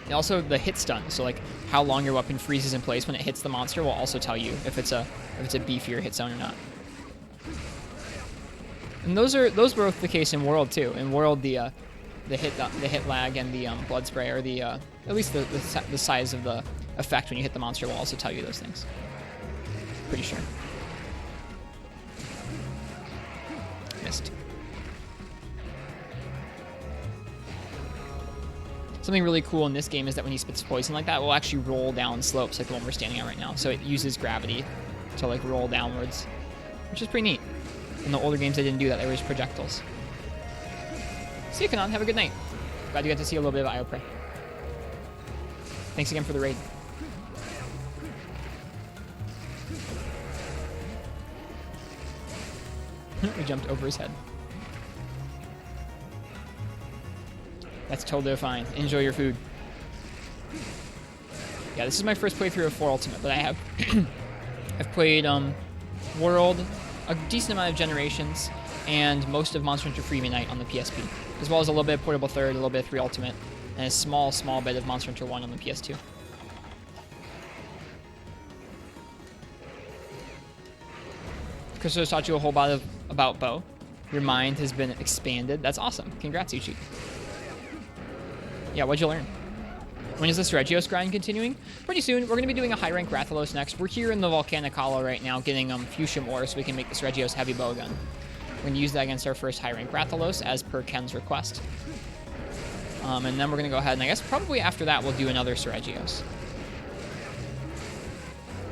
And also the hit stun, so like how long your weapon freezes in place when it hits the monster will also tell you if it's a beefier hit zone or not. And those were both the case in World too. In World, the hit lag and the blood spray, or the at least the size of the effect when you hit the monster will also tell you those things. Pretty sure. Missed. Something really cool in this game is that when he spits poison like that, it will actually roll down slopes like the one we're standing on right now. So it uses gravity to like roll downwards, which is pretty neat. In the older games, they didn't do that. They were just projectiles. See you, Kanan. Have a good night. Glad you got to see a little bit of IO Prey. Thanks again for the raid. We jumped over his head. That's totally fine. Enjoy your food. Yeah, this is my first playthrough of 4 Ultimate, but I have I've played World, a decent amount of Generations, and most of Monster Hunter Freemium Night on the PSP, as well as a little bit of Portable Third, a little bit of 3 Ultimate, and a small bit of Monster Hunter 1 on the PS2. Chris has taught you a whole lot about Bo. Your mind has been expanded. That's awesome. Congrats, Uchi. Yeah, what'd you learn? When is the Regios grind continuing? Pretty soon. We're going to be doing a high rank Rathalos next. We're here in the Volcanic Hollow right now getting Fuchsium ore so we can make this Regios heavy bow gun. We're going to use that against our first high rank Rathalos as per Ken's request. And then we're going to go ahead and I guess probably after that we'll do another Regios.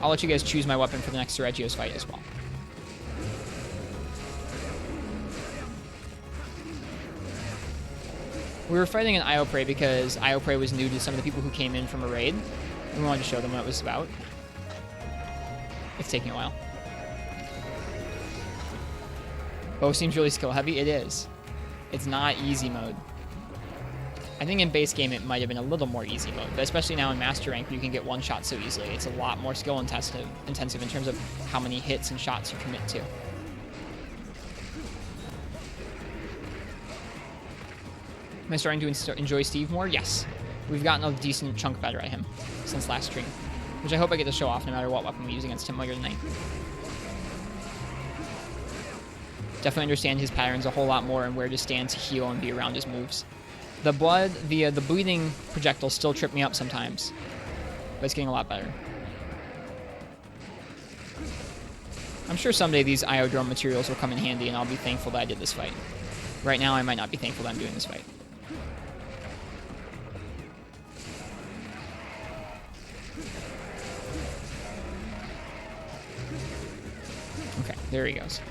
I'll let you guys choose my weapon for the next Regios fight as well. We were fighting an IO Prey because IO Prey was new to some of the people who came in from a raid. We wanted to show them what it was about. It's taking a while. Bow seems really skill heavy. It is. It's not easy mode. I think in base game it might have been a little more easy mode, but especially now in Master Rank where you can get one shot so easily. It's a lot more skill intensive in terms of how many hits and shots you commit to. Am I starting to enjoy Steve more? Yes. We've gotten a decent chunk better at him since last stream, which I hope I get to show off no matter what weapon we use against him later tonight. Definitely understand his patterns a whole lot more and where to stand to heal and be around his moves. The blood, the bleeding projectiles still trip me up sometimes, but it's getting a lot better. I'm sure someday these Iodrome materials will come in handy and I'll be thankful that I did this fight. Right now I might not be thankful that I'm doing this fight. Okay, there he goes.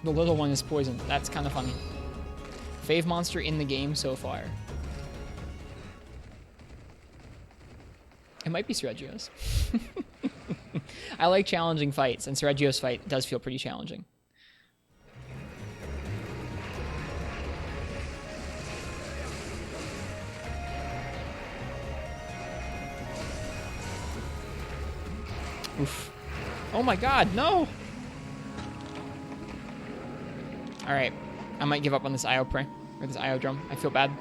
The little one is poisoned. That's kind of funny. Fave monster in the game so far. It might be Regios. I like challenging fights, and Regios fight does feel pretty challenging. Oof. Oh my god, no! Alright, I might give up on this IO Prey, or this IO drum. I feel bad.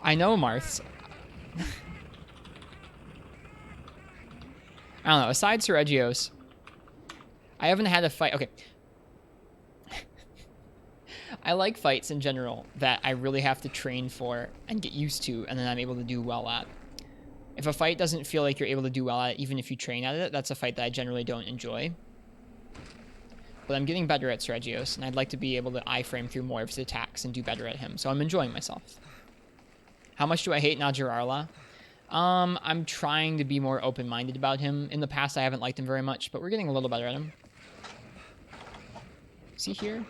I know, Marths. I don't know, aside Regios, I haven't had a fight. Okay. I like fights in general that I really have to train for and get used to, and then I'm able to do well at. If a fight doesn't feel like you're able to do well at it, even if you train at it, that's a fight that I generally don't enjoy. But I'm getting better at Regios, and I'd like to be able to iframe through more of his attacks and do better at him, so I'm enjoying myself. How much do I hate Najararla? I'm trying to be more open-minded about him. In the past, I haven't liked him very much, but we're getting a little better at him. Is he here?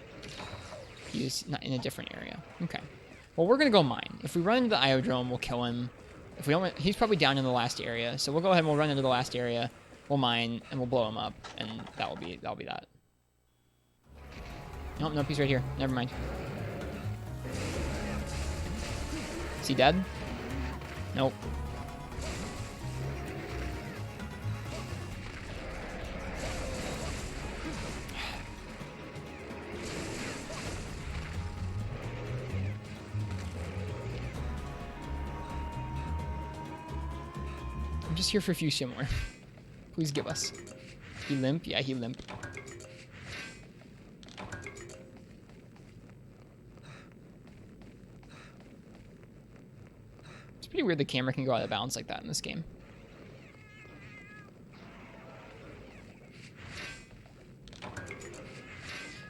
He is not in a different area. Okay. Well, we're going to go mine. If we run into the Iodrome, we'll kill him. If we don't, he's probably down in the last area, so we'll go ahead and we'll run into the last area, we'll mine, and we'll blow him up, and that'll be that. Nope, he's right here. Never mind. Is he dead? Nope. I'm just here for a few shimmer. Please give us. He limp? Yeah, he limp. It's pretty weird the camera can go out of bounds like that in this game.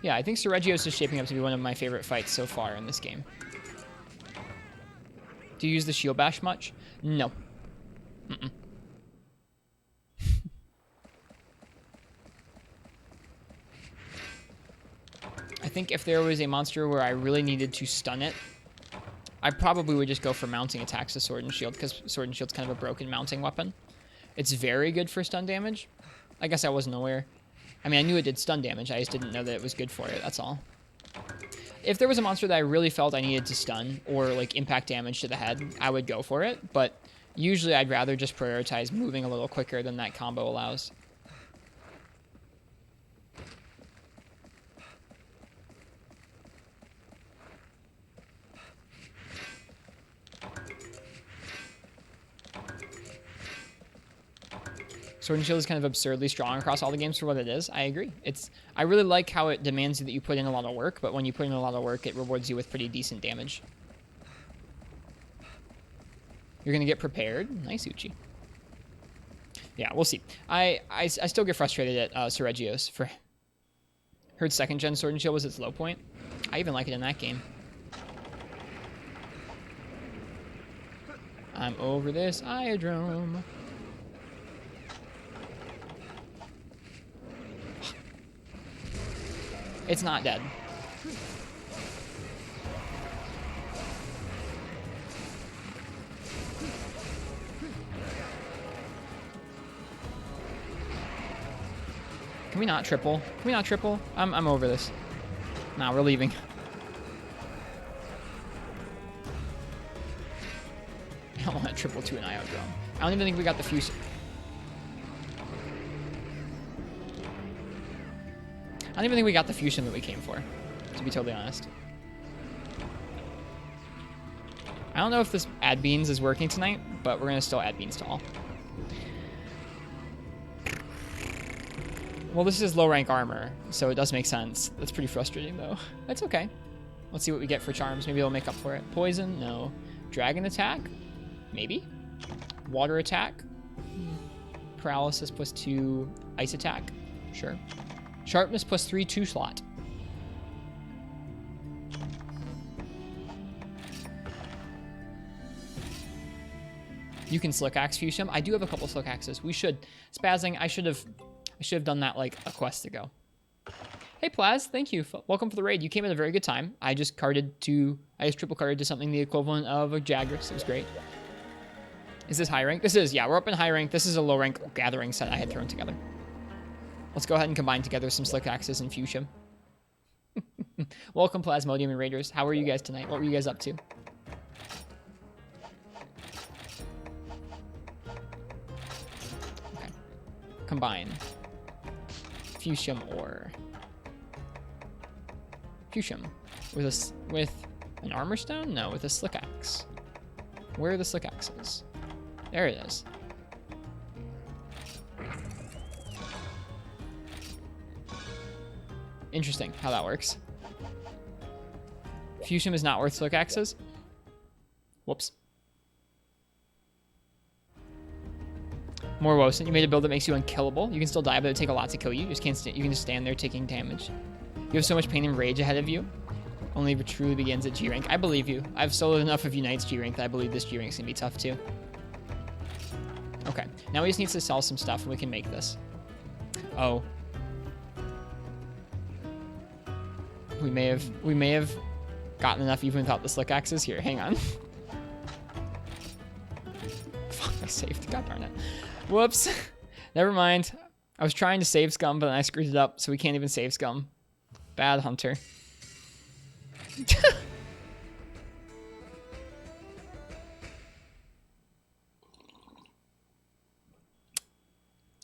Yeah, I think Sergio's is shaping up to be one of my favorite fights so far in this game. Do you use the shield bash much? No. Mm-mm. I think if there was a monster where I really needed to stun it, I probably would just go for mounting attacks with Sword and Shield, because Sword and Shield's kind of a broken mounting weapon. It's very good for stun damage. I guess I wasn't aware. I mean, I knew it did stun damage, I just didn't know that it was good for it, that's all. If there was a monster that I really felt I needed to stun, or like impact damage to the head, I would go for it, but usually I'd rather just prioritize moving a little quicker than that combo allows. Sword and Shield is kind of absurdly strong across all the games for what it is. I agree. I really like how it demands that you put in a lot of work, but when you put in a lot of work, it rewards you with pretty decent damage. You're going to get prepared. Nice, Uchi. Yeah, we'll see. I still get frustrated at Sergio's. Heard second gen Sword and Shield was its low point. I even like it in that game. I'm over this iodrome. It's not dead. Can we not triple? Can we not triple? I'm over this. Nah, we're leaving. I don't want to triple to an iodrome. I don't even think we got the fusion. I don't even think we got the fusion that we came for, to be totally honest. I don't know if this add beans is working tonight, but we're going to still add beans to all. Well, this is low rank armor, so it does make sense. That's pretty frustrating, though. That's okay. Let's see what we get for charms. Maybe it'll make up for it. Poison? No. Dragon attack? Maybe. Water attack? Paralysis plus 2. Ice attack? Sure. Sharpness plus 3, 2 slot. You can slick axe fusion. I do have a couple slick axes. We should. Spazzing, I should have done that like a quest ago. Hey Plaz, thank you. Welcome for the raid. You came at a very good time. I just triple carded to something the equivalent of a Jagras. It was great. Is this high rank? This is, yeah, we're up in high rank. This is a low rank gathering set I had thrown together. Let's go ahead and combine together some slick axes and fuchsia. Welcome, Plasmodium and Raiders. How are you guys tonight? What were you guys up to? Okay. Combine. Fuchsium ore. Fuchsium. With an armor stone? No, with a slick axe. Where are the slick axes? There it is. Interesting how that works. Fuchsium is not worth slick axes. Whoops. More Wosen. You made a build that makes you unkillable. You can still die, but it take a lot to kill you. You just can't. You can just stand there taking damage. You have so much pain and rage ahead of you. Only truly begins at G rank. I believe you. I've soloed enough of Unite's G rank that I believe this G rank's gonna be tough too. Okay. Now we just need to sell some stuff and we can make this. Oh. We may have gotten enough even without the slick axes. Here, hang on. Fuck, I saved. God darn it. Whoops. Never mind. I was trying to save Scum, but then I screwed it up, so we can't even save Scum. Bad hunter.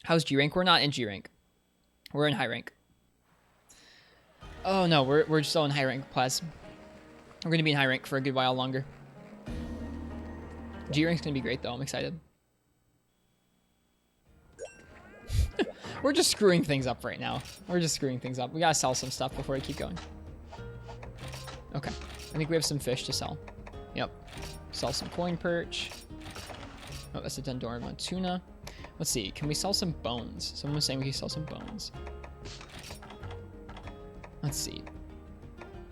How's G rank? We're not in G rank. We're in high rank. Oh no, we're still in high rank, Plaz. We're gonna be in high rank for a good while longer. G rank's gonna be great though. I'm excited. We're just screwing things up right now. We're just screwing things up. We gotta sell some stuff before we keep going. Okay. I think we have some fish to sell. Yep. Sell some coin perch. Oh, that's a Dendorma tuna. Let's see. Can we sell some bones? Someone was saying we can sell some bones. Let's see.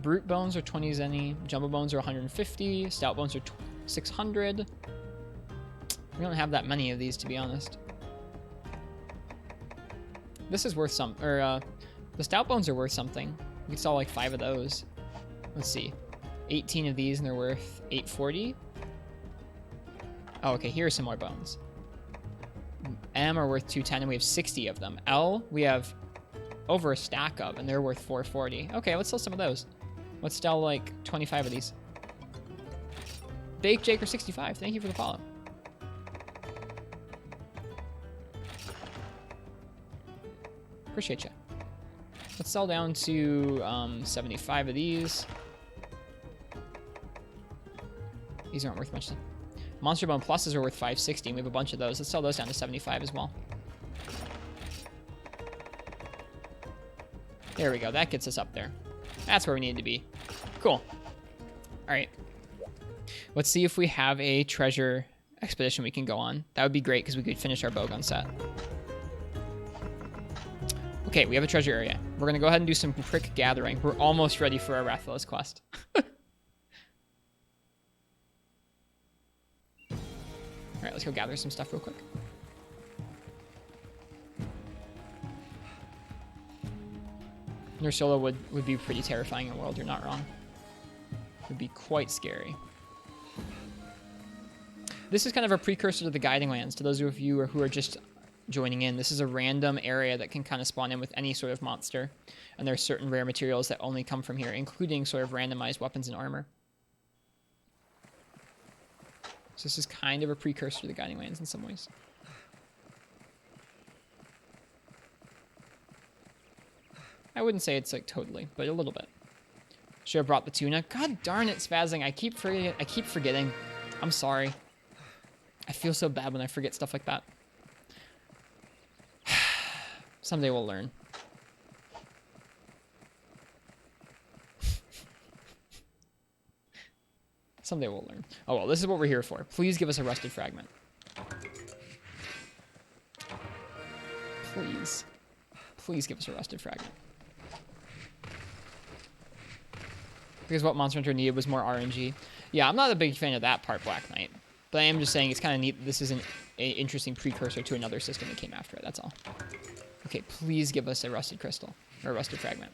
Brute bones are 20 zenny. Jumbo bones are 150. Stout bones are 600. We don't have that many of these, to be honest. This is worth some, or the stout bones are worth something. We could sell like 5 of those. Let's see, 18 of these and they're worth 840. Oh, okay, here are some more bones. M are worth 210 and we have 60 of them. L, we have over a stack of and they're worth 440. Okay, let's sell some of those. Let's sell like 25 of these. Bake Jaker 65, thank you for the follow. Appreciate you. Let's sell down to 75 of these. These aren't worth much. Monster Bone Pluses are worth 560. We have a bunch of those. Let's sell those down to 75 as well. There we go. That gets us up there. That's where we need to be. Cool. All right. Let's see if we have a treasure expedition we can go on. That would be great because we could finish our bowgun set. Okay, we have a treasure area. We're going to go ahead and do some prick gathering. We're almost ready for our Rathalos quest. All right, let's go gather some stuff real quick. Nursula would be pretty terrifying in World, you're not wrong. It would be quite scary. This is kind of a precursor to the Guiding Lands. To those of you who are just joining in, this is a random area that can kind of spawn in with any sort of monster. And there are certain rare materials that only come from here, including sort of randomized weapons and armor. So this is kind of a precursor to the Guiding Lands in some ways. I wouldn't say it's like totally, but a little bit. Should have brought the tuna. God darn it, spazzing. I keep forgetting. I'm sorry. I feel so bad when I forget stuff like that. Someday we'll learn. Someday we'll learn. Oh well, this is what we're here for. Please give us a rusted fragment. Please. Please give us a rusted fragment. Because what Monster Hunter needed was more RNG. Yeah, I'm not a big fan of that part, Black Knight. But I am just saying it's kind of neat that this is an interesting precursor to another system that came after it, that's all. Okay, please give us a rusted crystal. Or a rusted fragment.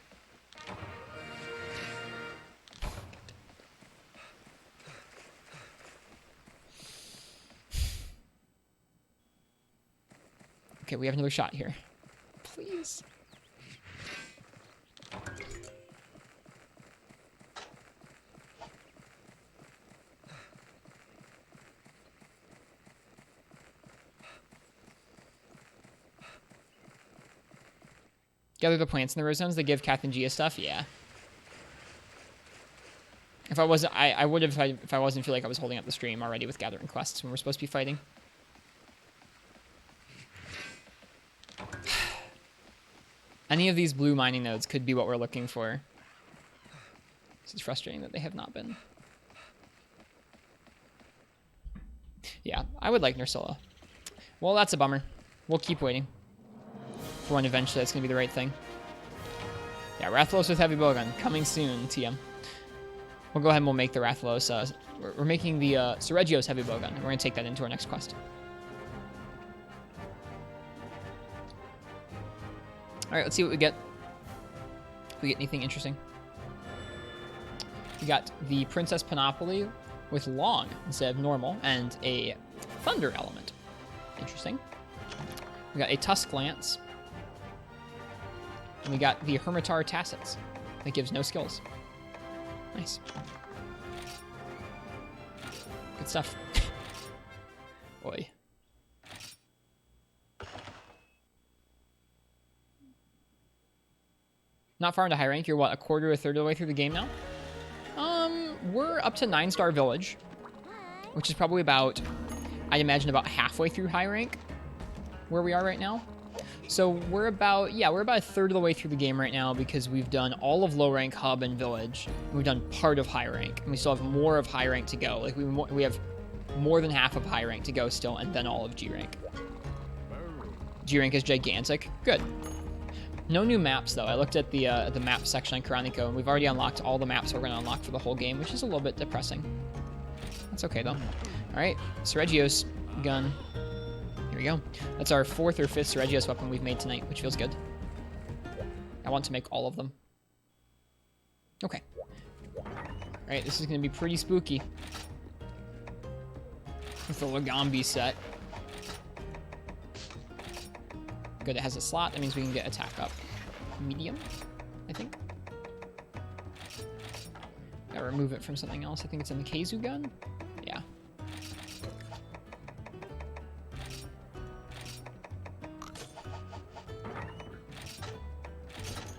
Okay, we have another shot here. Please. Gather the plants in the rose zones that give Kath and Gia stuff? Yeah. If I wasn't, I would have if I wasn't feel like I was holding up the stream already with gathering quests when we're supposed to be fighting. Any of these blue mining nodes could be what we're looking for. This is frustrating that they have not been. Yeah, I would like Nursula. Well, that's a bummer. We'll keep waiting. For when eventually that's going to be the right thing. Yeah, Rathalos with heavy bowgun. Coming soon, TM. We'll go ahead and we'll make the Rathalos. We're making the Seregio's heavy bowgun. We're going to take that into our next quest. Alright, let's see what we get. If we get anything interesting. We got the Princess Panoply with long instead of normal and a thunder element. Interesting. We got a Tusk Lance. And we got the Hermitar Tassets. That gives no skills. Nice. Good stuff. Boy. Not far into high rank. You're what, a quarter, a third of the way through the game now? We're up to 9-star village, which is probably about, I'd imagine, about halfway through high rank where we are right now. So we're about a third of the way through the game right now because we've done all of low rank, hub, and village. And we've done part of high rank, and we still have more of high rank to go. Like we have more than half of high rank to go still, and then all of G rank. G rank is gigantic. Good. No new maps though. I looked at the map section on Chronico, and we've already unlocked all the maps we're going to unlock for the whole game, which is a little bit depressing. That's okay though. All right, Sergio's gun. Here we go. That's our 4th or 5th Sergio's weapon we've made tonight, which feels good. I want to make all of them. Okay. All right, this is going to be pretty spooky with the Lagambi set. Good, it has a slot. That means we can get attack up. Medium, I think. Gotta remove it from something else. I think it's in the Keizu gun. Yeah.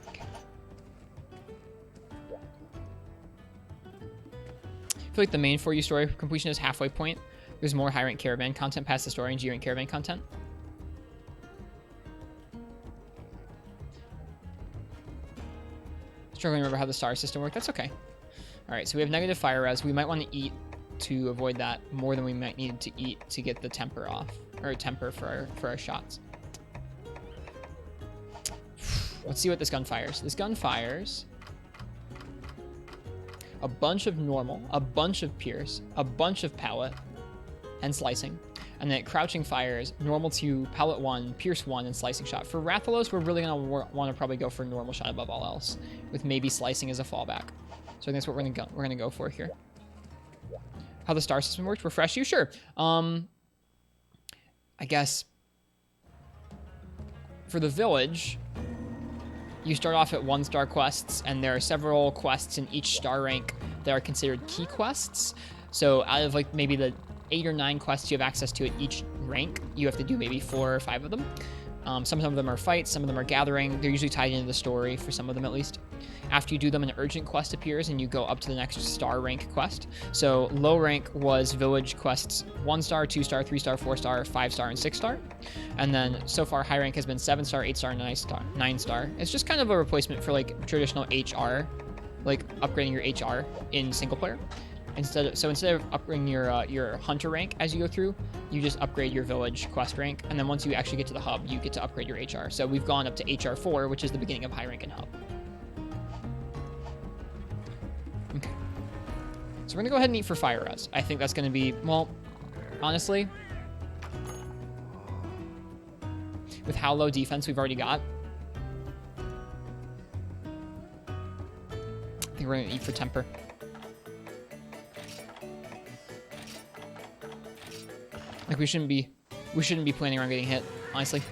Okay. I feel like the main 4U story completion is halfway point. There's more high rank caravan content past the story and G rank caravan content. Struggling to remember how the star system worked. That's okay. All right, so we have negative fire res. We might want to eat to avoid that more than we might need to eat to get the temper off, or temper for our shots. Let's see what this gun fires. This gun fires a bunch of normal, a bunch of pierce, a bunch of pallet, and slicing. And then crouching fires normal to pallet 1, pierce 1, and slicing shot. For Rathalos, we're really going to want to probably go for normal shot above all else, with maybe slicing as a fallback. So I think that's what we're going to go for here. How the star system works? Refresh you? Sure. I guess for the village, you start off at 1-star quests, and there are several quests in each star rank that are considered key quests. So out of like maybe the 8 or 9 quests you have access to at each rank, you have to do maybe 4 or 5 of them. Some of them are fights, some of them are gathering. They're usually tied into the story, for some of them at least. After you do them, an urgent quest appears, and you go up to the next star rank quest. So low rank was village quests 1-star, 2-star, 3-star, 4-star, 5-star, and 6-star. And then so far high rank has been 7-star, 8-star, and 9-star. It's just kind of a replacement for like traditional HR, like upgrading your HR in single player. Instead of upgrading your hunter rank as you go through, you just upgrade your village quest rank, and then once you actually get to the hub, you get to upgrade your HR. So we've gone up to HR 4, which is the beginning of high rank and hub. Okay. So we're gonna go ahead and eat for fire res. I think that's gonna be, well, honestly, with how low defense we've already got, I think we're gonna eat for temper. Like we shouldn't be planning on getting hit, honestly.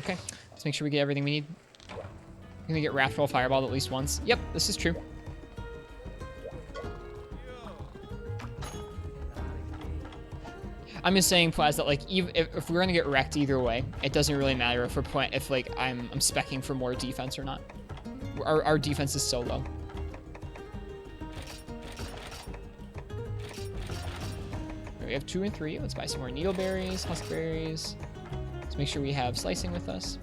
Okay, let's make sure we get everything we need. We're gonna get Wrathful Fireball at least once. Yep, this is true. I'm just saying, Plaz, that like even if we're gonna get wrecked either way, it doesn't really matter if I'm speccing for more defense or not. Our defense is so low. We have 2 and 3. Let's buy some more needleberries, huskberries. Let's make sure we have slicing with us.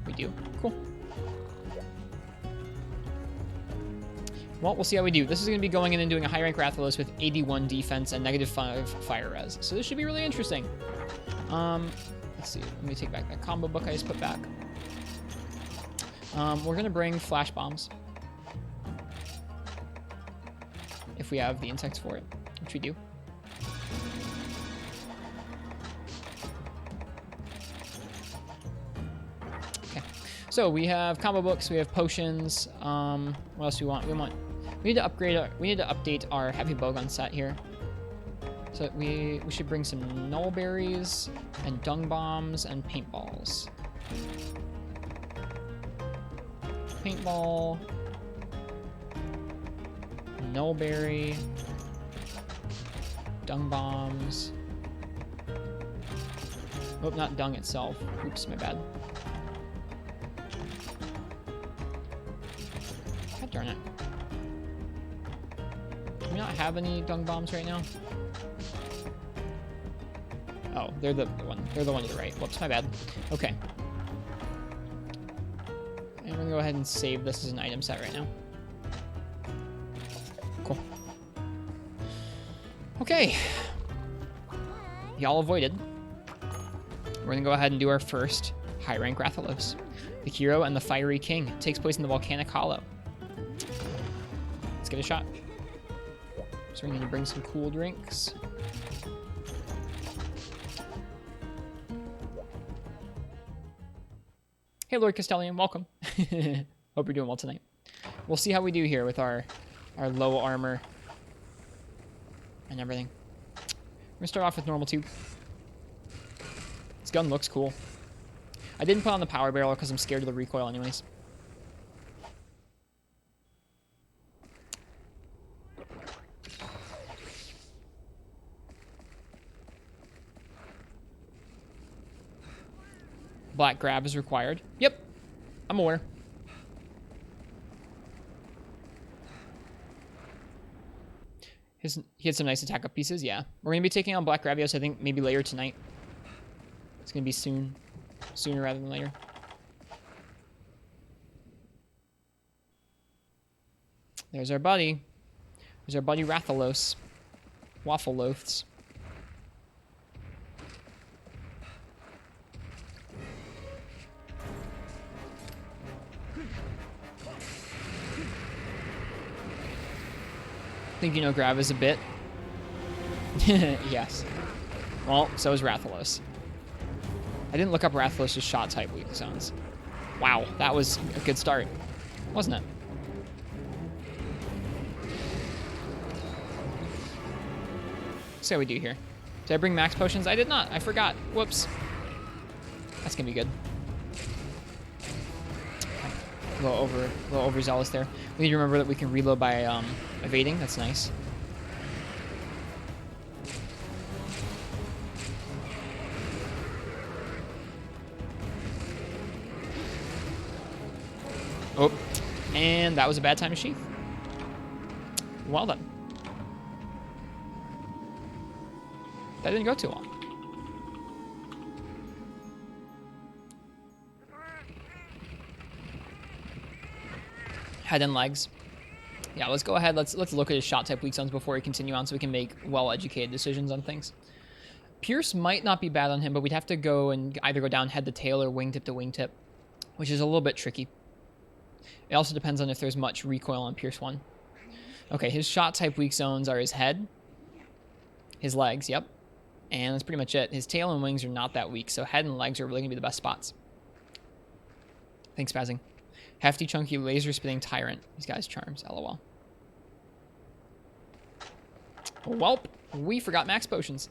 We do. Cool. Well, we'll see how we do. This is going to be going in and doing a high rank Rathalos with 81 defense and -5 fire res. So this should be really interesting. Let's see. Let me take back that combo book I just put back. We're going to bring flash bombs. If we have the insects for it, which we do. Okay. So we have combo books, we have potions. What else do we want? We need to update our heavy bowgun set here. So we should bring some nullberries and dung bombs and paintballs. Paintball, nullberry, dung bombs, Oh, not dung itself. Oops, my bad. God darn it. Do we not have any dung bombs right now? Oh, they're the one. They're the one to the right. Whoops, my bad. Okay. And we're gonna go ahead and save this as an item set right now. Cool. Okay. Y'all avoided. We're gonna go ahead and do our first high rank Rathalos. The hero and the fiery king. It takes place in the volcanic hollow. Let's give it a shot. So we need to bring some cool drinks. Hey, Lord Castellian, welcome. Hope you're doing well tonight. We'll see how we do here with our low armor and everything. We're gonna start off with normal tube. This gun looks cool. I didn't put on the power barrel because I'm scared of the recoil anyways. Black grab is required. Yep, I'm aware. He had some nice attack up pieces, yeah. We're going to be taking on Black Gravios, I think, maybe later tonight. It's going to be soon. Sooner rather than later. There's our buddy. There's our buddy Rathalos. Waffle loaths. I think you know Gravis a bit. Yes. Well, so is Rathalos. I didn't look up Rathalos' shot type weak zones. Wow, that was a good start, wasn't it? Let's see how we do here. Did I bring max potions? I did not. I forgot. Whoops. That's gonna be good. A little overzealous there. We need to remember that we can reload by evading. That's nice. Oh, and that was a bad time to sheath. Well done. That didn't go too long. Head and legs. Yeah, let's go ahead. Let's look at his shot type weak zones before we continue on so we can make well-educated decisions on things. Pierce might not be bad on him, but we'd have to go and either go down head to tail or wingtip to wingtip, which is a little bit tricky. It also depends on if there's much recoil on Pierce 1. Okay, his shot type weak zones are his head, his legs, yep. And that's pretty much it. His tail and wings are not that weak, so head and legs are really going to be the best spots. Thanks, Spazzing. Hefty, chunky, laser-spitting tyrant. These guys' charms, lol. Welp, we forgot max potions.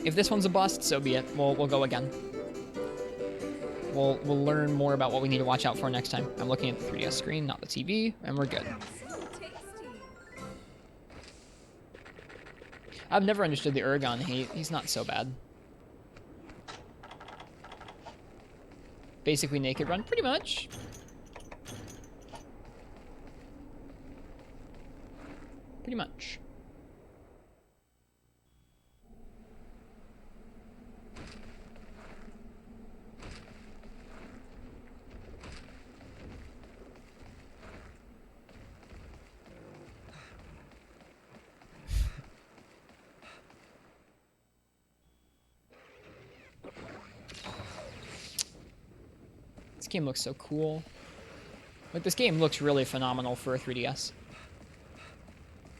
If this one's a bust, so be it. We'll go again. We'll learn more about what we need to watch out for next time. I'm looking at the 3DS screen, not the TV, and we're good. I've never understood the Uragon hate. He's not so bad. Basically naked run, pretty much. Pretty much. This game looks so cool. Like, this game looks really phenomenal for a 3DS.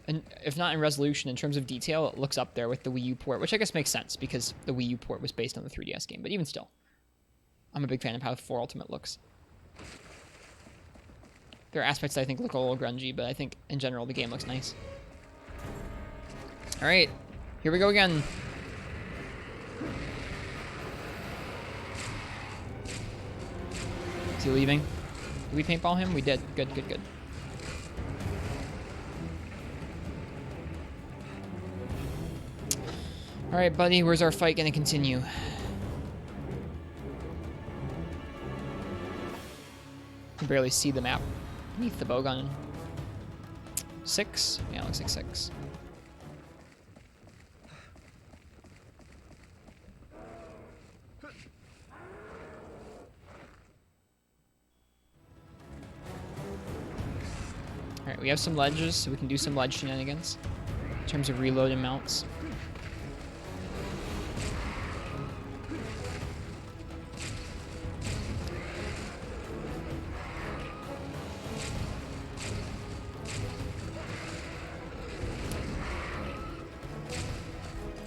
And if not in resolution, in terms of detail, it looks up there with the Wii U port, which I guess makes sense because the Wii U port was based on the 3DS game. But even still, I'm a big fan of how 4 Ultimate looks. There are aspects that I think look a little grungy, but I think in general the game looks nice. All right, here we go again. Is he leaving? Did we paintball him? We did. Good, good, good. All right, buddy, where's our fight gonna continue? can barely see the map beneath the bowgun. 6? Yeah, it looks like 6. Alright, we have some ledges, so we can do some ledge shenanigans in terms of reload and mounts.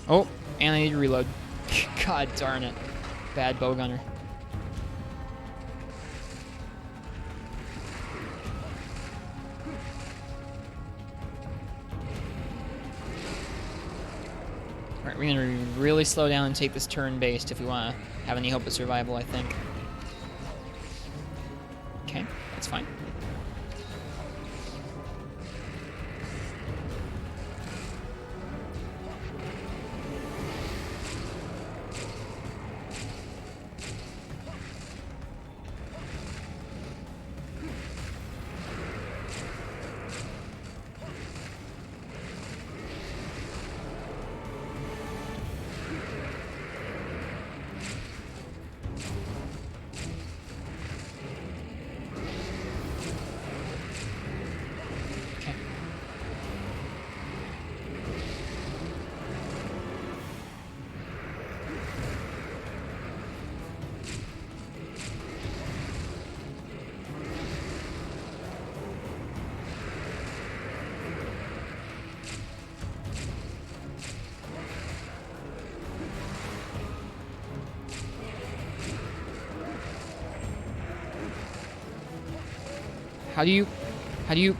Oh, and I need to reload. God darn it. Bad bowgunner. Alright, we're gonna really slow down and take this turn based if we want to have any hope of survival, I think. Okay, that's fine. How do you,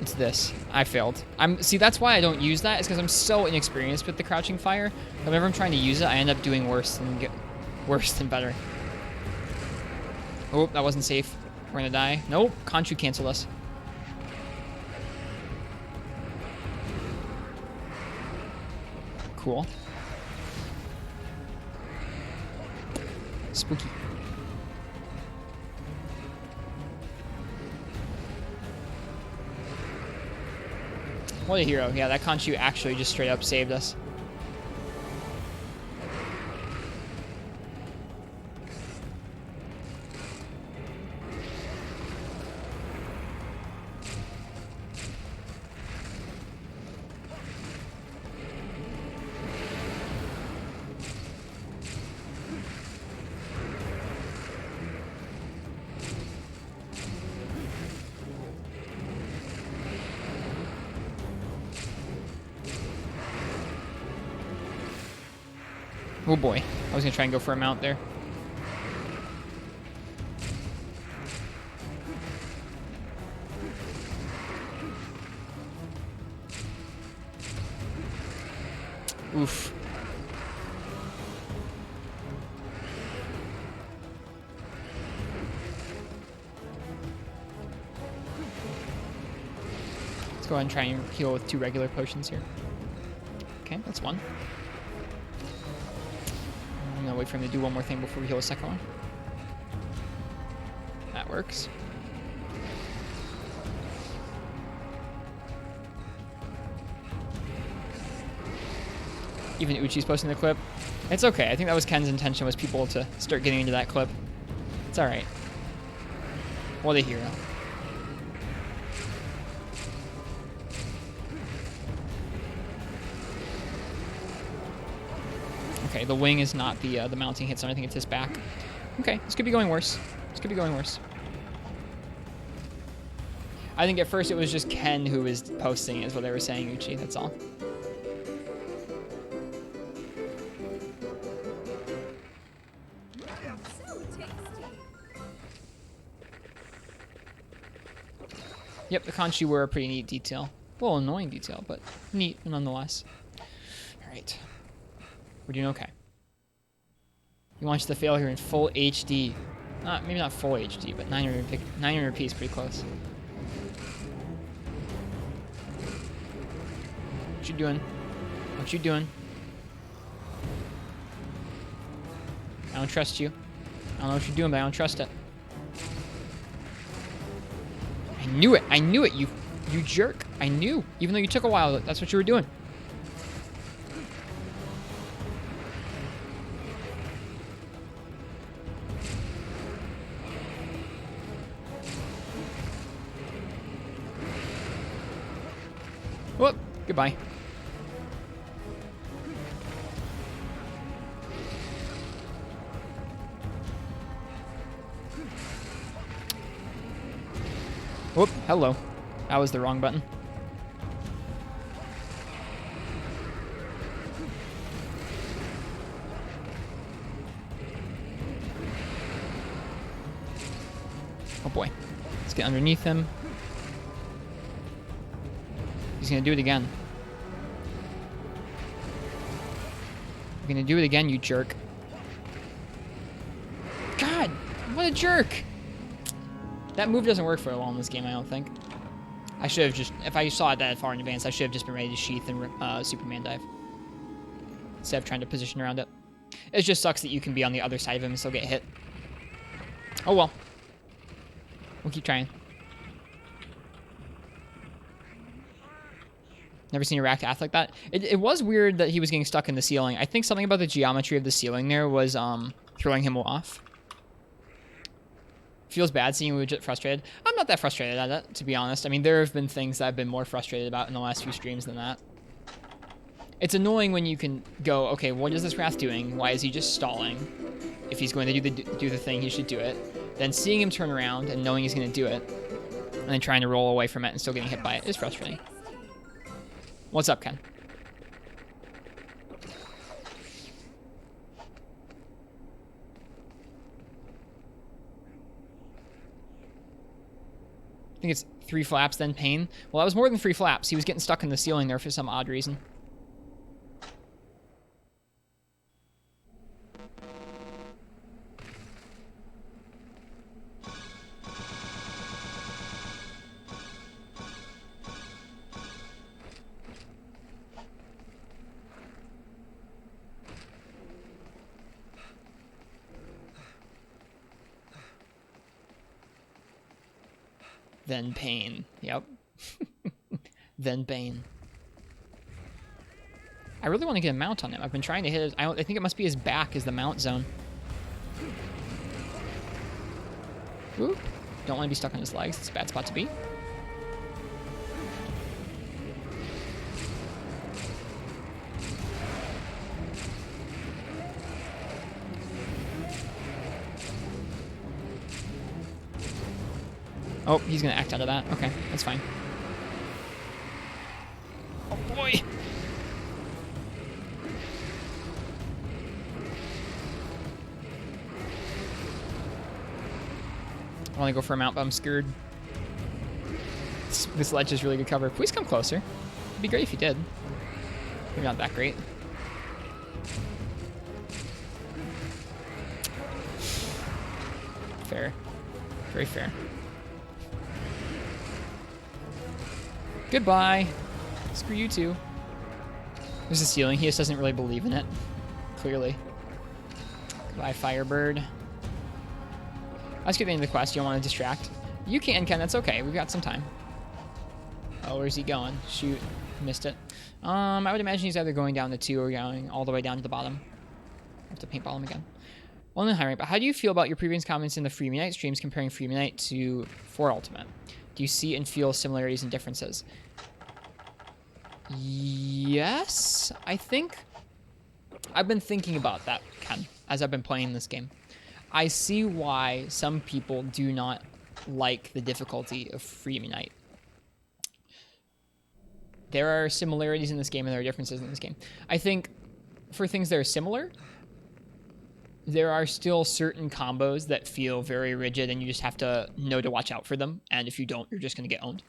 it's this. I failed. See, that's why I don't use that, is because I'm so inexperienced with the crouching fire. Whenever I'm trying to use it, I end up doing worse than better. Oh, that wasn't safe. We're gonna die. Nope, Conchu canceled us. Cool. Spooky. What a hero. Yeah, that Conchu actually just straight up saved us. Oh boy, I was gonna try and go for a mount there. Oof. Let's go ahead and try and heal with 2 regular potions here. Okay, that's 1. I'm gonna wait for him to do one more thing before we heal a second one. That works. Even Uchi's posting the clip. It's okay. I think that was Ken's intention, was people to start getting into that clip. It's alright. What a hero. Okay, the wing is not the mounting hits on. I think it's his back. Okay, this could be going worse. This could be going worse. I think at first it was just Ken who was posting, is what they were saying, Uchi. That's all. Yep, the Conchu were a pretty neat detail. A little annoying detail, but neat nonetheless. Alright. We're doing okay. He wants the fail here in full HD. Maybe not full HD, but 900p is pretty close. What you doing? What you doing? I don't trust you. I don't know what you're doing, but I don't trust it. Knew it. I knew it, you jerk. I knew. Even though you took a while, that's what you were doing. Whoop. Goodbye. Whoop. Hello. That was the wrong button. Oh boy. Let's get underneath him. He's gonna do it again. You're gonna do it again, you jerk. God, what a jerk! That move doesn't work for a while in this game, I don't think. I should have just, if I saw it that far in advance, I should have just been ready to sheath and Superman dive. Instead of trying to position around it. It just sucks that you can be on the other side of him and still get hit. Oh well. We'll keep trying. Never seen a racked ath like that. It was weird that he was getting stuck in the ceiling. I think something about the geometry of the ceiling there was throwing him off. Feels bad seeing him legit frustrated. I'm not that frustrated at it, to be honest. I mean, there have been things that I've been more frustrated about in the last few streams than that. It's annoying when you can go, okay, what is this Wrath doing? Why is he just stalling? If he's going to do the thing, he should do it. Then seeing him turn around and knowing he's going to do it, and then trying to roll away from it and still getting hit by it is frustrating. What's up, Ken? I think it's 3 flaps, then pain. Well, that was more than 3 flaps. He was getting stuck in the ceiling there for some odd reason. Then pain. Yep. Then pain. I really want to get a mount on him. I've been trying to hit his... I think it must be his back is the mount zone. Oop. Don't want to be stuck on his legs. It's a bad spot to be. Oh, he's going to act out of that. Okay, that's fine. Oh, boy! I want to go for a mount, but I'm scared. This ledge is really good cover. Please come closer. It'd be great if you did. Maybe not that great. Fair. Very fair. Goodbye. Screw you too. There's a ceiling. He just doesn't really believe in it. Clearly. Goodbye, Firebird. Let's get into the quest. You don't want to distract. You can, Ken. That's okay. We've got some time. Oh, where's he going? Shoot. Missed it. I would imagine he's either going down to 2 or going all the way down to the bottom. I have to paintball him again. Well, in high rank, but how do you feel about your previous comments in the Freemium Night streams comparing Freemium Night to 4 Ultimate? Do you see and feel similarities and differences? Yes, I think. I've been thinking about that, Ken, as I've been playing this game. I see why some people do not like the difficulty of Freemium Night. There are similarities in this game and there are differences in this game. I think for things that are similar, there are still certain combos that feel very rigid and you just have to know to watch out for them. And if you don't, you're just going to get owned.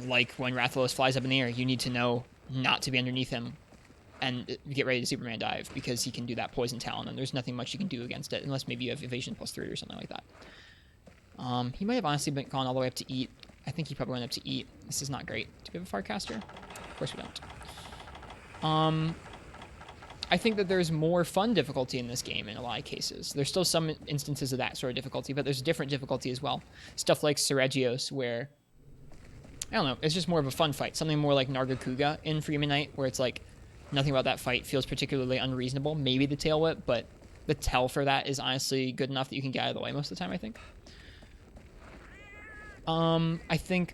Like when Rathalos flies up in the air, you need to know not to be underneath him and get ready to Superman dive because he can do that Poison Talon and there's nothing much you can do against it unless maybe you have Evasion +3 or something like that. He might have honestly gone all the way up to Eat. I think he probably went up to Eat. This is not great. Do we have a Farcaster? Of course we don't. I think that there's more fun difficulty in this game in a lot of cases. There's still some instances of that sort of difficulty, but there's different difficulty as well. Stuff like Seregios, where, I don't know, it's just more of a fun fight. Something more like Nargacuga in Freeman Knight, where it's like, nothing about that fight feels particularly unreasonable. Maybe the tail whip, but the tell for that is honestly good enough that you can get out of the way most of the time, I think. I think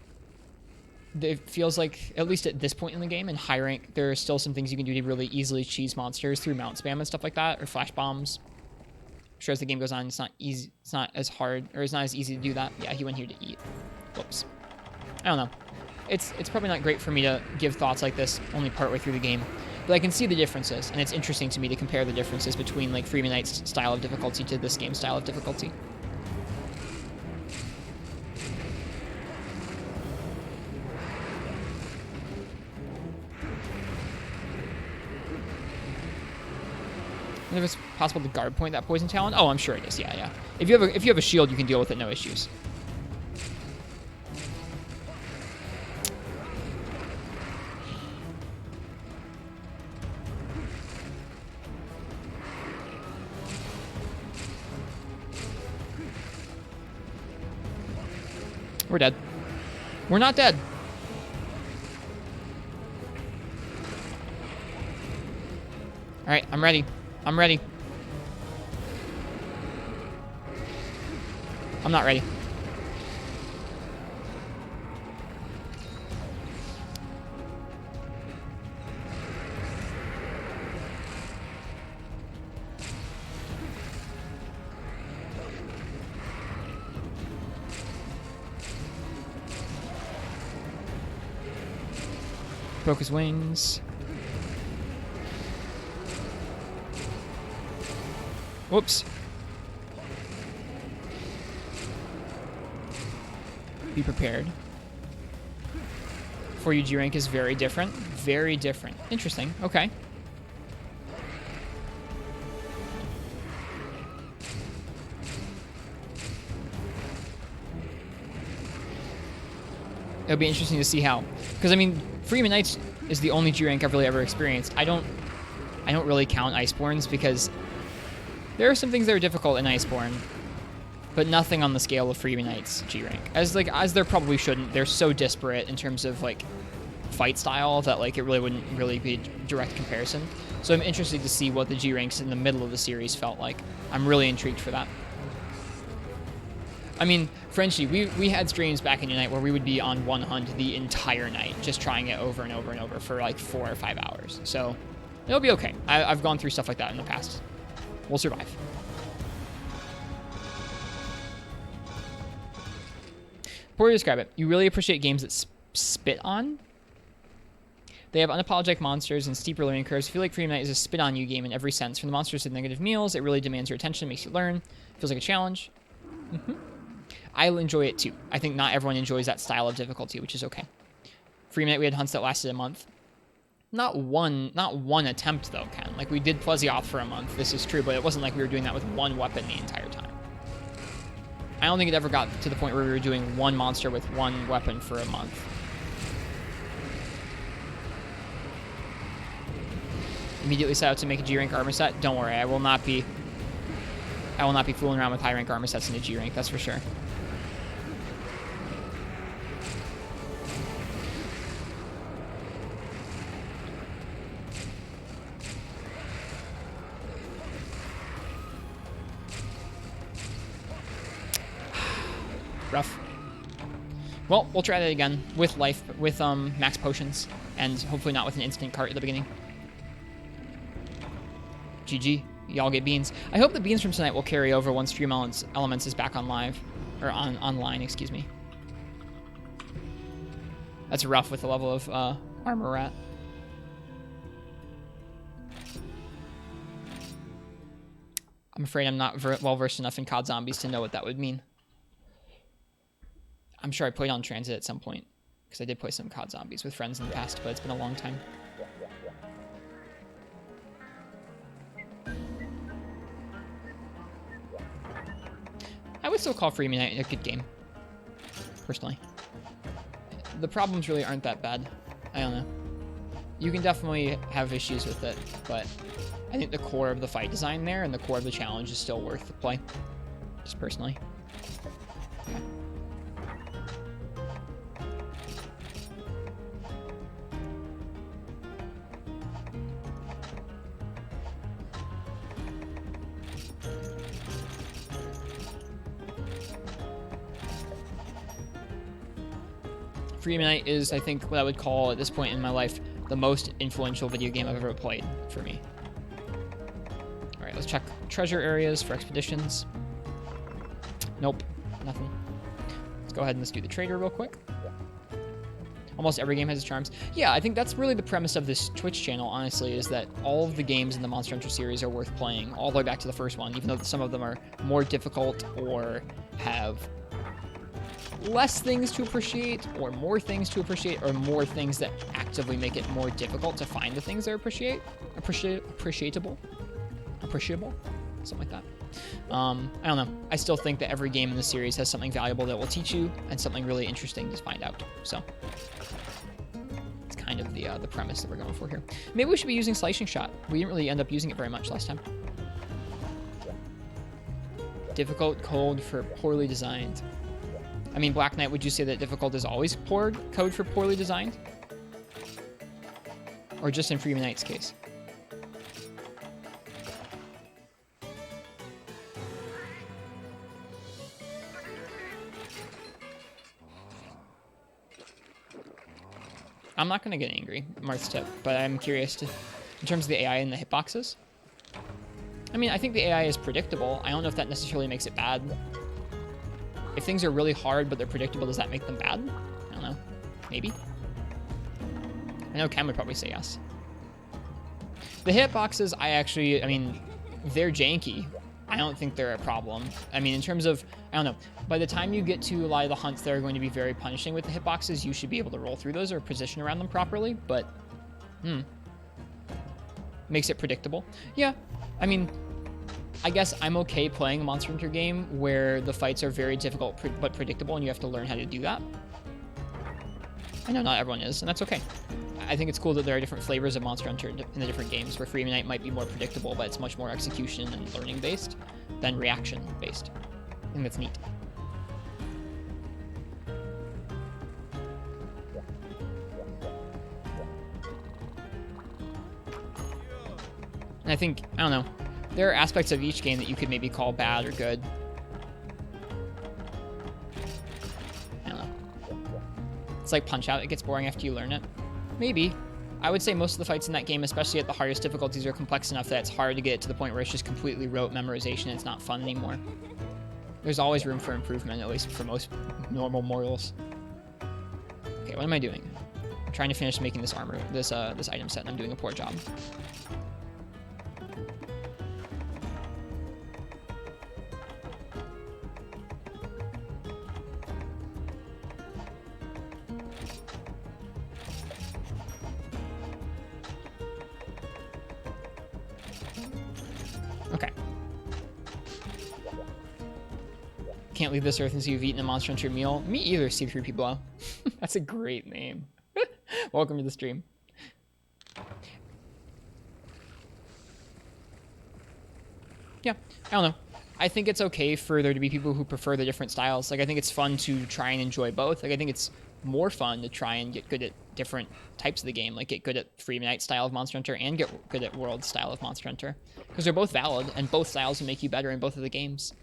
it feels like, at least at this point in the game, in high rank, there are still some things you can do to really easily cheese monsters through mount spam and stuff like that, or flash bombs. I'm sure as the game goes on, it's not easy, it's not as hard, or it's not as easy to do that. Yeah, he went here to eat. Whoops. I don't know. It's probably not great for me to give thoughts like this only partway through the game, but I can see the differences, and it's interesting to me to compare the differences between like Freeman Knight's style of difficulty to this game's style of difficulty. I wonder if it's possible to guard point that poison talon. Oh, I'm sure it is. Yeah. If you have a shield, you can deal with it, no issues. We're dead. We're not dead. All right, I'm ready. I'm ready. I'm not ready. Broke his wings. Whoops. Be prepared. For you, G rank is very different. Very different. Interesting. Okay. It'll be interesting to see how. Because, I mean, Freeman Knights is the only G rank I've really ever experienced. I don't really count Iceborns because there are some things that are difficult in Iceborne, but nothing on the scale of Freeman Knight's G rank. As there probably shouldn't. They're so disparate in terms of like fight style that like it really wouldn't really be a direct comparison. So I'm interested to see what the G ranks in the middle of the series felt like. I'm really intrigued for that. I mean, Frenchie, we had streams back in Unite where we would be on one hunt the entire night, just trying it over and over and over for like 4 or 5 hours. So it'll be okay. I've gone through stuff like that in the past. We'll survive. Poor way to describe it. You really appreciate games that spit on. They have unapologetic monsters and steeper learning curves. I feel like Freeman Knight is a spit-on-you game in every sense. From the monsters to the negative meals, it really demands your attention, makes you learn. Feels like a challenge. I'll enjoy it too. I think not everyone enjoys that style of difficulty, which is okay. Freeman Knight, we had hunts that lasted a month. Not one attempt though, Ken. Like we did Plesioth for a month. This is true, but it wasn't like we were doing that with one weapon the entire time. I don't think it ever got to the point where we were doing one monster with one weapon for a month. Immediately set out to make a G rank armor set. Don't worry, I will not be fooling around with high rank armor sets in a G rank. That's for sure. Rough. Well, we'll try that again with max potions, and hopefully not with an instant cart at the beginning. GG. Y'all get beans. I hope the beans from tonight will carry over once Stream Elements is back on live. Or online, excuse me. That's rough with the level of armor rat. I'm afraid I'm not well versed enough in COD Zombies to know what that would mean. I'm sure I played on Transit at some point, because I did play some COD Zombies with friends in the past, but it's been a long time. I would still call Freeman Knight a good game, personally. The problems really aren't that bad. I don't know. You can definitely have issues with it, but I think the core of the fight design there and the core of the challenge is still worth the play, just personally. Okay. Freedom Unite is, I think, what I would call at this point in my life the most influential video game I've ever played for me. All right, let's check treasure areas for expeditions. Nope, nothing. Let's go ahead and let's do the trader real quick. Almost every game has its charms. Yeah, I think that's really the premise of this Twitch channel, honestly, is that all of the games in the Monster Hunter series are worth playing, all the way back to the first one, even though some of them are more difficult or have less things to appreciate, or more things to appreciate, or more things that actively make it more difficult to find the things that are appreciable, something like that. I don't know. I still think that every game in the series has something valuable that will teach you, and something really interesting to find out. So it's kind of the premise that we're going for here. Maybe we should be using Slicing Shot. We didn't really end up using it very much last time. Difficult code for poorly designed. I mean, Black Knight, would you say that difficult is always poor code for poorly designed? Or just in Freedom Unite's case? I'm not going to get angry, Marth's tip, but I'm curious in terms of the AI and the hitboxes. I mean, I think the AI is predictable. I don't know if that necessarily makes it bad. If things are really hard but they're predictable, does that make them bad? I don't know. Maybe. I know Ken would probably say yes. The hitboxes, I mean, they're janky. I don't think they're a problem. I mean, in terms of, I don't know, by the time you get to a lot of the hunts that are going to be very punishing with the hitboxes, you should be able to roll through those or position around them properly, but, makes it predictable. Yeah, I mean, I guess I'm okay playing a Monster Hunter game where the fights are very difficult but predictable, and you have to learn how to do that. I know not everyone is, and that's okay. I think it's cool that there are different flavors of Monster Hunter in the different games, where Freedom Unite might be more predictable, but it's much more execution and learning based than reaction based. I think that's neat. And I think, I don't know, there are aspects of each game that you could maybe call bad or good. I don't know. It's like Punch-Out, it gets boring after you learn it. Maybe. I would say most of the fights in that game, especially at the hardest difficulties, are complex enough that it's hard to get it to the point where it's just completely rote memorization and it's not fun anymore. There's always room for improvement, at least for most normal mortals. Okay, what am I doing? I'm trying to finish making this armor, this item set, and I'm doing a poor job. Okay. Can't leave this earth until you've eaten a Monster Hunter meal. Me either, C3P Blow. That's a great name. Welcome to the stream. Yeah, I don't know. I think it's okay for there to be people who prefer the different styles. Like, I think it's fun to try and enjoy both. Like, I think it's more fun to try and get good at different types of the game. Like, get good at Freedom Unite style of Monster Hunter and get good at World style of Monster Hunter. Because they're both valid, and both styles will make you better in both of the games.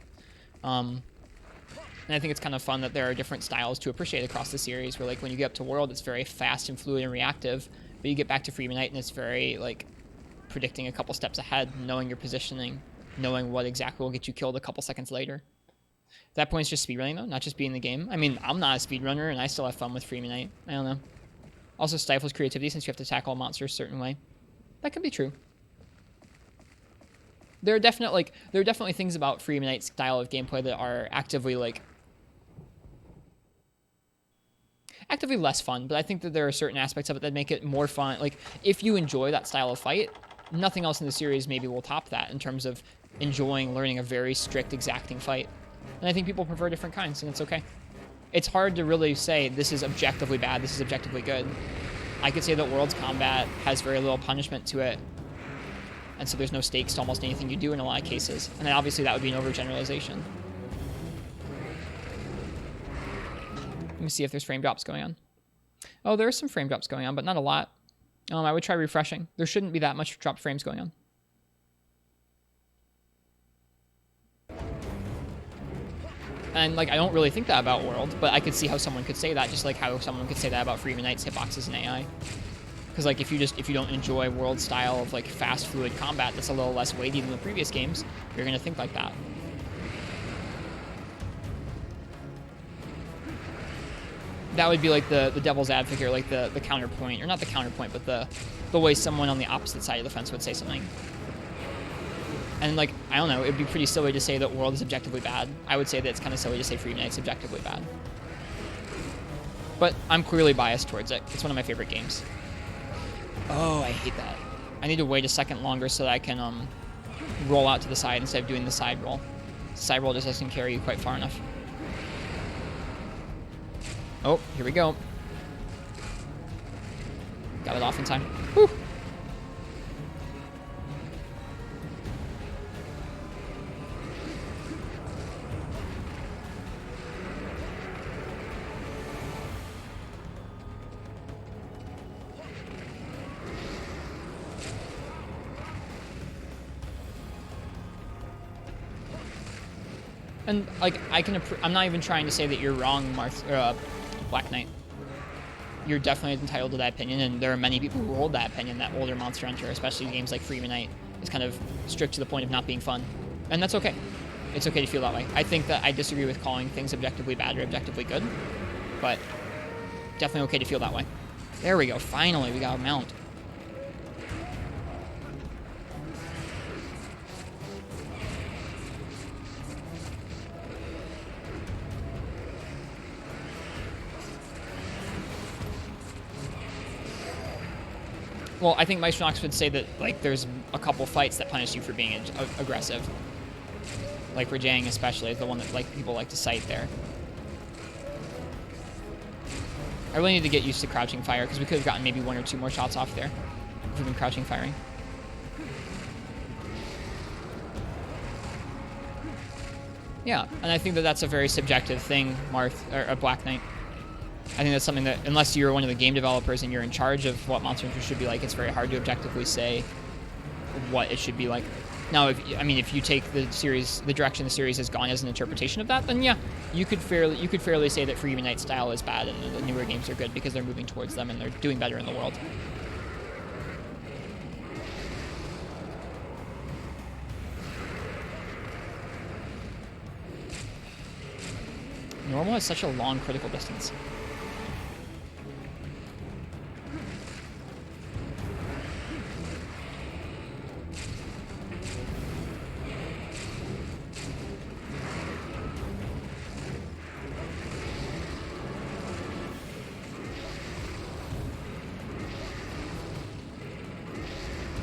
And I think it's kind of fun that there are different styles to appreciate across the series, where, like, when you get up to World, it's very fast and fluid and reactive, but you get back to Freedom Unite and it's very, like, predicting a couple steps ahead, knowing your positioning, knowing what exactly will get you killed a couple seconds later. At that point, it's just speedrunning, though, not just being in the game. I mean, I'm not a speedrunner, and I still have fun with Freedom Unite. I don't know. Also stifles creativity, since you have to tackle monsters a certain way. That could be true. There are definitely things about Freedom Unite's style of gameplay that are actively less fun, but I think that there are certain aspects of it that make it more fun. Like, if you enjoy that style of fight, nothing else in the series maybe will top that in terms of learning a very strict, exacting fight. And I think people prefer different kinds, and it's okay. It's hard to really say this is objectively bad, this is objectively good. I could say that World's combat has very little punishment to it, And so there's no stakes to almost anything you do in a lot of cases. And then obviously that would be an overgeneralization. Let me see if there's frame drops going on. Oh, there are some frame drops going on, but not a lot. I would try refreshing. There shouldn't be that much dropped frames going on. And, like, I don't really think that about World, but I could see how someone could say that, just like how someone could say that about Freedom Knight's hitboxes and AI. Because, like, if you don't enjoy World style of, like, fast, fluid combat that's a little less weighty than the previous games, you're going to think like that. That would be, like, the devil's advocate, or, like, the counterpoint, or not the counterpoint, but the way someone on the opposite side of the fence would say something. And, like, I don't know, it'd be pretty silly to say that World is objectively bad. I would say that it's kind of silly to say Freedom Knight's objectively bad. But I'm clearly biased towards it. It's one of my favorite games. Oh, I hate that. I need to wait a second longer so that I can roll out to the side instead of doing the side roll. The side roll just doesn't carry you quite far enough. Oh, here we go. Got it off in time. Whew. And, like, I'm not even trying to say that you're wrong, Black Knight. You're definitely entitled to that opinion, and there are many people who hold that opinion, that older Monster Hunter, especially games like Freedom Knight, is kind of strict to the point of not being fun. And that's okay. It's okay to feel that way. I think that I disagree with calling things objectively bad or objectively good, but definitely okay to feel that way. There we go. Finally, we got a mount. Well, I think Maestronox would say that, like, there's a couple fights that punish you for being aggressive. Like Rajang especially is the one that, like, people like to cite there. I really need to get used to crouching fire, because we could have gotten maybe 1 or 2 more shots off there if we've been crouching firing. Yeah, and I think that that's a very subjective thing, Black Knight. I think that's something that, unless you're one of the game developers and you're in charge of what Monster Hunter should be like, it's very hard to objectively say what it should be like. Now, if you take the series, the direction the series has gone as an interpretation of that, then yeah, you could fairly say that Freedom Knight's style is bad and the newer games are good because they're moving towards them and they're doing better in the world. Normal has such a long critical distance.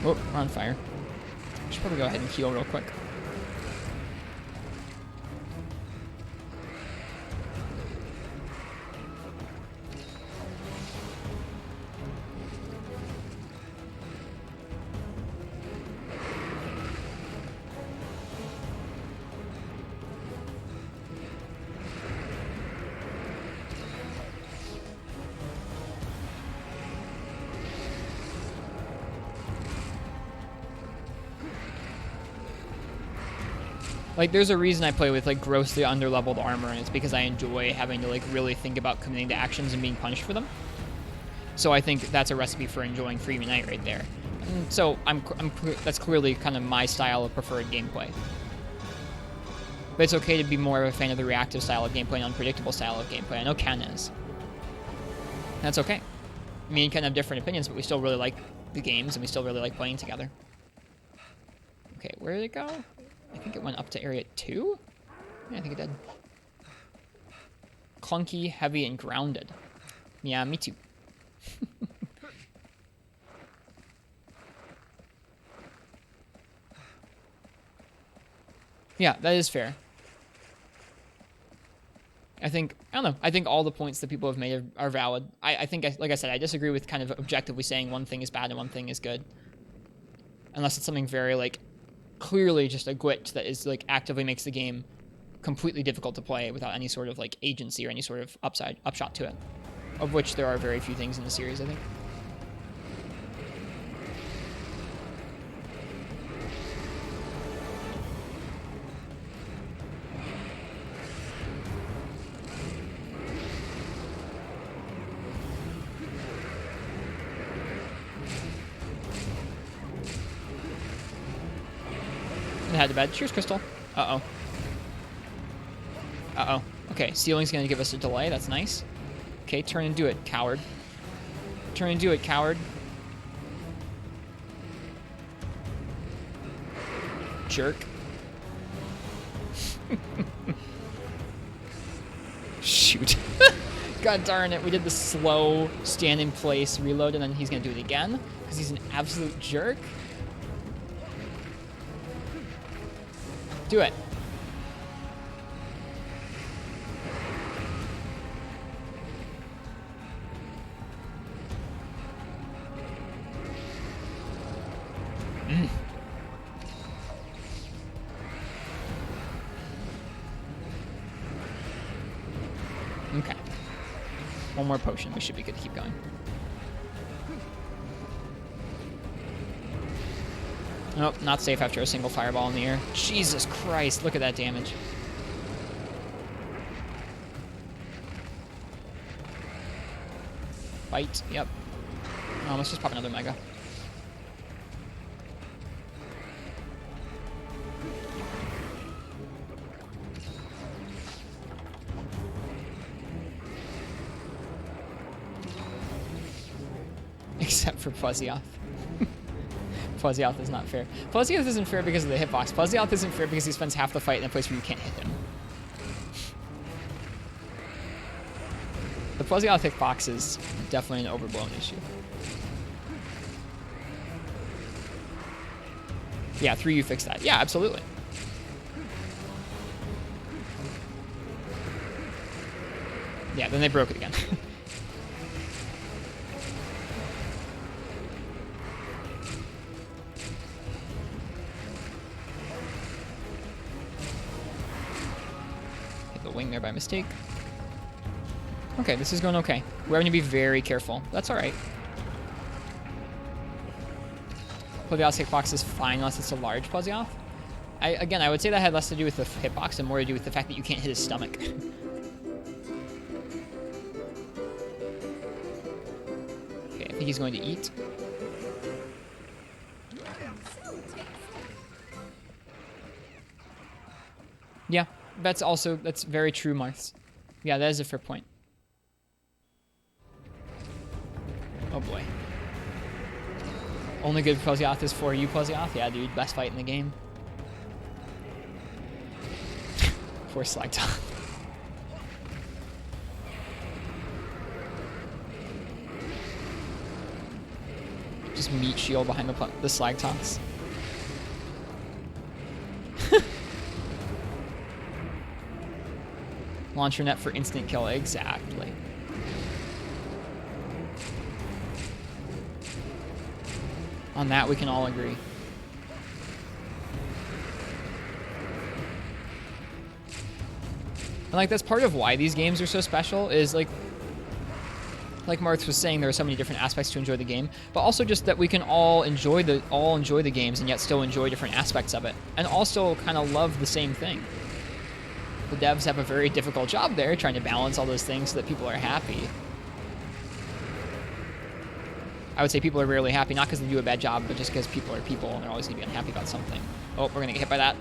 Oh, we're on fire. Should probably go ahead and heal real quick. Like, there's a reason I play with, like, grossly underleveled armor, and it's because I enjoy having to, like, really think about committing to actions and being punished for them. So I think that's a recipe for enjoying Freedom Knight right there. And so that's clearly kind of my style of preferred gameplay. But it's okay to be more of a fan of the reactive style of gameplay and unpredictable style of gameplay. I know Ken is. That's okay. Me and Ken have different opinions, but we still really like the games, and we still really like playing together. Okay, where did it go? I think it went up to area 2? Yeah, I think it did. Clunky, heavy, and grounded. Yeah, me too. Yeah, that is fair. I don't know. I think all the points that people have made are valid. I think, like I said, I disagree with kind of objectively saying one thing is bad and one thing is good. unless it's something very like clearly just a glitch that is like actively makes the game completely difficult to play without any sort of like agency or any sort of upshot to it, of which there are very few things in the series, I think. And head to bed. Cheers, Crystal. Uh-oh. Uh-oh. Okay, ceiling's gonna give us a delay. That's nice. Okay, turn and do it, coward. Turn and do it, coward. Jerk. Shoot. God darn it, we did the slow stand in place reload and then he's gonna do it again because he's an absolute jerk. Do it. Okay. One more potion. We should be good to keep going. Nope, not safe after a single fireball in the air. Jesus Christ, look at that damage. Fight, yep. Oh, let's just pop another Mega. Except for Fuzzyoth. Fuzzyoth is not fair. Fuzzyoth isn't fair because of the hitbox. Fuzzyoth isn't fair because he spends half the fight in a place where you can't hit him. The Fuzzyoth hitbox is definitely an overblown issue. Yeah, 3U fixed that. Yeah, absolutely. Yeah, then they broke it again. Wing there by mistake. Okay, this is going okay. We're having to be very careful. That's all right. Pluvioth's hitbox is fine unless it's a large Pluvioth. Again, I would say that had less to do with the hitbox and more to do with the fact that you can't hit his stomach. Okay, I think he's going to eat. Yeah. That's very true, Marths. Yeah, that is a fair point. Oh boy. Only good Pluvioth is 4U Pluvioth? Yeah, dude, best fight in the game. Poor Slagtop. Just meat shield behind the Slagtops. Launcher net for instant kill, exactly. On that, we can all agree. And like that's part of why these games are so special is like Marth was saying, there are so many different aspects to enjoy the game, but also just that we can all enjoy the games and yet still enjoy different aspects of it, and also kind of love the same thing. The devs have a very difficult job there, trying to balance all those things so that people are happy. I would say people are rarely happy, not because they do a bad job, but just because people are people and they're always going to be unhappy about something. Oh, we're going to get hit by that.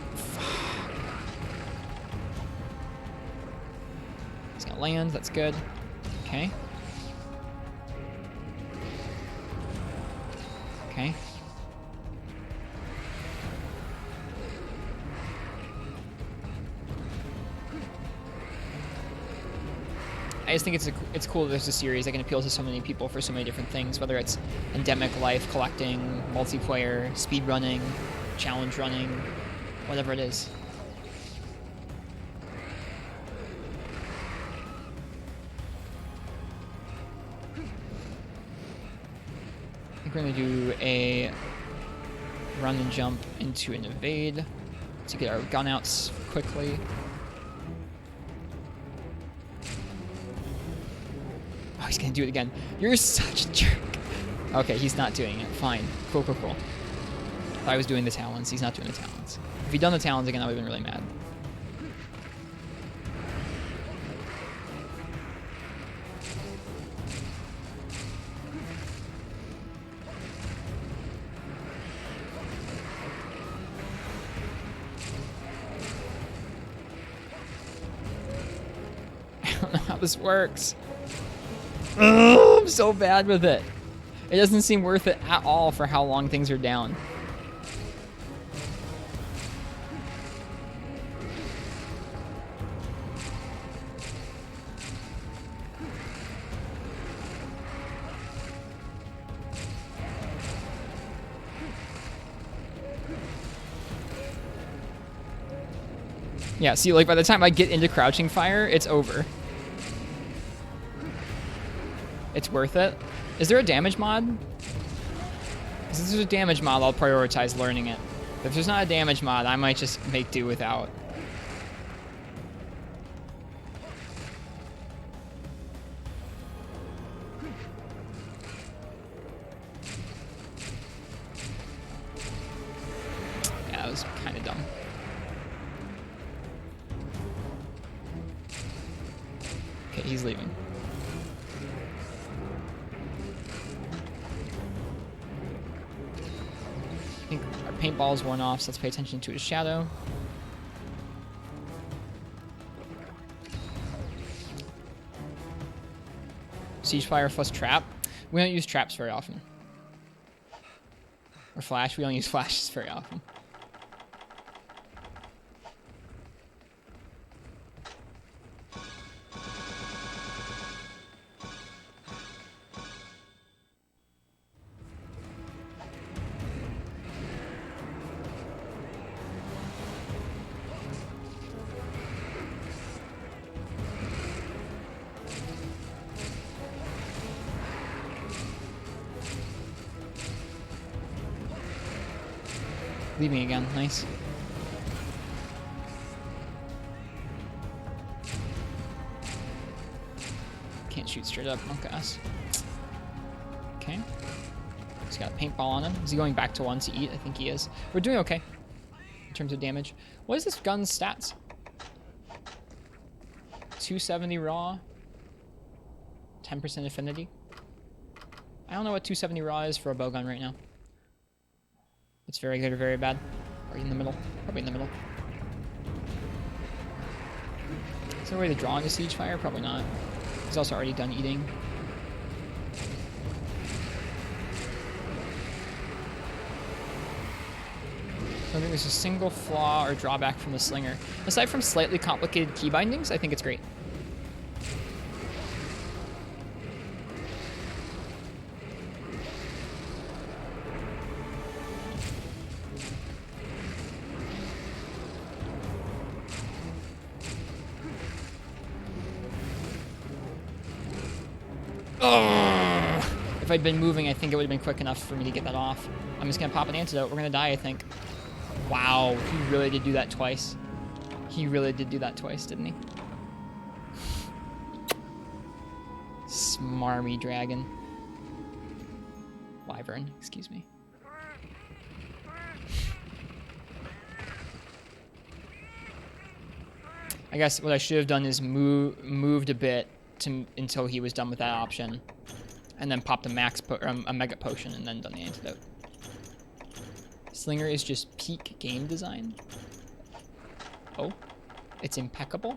He's going to land. That's good. Okay. Okay. I just think it's cool that there's a series that can appeal to so many people for so many different things, whether it's endemic life collecting, multiplayer, speed running, challenge running, whatever it is. I think we're going to do a run and jump into an evade to get our gun outs quickly. Oh, he's gonna do it again. You're such a jerk. Okay, he's not doing it. Fine. Cool, cool, cool. If I was doing the talons, he's not doing the talons. If he'd done the talons again, I would have been really mad. I don't know how this works. Ugh, I'm so bad with it. It doesn't seem worth it at all for how long things are down. Yeah, see, like by the time I get into crouching fire, it's over. It's worth it. Is there a damage mod? Because if there's a damage mod, I'll prioritize learning it. But if there's not a damage mod, I might just make do without. Yeah, that was kind of dumb. Okay, he's leaving. I think our paintball is worn off, so let's pay attention to his shadow. Siege fire plus trap. We don't use traps very often. Or flash. We don't use flashes very often. Leaving again, nice. Can't shoot straight up, punk ass. Okay. He's got a paintball on him. Is he going back to one to eat? I think he is. We're doing okay in terms of damage. What is this gun's stats? 270 raw, 10% affinity. I don't know what 270 raw is for a bowgun right now. It's very good or very bad. Or in the middle. Probably in the middle. Is there a way to draw into siege fire? Probably not. He's also already done eating. I don't think there's a single flaw or drawback from the slinger. Aside from slightly complicated key bindings, I think it's great. Ugh. If I'd been moving, I think it would have been quick enough for me to get that off. I'm just gonna pop an antidote. We're gonna die, I think. Wow, he really did do that twice. He really did do that twice, didn't he? Smarmy dragon. Wyvern, excuse me. I guess what I should have done is moved a bit until he was done with that option, and then popped a mega potion and then done the antidote. Slinger is just peak game design. Oh, it's impeccable.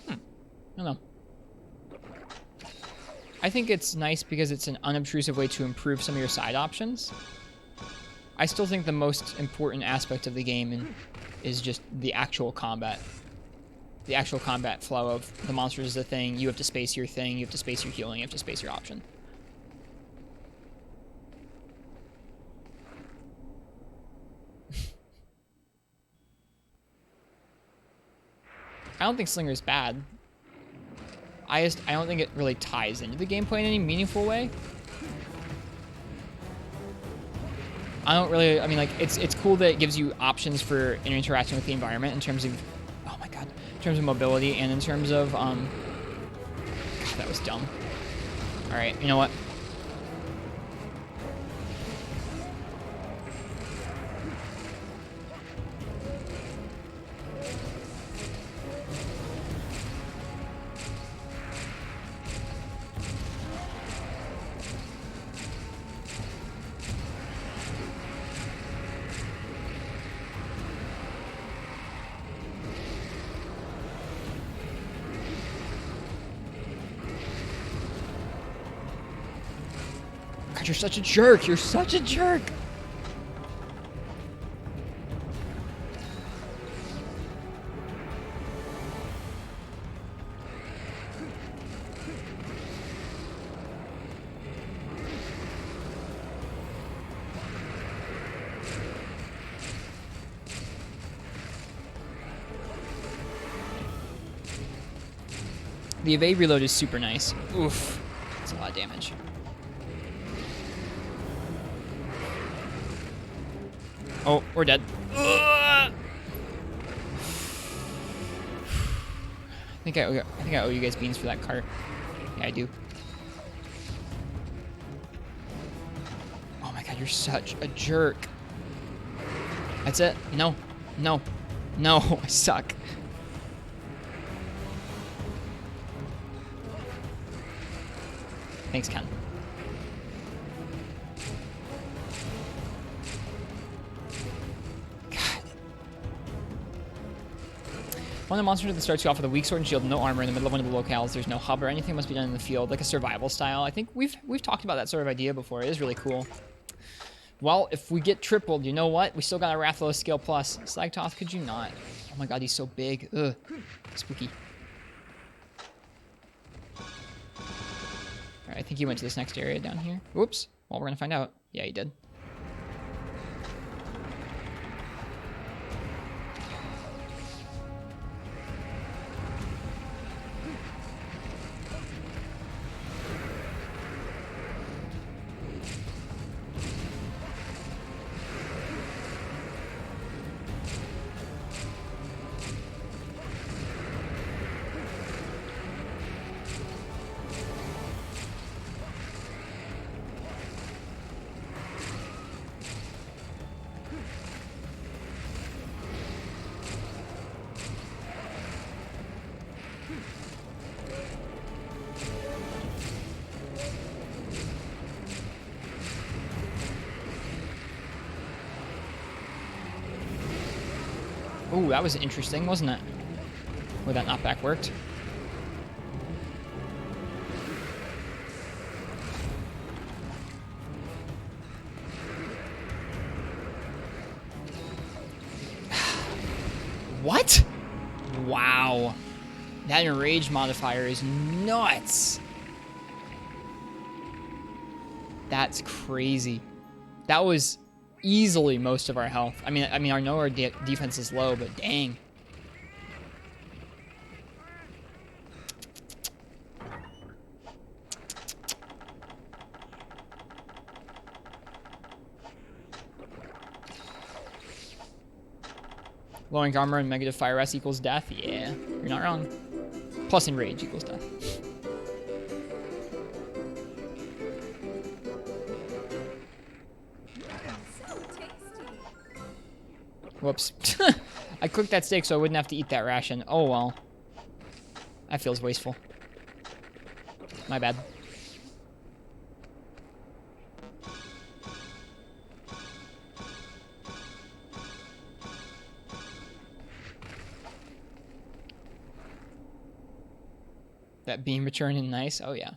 I don't know. I think it's nice because it's an unobtrusive way to improve some of your side options. I still think the most important aspect of the game is just the actual combat. The actual combat flow of the monsters is a thing, you have to space your thing, you have to space your healing, you have to space your option. I don't think Slinger is bad. I don't think it really ties into the gameplay in any meaningful way. I mean, like, it's cool that it gives you options for interacting with the environment in terms of, oh my god, in terms of mobility and in terms of, God, that was dumb. All right, you know what? God, you're such a jerk. You're such a jerk. The evade reload is super nice. Oof. That's a lot of damage. Oh, we're dead. I think I owe you guys beans for that cart. Yeah, I do. Oh my god, you're such a jerk. That's it. No. No. No, I suck. Thanks, Ken. One of the monsters that starts you off with a weak sword and shield, no armor in the middle of one of the locales. There's no hub or anything must be done in the field, like a survival style. I think we've talked about that sort of idea before. It is really cool. Well, if we get tripled, you know what? We still got a Rathalos scale plus. Slagtoth, could you not? Oh my god, he's so big. Ugh. Spooky. Alright, I think he went to this next area down here. Whoops. Well, we're gonna find out. Yeah, he did. Ooh, that was interesting, wasn't it? Where that knockback worked. What? Wow. That enrage modifier is nuts. That's crazy. That was easily most of our health. I mean, I know our defense is low, but dang. Lowering armor and negative fire rest equals death? Yeah, you're not wrong. Plus enrage equals death. Whoops. I cooked that steak so I wouldn't have to eat that ration. Oh well. That feels wasteful. My bad. That bean return is nice. Oh yeah.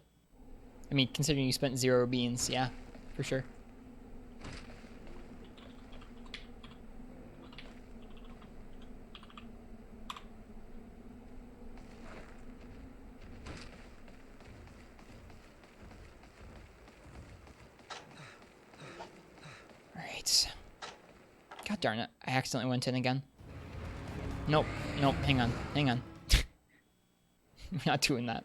I mean, considering you spent 0 beans, yeah, for sure. God darn it. I accidentally went in again. Nope. Nope. Hang on. Hang on. I'm not doing that.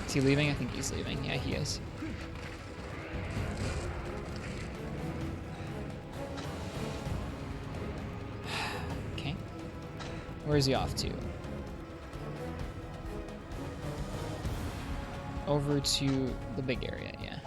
Is he leaving? I think he's leaving. Yeah, he is. Okay. Where is he off to? Over to the big area, yeah.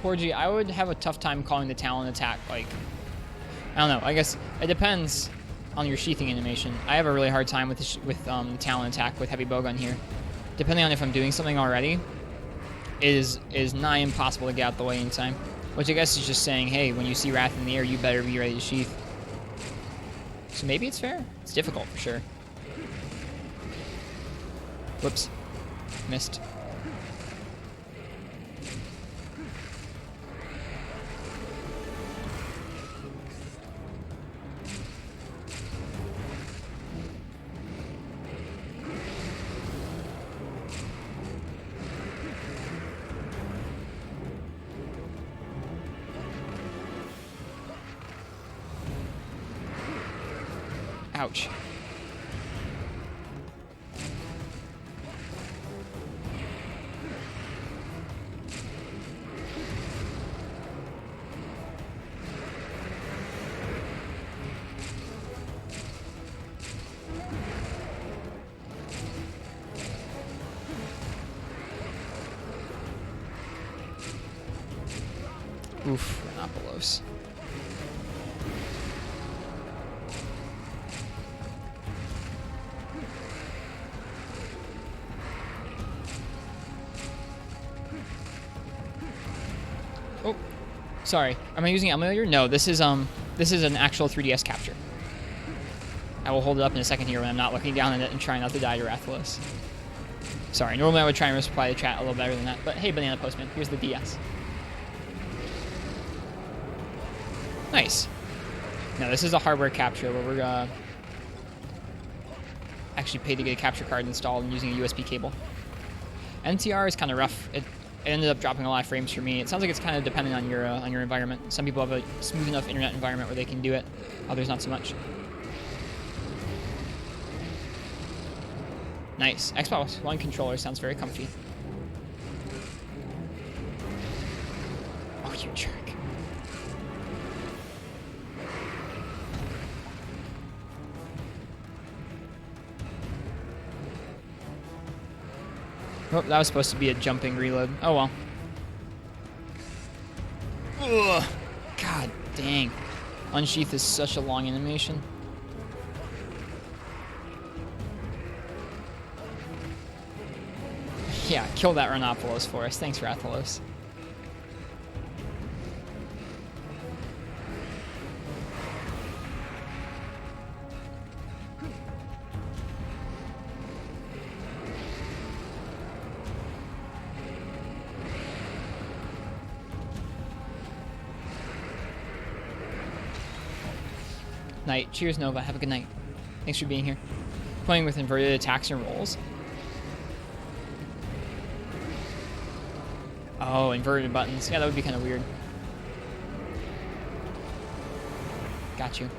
Poor G, I would have a tough time calling the Talon attack, like, I don't know, I guess it depends on your sheathing animation. I have a really hard time with the Talon attack with heavy bowgun here. Depending on if I'm doing something already, is nigh impossible to get out the way in time. Which I guess is just saying, hey, when you see Wrath in the air, you better be ready to sheath. So maybe it's fair? It's difficult for sure. Whoops. Missed. Ouch. Oof, Rhinopolos. Oh, sorry. Am I using emulator? No, this is an actual 3DS capture. I will hold it up in a second here when I'm not looking down at it and trying not to die to Rathalos. Sorry, normally I would try and reply to chat a little better than that, but hey, Banana Postman, here's the DS. Nice. Now this is a hardware capture where we're gonna actually pay to get a capture card installed and using a USB cable. NTR is kind of rough. It ended up dropping a lot of frames for me. It sounds like it's kind of dependent on your environment. Some people have a smooth enough internet environment where they can do it. Others not so much. Nice. Xbox One controller sounds very comfy. Oh, you jerk. Oh, that was supposed to be a jumping reload. Oh well. Ugh. God dang. Unsheath is such a long animation. Yeah, kill that Rhinopolos for us. Thanks, Rathalos. Night. Cheers, Nova. Have a good night. Thanks for being here. Playing with inverted attacks and rolls. Oh, inverted buttons. Yeah, that would be kind of weird. Got you.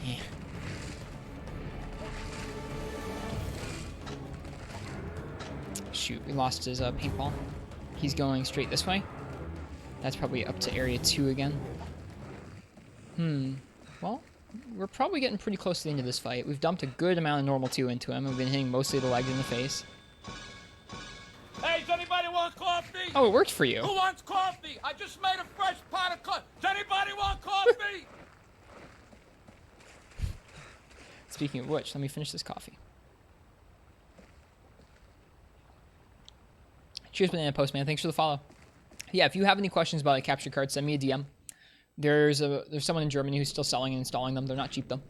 Yeah. Shoot, we lost his paintball. He's going straight this way. That's probably up to area 2 again. Well, we're probably getting pretty close to the end of this fight. We've dumped a good amount of normal 2 into him. We've been hitting mostly the legs and the face. Hey, does anybody want coffee? Oh, it worked for you. Who wants coffee? I just made a fresh pot of coffee. Does anybody want coffee? Speaking of which, let me finish this coffee. Cheers, Banana Postman. Thanks for the follow. Yeah, if you have any questions about a capture card, send me a DM. There's someone in Germany who's still selling and installing them. They're not cheap, though.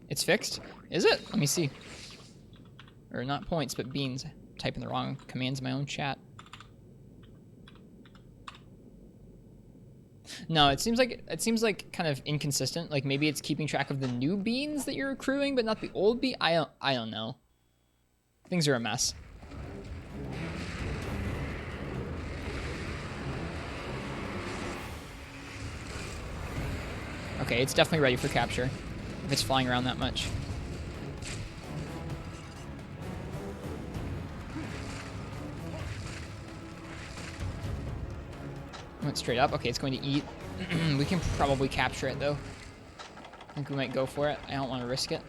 It's fixed? Is it? Let me see. Or not points, but beans. Typing the wrong commands in my own chat. No, it seems like kind of inconsistent. Like maybe it's keeping track of the new beans that you're accruing, but not the old bean. I don't know. Things are a mess. Okay, it's definitely ready for capture if it's flying around that much. Went straight up. Okay, it's going to eat. We can probably capture it, though. I think we might go for it. I don't want to risk it.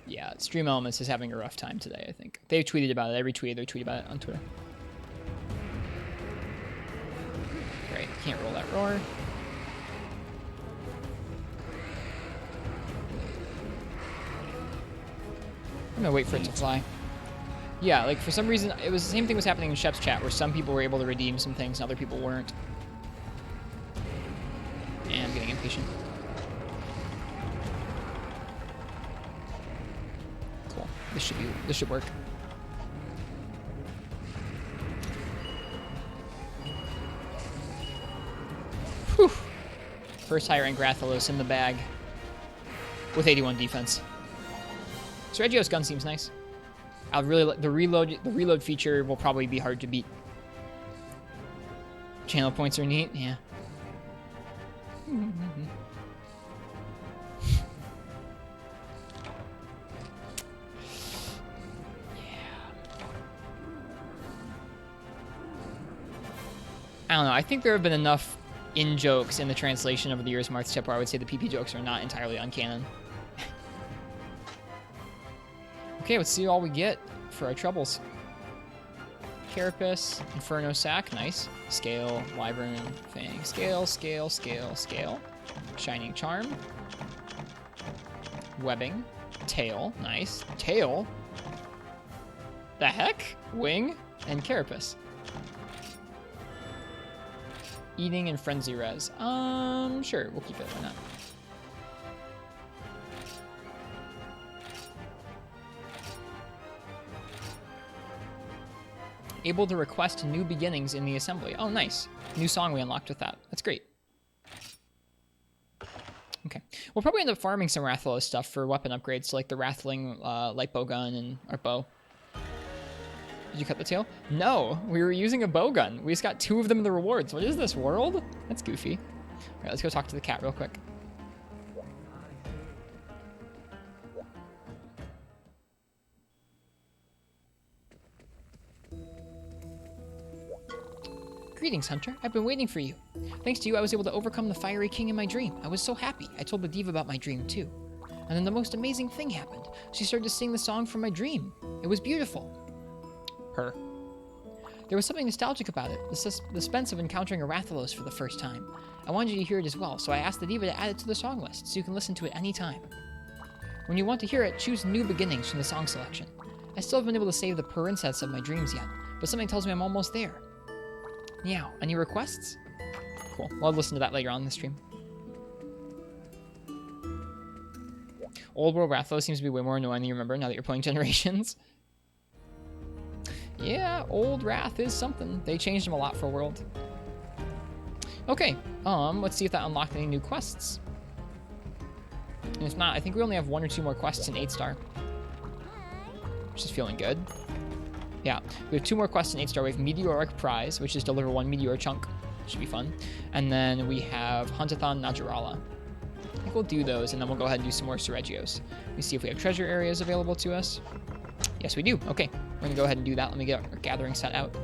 Yeah, Stream Elements is having a rough time today, I think. They've tweeted about it. I retweeted their tweet about it on Twitter. Great. Can't roll that roar. I'm going to wait for it to fly. Yeah, like for some reason, it was the same thing was happening in Shep's chat, where some people were able to redeem some things and other people weren't. And I'm getting impatient. Cool. This should work. Whew. First higher rank Rathalos in the bag. With 81 defense. Sergio's gun seems nice. I really like the reload feature will probably be hard to beat. Channel points are neat, yeah. I don't know. I think there have been enough in-jokes in the translation of the Year's Marth tip where I would say the PP jokes are not entirely uncanon. Okay, let's see all we get for our troubles. Carapace, Inferno Sac, nice. Scale, Wyvern, Fang. Scale, scale, scale, scale. Shining Charm. Webbing. Tail, nice. Tail? The heck? Wing and Carapace. Eating and Frenzy Res. Sure, we'll keep it, why not? Able to request new beginnings in the assembly. Oh, nice. New song we unlocked with that. That's great. Okay. We'll probably end up farming some Rathalos stuff for weapon upgrades, so like the Rathling light bow gun and our bow. Did you cut the tail? No, we were using a bow gun. We just got 2 of them in the rewards. What is this, world? That's goofy. All right, let's go talk to the cat real quick. Greetings, Hunter. I've been waiting for you. Thanks to you, I was able to overcome the Fiery King in my dream. I was so happy. I told the diva about my dream, too. And then the most amazing thing happened. She started to sing the song from my dream. It was beautiful. Her. There was something nostalgic about it, the suspense of encountering a Rathalos for the first time. I wanted you to hear it as well, so I asked the diva to add it to the song list, so you can listen to it anytime. When you want to hear it, choose New Beginnings from the song selection. I still haven't been able to save the princess of my dreams yet, but something tells me I'm almost there. Meow. Any requests? Cool. Well, I'll listen to that later on in the stream. Old World Rathalos seems to be way more annoying than you remember now that you're playing Generations. Yeah, Old Wrath is something. They changed them a lot for World. Okay, let's see if that unlocked any new quests. And if not, I think we only have 1 or 2 more quests in 8-star. Which is feeling good. Yeah, we have 2 more quests in 8-star. We have Meteoric Prize, which is deliver 1 Meteor Chunk. Should be fun. And then we have Huntathon Najarala. I think we'll do those, and then we'll go ahead and do some more Seregios. Let me see if we have treasure areas available to us. Yes, we do. Okay, we're going to go ahead and do that. Let me get our gathering set out.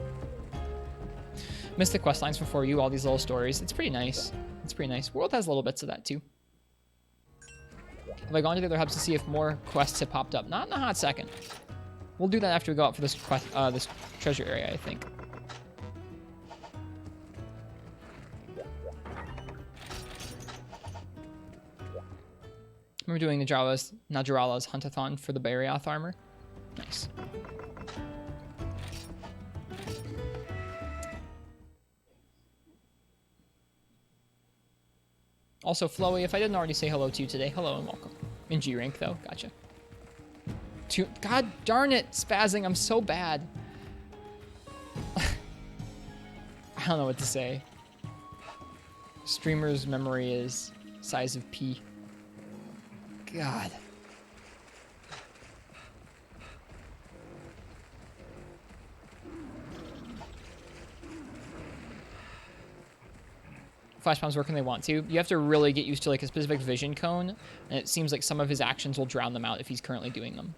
Missed the quest lines before you, all these little stories. It's pretty nice. It's pretty nice. World has little bits of that, too. Have I gone to the other hubs to see if more quests have popped up? Not in a hot second. We'll do that after we go out for this quest, this treasure area, I think. Remember doing Najarala's Huntathon for the Barioth armor? Nice. Also, Floey, if I didn't already say hello to you today, hello and welcome. In G rank though, gotcha. God darn it, spazzing, I'm so bad. I don't know what to say. Streamer's memory is size of pea. God. Flash bombs work when they want to. You have to really get used to like a specific vision cone, and it seems like some of his actions will drown them out if he's currently doing them.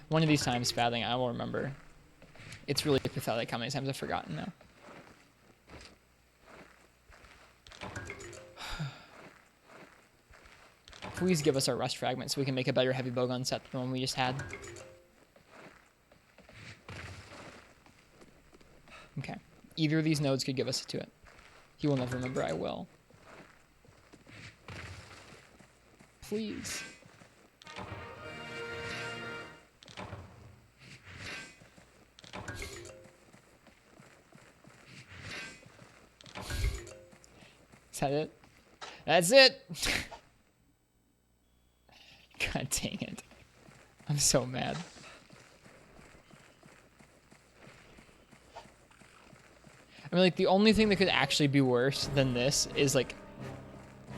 One of these times, spazzing, I will remember. It's really pathetic how many times I've forgotten now. Please give us our rust fragments so we can make a better heavy bowgun set than the one we just had. Okay. Either of these nodes could give us to it. He will never remember, I will. Please. Is that it? That's it! God dang it. I'm so mad. I mean, like, the only thing that could actually be worse than this is, like,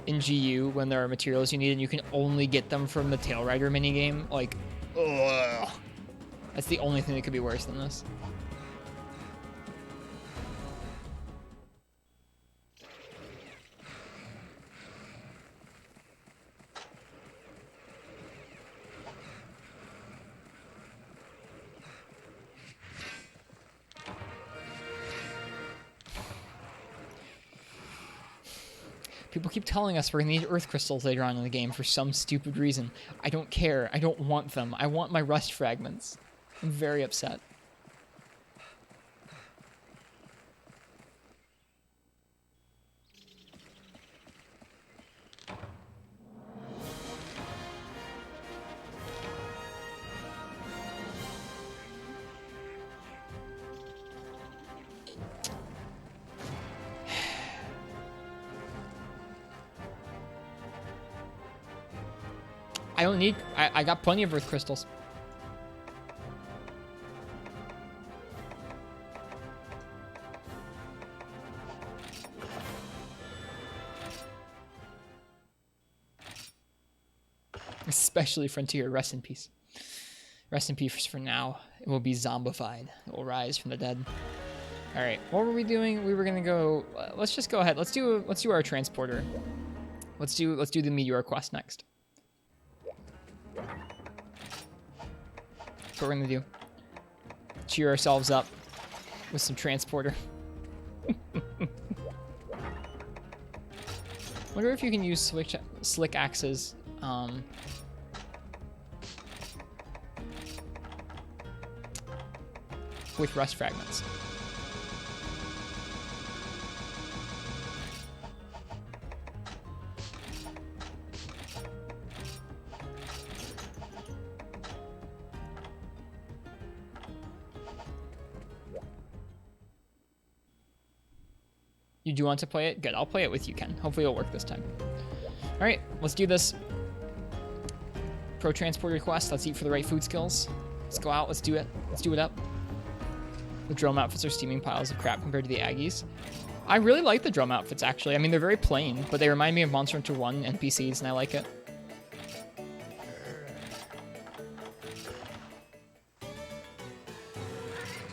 in GU, when there are materials you need and you can only get them from the Tail Rider minigame. Like, ugh. That's the only thing that could be worse than this. People keep telling us we're going to need Earth Crystals later on in the game for some stupid reason. I don't care. I don't want them. I want my Rust Fragments. I'm very upset. I don't need... I got plenty of Earth Crystals. Especially Frontier, rest in peace. Rest in peace for now. It will be zombified. It will rise from the dead. All right, what were we doing? We were gonna go. Let's just go ahead. Let's do our transporter. Let's do the Meteor quest next. That's what we're gonna do. Cheer ourselves up with some transporter. Wonder if you can use slick axes. With rust fragments. You do want to play it? Good, I'll play it with you, Ken. Hopefully it'll work this time. All right, let's do this. Pro transport request. Let's eat for the right food skills. Let's go out. Let's do it. Let's do it up. The drone outfits are steaming piles of crap compared to the Aggies. I really like the drum outfits, actually. I mean, they're very plain, but they remind me of Monster Hunter 1 NPCs, and I like it.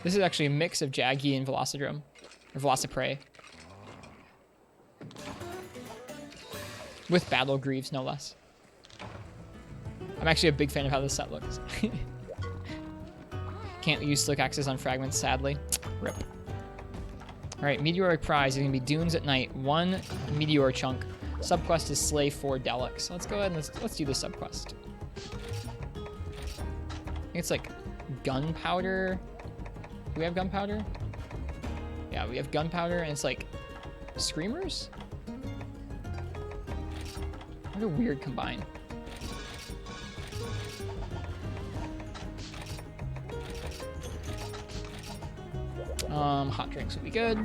This is actually a mix of Jaggy and Velocidrome, or Velociprey. With Battle Greaves, no less. I'm actually a big fan of how this set looks. Can't use slick axes on fragments, sadly. Rip. Alright, Meteoric Prize is going to be Dunes at Night. 1 Meteor chunk. Subquest is Slay 4 Delics. So let's go ahead and let's do the subquest. I think it's like gunpowder. Do we have gunpowder? Yeah, we have gunpowder, and it's like screamers? What a weird combine. Hot drinks will be good.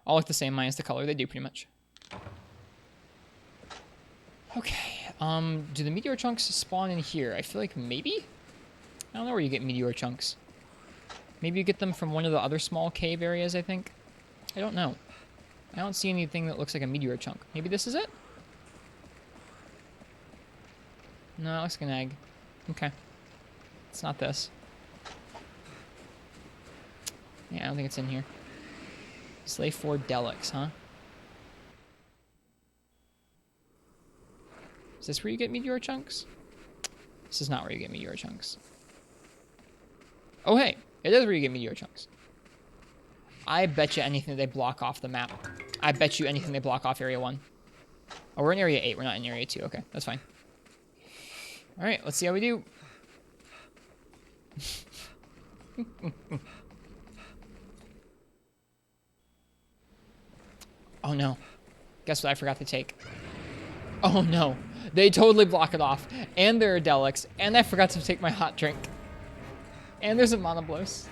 All look the same minus the color. They do pretty much. Okay. Do the meteor chunks spawn in here? I feel like maybe? I don't know where you get meteor chunks. Maybe you get them from one of the other small cave areas, I think. I don't know. I don't see anything that looks like a meteor chunk. Maybe this is it? No, it looks like an egg. Okay. It's not this. Yeah, I don't think it's in here. Slay 4 Delics, huh? Is this where you get meteor chunks? This is not where you get meteor chunks. Oh, hey. It is where you get meteor chunks. I bet you anything that they block off the map. I bet you anything they block off Area 1. Oh, we're in Area 8. We're not in Area 2. Okay, that's fine. All right, let's see how we do. Oh, no. Guess what I forgot to take? Oh, no. They totally block it off. And there are Delics. And I forgot to take my hot drink. And there's a Monoblos.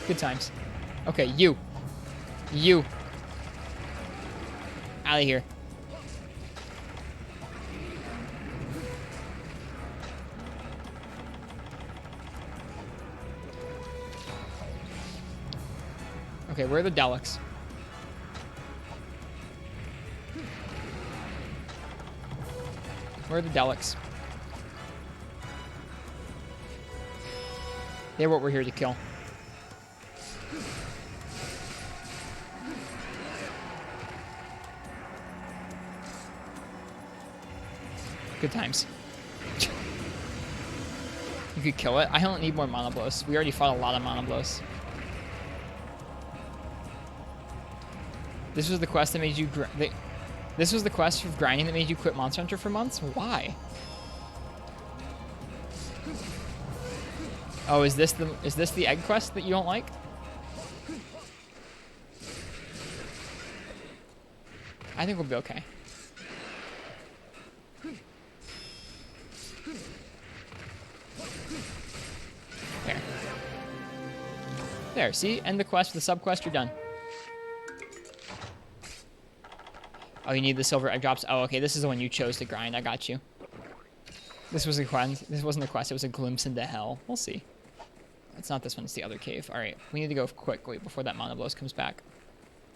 Good times. Okay, you. You. Out of here. Okay, where are the Delics? Where are the Delics? They're what we're here to kill. Good times. You could kill it. I don't need more Monoblos. We already fought a lot of Monoblos. This was the quest that made you... This was the quest of grinding that made you quit Monster Hunter for months? Why? Oh, is this the egg quest that you don't like? I think we'll be okay. There. There, see? End the quest, the sub-quest, you're done. Oh, you need the silver egg drops? Oh, okay, this is the one you chose to grind. I got you. This was a quest. This wasn't a quest, it was a glimpse into hell. We'll see. It's not this one, it's the other cave. Alright, we need to go quickly before that Monoblos comes back.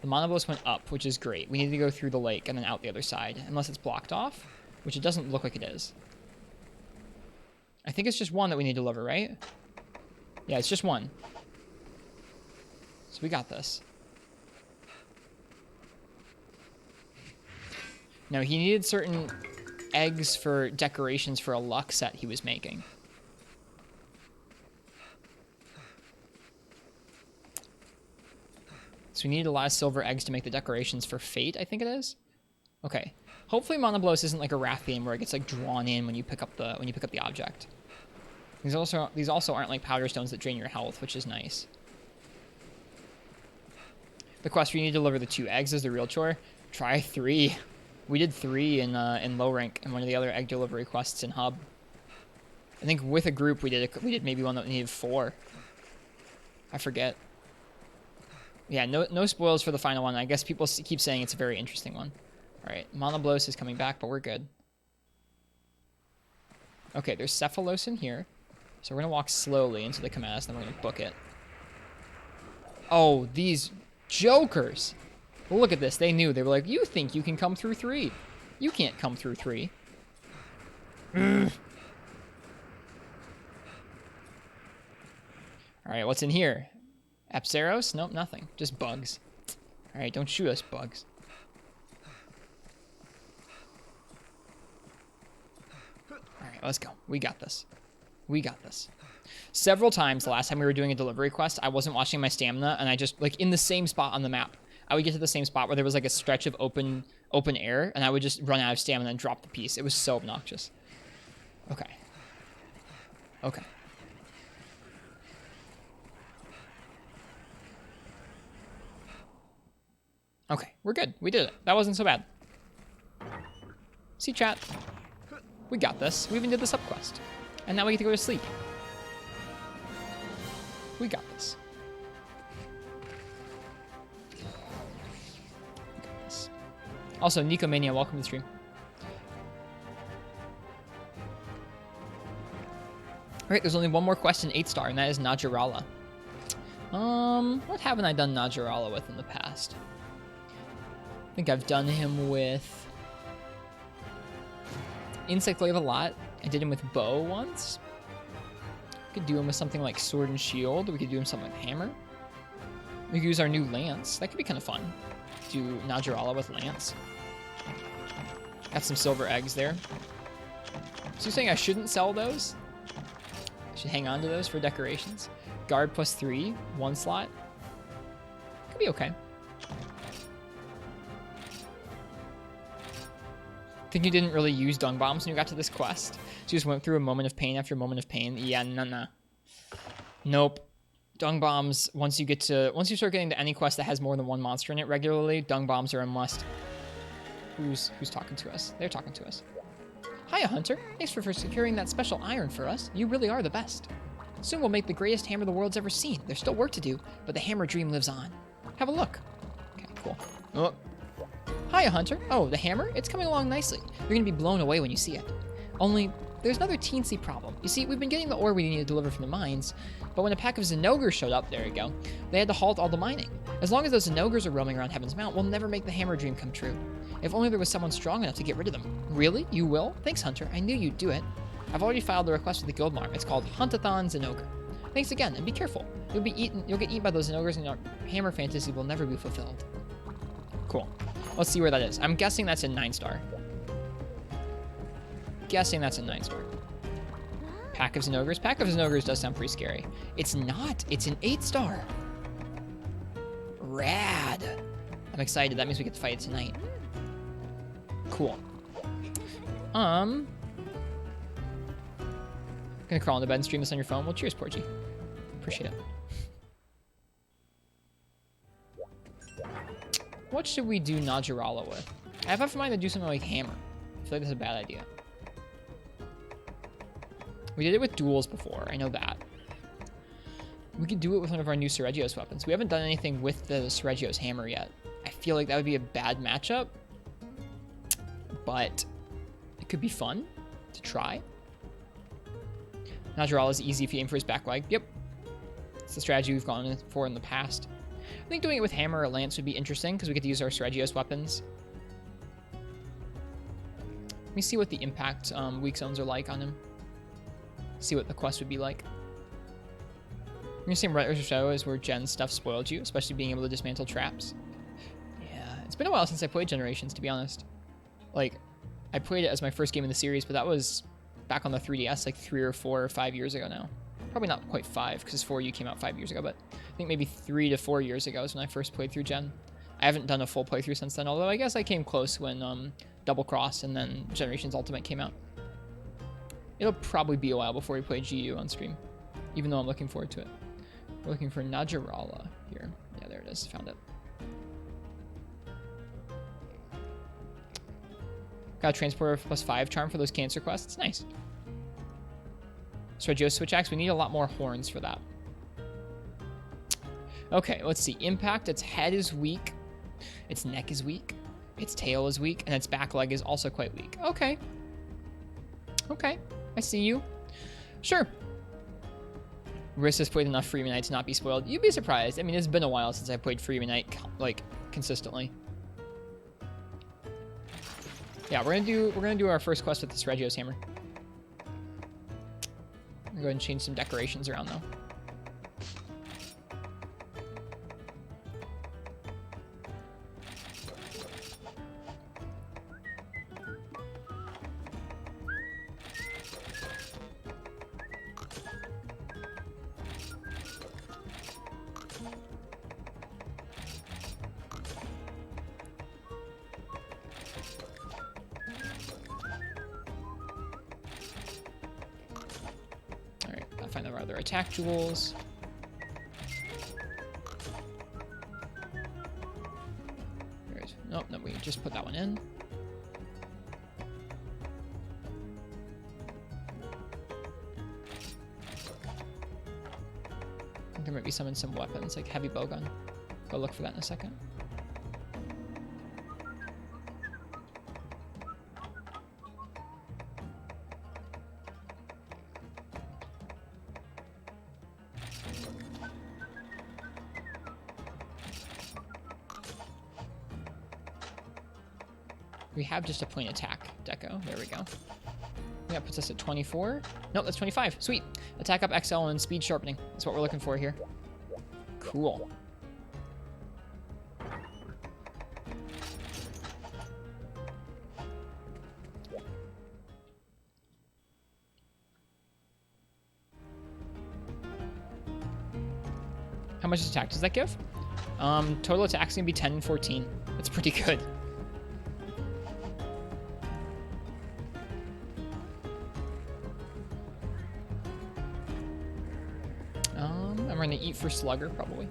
The Monoblos went up, which is great. We need to go through the lake and then out the other side. Unless it's blocked off, which it doesn't look like it is. I think it's just one that we need to deliver, right? Yeah, it's just one. So we got this. Now, he needed certain eggs for decorations for a luck set he was making. So we need a lot of silver eggs to make the decorations for Fate, I think it is. Okay. Hopefully Monoblos isn't like a Wrath game where it gets like drawn in when you pick up the object. These also aren't like powder stones that drain your health, which is nice. The quest where you need to deliver the 2 eggs is the real chore. Try 3. We did 3 in low rank and one of the other egg delivery quests in hub. I think with a group we did maybe one that needed 4. I forget. Yeah, no spoils for the final one. I guess people keep saying it's a very interesting one. All right, Monoblos is coming back, but we're good. Okay, there's Cephalos in here. So we're going to walk slowly into the Kamass, and then we're going to book it. Oh, these jokers. Well, look at this. They knew. They were like, you think you can come through 3. You can't come through 3. All right, what's in here? Apsaros? Nope, nothing. Just bugs. All right, don't shoot us, bugs. All right, let's go. We got this. We got this. Several times the last time we were doing a delivery quest, I wasn't watching my stamina, and I just, like, in the same spot on the map, I would get to the same spot where there was, like, a stretch of open air, and I would just run out of stamina and drop the piece. It was so obnoxious. Okay. Okay. Okay, we're good. We did it. That wasn't so bad. See, chat? We got this. We even did the subquest. And now we get to go to sleep. We got this. We got this. Also, Nicomania, welcome to the stream. Alright, there's only one more quest in 8-star, and that is Najarala. What haven't I done Najarala with in the past? I think I've done him with Insect Glaive a lot. I did him with Bow once. We could do him with something like Sword and Shield. We could do him something with Hammer. We could use our new Lance. That could be kind of fun. Do Najarala with Lance. Got some silver eggs there. So you're saying I shouldn't sell those? I should hang on to those for decorations. Guard +3, 1 slot. Could be okay. Think you didn't really use dung bombs when you got to this quest? So you just went through a moment of pain after a moment of pain? Yeah, nah. Nope. Dung bombs, once you start getting to any quest that has more than one monster in it regularly, dung bombs are a must. Who's talking to us? They're talking to us. Hiya, Hunter. Thanks for securing that special iron for us. You really are the best. Soon we'll make the greatest hammer the world's ever seen. There's still work to do, but the hammer dream lives on. Have a look. Okay, cool. Oh. Hiya, Hunter. Oh, the hammer? It's coming along nicely. You're going to be blown away when you see it. Only, there's another teensy problem. You see, we've been getting the ore we need to deliver from the mines, but when a pack of Zenogres showed up, there you go, they had to halt all the mining. As long as those Zenogres are roaming around Heaven's Mount, we'll never make the hammer dream come true. If only there was someone strong enough to get rid of them. Really? You will? Thanks, Hunter. I knew you'd do it. I've already filed the request with the Guildmark. It's called Huntathon Zenogre. Thanks again, and be careful. You'll get eaten by those Zenogres, and your hammer fantasy will never be fulfilled. Cool. Let's see where that is. I'm guessing that's in 9-star. Guessing that's in 9-star. Pack of Zenogres. Pack of Zenogres does sound pretty scary. It's not. It's an 8-star. Rad. I'm excited. That means we get to fight it tonight. Cool. Gonna crawl into bed and stream this on your phone. Well, cheers, Porgy. Appreciate it. What should we do Najarala with? I have in mind to do something like Hammer. I feel like that's a bad idea. We did it with duels before. I know that. We could do it with one of our new Sergio's weapons. We haven't done anything with the Sergio's hammer yet. I feel like that would be a bad matchup, but it could be fun to try. Najarala is easy if you aim for his back leg. Yep. It's the strategy we've gone for in the past. I think doing it with Hammer or Lance would be interesting because we get to use our Sergio's weapons. Let me see what the impact weak zones are like on him. See what the quest would be like. You're gonna say Ristretto is where Gen stuff spoiled you, especially being able to dismantle traps. Yeah, it's been a while since I played Generations, to be honest. Like, I played it as my first game in the series, but that was back on the 3DS like 3 or 4 or 5 years ago now. Probably not quite 5, because 4U came out 5 years ago, but I think maybe 3 to 4 years ago is when I first played through Gen. I haven't done a full playthrough since then, although I guess I came close when Double Cross and then Generations Ultimate came out. It'll probably be a while before we play GU on stream, even though I'm looking forward to it. We're looking for Najarala here. Yeah, there it is. Found it. Got a Transporter +5 charm for those cancer quests. Nice. Sergio Switch Axe. We need a lot more horns for that. Okay, let's see. Impact. Its head is weak. Its neck is weak. Its tail is weak. And its back leg is also quite weak. Okay. Okay. I see you. Sure. Riss has played enough Freemanite to not be spoiled. You'd be surprised. I mean, it's been a while since I played Freemanite, like, consistently. Yeah, we're gonna do our first quest with the Sergio's hammer. I'm gonna go ahead and change some decorations around though. find our other attack jewels. Nope, no, we just put that one in. There might be some weapons, like heavy bowgun. Go look for that in a second. We have just a point attack deco. There we go. That puts us at 24. Nope, that's 25. Sweet. Attack up XL and speed sharpening. That's what we're looking for here. Cool. How much attack does that give? Total attack's gonna be 10 and 14. That's pretty good. I'm gonna eat for Slugger, probably.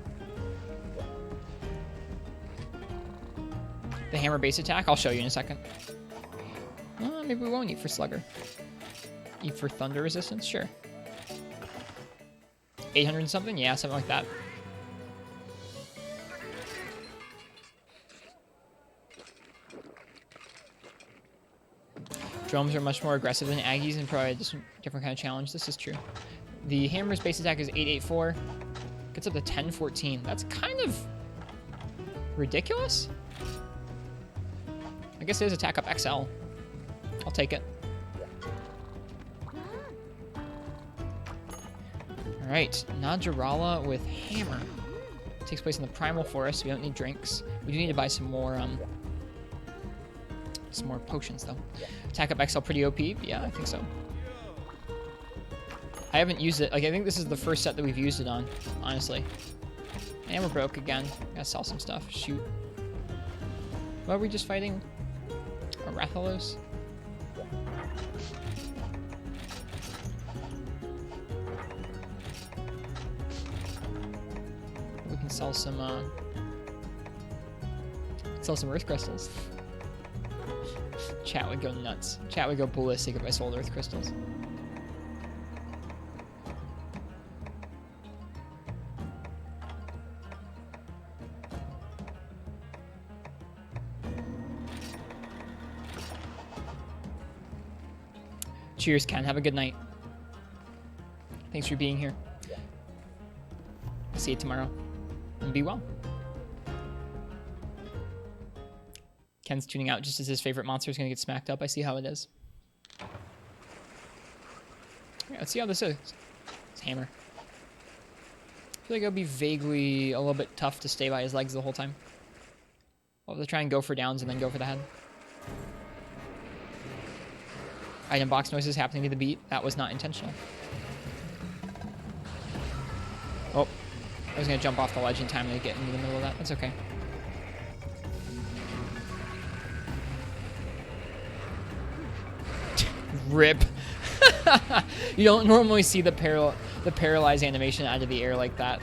The hammer base attack, I'll show you in a second. Maybe we won't eat for Slugger. Eat for thunder resistance, sure. 800 and something? Yeah, something like that. Drones are much more aggressive than Aggies and provide a different kind of challenge. This is true. The hammer's base attack is 884. Gets up to 1014. That's kind of ridiculous. I guess it is attack up XL. I'll take it. Alright, Najarala with hammer. Takes place in the Primal Forest, so we don't need drinks. We do need to buy some more potions, though. Attack up XL pretty OP? Yeah, I think so. I haven't used it. Like, I think this is the first set that we've used it on, honestly. And we're broke again. Gotta sell some stuff. Shoot. What are we just fighting? A Rathalos? We can sell some Earth Crystals. Chat would go nuts. Chat would go ballistic if I sold Earth Crystals. Cheers, Ken. Have a good night. Thanks for being here. See you tomorrow. And be well. Ken's tuning out just as his favorite monster is going to get smacked up. I see how it is. Yeah, let's see how this is. It's hammer. I feel like it would be vaguely a little bit tough to stay by his legs the whole time. I'll have to try and go for downs and then go for the head. Item box noises happening to the beat. That was not intentional. Oh, I was going to jump off the ledge in time to get into the middle of that. That's okay. Rip. You don't normally see the paralyzed animation out of the air like that.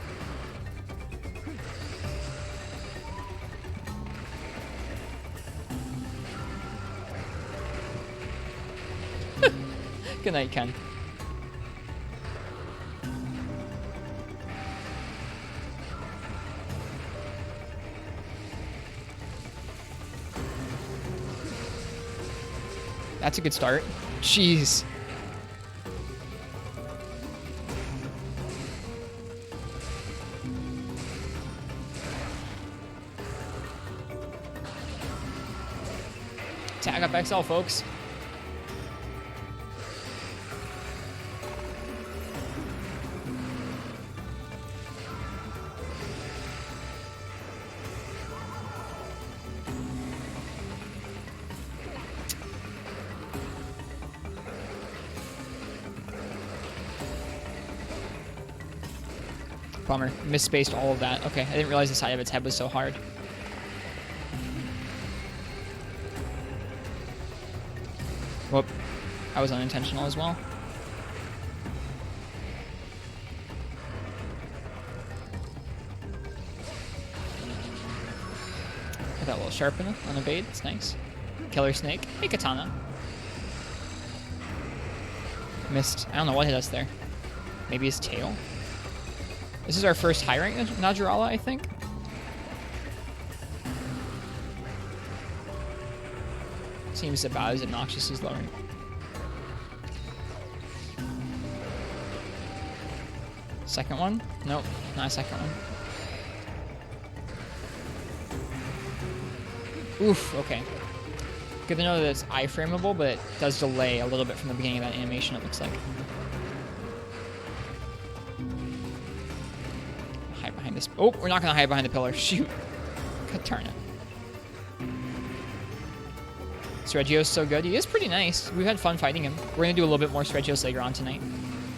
Good night, Ken. That's a good start. Jeez. Tag up XL, folks. Bummer. Misspaced all of that. Okay, I didn't realize the side of its head was so hard. Whoop. That was unintentional as well. Sharpen on evade. It's nice. Killer Snake. Hey, Katana. Missed. I don't know what hit us there. Maybe his tail? This is our first high rank Najarala, I think. Seems about as obnoxious as low rank. Second one? Nope, not a second one. Oof, okay. Good to know that it's iframeable, but it does delay a little bit from the beginning of that animation, it looks like. Hide behind this. Oh, we're not going to hide behind the pillar. Shoot. God darn it. Sergio's so good. He is pretty nice. We've had fun fighting him. We're going to do a little bit more Sergios later on tonight.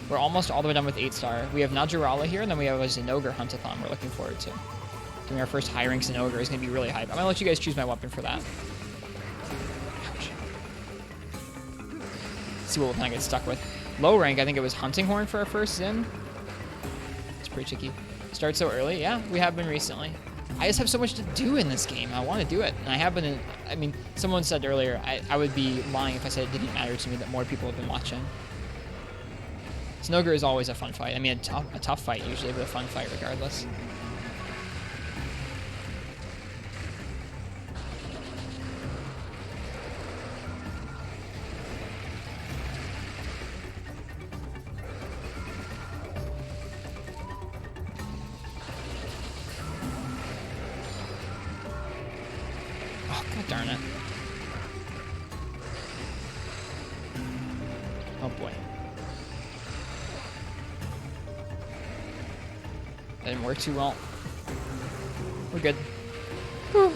We're almost all the way done with 8-star. We have Najarala here, and then we have a Zinogre Huntathon we're looking forward to. Doing our first high rank Zinogre is going to be really hype. I'm going to let you guys choose my weapon for that. Ouch. See what weapon I get stuck with. Low rank, I think it was Hunting Horn for our first Zin. It's pretty tricky. Start so early? Yeah, we have been recently. I just have so much to do in this game. I want to do it. And I have been I mean, someone said earlier, I would be lying if I said it didn't matter to me that more people have been watching. Zinogre is always a fun fight. I mean, a tough fight usually, but a fun fight regardless. Oh, god darn it. Oh boy. That didn't work too well. We're good. Whew.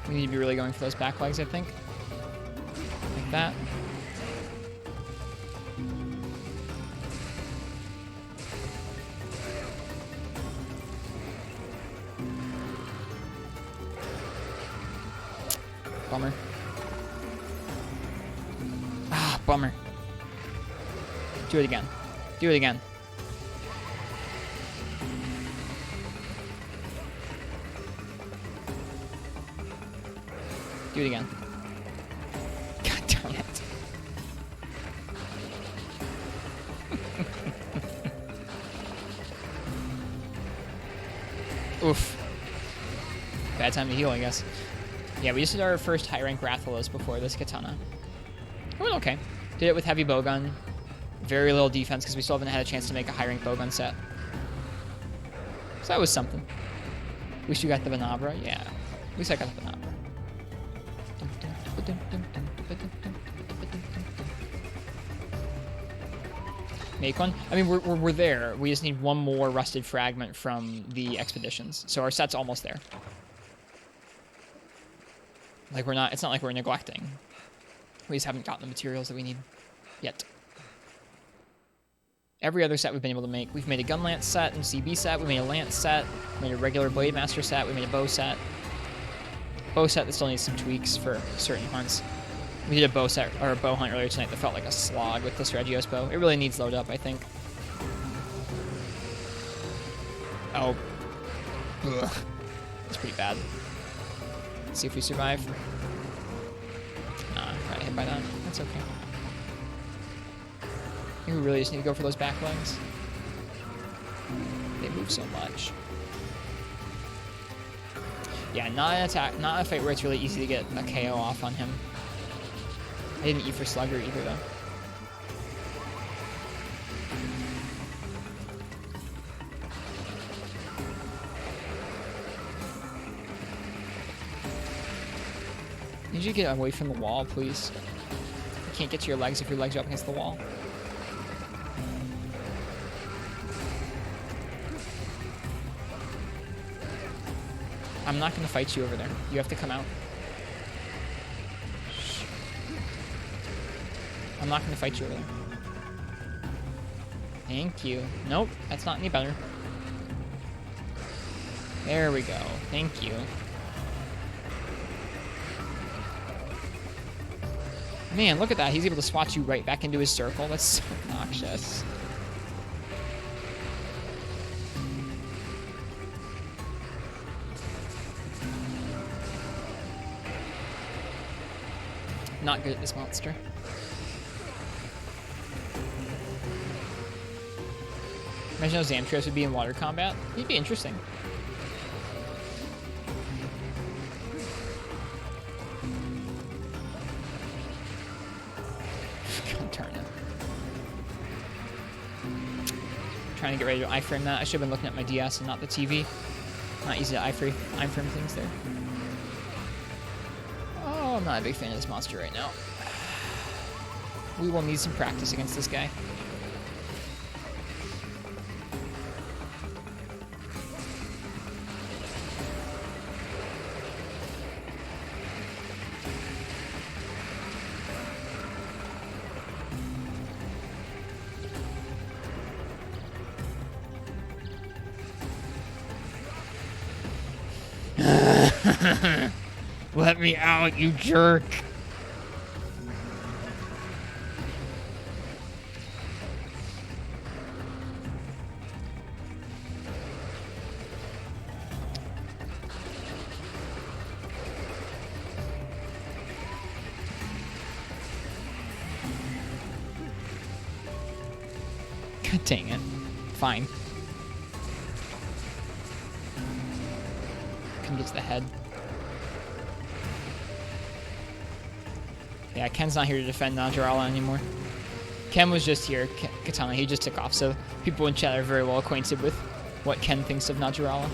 We need to be really going for those back legs, I think. Like that. Bummer. Ah, bummer. Do it again. Do it again. Do it again. God darn it. Oof. Bad time to heal, I guess. Yeah, we just did our first high rank Rathalos before this Katana. It went okay. Did it with heavy bowgun. Very little defense because we still haven't had a chance to make a high rank bowgun set. So that was something. At least you got the Venabra? Yeah. At least I got the Venabra. Make one? I mean, we're there. We just need one more rusted fragment from the expeditions. So our set's almost there. Like, it's not like we're neglecting. We just haven't gotten the materials that we need yet. Every other set we've been able to make. We've made a gun lance set and CB set. We made a lance set. We made a regular blade master set. We made a bow set. Bow set that still needs some tweaks for certain hunts. We did a bow set or a bow hunt earlier tonight that felt like a slog with this Regios bow. It really needs load up, I think. Oh. Ugh. That's pretty bad. Let's see if we survive. Nah, got hit by that. That's okay. I think we really just need to go for those back legs. They move so much. Yeah, not an attack, not a fight where it's really easy to get a KO off on him. I didn't eat for Slugger either, though. Need you to get away from the wall, please. You can't get to your legs if your legs are up against the wall. I'm not going to fight you over there. You have to come out. I'm not going to fight you over there. Thank you. Nope, that's not any better. There we go. Thank you. Man, look at that. He's able to swat you right back into his circle. That's so obnoxious. Not good at this monster. Imagine how Zamtrios would be in water combat. He'd be interesting. God darn it. Trying to get ready to iframe that. I should have been looking at my DS and not the TV. Not easy to iframe things there. Oh, I'm not a big fan of this monster right now. We will need some practice against this guy. Let me out, you jerk. God dang it. Fine. Can get to the head. Yeah, Ken's not here to defend Najarala anymore. Ken was just here, Katana, he just took off, so people in chat are very well acquainted with what Ken thinks of Najarala.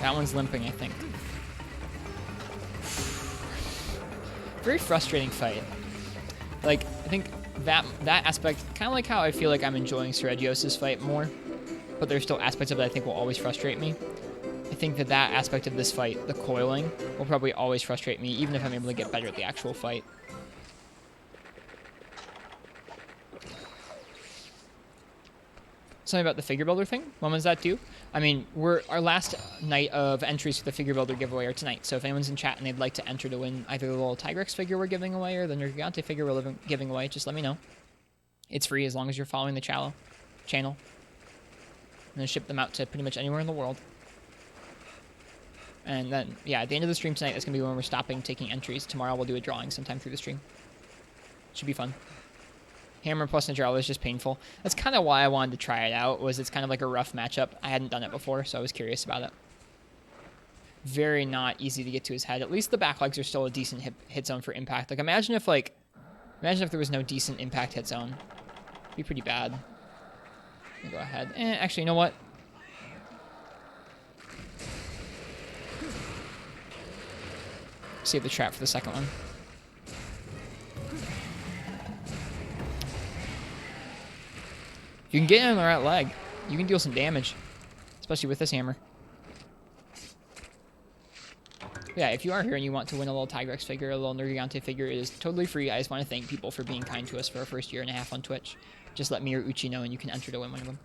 That one's limping, I think. Very frustrating fight. Like, I think that aspect, kind of like how I feel like I'm enjoying Sergio's fight more, but there's still aspects of it I think will always frustrate me. I think that aspect of this fight, the coiling, will probably always frustrate me, even if I'm able to get better at the actual fight. Something about the figure builder thing. When was that due? I mean, our last night of entries for the figure builder giveaway are tonight. So if anyone's in chat and they'd like to enter to win either the little Tigrex figure we're giving away or the Nergigante figure we're giving away, just let me know. It's free as long as you're following the channel. I'm gonna ship them out to pretty much anywhere in the world. And then, yeah, at the end of the stream tonight, that's gonna be when we're stopping taking entries. Tomorrow we'll do a drawing sometime through the stream. Should be fun. Hammer plus Najarala is just painful. That's kind of why I wanted to try it out, was it's kind of like a rough matchup. I hadn't done it before, so I was curious about it. Very not easy to get to his head. At least the back legs are still a decent hit zone for impact. Like, imagine if there was no decent impact hit zone. It'd be pretty bad. Let me go ahead. Actually, you know what? Save the trap for the second one. If you can get in on the right leg, you can deal some damage, especially with this hammer. Yeah, if you are here and you want to win a little Tigrex figure, a little Nergigante figure, it is totally free. I just want to thank people for being kind to us for our first year and a half on Twitch. Just let me or Uchi know and you can enter to win one of them.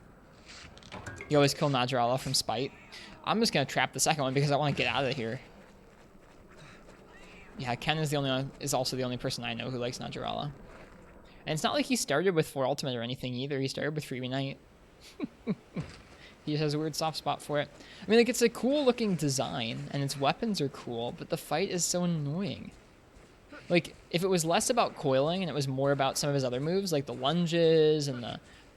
You always kill Najarala from spite. I'm just going to trap the second one because I want to get out of here. Yeah, Ken is also the only person I know who likes Najarala. And it's not like he started with 4 ultimate or anything either. He started with Freebie Knight. He just has a weird soft spot for it. I mean, like, it's a cool looking design and its weapons are cool, but the fight is so annoying. Like, if it was less about coiling and it was more about some of his other moves, like the lunges and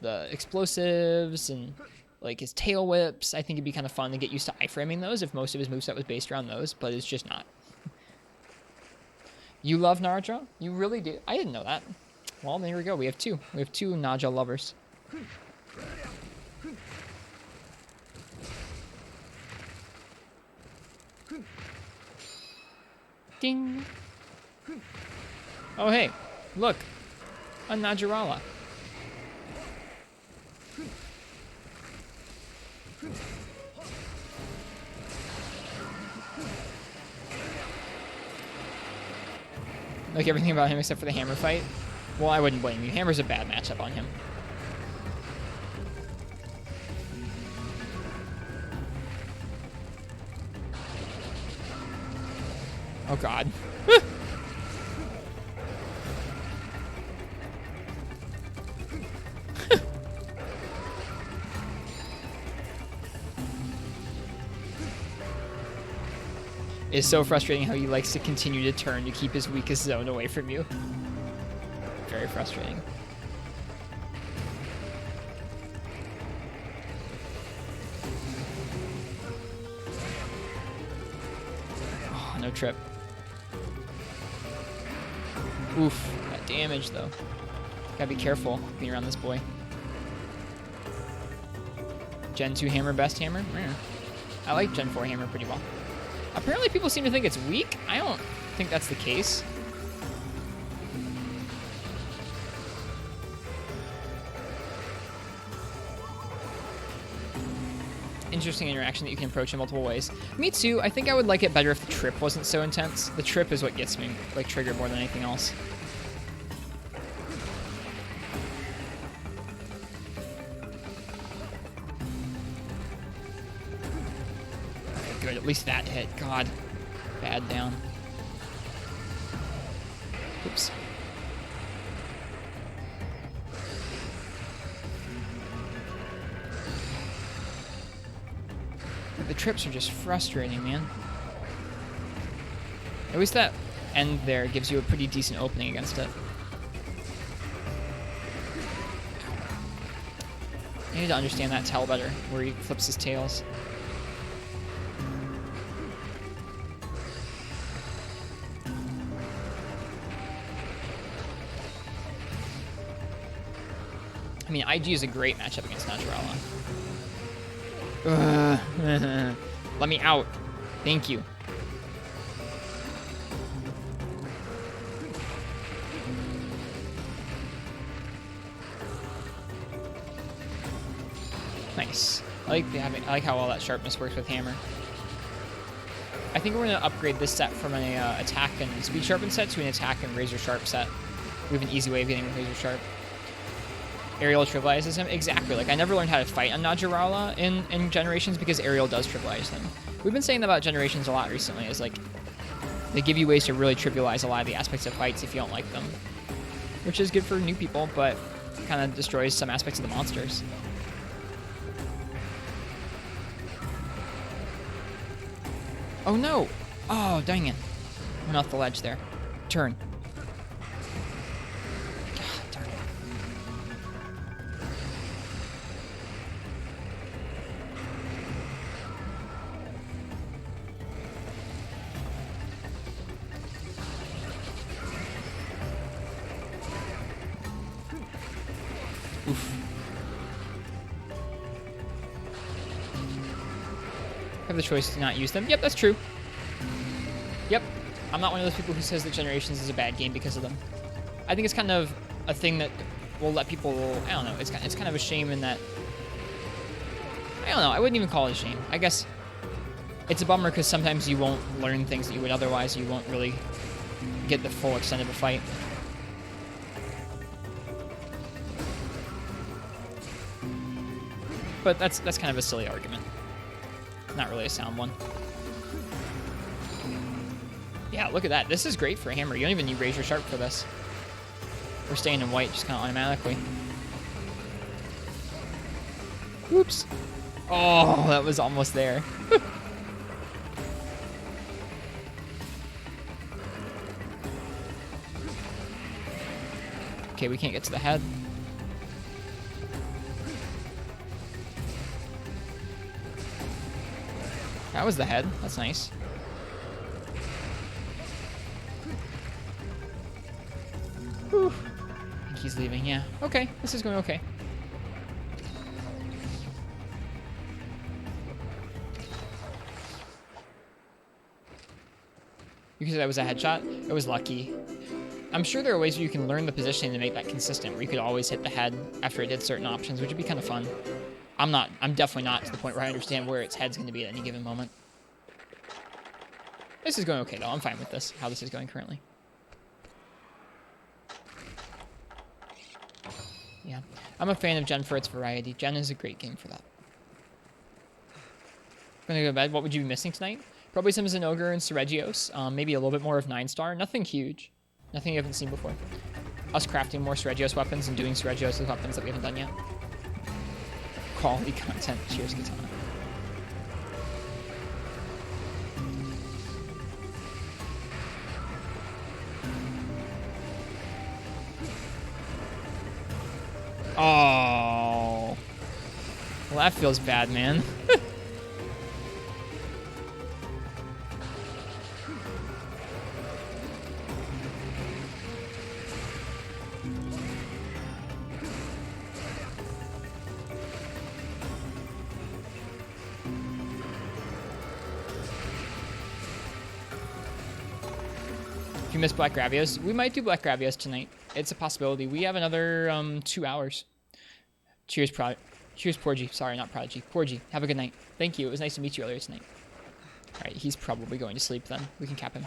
the explosives and like his tail whips, I think it'd be kind of fun to get used to iframing those if most of his moveset was based around those, but it's just not. You love Naja? You really do? I didn't know that. Well, there we go. We have two. We have 2 Naja lovers. Ding. Oh, hey. Look. A Najarala. Like everything about him except for the hammer fight. Well, I wouldn't blame you. Hammer's a bad matchup on him. Oh god. It's so frustrating how he likes to continue to turn to keep his weakest zone away from you. Very frustrating. Oh, no trip. Oof, that damage though. Gotta be careful being around this boy. Gen 2 hammer, best hammer? Yeah. I like Gen 4 hammer pretty well. Apparently people seem to think it's weak. I don't think that's the case. Interesting interaction that you can approach in multiple ways. Me too. I think I would like it better if the trip wasn't so intense. The trip is what gets me like triggered more than anything else. Good, at least that hit. God. Bad down. Oops. The trips are just frustrating, man. At least that end there gives you a pretty decent opening against it. I need to understand that tell better, where he flips his tails. I mean, IG is a great matchup against Naturala. Let me out. Thank you. Nice. I like how all that sharpness works with hammer. I think we're gonna upgrade this set from an attack and speed sharpen set to an attack and razor sharp set. We have an easy way of getting razor sharp. Aerial trivializes him. Exactly. Like, I never learned how to fight on Najarala in Generations because Aerial does trivialize them. We've been saying that about Generations a lot recently. Is like, they give you ways to really trivialize a lot of the aspects of fights if you don't like them. Which is good for new people, but kind of destroys some aspects of the monsters. Oh no! Oh, dang it. Went off the ledge there. Turn. Have the choice to not use them. Yep, that's true. Yep. I'm not one of those people who says that Generations is a bad game because of them. I think it's kind of a thing that will let people, I don't know, it's kind of a shame in that, I don't know, I wouldn't even call it a shame. I guess it's a bummer because sometimes you won't learn things that you would otherwise, you won't really get the full extent of a fight. But that's kind of a silly argument. Not really a sound one. Yeah, look at that. This is great for a hammer. You don't even need razor sharp for this. We're staying in white just kind of automatically. Oops. Oh, that was almost there. Okay, we can't get to the head. That was the head. That's nice. Whew. I think he's leaving, yeah. Okay, this is going okay. You said that was a headshot? It was lucky. I'm sure there are ways where you can learn the positioning to make that consistent, where you could always hit the head after it did certain options, which would be kind of fun. I'm definitely not to the point where I understand where its head's going to be at any given moment. This is going okay, though. I'm fine with this, how this is going currently. Yeah. I'm a fan of Gen for its variety. Gen is a great game for that. Gonna go to bed. What would you be missing tonight? Probably some Zinogre and Seregios. Maybe a little bit more of 9-star. Nothing huge. Nothing you haven't seen before. Us crafting more Seregios weapons and doing Seregios with weapons that we haven't done yet. Quality content. Cheers, Katana. Oh. Well, that feels bad, man. If you miss Black Gravios, we might do Black Gravios tonight. It's a possibility. We have another 2 hours. Cheers, Cheers, Porgy. Sorry, not Prodigy. Porgy, have a good night. Thank you. It was nice to meet you earlier tonight. All right, he's probably going to sleep then. We can cap him.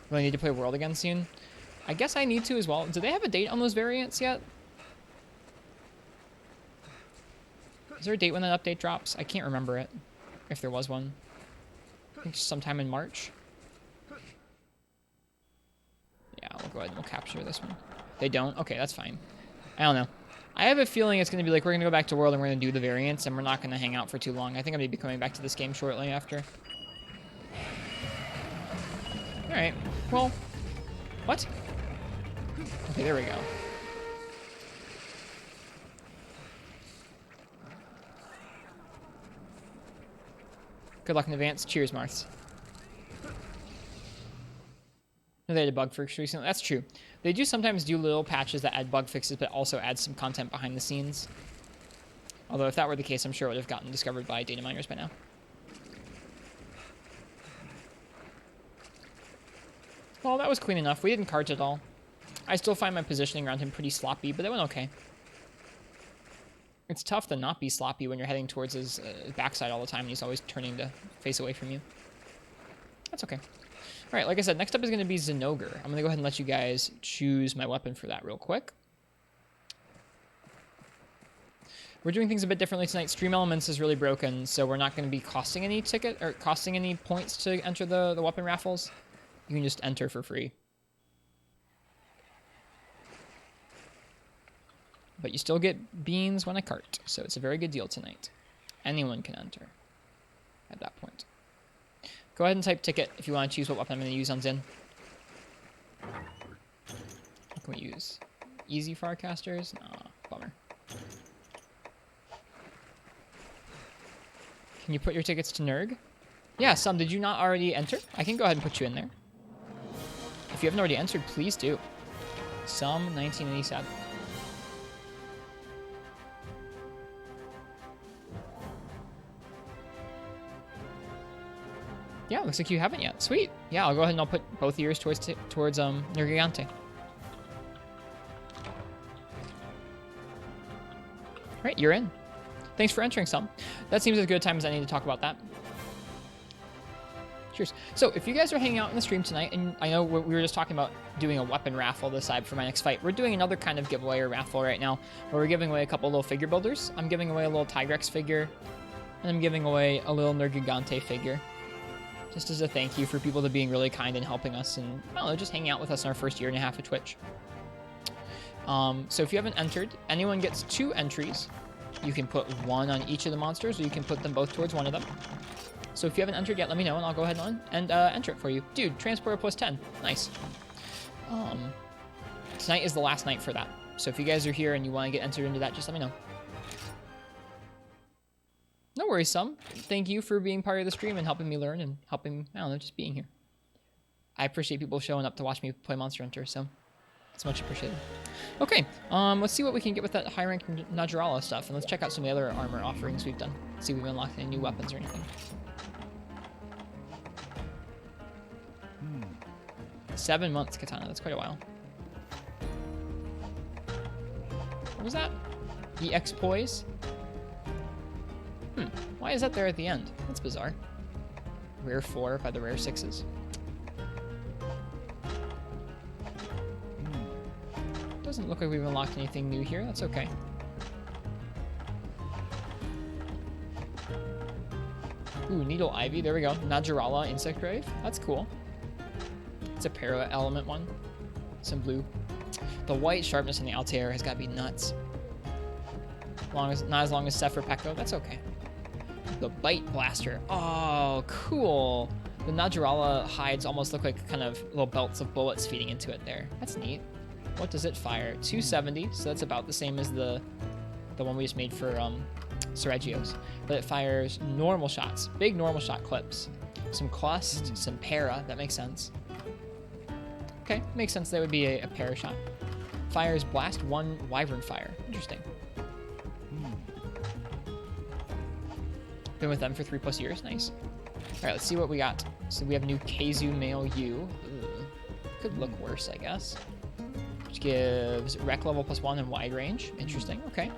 Really need to play World again soon? I guess I need to as well. Do they have a date on those variants yet? Is there a date when that update drops? I can't remember it. If there was one. I think sometime in March. Yeah, we'll go ahead and we'll capture this one. They don't? Okay, that's fine. I don't know. I have a feeling it's going to be like we're going to go back to World and we're going to do the variants and we're not going to hang out for too long. I think I'm going to be coming back to this game shortly after. Alright. Well, what? Okay, there we go. Good luck in advance. Cheers, Marths. No, they had a bug fix recently. That's true. They do sometimes do little patches that add bug fixes, but also add some content behind the scenes. Although if that were the case, I'm sure it would have gotten discovered by data miners by now. Well, that was clean enough. We didn't cart at all. I still find my positioning around him pretty sloppy, but that went okay. It's tough to not be sloppy when you're heading towards his backside all the time and he's always turning to face away from you. That's okay. All right, like I said, next up is going to be Zinogre. I'm going to go ahead and let you guys choose my weapon for that real quick. We're doing things a bit differently tonight. Stream Elements is really broken, so we're not going to be costing any ticket or costing any points to enter the weapon raffles. You can just enter for free. But you still get beans when I cart, so it's a very good deal tonight. Anyone can enter at that point. Go ahead and type ticket if you want to choose what weapon I'm going to use on Zin. What can we use? Easy Farcasters? Nah, bummer. Can you put your tickets to Nerg? Yeah, some. Did you not already enter? I can go ahead and put you in there. If you haven't already entered, please do. Some 1987. Yeah, looks like you haven't yet. Sweet. Yeah, I'll go ahead and I'll put both ears towards Nergigante. Alright, you're in. Thanks for entering, some. That seems as good a time as I need to talk about that. Cheers. So, if you guys are hanging out in the stream tonight, and I know we were just talking about doing a weapon raffle this side for my next fight, we're doing another kind of giveaway or raffle right now, where we're giving away a couple little figure builders. I'm giving away a little Tigrex figure, and I'm giving away a little Nergigante figure. Just as a thank you for people to being really kind and helping us and, I don't know, just hanging out with us in our first year and a half of Twitch. So if you haven't entered, anyone gets 2 entries. You can put 1 on each of the monsters, or you can put them both towards one of them. So if you haven't entered yet, let me know, and I'll go ahead and enter it for you. Dude, Transporter plus 10. Nice. Tonight is the last night for that. So if you guys are here and you want to get entered into that, just let me know. No worries, some. Thank you for being part of the stream and helping me learn and helping, I don't know, just being here. I appreciate people showing up to watch me play Monster Hunter, so it's much appreciated. Okay, let's see what we can get with that high rank Najarala stuff, and let's check out some of the other armor offerings we've done. See if we've unlocked any new weapons or anything. 7 months, Katana. That's quite a while. What was that? EX Poise? Why is that there at the end? That's bizarre. Rare 4 by the rare 6s. Doesn't look like we've unlocked anything new here. That's okay. Ooh, Needle Ivy. There we go. Najarala Insect Grave. That's cool. It's a para element one. Some blue. The white sharpness in the Altair has got to be nuts. Not as long as Sephir Pekko. That's okay. The Bite Blaster. Oh, cool. The Najarala hides almost look like kind of little belts of bullets feeding into it there. That's neat. What does it fire? 270, so that's about the same as the one we just made for Sergio's. But it fires normal shots, big normal shot clips. Some clust, some para, that makes sense. Okay, makes sense that would be a para shot. Fires Blast 1 Wyvern Fire. Interesting. Been with them for 3+ years. Nice. All right, let's see what we got. So we have new Keizu Male U. Ugh. Could look worse, I guess. Which gives Rec level +1 and wide range. Interesting. Okay.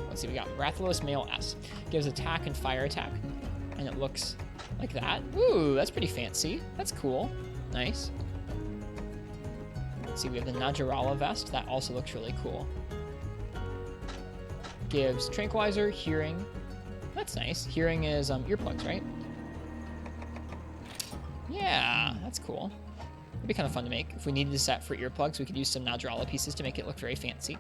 Let's see. We got Rathalos Male S. Gives attack and fire attack, and it looks like that. Ooh, that's pretty fancy. That's cool. Nice. Let's see. We have the Najarala vest. That also looks really cool. Gives Tranquilizer, Hearing. That's nice. Hearing is earplugs, right? Yeah, that's cool. It'd be kind of fun to make. If we needed a set for earplugs, we could use some Najarala pieces to make it look very fancy.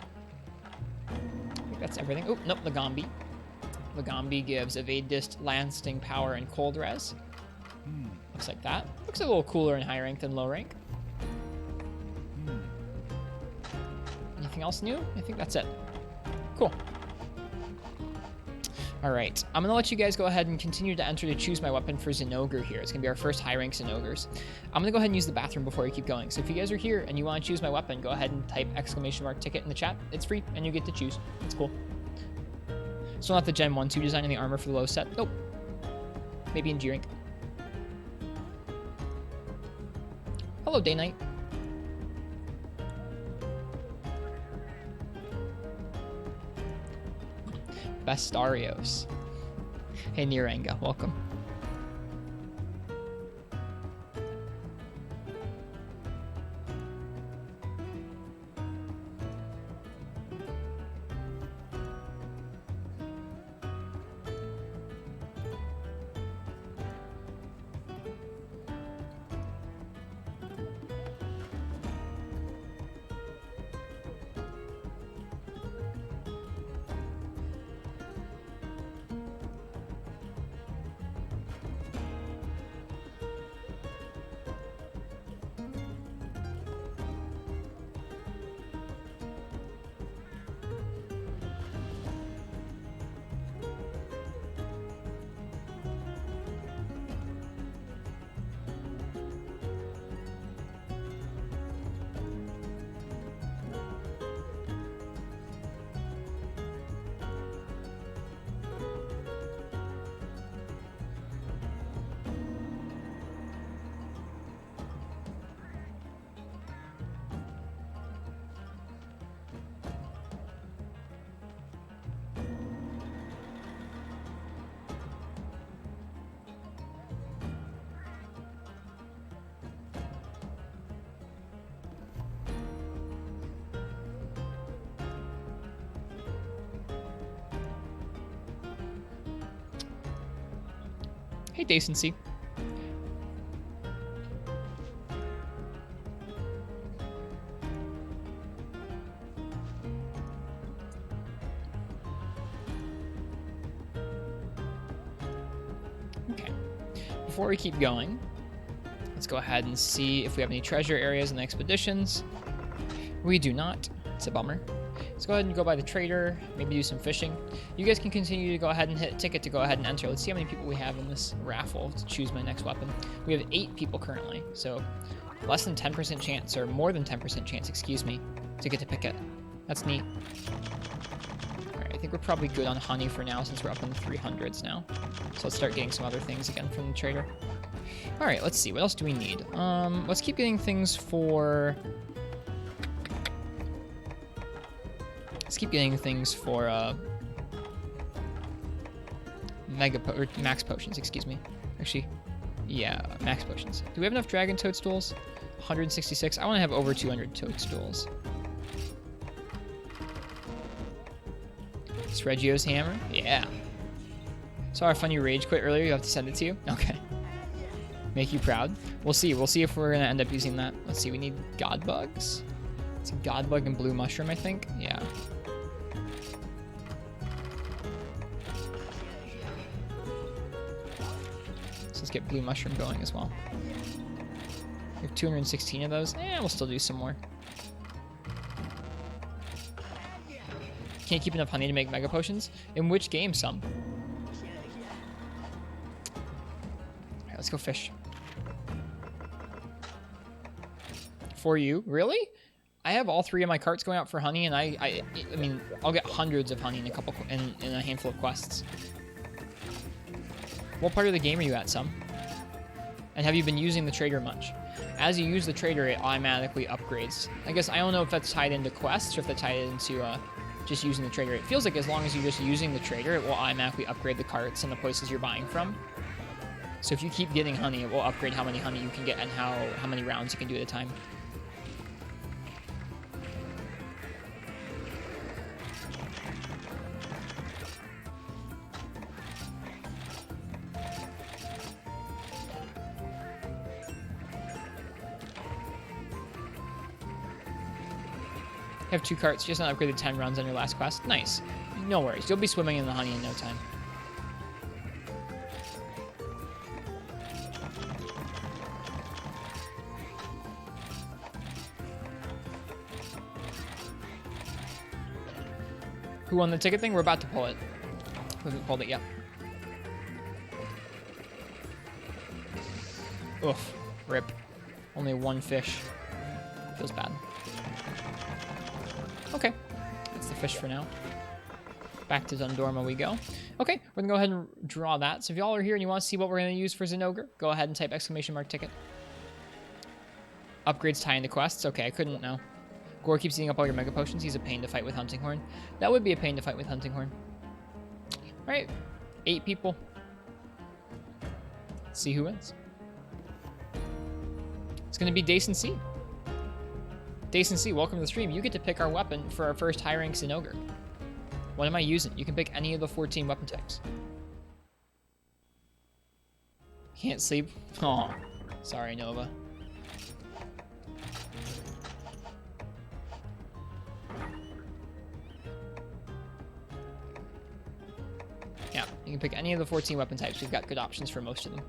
I think that's everything. Oh, nope, Lagambi. Lagambi gives Evade Dist, Lasting Power, and Cold Res. Looks like that. Looks a little cooler in high rank than low rank. Anything else new? I think that's it. Cool. All right, I'm gonna let you guys go ahead and continue to enter to choose my weapon for Zinogre here. It's gonna be our first high rank Zinogres. I'm gonna go ahead and use the bathroom before we keep going. So if you guys are here and you wanna choose my weapon, go ahead and type !ticket in the chat. It's free and you get to choose. It's cool. Still not the Gen 1-2 design in the armor for the low set. Nope. Maybe in G rank. Hello, Day Knight. Bestarios. Hey, Niranga, welcome. Hey, Decency. Okay. Before we keep going, let's go ahead and see if we have any treasure areas in the expeditions. We do not. It's a bummer. Let's go ahead and go by the trader, maybe do some fishing. You guys can continue to go ahead and hit ticket to go ahead and enter. Let's see how many people we have in this raffle to choose my next weapon. We have 8 people currently, so less than 10% chance, or more than 10% chance, excuse me, to get to pick it. That's neat. Alright, I think we're probably good on honey for now since we're up in the 300s now. So let's start getting some other things again from the trader. Alright, let's see. What else do we need? Let's keep getting things for... Let's keep getting things for max potions, excuse me. Actually, yeah, max potions. Do we have enough dragon toadstools? 166. I want to have over 200 toadstools. It's Reggio's hammer. Yeah. Saw our funny rage quit earlier. You have to send it to you. Okay. Make you proud. We'll see. We'll see if we're gonna end up using that. Let's see. We need god bugs. It's a god bug and blue mushroom, I think. Yeah. So let's get blue mushroom going as well. We have 216 of those. We'll still do some more. Can't keep enough honey to make mega potions. In which game? Some. Alright, let's go fish. For you? Really? I have all 3 of my carts going out for honey, and I mean, I'll get hundreds of honey in a handful of quests. What part of the game are you at, Some? And have you been using the trader much? As you use the trader, it automatically upgrades. I guess I don't know if that's tied into quests or if that's tied into just using the trader. It feels like as long as you're just using the trader, it will automatically upgrade the carts and the places you're buying from. So if you keep getting honey, it will upgrade how many honey you can get and how many rounds you can do at a time. Have 2 carts, just not upgraded 10 runs on your last quest. Nice. No worries. You'll be swimming in the honey in no time. Who won the ticket thing? We're about to pull it. We haven't pulled it yet. Oof. Rip. Only 1 fish. Feels bad. Okay, that's the fish for now. Back to Dundorma we go. Okay, we're gonna go ahead and draw that. So if y'all are here and you want to see what we're gonna use for Zinogre, go ahead and type !ticket. Upgrades tie into quests. Okay, I couldn't know. Gore keeps eating up all your mega potions. He's a pain to fight with Hunting Horn. That would be a pain to fight with Hunting Horn. All right, 8 people. Let's see who wins. It's gonna be Dason C. Dason C, welcome to the stream. You get to pick our weapon for our first high rank Zinogre. What am I using? You can pick any of the 14 weapon types. Can't sleep? Oh, sorry, Nova. Yeah, you can pick any of the 14 weapon types. We've got good options for most of them.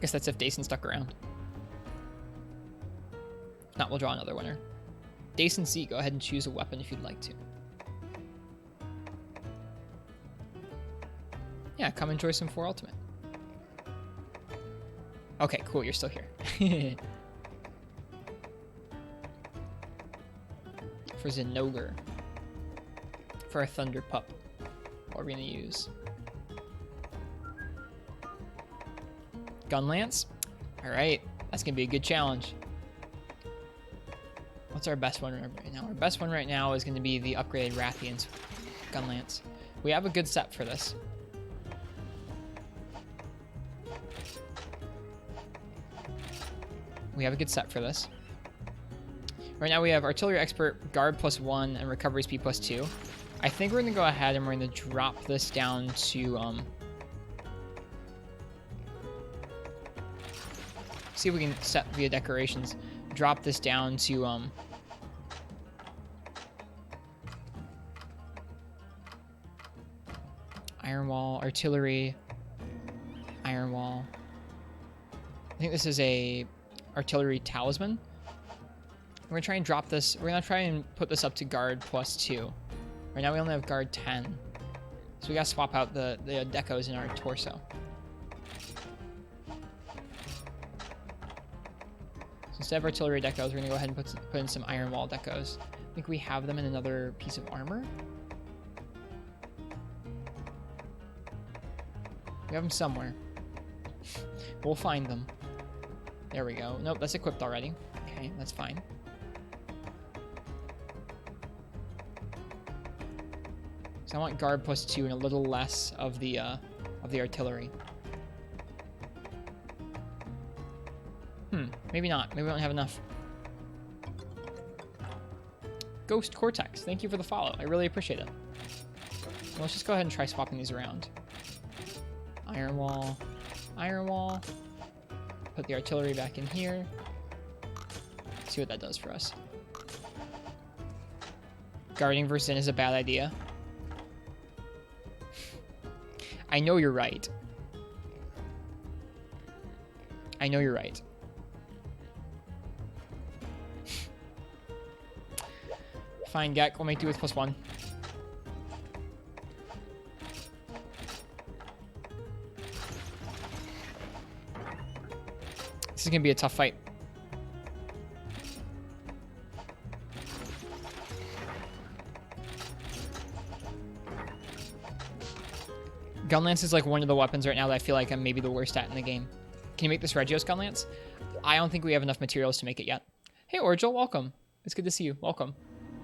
Guess that's if Dason stuck around. If not, we'll draw another winner. Dason C, go ahead and choose a weapon if you'd like to. Yeah, come enjoy some 4 Ultimate. Okay, cool, you're still here. For Zinogre. For a Thunder Pup. What are we gonna use? Gunlance? Alright, that's gonna be a good challenge. What's our best one right now? Our best one right now is gonna be the upgraded Rathian's Gunlance. We have a good set for this. We have a good set for this. Right now we have Artillery Expert, Guard +1, and Recovery Speed +2. I think we're gonna go ahead and we're gonna drop this down to see if we can set via decorations. Drop this down to Iron Wall, Artillery, Iron Wall. I think this is a Artillery Talisman. We're gonna try and drop this. We're gonna try and put this up to Guard +2. Right now we only have Guard 10. So we gotta swap out the decos in our torso. Instead of artillery decos, we're going to go ahead and put in some iron wall decos. I think we have them in another piece of armor. We have them somewhere. We'll find them. There we go. Nope, that's equipped already. Okay, that's fine. So I want guard +2 and a little less of the artillery. Maybe not. Maybe we don't have enough. Ghost Cortex, thank you for the follow. I really appreciate it. Well, let's just go ahead and try swapping these around. Iron wall. Iron wall. Put the artillery back in here. See what that does for us. Guarding versus in is a bad idea. I know you're right. I know you're right. Fine, Gek. We'll make do with +1. This is going to be a tough fight. Gunlance is like one of the weapons right now that I feel like I'm maybe the worst at in the game. Can you make this Regios Gunlance? I don't think we have enough materials to make it yet. Hey, Orgel, welcome. It's good to see you. Welcome.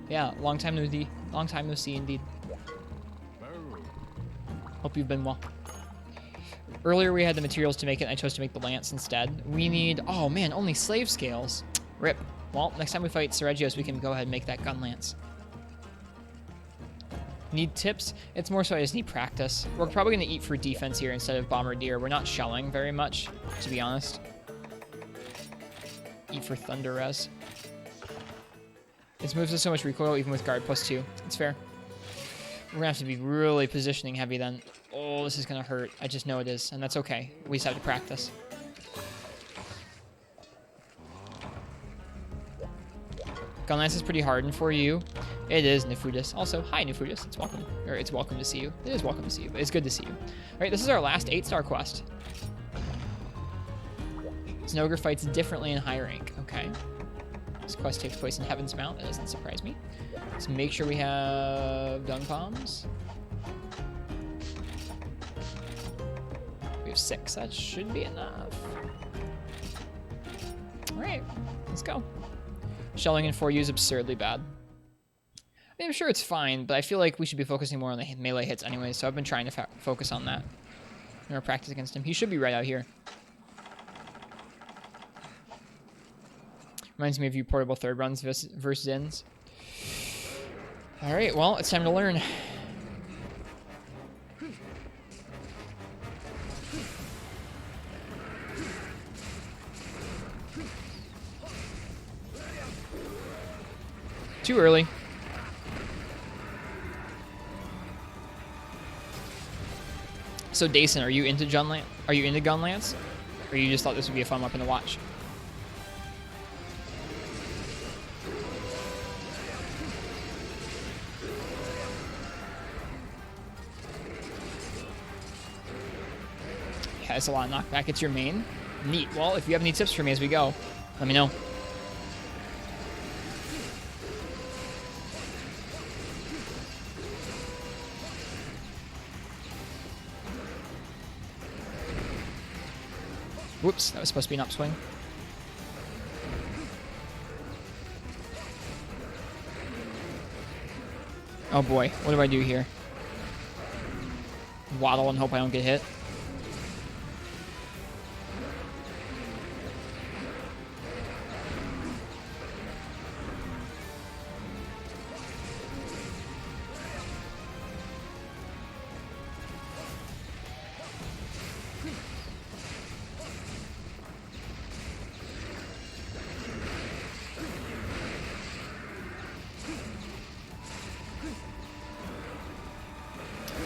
Yeah, long time no see. Long time no see, indeed. Hope you've been well. Earlier we had the materials to make it, and I chose to make the lance instead. We need... Oh, man, only slave scales. Rip. Well, next time we fight Seregios, we can go ahead and make that gun lance. Need tips? It's more so I just need practice. We're probably going to eat for defense here instead of bombardier. We're not shelling very much, to be honest. Eat for thunder res. This moves us so much recoil, even with guard +2. It's fair. We're going to have to be really positioning heavy then. Oh, this is going to hurt. I just know it is, and that's okay. We just have to practice. Gunlance is pretty hardened for you. It is, Nefudis. Also, hi, Nefudis. It's welcome. Or it's welcome to see you. It is welcome to see you, but it's good to see you. All right, this is our last 8-star quest. Snogre fights differently in high rank. Okay. This quest takes place in Heaven's Mount. That doesn't surprise me. Let's make sure we have dung bombs. We have 6. That should be enough. All right, let's go. Shelling in 4U is absurdly bad. I mean, I'm sure it's fine, but I feel like we should be focusing more on the melee hits anyway, so I've been trying to focus on that in our practice against him. He should be right out here. Reminds me of you portable third runs versus ins. All right, well, it's time to learn. Too early. So, Dason, are you into Gunlance? Are you into Gunlance? Or you just thought this would be a fun weapon to watch? Yeah, it's a lot of knockback. It's your main. Neat. Well, if you have any tips for me as we go, let me know. Whoops, that was supposed to be an upswing. Oh boy, what do I do here? Waddle and hope I don't get hit.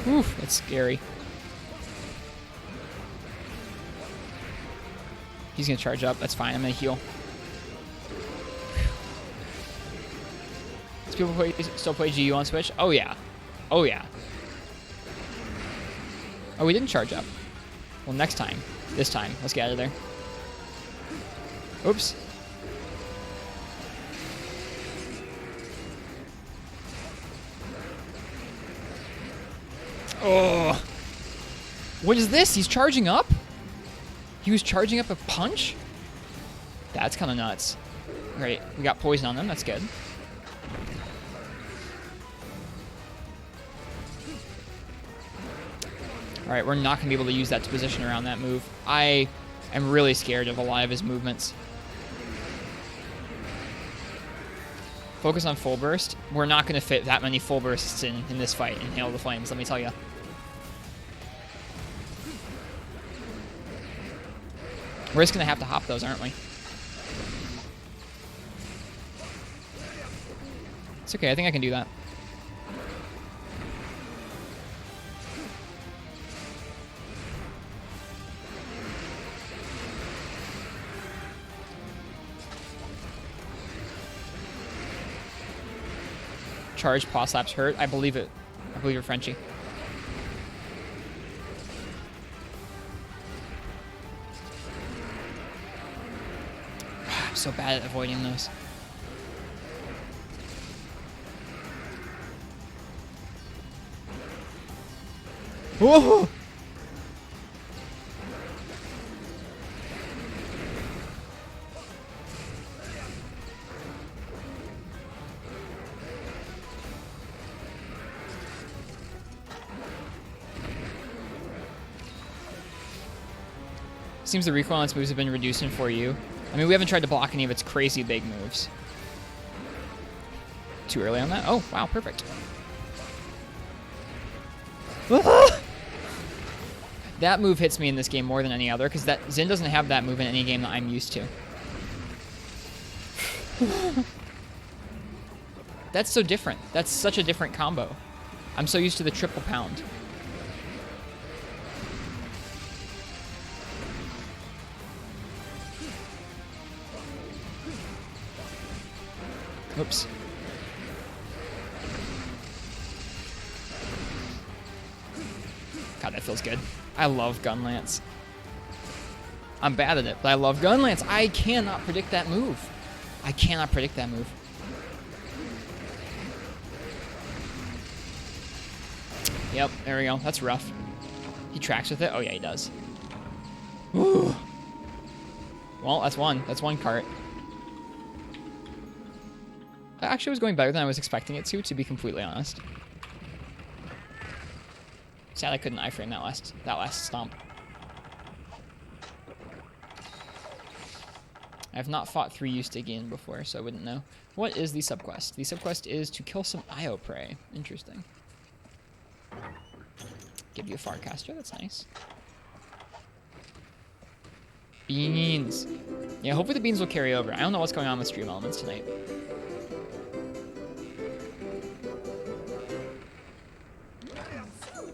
Oof, that's scary. He's gonna charge up. That's fine. I'm gonna heal. Does people still play GU on Switch? Oh yeah. Oh yeah. Oh, we didn't charge up. Well, next time. This time. Let's get out of there. Oops. Oh. What is this? He's charging up? He was charging up a punch? That's kind of nuts. All right, we got poison on them. That's good. All right, we're not going to be able to use that to position around that move. I am really scared of a lot of his movements. Focus on full burst. We're not going to fit that many full bursts in this fight and Hail the Flames, let me tell you. We're just going to have to hop those, aren't we? It's okay, I think I can do that. Charge paw slaps hurt. I believe it. I believe you're Frenchie. I'm so bad at avoiding those. Whoa! Seems the recoil on its moves have been reduced in 4U. I mean, we haven't tried to block any of its crazy big moves. Too early on that? Oh, wow, perfect. That move hits me in this game more than any other, because that Xin doesn't have that move in any game that I'm used to. That's so different. That's such a different combo. I'm so used to the triple pound. Oops. God, that feels good. I love Gun Lance. I'm bad at it, but I love Gun Lance. I cannot predict that move. I cannot predict that move. Yep, there we go. That's rough. He tracks with it? Oh, yeah, he does. Ooh. Well, that's one. That's one cart. That actually was going better than I was expecting it to be completely honest. Sad I couldn't iframe that last stomp. I have not fought 3U Stygian before, so I wouldn't know. What is the subquest? The subquest is to kill some Io prey. Interesting. Give you a Farcaster, that's nice. Beans. Yeah, hopefully the beans will carry over. I don't know what's going on with stream elements tonight.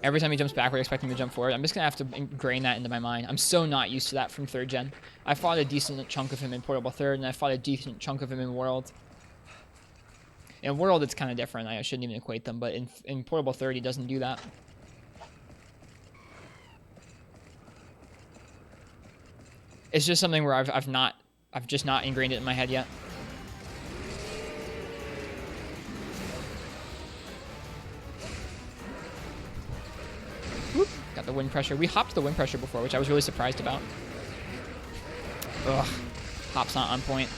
Every time he jumps backward, expecting him to jump forward. I'm just going to have to ingrain that into my mind. I'm so not used to that from 3rd gen. I fought a decent chunk of him in Portable 3rd, and I fought a decent chunk of him in World. In World, it's kind of different. I shouldn't even equate them, but in Portable 3rd, he doesn't do that. It's just something where I've just not ingrained it in my head yet. Whoop, got the wind pressure. We hopped the wind pressure before, which I was really surprised about. Ugh, hop's not on point.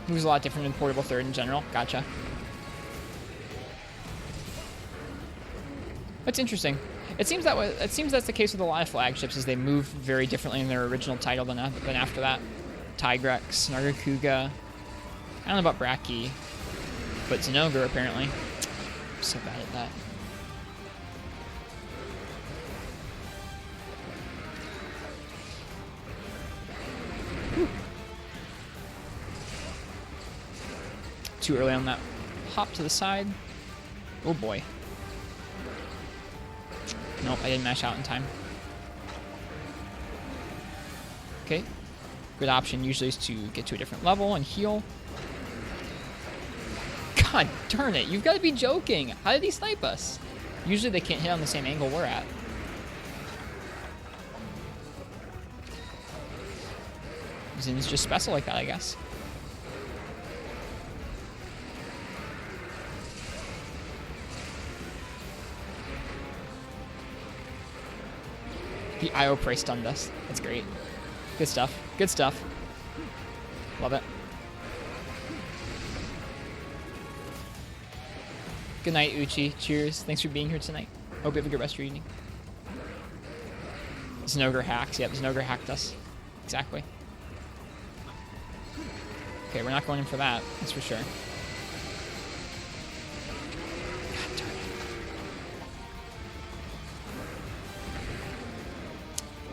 Moves a lot different in Portable 3rd in general. Gotcha. That's interesting. It seems that way. It seems that's the case with a lot of flagships, is they move very differently in their original title than after that. Tigrex, Nargacuga. I don't know about Braki, but Zinogre apparently. I'm so bad at that. Whew. Too early on that hop to the side. Oh boy. Nope, I didn't mash out in time. Okay. Good option usually is to get to a different level and heal. God darn it, you've got to be joking. How did he snipe us? Usually they can't hit on the same angle we're at. Zin's just special like that, I guess. The Io Prey stunned us. That's great. Good stuff. Good stuff. Love it. Good night, Uchi. Cheers. Thanks for being here tonight. Hope you have a good rest of your evening. Zinogre hacks. Yep, Zinogre hacked us. Exactly. Okay, we're not going in for that. That's for sure. God darn it.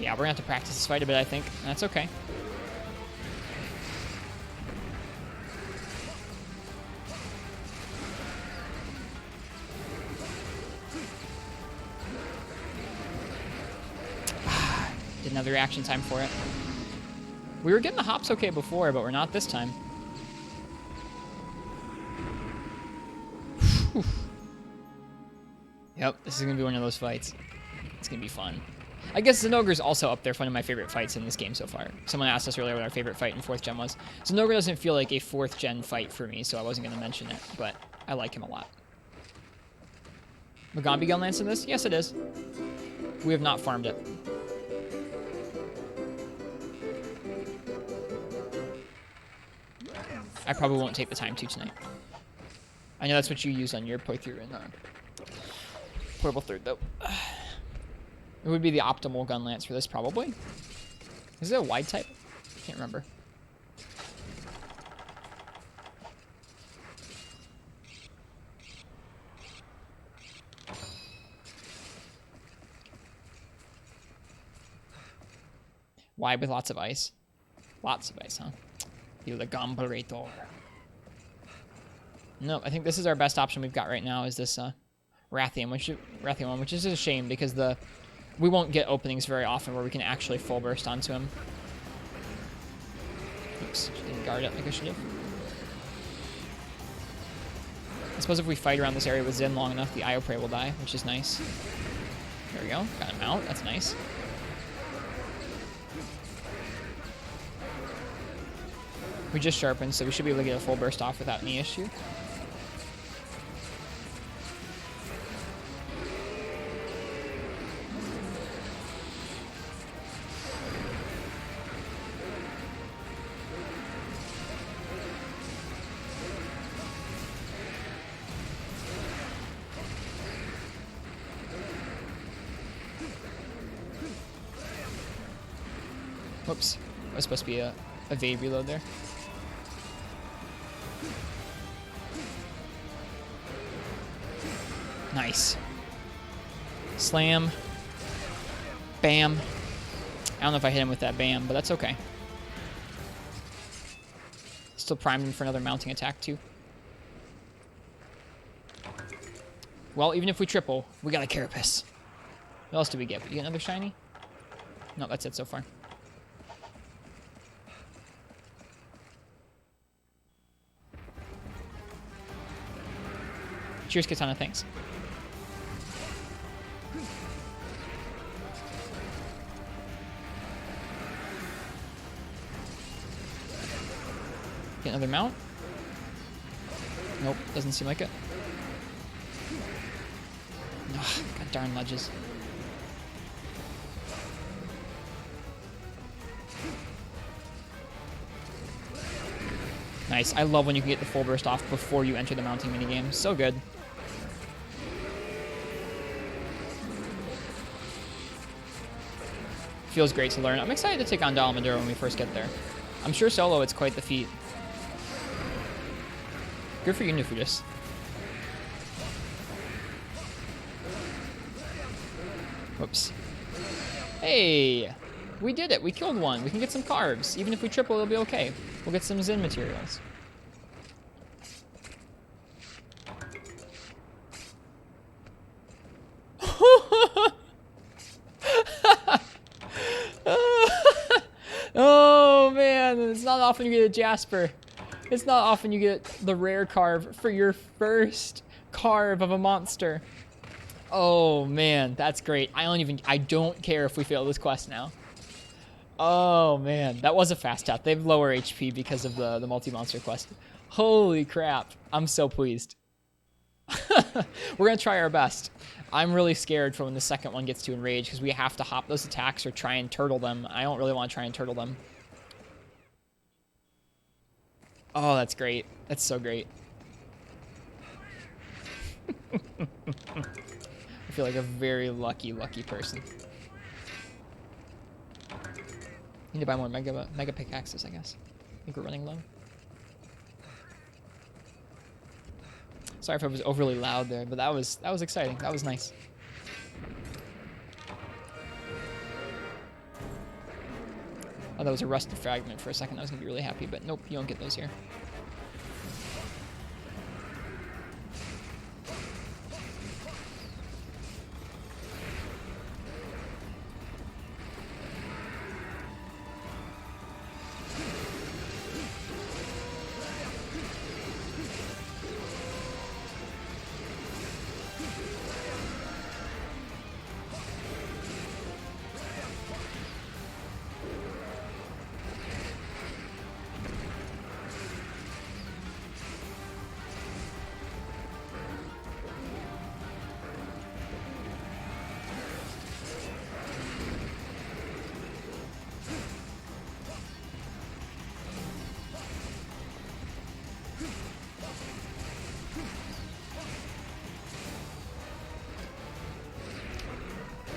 Yeah, we're gonna have to practice this fight a bit, I think. That's okay. Didn't have the reaction time for it. We were getting the hops okay before, but we're not this time. Whew. Yep, this is going to be one of those fights. It's going to be fun. I guess Zinogre's also up there for one of my favorite fights in this game so far. Someone asked us earlier what our favorite fight in 4th gen was. Zinogre doesn't feel like a 4th gen fight for me, so I wasn't going to mention it, but I like him a lot. Mugambi Gun Lance in this? Yes, it is. We have not farmed it. I probably won't take the time to tonight. I know that's what you use on your playthrough in Portable Third, though. It would be the optimal gun lance for this, probably. Is it a wide type? Can't remember. Wide with lots of ice. Lots of ice, huh? You're the Gomberator. No, I think this is our best option we've got right now. Is this Rathian, which is a shame because we won't get openings very often where we can actually full burst onto him. Oops, didn't guard it like I should have. I suppose if we fight around this area with Zin long enough, the Io Prey will die, which is nice. There we go. Got him out. That's nice. We just sharpened, so we should be able to get a full burst off without any issue. Whoops. That was supposed to be a evade reload there. Nice. Slam. Bam. I don't know if I hit him with that bam, but that's okay. Still primed him for another mounting attack, too. Well, even if we triple, we got a Carapace. What else do we get? We get another shiny? No, that's it so far. Cheers, Katana, thanks. Get another mount? Nope, doesn't seem like it. Ugh, god darn ledges. Nice. I love when you can get the full burst off before you enter the mounting minigame. So good. Feels great to learn. I'm excited to take on Dalmadura when we first get there. I'm sure solo it's quite the feat. Good for you, Nufudus. Whoops. Hey! We did it! We killed one! We can get some carbs. Even if we triple, it'll be okay. We'll get some Zin materials. Oh, man. It's not often you get a Jasper. It's not often you get the rare carve for your first carve of a monster. Oh, man. That's great. I don't care if we fail this quest now. Oh, man. That was a fast tap. They have lower HP because of the multi-monster quest. Holy crap. I'm so pleased. We're going to try our best. I'm really scared for when the second one gets to enrage because we have to hop those attacks or try and turtle them. I don't really want to try and turtle them. Oh, that's great. That's so great. I feel like a very lucky person. Need to buy more mega pickaxes, I guess. I think we're running low. Sorry if I was overly loud there, but that was exciting. That was nice. Oh, that was a rusted fragment for a second. I was gonna be really happy, but nope, you don't get those here.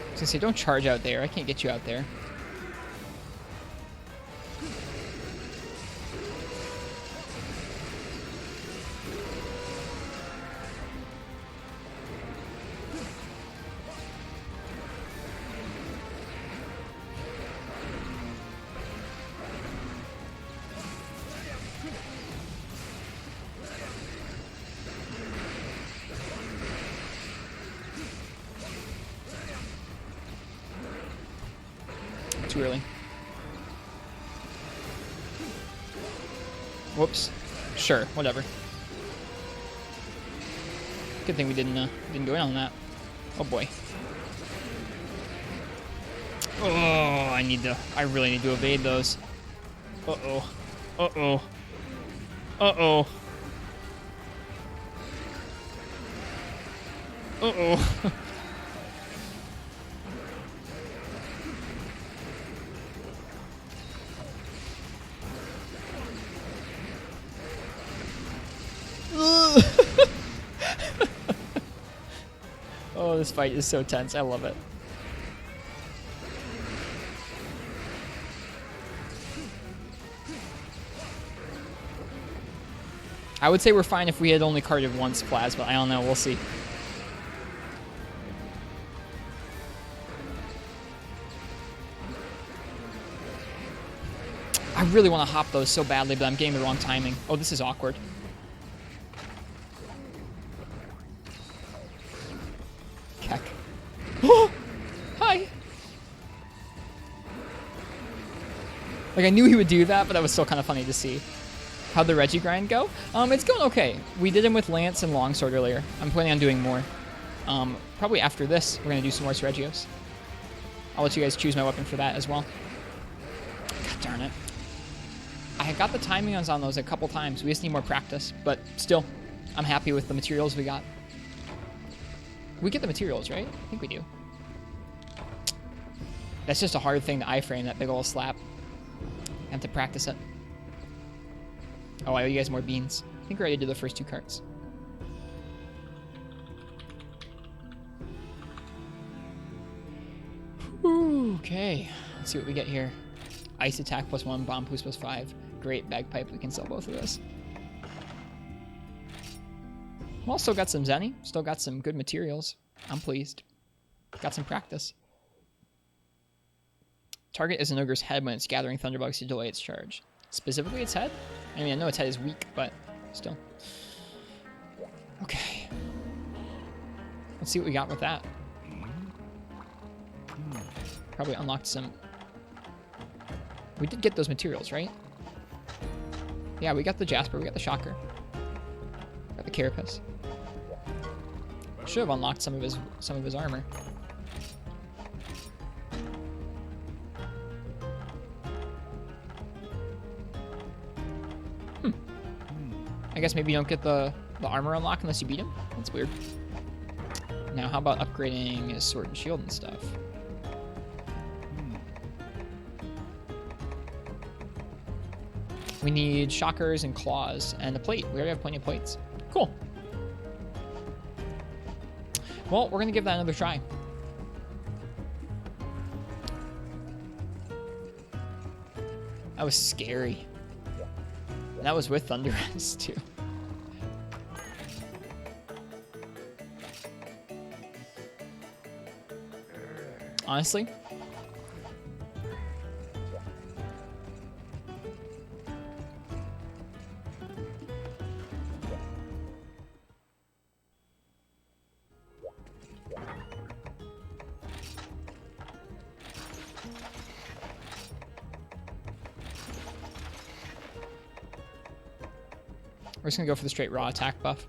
I was gonna say, don't charge out there. I can't get you out there. Too early. Whoops. Sure, whatever. Good thing we didn't go in on that. Oh boy. Oh, I really need to evade those. Uh-oh. Uh-oh. Uh-oh. Uh-oh. Oh, this fight is so tense. I love it. I would say we're fine if we had only carded once plasma. I don't know. We'll see. I really want to hop those so badly, but I'm getting the wrong timing. Oh, this is awkward. Keck. Hi! Like, I knew he would do that, but that was still kind of funny to see. How'd the Reggie grind go? It's going okay. We did him with Lance and Longsword earlier. I'm planning on doing more. Probably after this, we're going to do some more Regios. I'll let you guys choose my weapon for that as well. God darn it. I got the timings on those a couple times. We just need more practice, but still, I'm happy with the materials we got. We get the materials, right? I think we do. That's just a hard thing to iframe, that big old slap. I have to practice it. Oh, I owe you guys more beans. I think we already did the first 2 carts. Ooh, okay. Let's see what we get here. Ice attack +1, bomb boost +5. Great, bagpipe. We can sell both of those. Well, still got some Zenny. Still got some good materials. I'm pleased. Got some practice. Target is an ogre's head when it's gathering thunderbugs to delay its charge. Specifically its head? I mean, I know its head is weak, but still. Okay. Let's see what we got with that. Probably unlocked some... We did get those materials, right? Yeah, we got the Jasper, we got the Shocker. Got the Carapace. Should have unlocked some of his armor. I guess maybe you don't get the armor unlock unless you beat him? That's weird. Now, how about upgrading his sword and shield and stuff? We need shockers and claws and a plate. We already have plenty of plates. Cool. Well, we're going to give that another try. That was scary. And that was with Thunder S too. Honestly. We're just gonna go for the straight raw attack buff.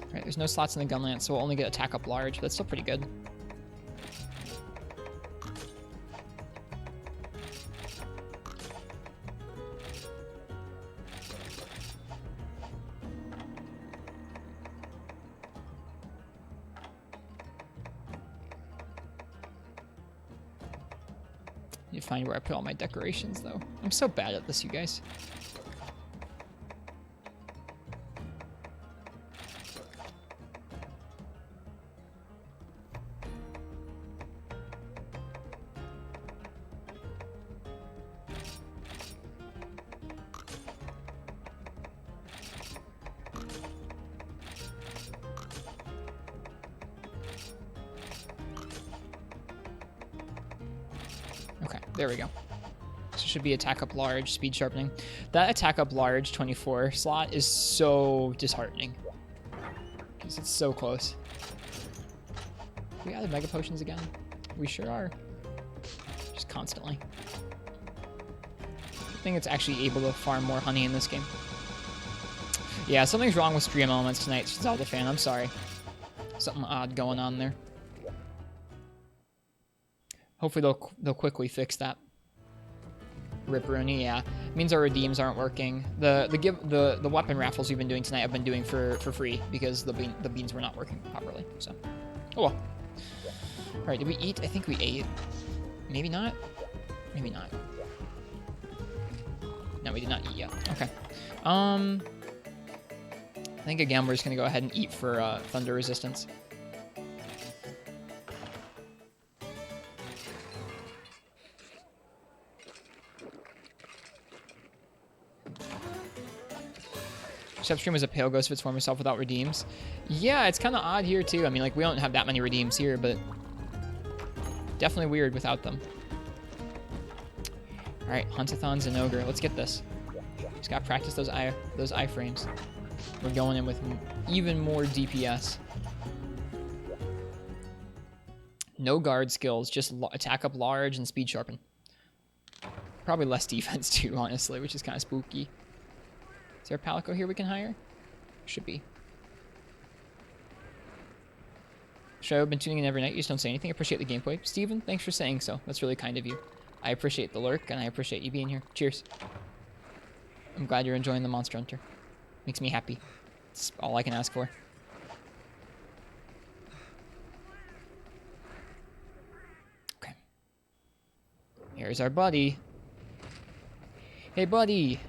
Alright, there's no slots in the gun lance, so we'll only get attack up large, but that's still pretty good. Need to find where I put all my decorations, though. I'm so bad at this, you guys. Okay, there we go. So it should be attack up large, speed sharpening. That attack up large 24 slot is so disheartening. Because it's so close. We added mega potions again. We sure are. Just constantly. I think it's actually able to farm more honey in this game. Yeah, something's wrong with stream elements tonight, Zelda fan. I'm sorry. Something odd going on there. Hopefully they'll quickly fix that. Rip Rooney, yeah. It means our redeems aren't working. The weapon raffles we've been doing tonight I've been doing for free because the beans were not working properly. So, oh well. All right, did we eat? I think we ate. Maybe not. Maybe not. No, we did not eat yet. Okay. I think again we're just gonna go ahead and eat for thunder resistance. Upstream was a pale ghost if it's formed itself without redeems. Yeah, it's kind of odd here too. I mean, like, we don't have that many redeems here, but definitely weird without them. All right, Huntathon's an ogre. Let's get this. Just gotta practice those iframes. We're going in with even more DPS. No guard skills, just attack up large and speed sharpen. Probably less defense too, honestly, which is kind of spooky. Is there a Palico here we can hire? Should be. Show, I've been tuning in every night. You just don't say anything. I appreciate the gameplay. Steven, thanks for saying so. That's really kind of you. I appreciate the lurk, and I appreciate you being here. Cheers. I'm glad you're enjoying the Monster Hunter. Makes me happy. It's all I can ask for. Okay. Here's our buddy. Hey, buddy.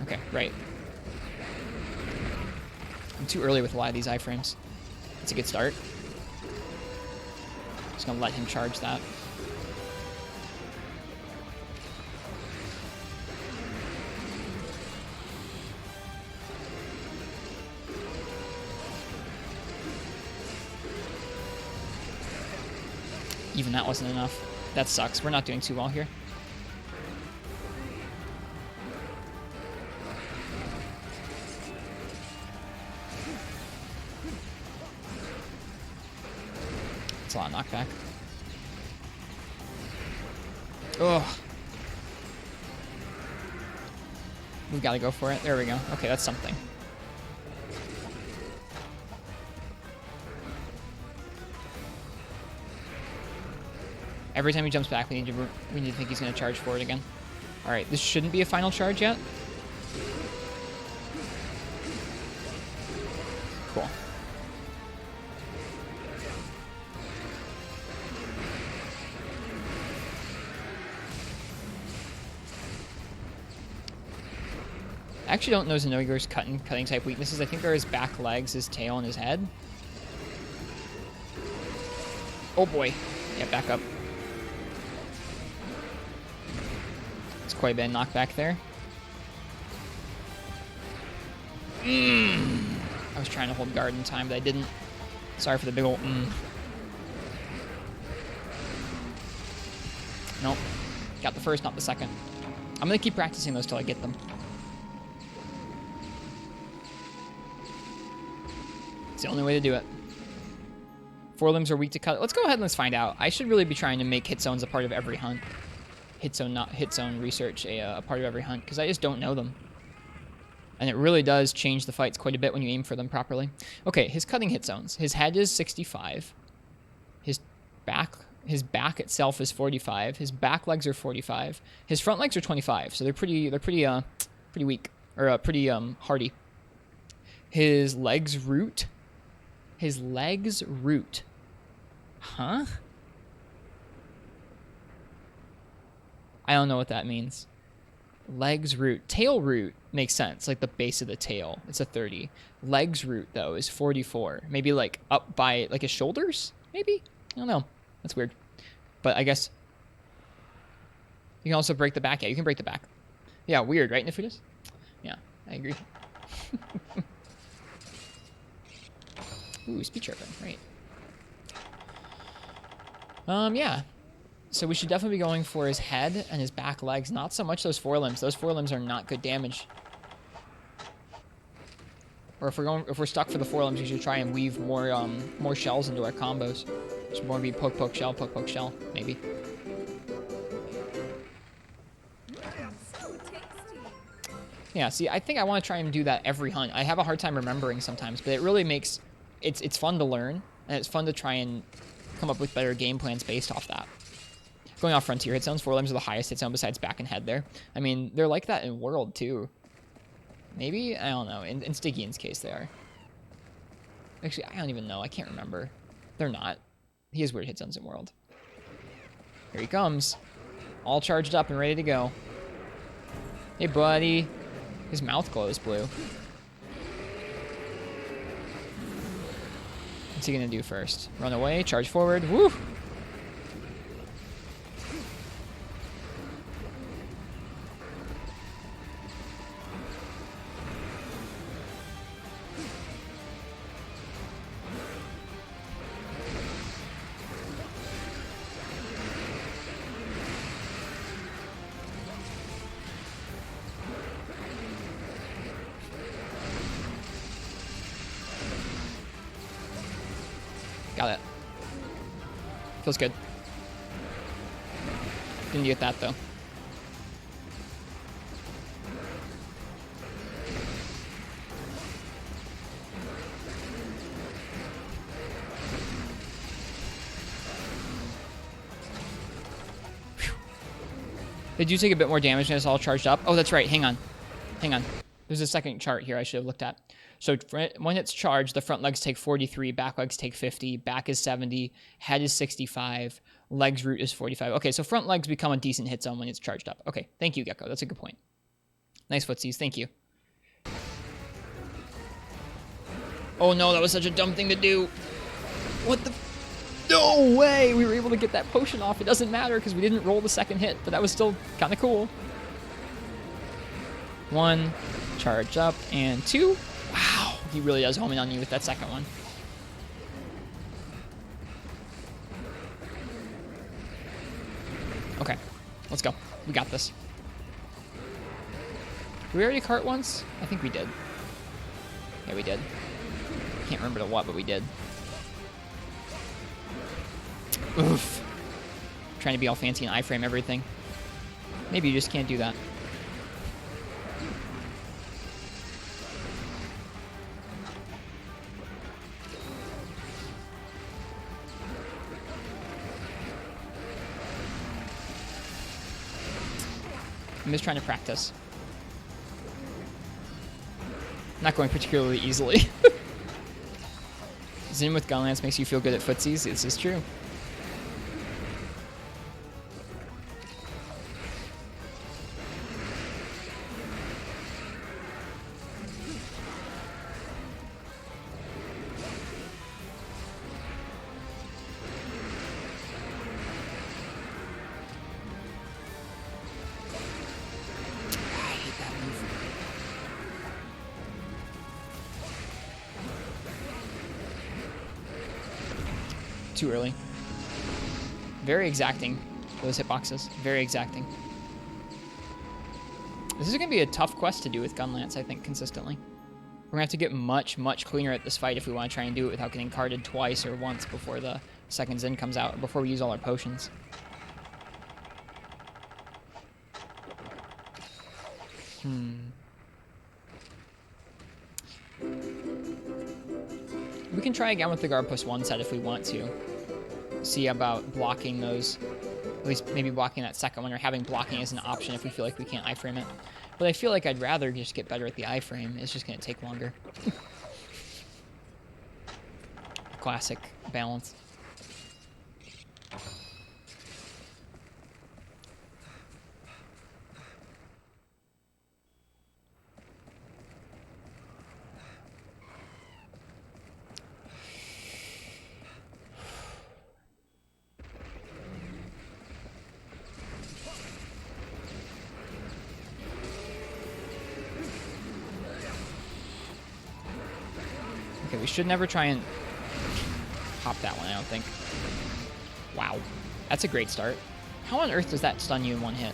Okay, right. I'm too early with a lot of these iframes. That's a good start. Just gonna let him charge that. Even that wasn't enough. That sucks. We're not doing too well here. It's a lot of knockback. Ugh. We've got to go for it. There we go. Okay, that's something. Every time he jumps back, we need to think he's going to charge for it again. All right, this shouldn't be a final charge yet. Cool. I actually don't know Zenogre's cutting type weaknesses. I think they're his back legs, his tail, and his head. Oh boy. Yeah, back up. It's quite a bit of knockback there. I was trying to hold guard in time, but I didn't. Sorry for the big ol' Nope. Got the first, not the second. I'm gonna keep practicing those till I get them. It's the only way to do it. Forelimbs are weak to cut. Let's go ahead and let's find out. I should really be trying to make hit zones a part of every hunt. Hit zone research a part of every hunt, because I just don't know them. And it really does change the fights quite a bit when you aim for them properly. Okay, his cutting hit zones. His head is 65. His back itself is 45. His back legs are 45. His front legs are 25. So they're pretty weak, or pretty hardy. His legs root. Huh? I don't know what that means. Legs root. Tail root makes sense, like the base of the tail. It's a 30. Legs root, though, is 44. Maybe, like, up by, like, his shoulders? Maybe? I don't know. That's weird. But I guess you can also break the back. Yeah, you can break the back. Yeah, weird, right, Nifudis? Yeah, I agree. Ooh, speed sharpen. Right. Yeah. So we should definitely be going for his head and his back legs. Not so much those forelimbs. Those forelimbs are not good damage. Or if we're stuck for the forelimbs, we should try and weave more shells into our combos. Should more be poke, poke, shell, maybe. Yeah, see, I think I want to try and do that every hunt. I have a hard time remembering sometimes, but it really makes... It's fun to learn, and it's fun to try and come up with better game plans based off that. Going off frontier hit zones, forelimbs are the highest hit zone besides back and head there. I mean, they're like that in World, too. Maybe? I don't know. In Stygian's case, they are. Actually, I don't even know. I can't remember. They're not. He has weird hit zones in World. Here he comes. All charged up and ready to go. Hey, buddy. His mouth glows blue. What's he gonna do first? Run away, charge forward. Woo! Got it. Feels good. Didn't get that, though. Whew. Did you take a bit more damage and it's all charged up? Oh, that's right. Hang on. There's a second chart here I should have looked at. So when it's charged, the front legs take 43, back legs take 50, back is 70, head is 65, legs root is 45. Okay, so front legs become a decent hit zone when it's charged up. Okay, thank you, Gecko. That's a good point. Nice footsies. Thank you. Oh, no, that was such a dumb thing to do. What the... No way! We were able to get that potion off. It doesn't matter because we didn't roll the second hit, but that was still kind of cool. 1, charge up, and 2. Wow, he really does home in on you with that second one. Okay, let's go. We got this. Did we already cart once? I think we did. Yeah, we did. Can't remember the what, but we did. Oof. Trying to be all fancy and iframe everything. Maybe you just can't do that. I'm just trying to practice. Not going particularly easily. Zin with Gunlance makes you feel good at footsies. This is true. Too early. Very exacting, those hitboxes. Very exacting. This is going to be a tough quest to do with Gunlance, I think, consistently. We're going to have to get much, much cleaner at this fight if we want to try and do it without getting carded twice or once before the second Zen comes out, or before we use all our potions. We can try again with the Guard plus 1 set if we want to. See about blocking those, at least maybe blocking that second one, or having blocking as an option if we feel like we can't iframe it. But I feel like I'd rather just get better at the iframe. It's just going to take longer. Classic balance. Okay, we should never try and pop that one, I don't think. Wow. That's a great start. How on earth does that stun you in one hit?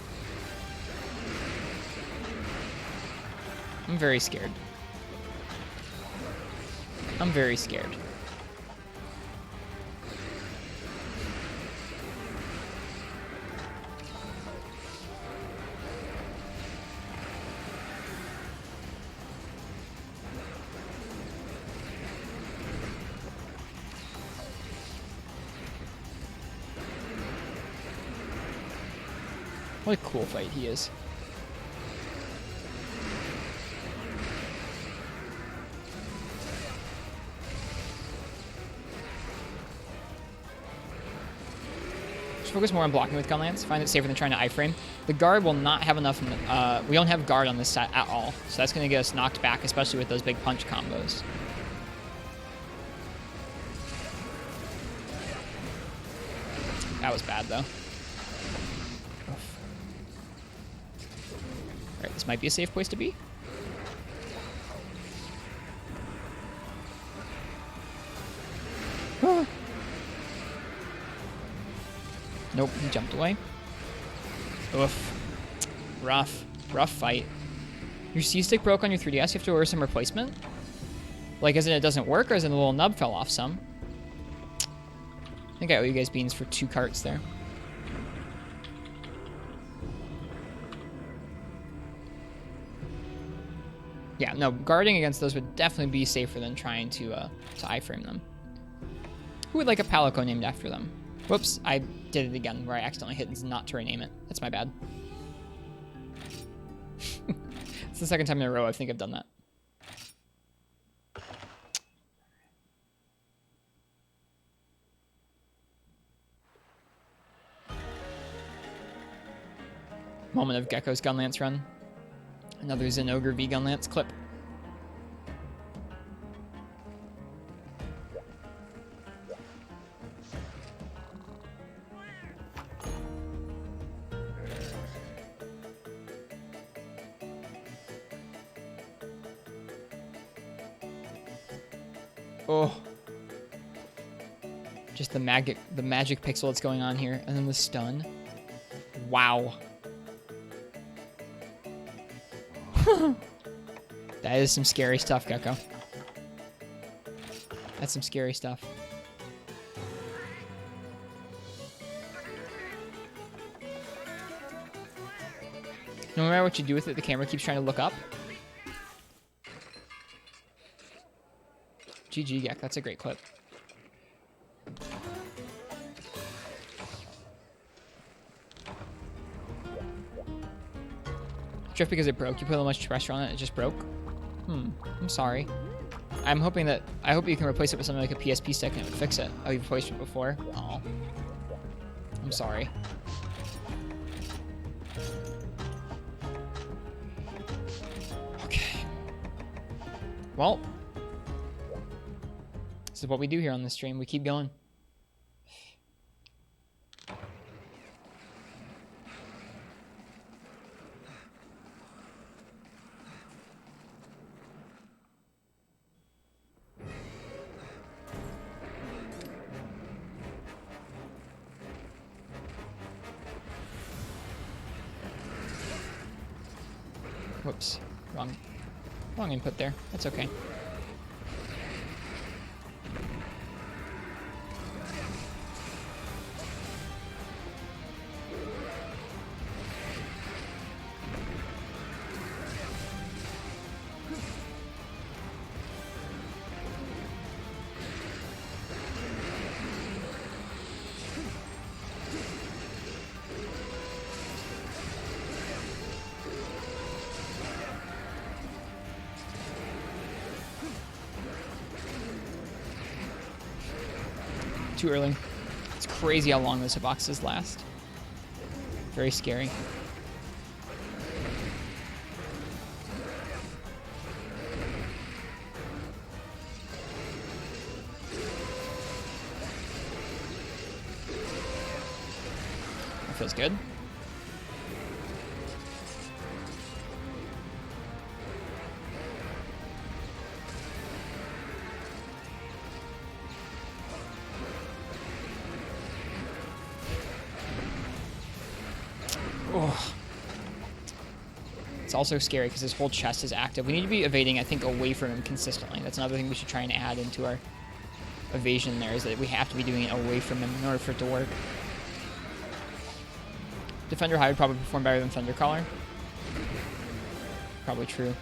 I'm very scared. I'm very scared. What a cool fight he is. Just focus more on blocking with Gunlance. Find it safer than trying to iframe. The guard will not have enough. We don't have guard on this set at all, so that's going to get us knocked back, especially with those big punch combos. That was bad, though. Alright, this might be a safe place to be. Ah. Nope, he jumped away. Oof. Rough. Rough fight. Your C-stick broke on your 3DS, you have to order some replacement? Like, as in it doesn't work, or as in the little nub fell off some? I think I owe you guys beans for 2 carts there. Yeah, no, guarding against those would definitely be safer than trying to iframe them. Who would like a Palico named after them? Whoops, I did it again where I accidentally hit not to rename it. That's my bad. It's the second time in a row I think I've done that. Moment of Gecko's Gunlance run. Another Zenogre V Gunlance clip. Oh. Just the magic pixel that's going on here. And then the stun. Wow. That is some scary stuff, Gecko. That's some scary stuff. No matter what you do with it, the camera keeps trying to look up. GG, Gek. That's a great clip. Just because it broke, you put a little much pressure on it, it just broke. I'm sorry. I hope you can replace it with something like a PSP stick and it would fix it. Oh, you've replaced it before? Oh. I'm sorry. Okay. Well. This is what we do here on this stream. We keep going. Whoops. Wrong input there. That's okay. Too early. It's crazy how long those hitboxes last. Very scary. That feels good. Oh. It's also scary because his whole chest is active. We need to be evading, I think, away from him consistently. That's another thing we should try and add into our evasion there, is that we have to be doing it away from him in order for it to work. Defender High would probably perform better than Thundercaller. Probably true.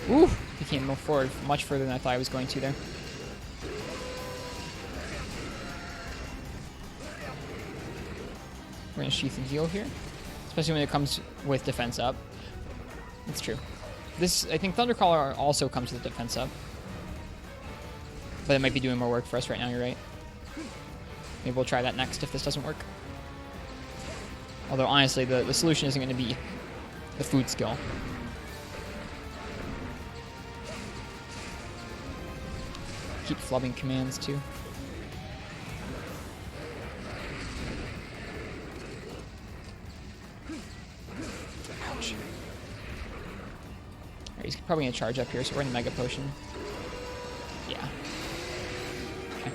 Ooh, he can't move forward much further than I thought I was going to there. We're going to sheath and heal here, especially when it comes with defense up. That's true. This, I think Thundercaller also comes with defense up, but it might be doing more work for us right now, you're right. Maybe we'll try that next if this doesn't work. Although, honestly, the solution isn't going to be the food skill. Keep flubbing commands, too. Ouch. Alright, he's probably going to charge up here, so we're in the Mega Potion. Yeah. Okay.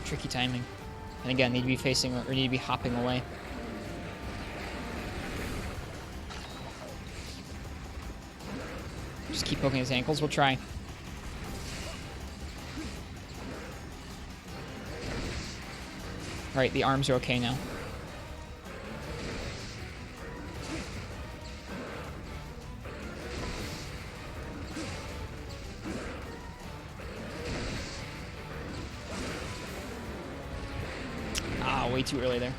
Tricky timing. And again, need to be facing or need to be hopping away. Just keep poking his ankles. We'll try. Alright, the arms are okay now. Way too early there.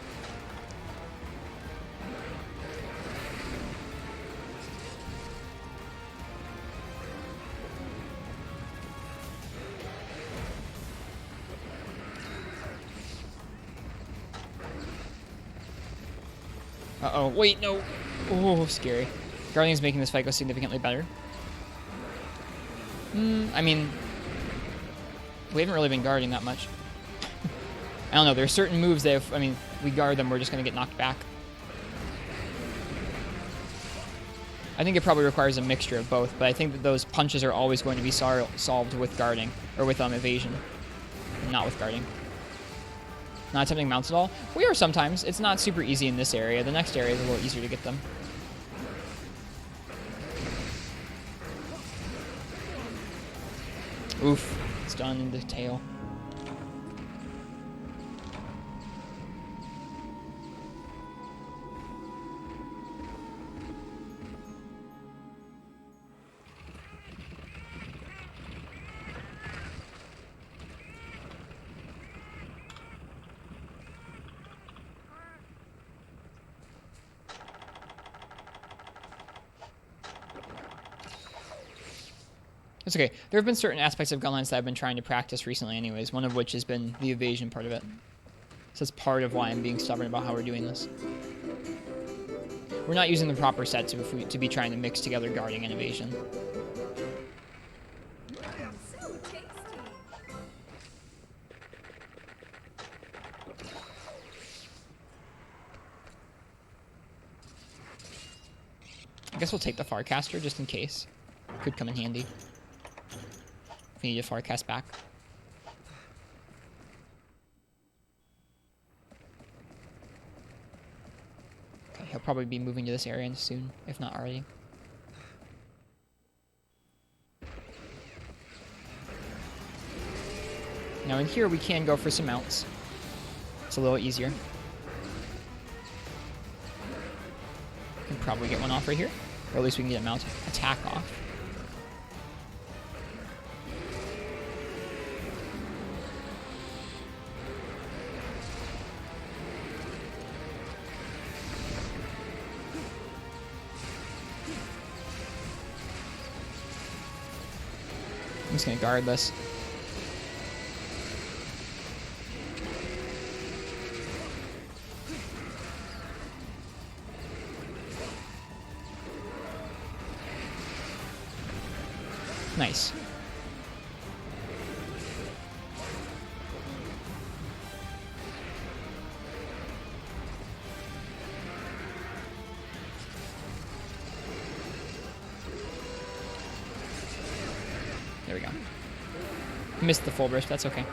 Uh-oh, wait, no. Oh, scary. Guardian's making this fight go significantly better. I mean, we haven't really been guarding that much. I don't know, there are certain moves that if, we guard them, we're just going to get knocked back. I think it probably requires a mixture of both, but I think that those punches are always going to be solved with guarding, or with evasion, not with guarding. Not attempting mounts at all? We are sometimes. It's not super easy in this area. The next area is a little easier to get them. Oof, it's done in the tail. It's okay. There have been certain aspects of Gunlance that I've been trying to practice recently anyways, one of which has been the evasion part of it. So that's part of why I'm being stubborn about how we're doing this. We're not using the proper sets to be trying to mix together guarding and evasion. So tasty. I guess we'll take the Farcaster just in case. Could come in handy. If we need a Farcast back. Okay, he'll probably be moving to this area soon, if not already. Now in here we can go for some mounts. It's a little easier. Can probably get one off right here. Or at least we can get a mount attack off. I'm just gonna guard this. Nice. There we go. Missed the full burst, that's okay.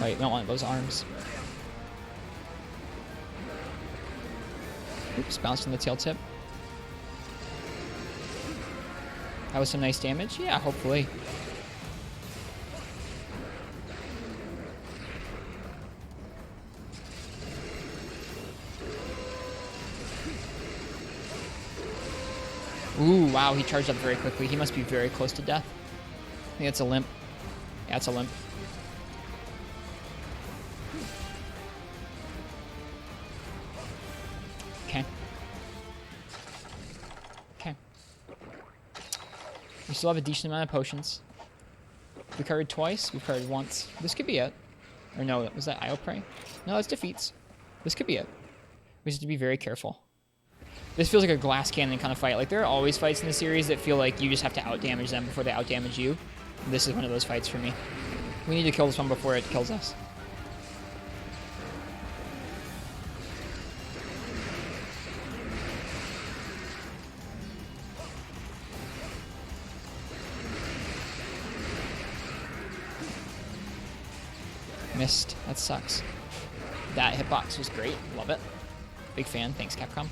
Wait, we don't want those arms. Oops, bounced on the tail tip. That was some nice damage. Yeah, hopefully. Ooh, wow, he charged up very quickly. He must be very close to death. I think it's a limp. Yeah, it's a limp. We still have a decent amount of potions. We carded twice. We carded once. This could be it. Or no, was that Io Prey? No, that's defeats. This could be it. We just have to be very careful. This feels like a glass cannon kind of fight. Like, there are always fights in the series that feel like you just have to outdamage them before they outdamage you. This is one of those fights for me. We need to kill this one before it kills us. Missed. That sucks. That hitbox was great. Love it. Big fan. Thanks, Capcom.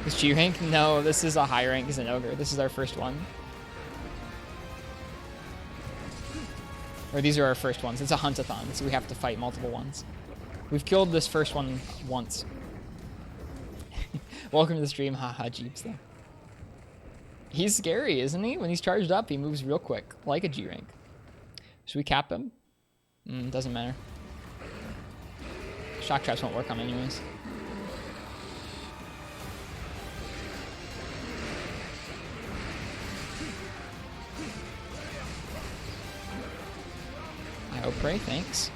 This G rank? No, this is a high rank as an ogre. This is our first one. Or these are our first ones. It's a hunt-a-thon, so we have to fight multiple ones. We've killed this first one once. Welcome to the stream. Haha, Jeeps, though. He's scary, isn't he? When he's charged up, he moves real quick, like a G rank. Should we cap him? Doesn't matter. Shock traps won't work on anyways. I pray, thanks.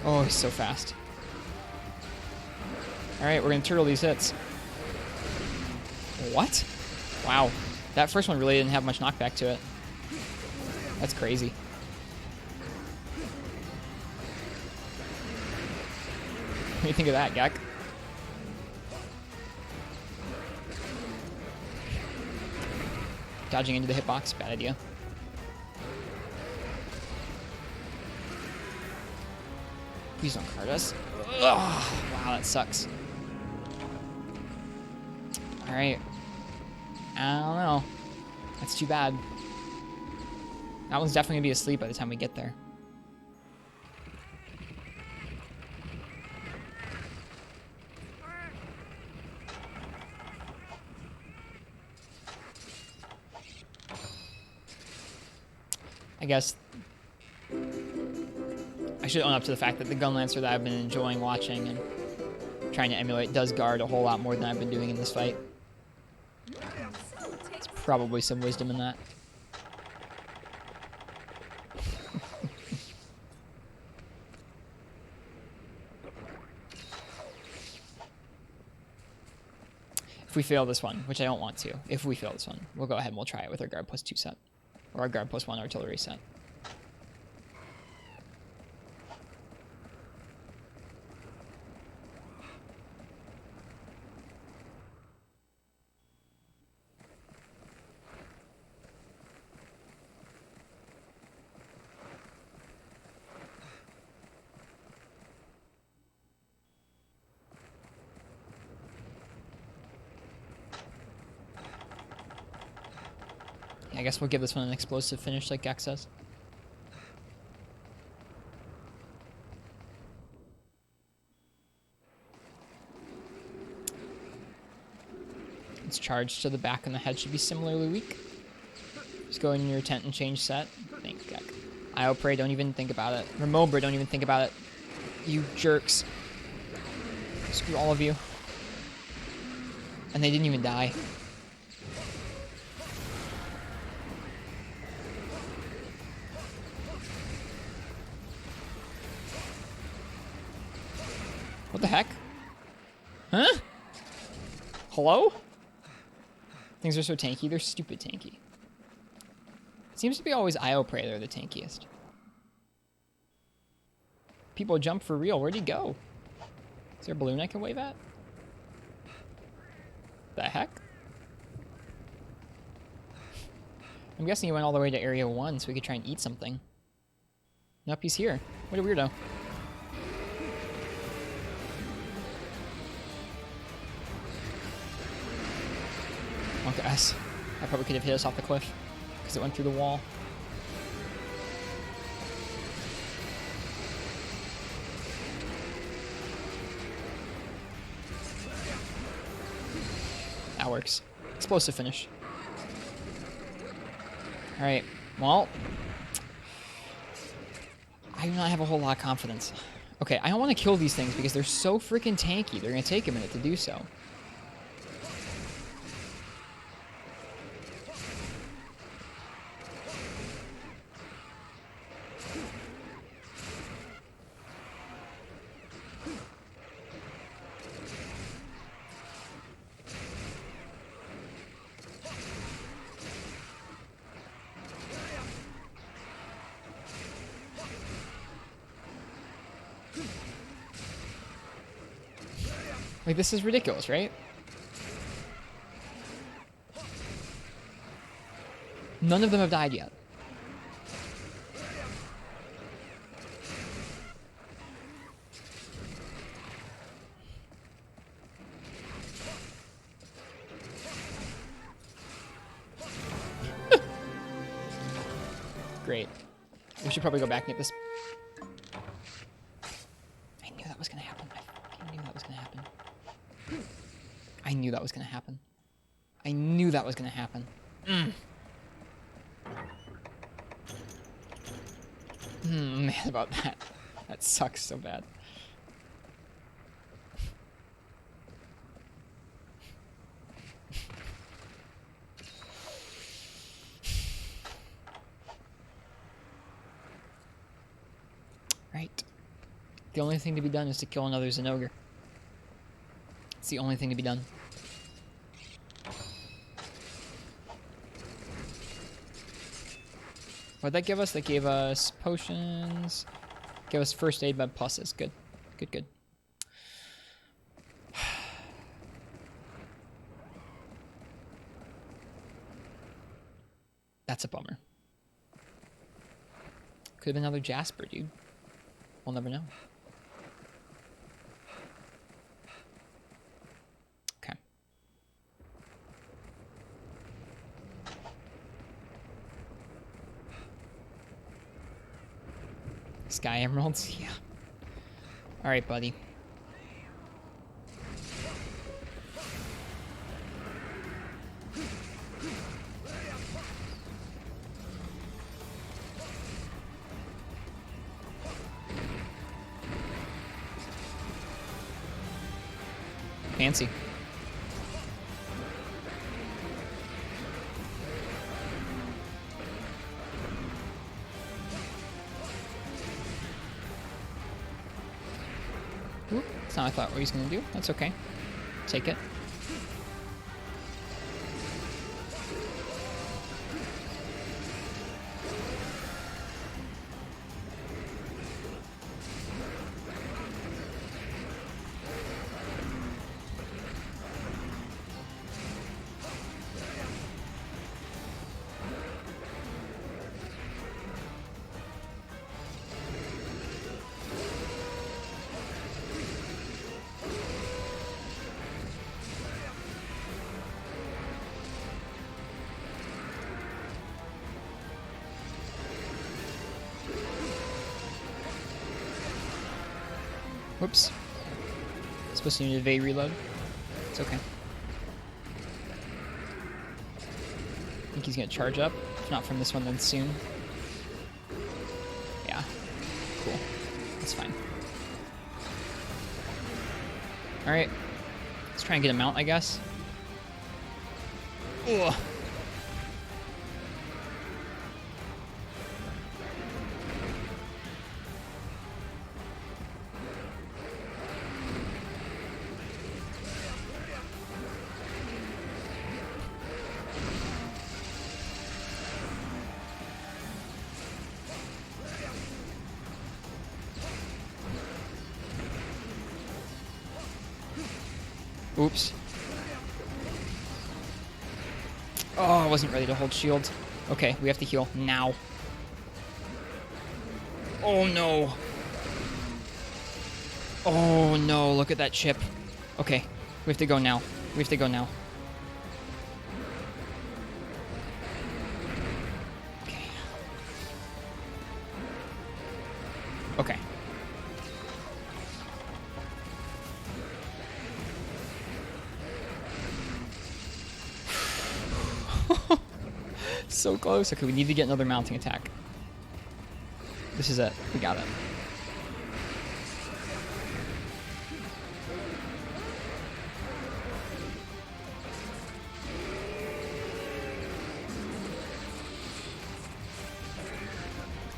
Oh, he's so fast. Alright, we're gonna turtle these hits. What? Wow. That first one really didn't have much knockback to it. That's crazy. What do you think of that, Gek? Dodging into the hitbox, bad idea. Please don't card us. Ugh. Wow, that sucks. Alright. I don't know. That's too bad. That one's definitely gonna be asleep by the time we get there. I guess I should own up to the fact that the Gun Lancer that I've been enjoying watching and trying to emulate does guard a whole lot more than I've been doing in this fight. There's probably some wisdom in that. If we fail this one, which I don't want to, if we fail this one, we'll go ahead and we'll try it with our guard +2 set. Or our guard +1 artillery set. I guess we'll give this one an explosive finish like Gek says. Its charge to the back and the head should be similarly weak. Just go in your tent and change set. Thanks, Gek. IO Prey, don't even think about it. Remobra, don't even think about it. You jerks. Screw all of you. And they didn't even die. What the heck? Huh? Hello? Things are so tanky. They're stupid tanky. It seems to be always IO Prey they're the tankiest. People jump for real. Where'd he go? Is there a balloon I can wave at? The heck? I'm guessing he went all the way to Area 1 so we could try and eat something. Nope, he's here. What a weirdo. Look at us. I probably could have hit us off the cliff because it went through the wall. That works. Explosive finish. Alright, well, I do not have a whole lot of confidence. Okay, I don't want to kill these things because they're so freaking tanky. They're going to take a minute to do so. Like, this is ridiculous, right? None of them have died yet. Great. We should probably go back and get this. I knew that was going to happen. I knew that was going to happen. I knew that was going to happen. I knew that was going to happen. I'm mad about that. That sucks so bad. Right. The only thing to be done is to kill another Zenogre. It's the only thing to be done. What'd that give us? That gave us potions. Gave us first aid med pluses. Good. Good, good. That's a bummer. Could have been another Jasper, dude. We'll never know. Sky emeralds? Yeah. Alright, buddy. Fancy. Oop, that's not what I thought what he was going to do. That's okay. Take it. Whoops. Supposed to need to evade reload. It's okay. I think he's gonna charge up. If not from this one, then soon. Yeah. Cool. That's fine. Alright. Let's try and get him out, I guess. Ugh. Oops. Oh, I wasn't ready to hold shield. Okay, we have to heal now. Oh no. Oh no, look at that chip. Okay, we have to go now. We have to go now. Okay. Okay. So close. Okay, we need to get another mounting attack. This is it. We got it.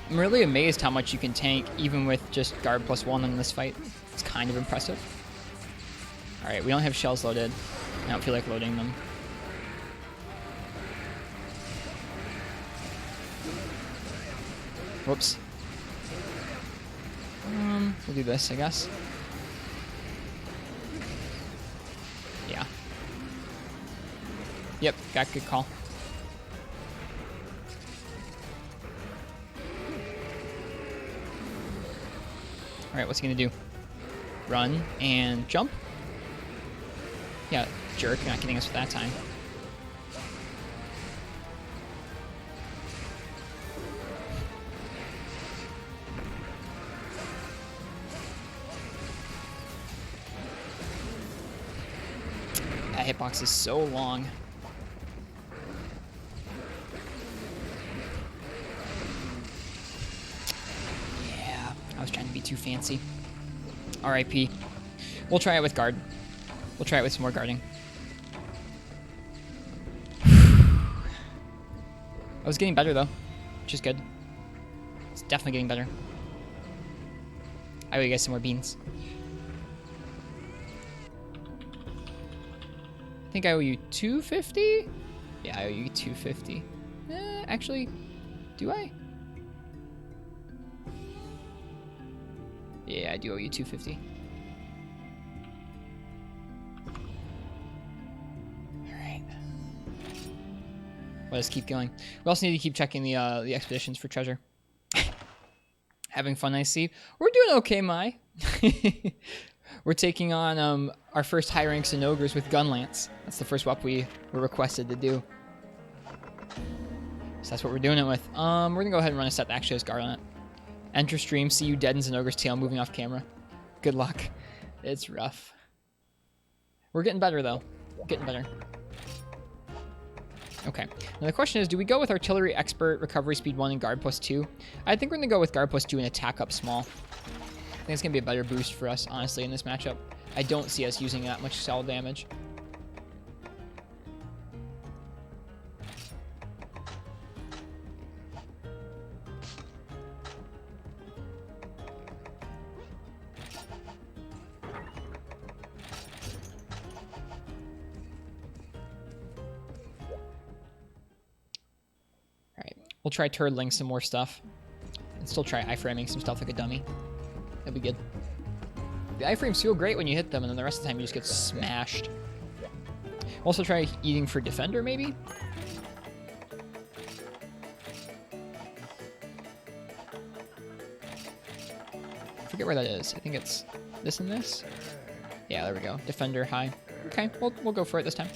I'm really amazed how much you can tank even with just guard +1 in this fight. It's kind of impressive. Alright, we don't have shells loaded. I don't feel like loading them. Whoops. We'll do this, I guess. Yeah. Yep, got good call. Alright, what's he gonna do? Run and jump? Yeah, jerk, you're not getting us for that time. That hitbox is so long. Yeah, I was trying to be too fancy. RIP. We'll try it with guard. We'll try it with some more guarding. I was getting better though, which is good. It's definitely getting better. I owe you guys some more beans. I think I owe you 250? Yeah, I owe you 250. Actually, do I? Yeah, I do owe you 250. Alright. Let us keep going. We also need to keep checking the expeditions for treasure. Having fun, I see. We're doing okay, Mai. We're taking on our first high ranks and ogres with Gunlance. That's the first swap we were requested to do. So that's what we're doing it with. We're gonna go ahead and run a set that actually has guard on it. Enter stream, see you dead in Zenogre's tail moving off camera. Good luck. It's rough. We're getting better, though. Getting better. Okay. Now the question is, do we go with Artillery Expert, Recovery Speed 1, and Guard Plus 2? I think we're going to go with Guard Plus 2 and Attack Up Small. I think it's going to be a better boost for us, honestly, in this matchup. I don't see us using that much cell damage. We'll try turtling some more stuff. And still try iframing some stuff like a dummy. That'd be good. The iframes feel great when you hit them, and then the rest of the time you just get smashed. Also try eating for defender, maybe? I forget where that is. I think it's this and this? Yeah, there we go. Defender high. Okay, we'll go for it this time.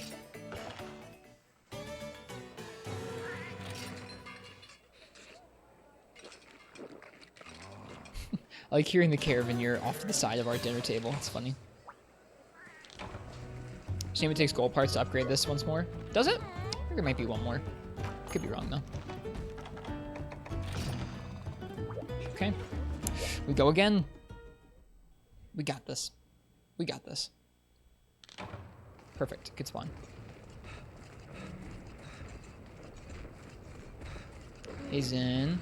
I like hearing the Caravaneer off to the side of our dinner table. It's funny. Shame it takes gold parts to upgrade this once more. Does it? I think there might be one more. Could be wrong, though. Okay. We go again. We got this. We got this. Perfect. Good spawn. He's in.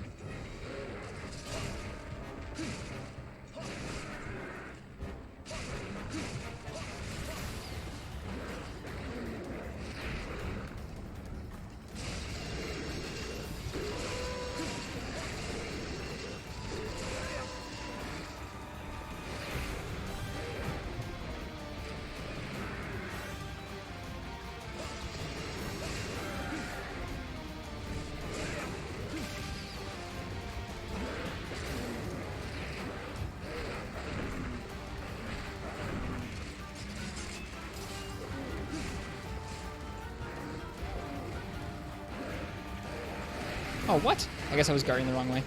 Oh, what? I guess I was guarding the wrong way.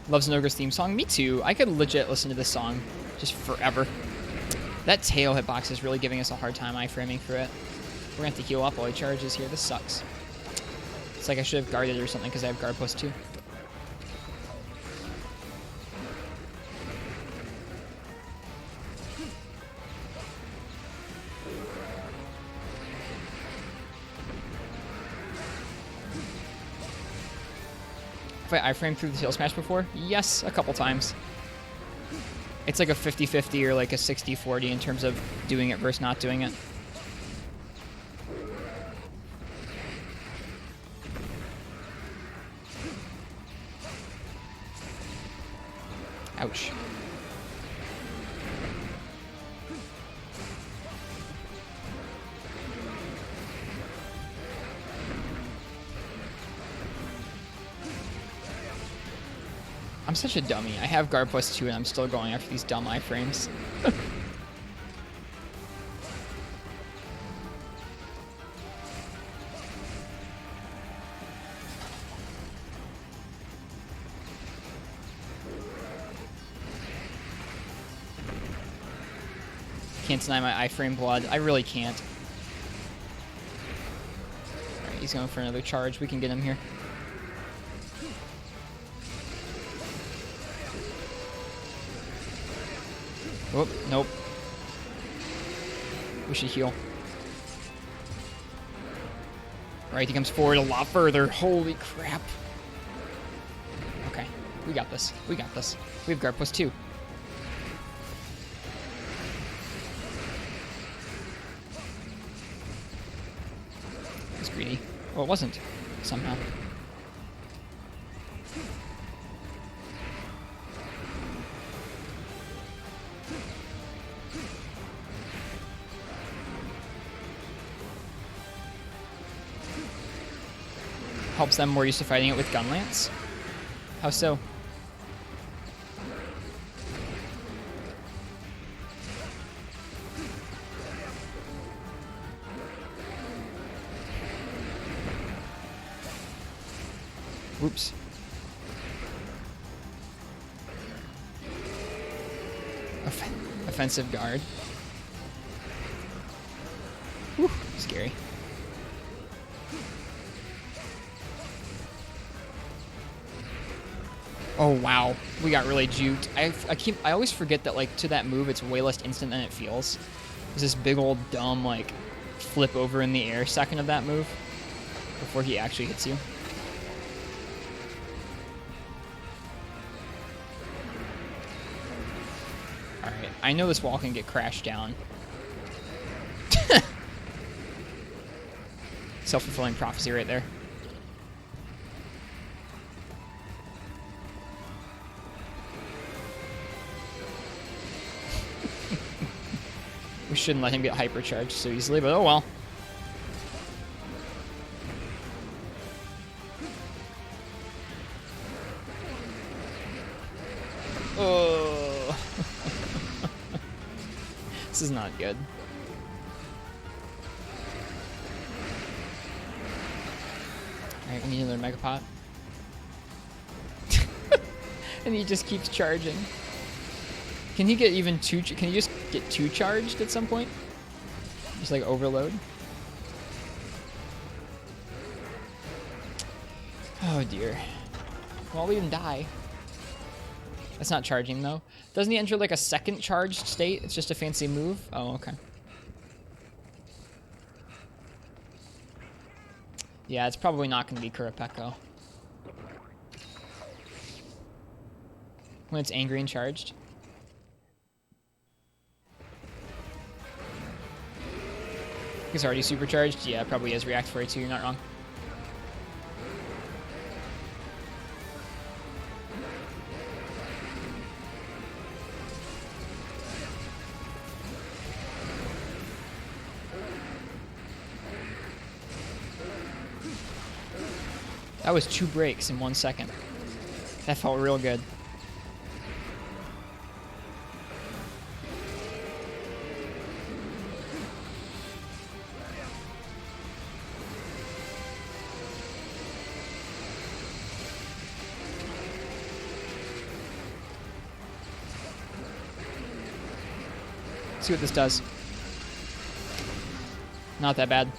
Love Zenogre's theme song. Me too. I could legit listen to this song just forever. That tail hitbox is really giving us a hard time iframing for it. We're going to have to heal up while he charges here. This sucks. It's like I should have guarded or something because I have guard plus 2. Have I iframed through the tail smash before? Yes, a couple times. It's like a 50-50 or like a 60-40 in terms of doing it versus not doing it. Ouch. I'm such a dummy. I have guard plus 2 and I'm still going after these dumb iframes. Can't deny my iframe blood. I really can't. Alright, he's going for another charge. We can get him here. Oh, nope. We should heal. Alright, he comes forward a lot further. Holy crap. Okay, we got this. We got this. We have guard plus 2. It's greedy. Well, it wasn't, somehow. Helps them more used to fighting it with gun lance. How so? Whoops. Offensive guard. Whew, scary. Oh wow, we got really juked. I always forget that like to that move it's way less instant than it feels. There's this big old dumb like flip over in the air second of that move before he actually hits you. Alright, I know this wall can get crashed down. Self-fulfilling prophecy right there. We shouldn't let him get hypercharged so easily, but oh well. Oh. This is not good. Alright, we need another Mega Pot. And he just keeps charging. Can he get even two? Can he just get two charged at some point? Just like overload? Oh dear. Well, we didn't die. That's not charging though. Doesn't he enter like a second charged state? It's just a fancy move? Oh, okay. Yeah, it's probably not going to be Kurapeko. When it's angry and charged. He's already supercharged? Yeah, probably is React for it too, you're not wrong. That was 2 breaks in 1 second. That felt real good. See what this does. Not that bad.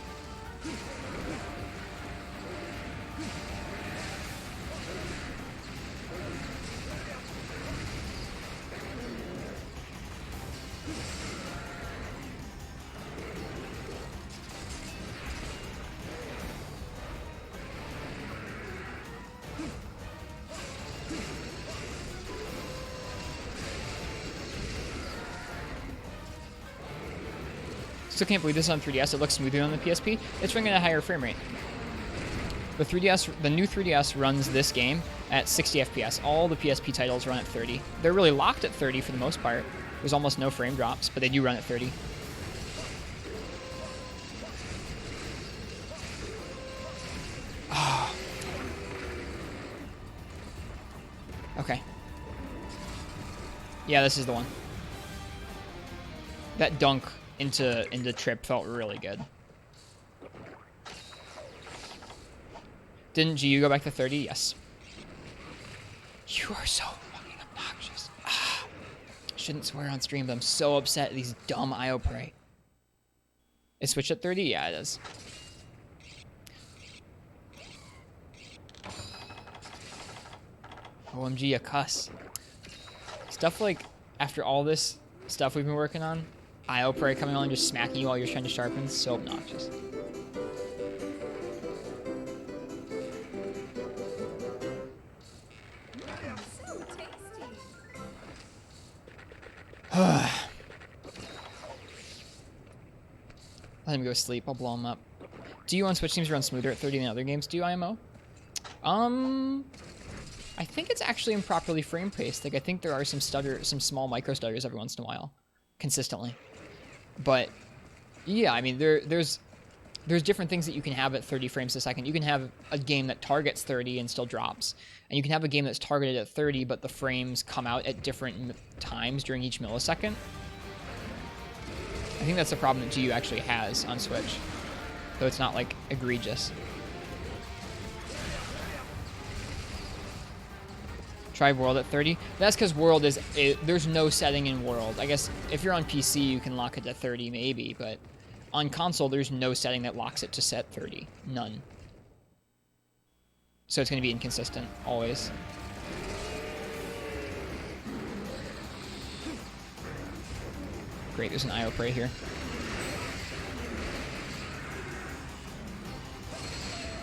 Still can't believe this is on 3DS. It looks smoother on the PSP. It's running at a higher frame rate. The new 3DS runs this game at 60 FPS. All the PSP titles run at 30. They're really locked at 30 for the most part. There's almost no frame drops, but they do run at 30. Oh. Okay. Yeah, this is the one. That dunk into trip felt really good. Didn't GU go back to 30? Yes. You are so fucking obnoxious. Ah. Shouldn't swear on stream, but I'm so upset at these dumb IO prey. It switched at 30? Yeah, it is. OMG, a cuss. Stuff like, after all this stuff we've been working on, IO prey coming on and just smacking you while you're trying to sharpen, so obnoxious. Let him go sleep. I'll blow him up. Do you on Switch seems to run smoother at 30 than other games? Do you, IMO? I think it's actually improperly frame paced. Like I think there are some small micro stutters every once in a while, consistently. But yeah, I mean there's different things that you can have at 30 frames a second. You can have a game that targets 30 and still drops, and you can have a game that's targeted at 30, but the frames come out at different times during each millisecond. I think that's the problem that GU actually has on Switch, though it's not like egregious. Try World at 30. That's because World is... there's no setting in World. I guess if you're on PC, you can lock it to 30 maybe, but on console, there's no setting that locks it to set 30. None. So it's going to be inconsistent, always. Great, there's an IO Prey here.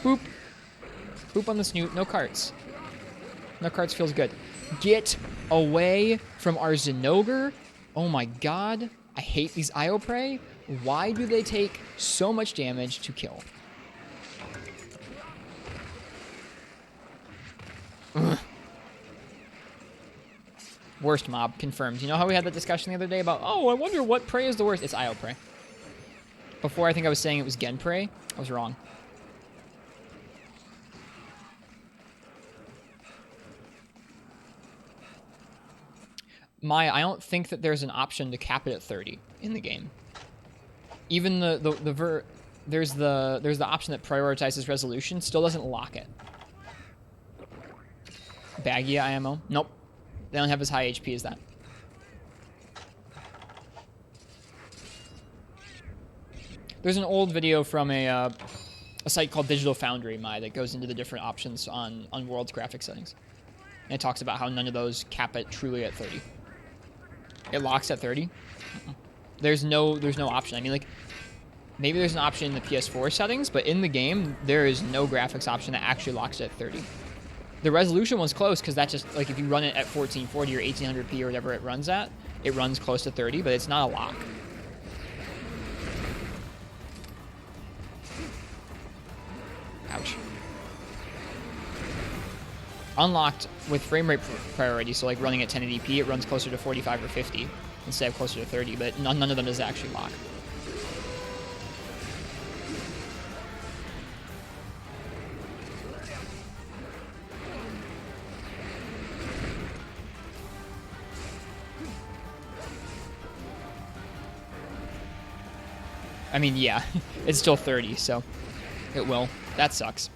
Boop. Boop on the snoot. No carts. No carts feels good. Get away from our Zinogre. Oh my god. I hate these IO Prey. Why do they take so much damage to kill? Ugh. Worst mob, confirmed. You know how we had that discussion the other day about, oh, I wonder what Prey is the worst? It's IO Prey. Before, I think I was saying it was Gen Prey. I was wrong. I don't think that there's an option to cap it at 30 in the game. Even there's the option that prioritizes resolution, still doesn't lock it. Baggy IMO? Nope. They don't have as high HP as that. There's an old video from a site called Digital Foundry that goes into the different options on World's graphic settings. And it talks about how none of those cap it truly at 30. It locks at 30. There's no option. I mean, like, maybe there's an option in the PS4 settings, but in the game, there is no graphics option that actually locks it at 30. The resolution one's close because that just, like, if you run it at 1440 or 1800p or whatever it runs at, it runs close to 30, but it's not a lock. Ouch. Unlocked with frame rate priority, so like running at 1080p, it runs closer to 45 or 50 instead of closer to 30, but none of them is actually lock. I mean, yeah, it's still 30, so it will. That sucks.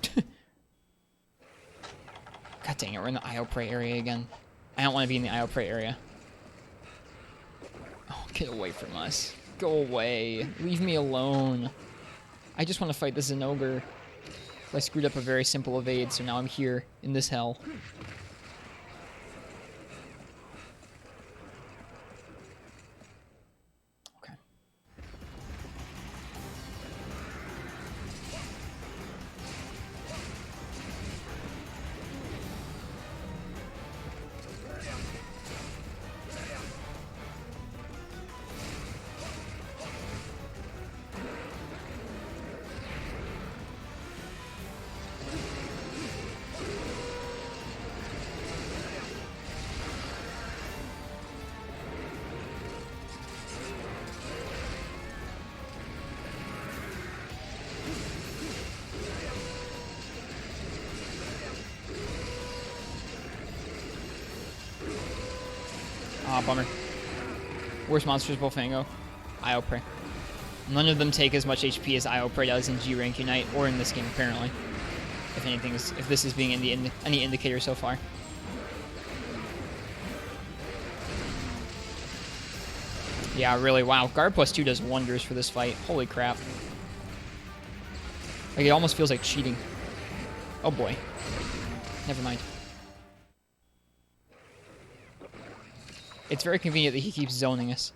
God dang it, we're in the IO Prey area again. I don't want to be in the IO Prey area. Oh, get away from us. Go away. Leave me alone. I just want to fight the Zinogre. I screwed up a very simple evade, so now I'm here in this hell. Okay. Ah, bummer. Worst monsters, Bullfango. IO Prey. None of them take as much HP as IO Prey does in G-Rank Unite, or in this game, apparently. If anything, if this is being any indicator so far. Yeah, really, wow. Guard plus 2 does wonders for this fight. Holy crap. Like, it almost feels like cheating. Oh boy. Never mind. It's very convenient that he keeps zoning us.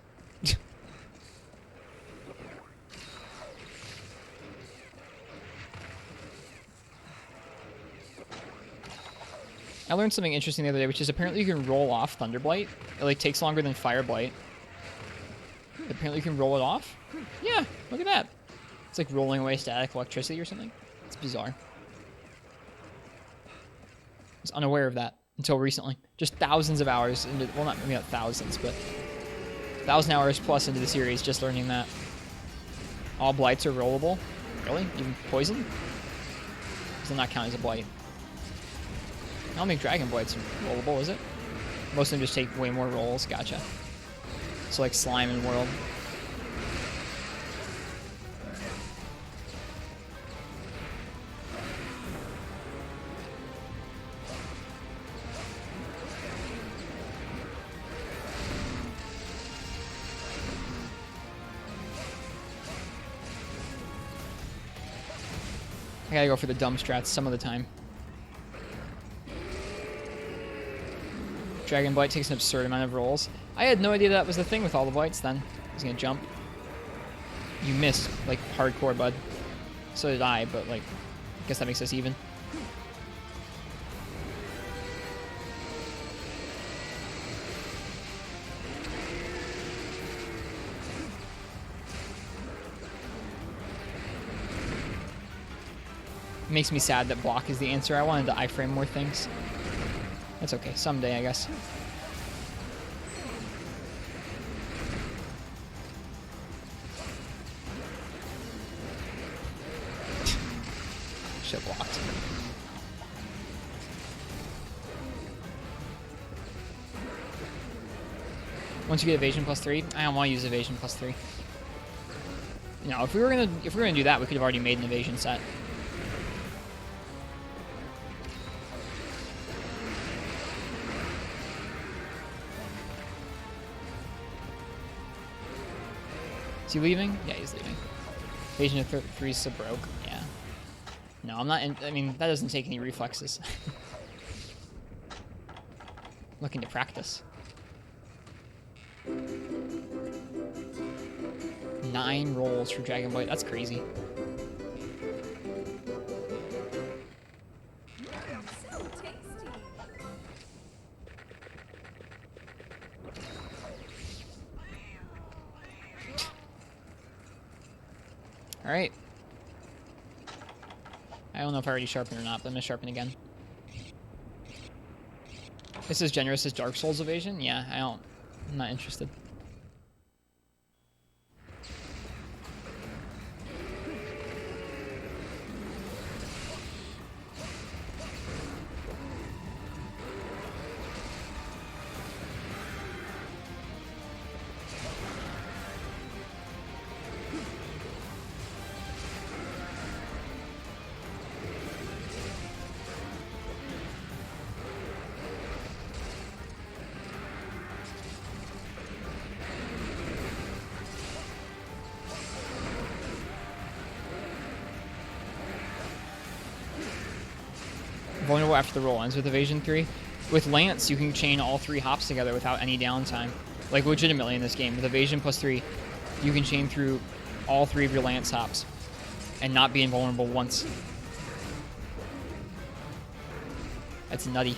I learned something interesting the other day, which is apparently you can roll off Thunderblight. It like takes longer than Fireblight. Apparently you can roll it off. Yeah, look at that. It's like rolling away static electricity or something. It's bizarre. I was unaware of that until recently. Just thousands of hours into, well, maybe not thousands, but 1,000 hours plus into the series just learning that. All blights are rollable. Really? Even poison? Does that not count as a blight? I don't think Dragon Blight's rollable, is it? Most of them just take way more rolls. Gotcha. So like Slime and World. I gotta go for the dumb strats some of the time. Dragon Blight takes an absurd amount of rolls. I had no idea that was the thing with all the blights then. He's gonna jump. You missed, like, hardcore, bud. So did I, but, like, I guess that makes us even. Makes me sad that block is the answer. I wanted to iframe more things. That's okay. Someday, I guess. Shit blocked. Once you get evasion +3, I don't want to use evasion +3. You know, if we were gonna do that, we could have already made an evasion set. Is he leaving? Yeah, he's leaving. Evasion of 3 is so broke. Yeah. No, I'm not. I mean, that doesn't take any reflexes. Looking to practice. 9 rolls for Dragon Blight. That's crazy. So tasty. All right. I don't know if I already sharpened or not, but I'm gonna sharpen again. This is generous as Dark Souls evasion? Yeah, I'm not interested. Vulnerable after the roll ends with evasion 3. With Lance, you can chain all 3 hops together without any downtime. Like, legitimately in this game, with evasion +3, you can chain through all 3 of your Lance hops and not be invulnerable once. That's nutty.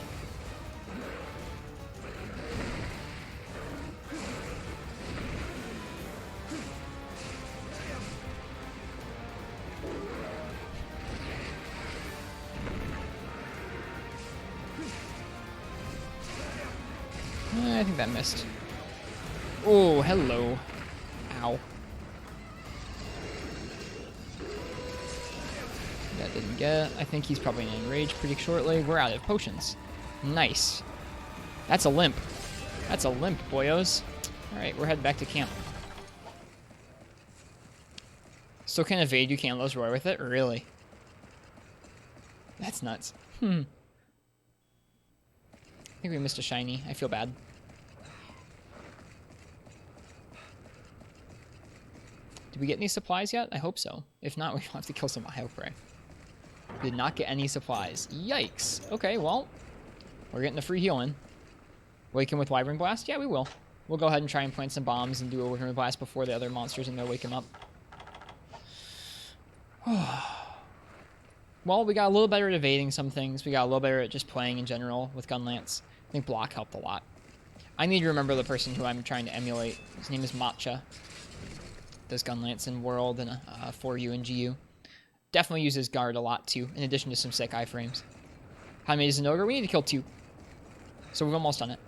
I think that missed. Oh, hello. Ow. That didn't get. I think he's probably going to enrage pretty shortly. We're out of potions. Nice. That's a limp. That's a limp, boyos. Alright, we're heading back to camp. Still can't evade, you can't lose roar with it? Really? That's nuts. I think we missed a shiny. I feel bad. Did we get any supplies yet? I hope so. If not, we'll have to kill some Bioprey. Did not get any supplies. Yikes. Okay, well, we're getting a free healing. Wake him with Wyvern Blast? Yeah, we will. We'll go ahead and try and plant some bombs and do a Wyvern Blast before the other monsters in there wake him up. Well, we got a little better at evading some things. We got a little better at just playing in general with Gunlance. I think block helped a lot. I need to remember the person who I'm trying to emulate. His name is Matcha. Does Gunlance in World and 4U and GU. Definitely uses Guard a lot too, in addition to some sick iframes. How many is an Ogre? We need to kill 2. So we've almost done it.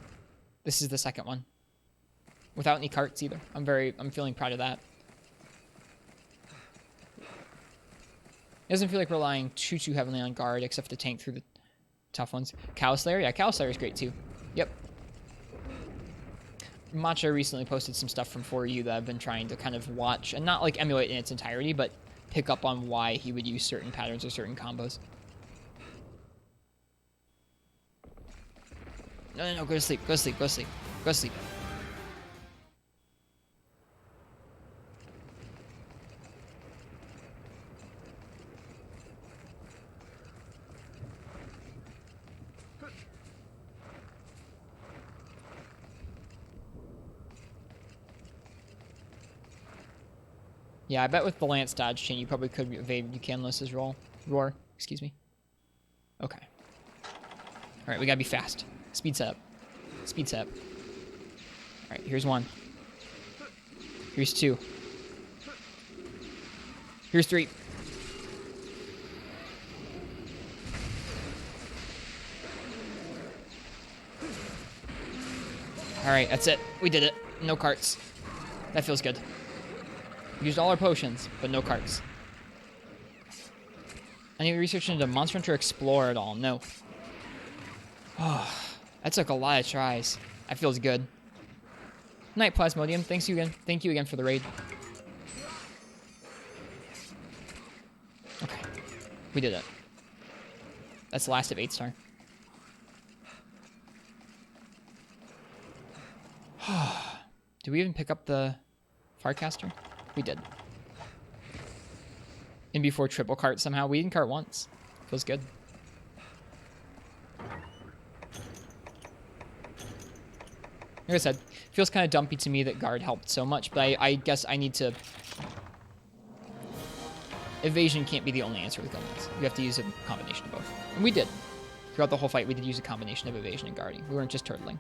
This is the second one. Without any carts either. I'm feeling proud of that. It doesn't feel like relying too heavily on Guard, except to tank through the tough ones. Cow Slayer? Yeah, Cow Slayer is great too. Yep. Matcha recently posted some stuff from 4U that I've been trying to kind of watch, and not like emulate in its entirety, but pick up on why he would use certain patterns or certain combos. No, go to sleep, go to sleep, go to sleep, go to sleep. Yeah, I bet with the Lance dodge chain, you probably could evade Buchanan's roar. Excuse me. Okay. All right, we gotta be fast. Speed setup. Speed setup. All right, here's 1. Here's 2. Here's 3. All right, that's it. We did it. No carts. That feels good. Used all our potions, but no carts. Any research into Monster Hunter Explorer at all? No. Oh, that took a lot of tries. That feels good. Night Plasmodium, thank you again for the raid. Okay, we did it. That's the last of 8-star. Did we even pick up the Farcaster? We did. And before triple cart somehow. We didn't cart once. Feels good. Like I said, feels kind of dumpy to me that guard helped so much, but I guess I need to... Evasion can't be the only answer with guns. You have to use a combination of both. And we did. Throughout the whole fight, we did use a combination of evasion and guarding. We weren't just turtling.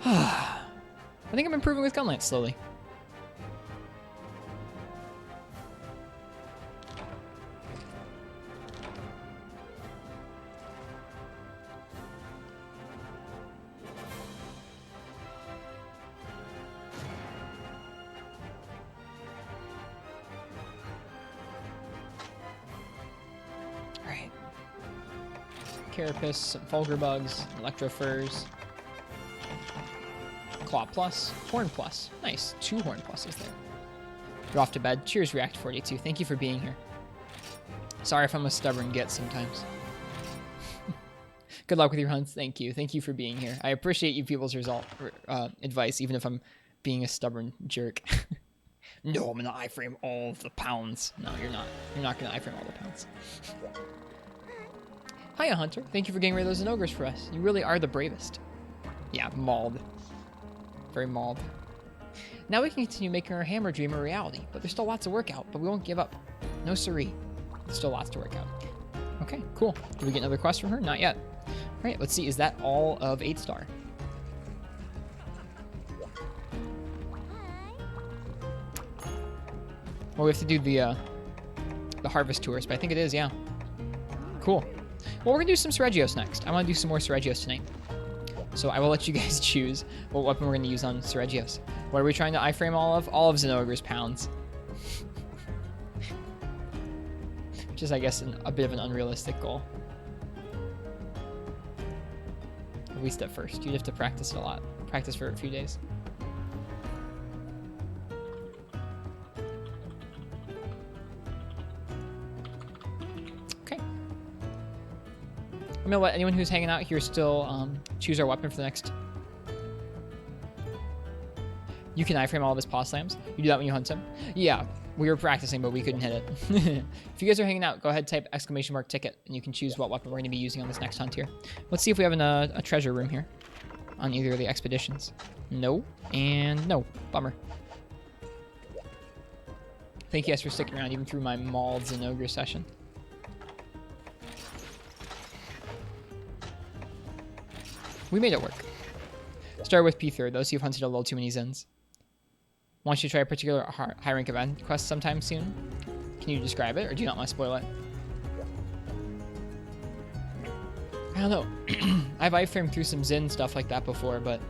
I think I'm improving with Gunlance slowly. Alright. Carapace, some Fulgur Bugs, Electrofurs. Claw plus, Horn plus. Nice. 2 Horn pluses there. You're off to bed. Cheers, React 42. Thank you for being here. Sorry if I'm a stubborn git sometimes. Good luck with your hunts. Thank you. Thank you for being here. I appreciate you people's advice, even if I'm being a stubborn jerk. No, I'm gonna iframe all of the pounds. No, you're not. You're not gonna iframe all the pounds. Hiya, Hunter. Thank you for getting rid of those ogres for us. You really are the bravest. Yeah, mauled. Very mauled. Now we can continue making our hammer dream a reality, but there's still lots to work out, but we won't give up. No siree. There's still lots to work out. Okay, cool. Did we get another quest from her? Not yet. All right, let's see. Is that all of 8-star? Well, we have to do the harvest tours, but I think it is, yeah. Cool. Well, we're gonna do some Seregios next. I want to do some more Seregios tonight. So I will let you guys choose what weapon we're going to use on Seregios. What are we trying to iframe all of? All of Zenogre's pounds. Which is, I guess, a bit of an unrealistic goal. At least at first. You'd have to practice it a lot. Practice for a few days. Okay. I'm going to let anyone who's hanging out here still choose our weapon for the next... You can iframe all of his paw slams. You do that when you hunt him? Yeah, we were practicing, but we couldn't hit it. If you guys are hanging out, go ahead, type !ticket, and you can choose what weapon we're going to be using on this next hunt here. Let's see if we have a treasure room here on either of the expeditions. No, and no. Bummer. Thank you guys for sticking around even through my mauled Zenogre session. We made it work. Start with P3rd, though, so you've hunted a little too many Zens. Want you to try a particular high rank event quest sometime soon? Can you describe it, or do you not want to spoil it? I don't know. I've iframed through some Zen stuff like that before, but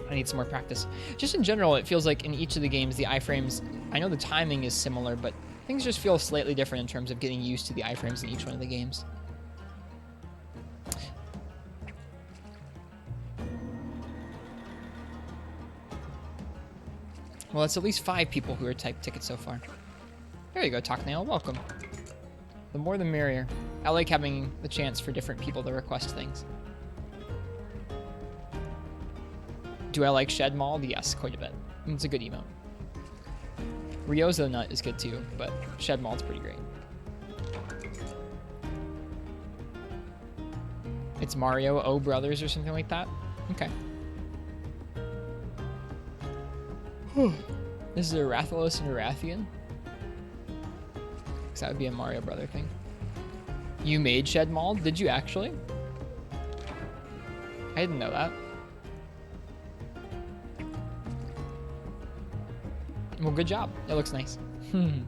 I need some more practice. Just in general, it feels like in each of the games, the iframes, I know the timing is similar, but things just feel slightly different in terms of getting used to the iframes in each one of the games. Well, it's at least 5 people who are typed tickets so far. There you go, Talknail. Welcome. The more the merrier. I like having the chance for different people to request things. Do I like Shed Mauled? Yes, quite a bit. It's a good emote. Ryozo Nut is good too, but Shed Mauled's pretty great. It's Mario O Brothers or something like that? Okay. This is a Rathalos and a Rathian. Because that would be a Mario Brother thing. You made Shed Mall? Did you actually? I didn't know that. Well, good job. It looks nice. I'm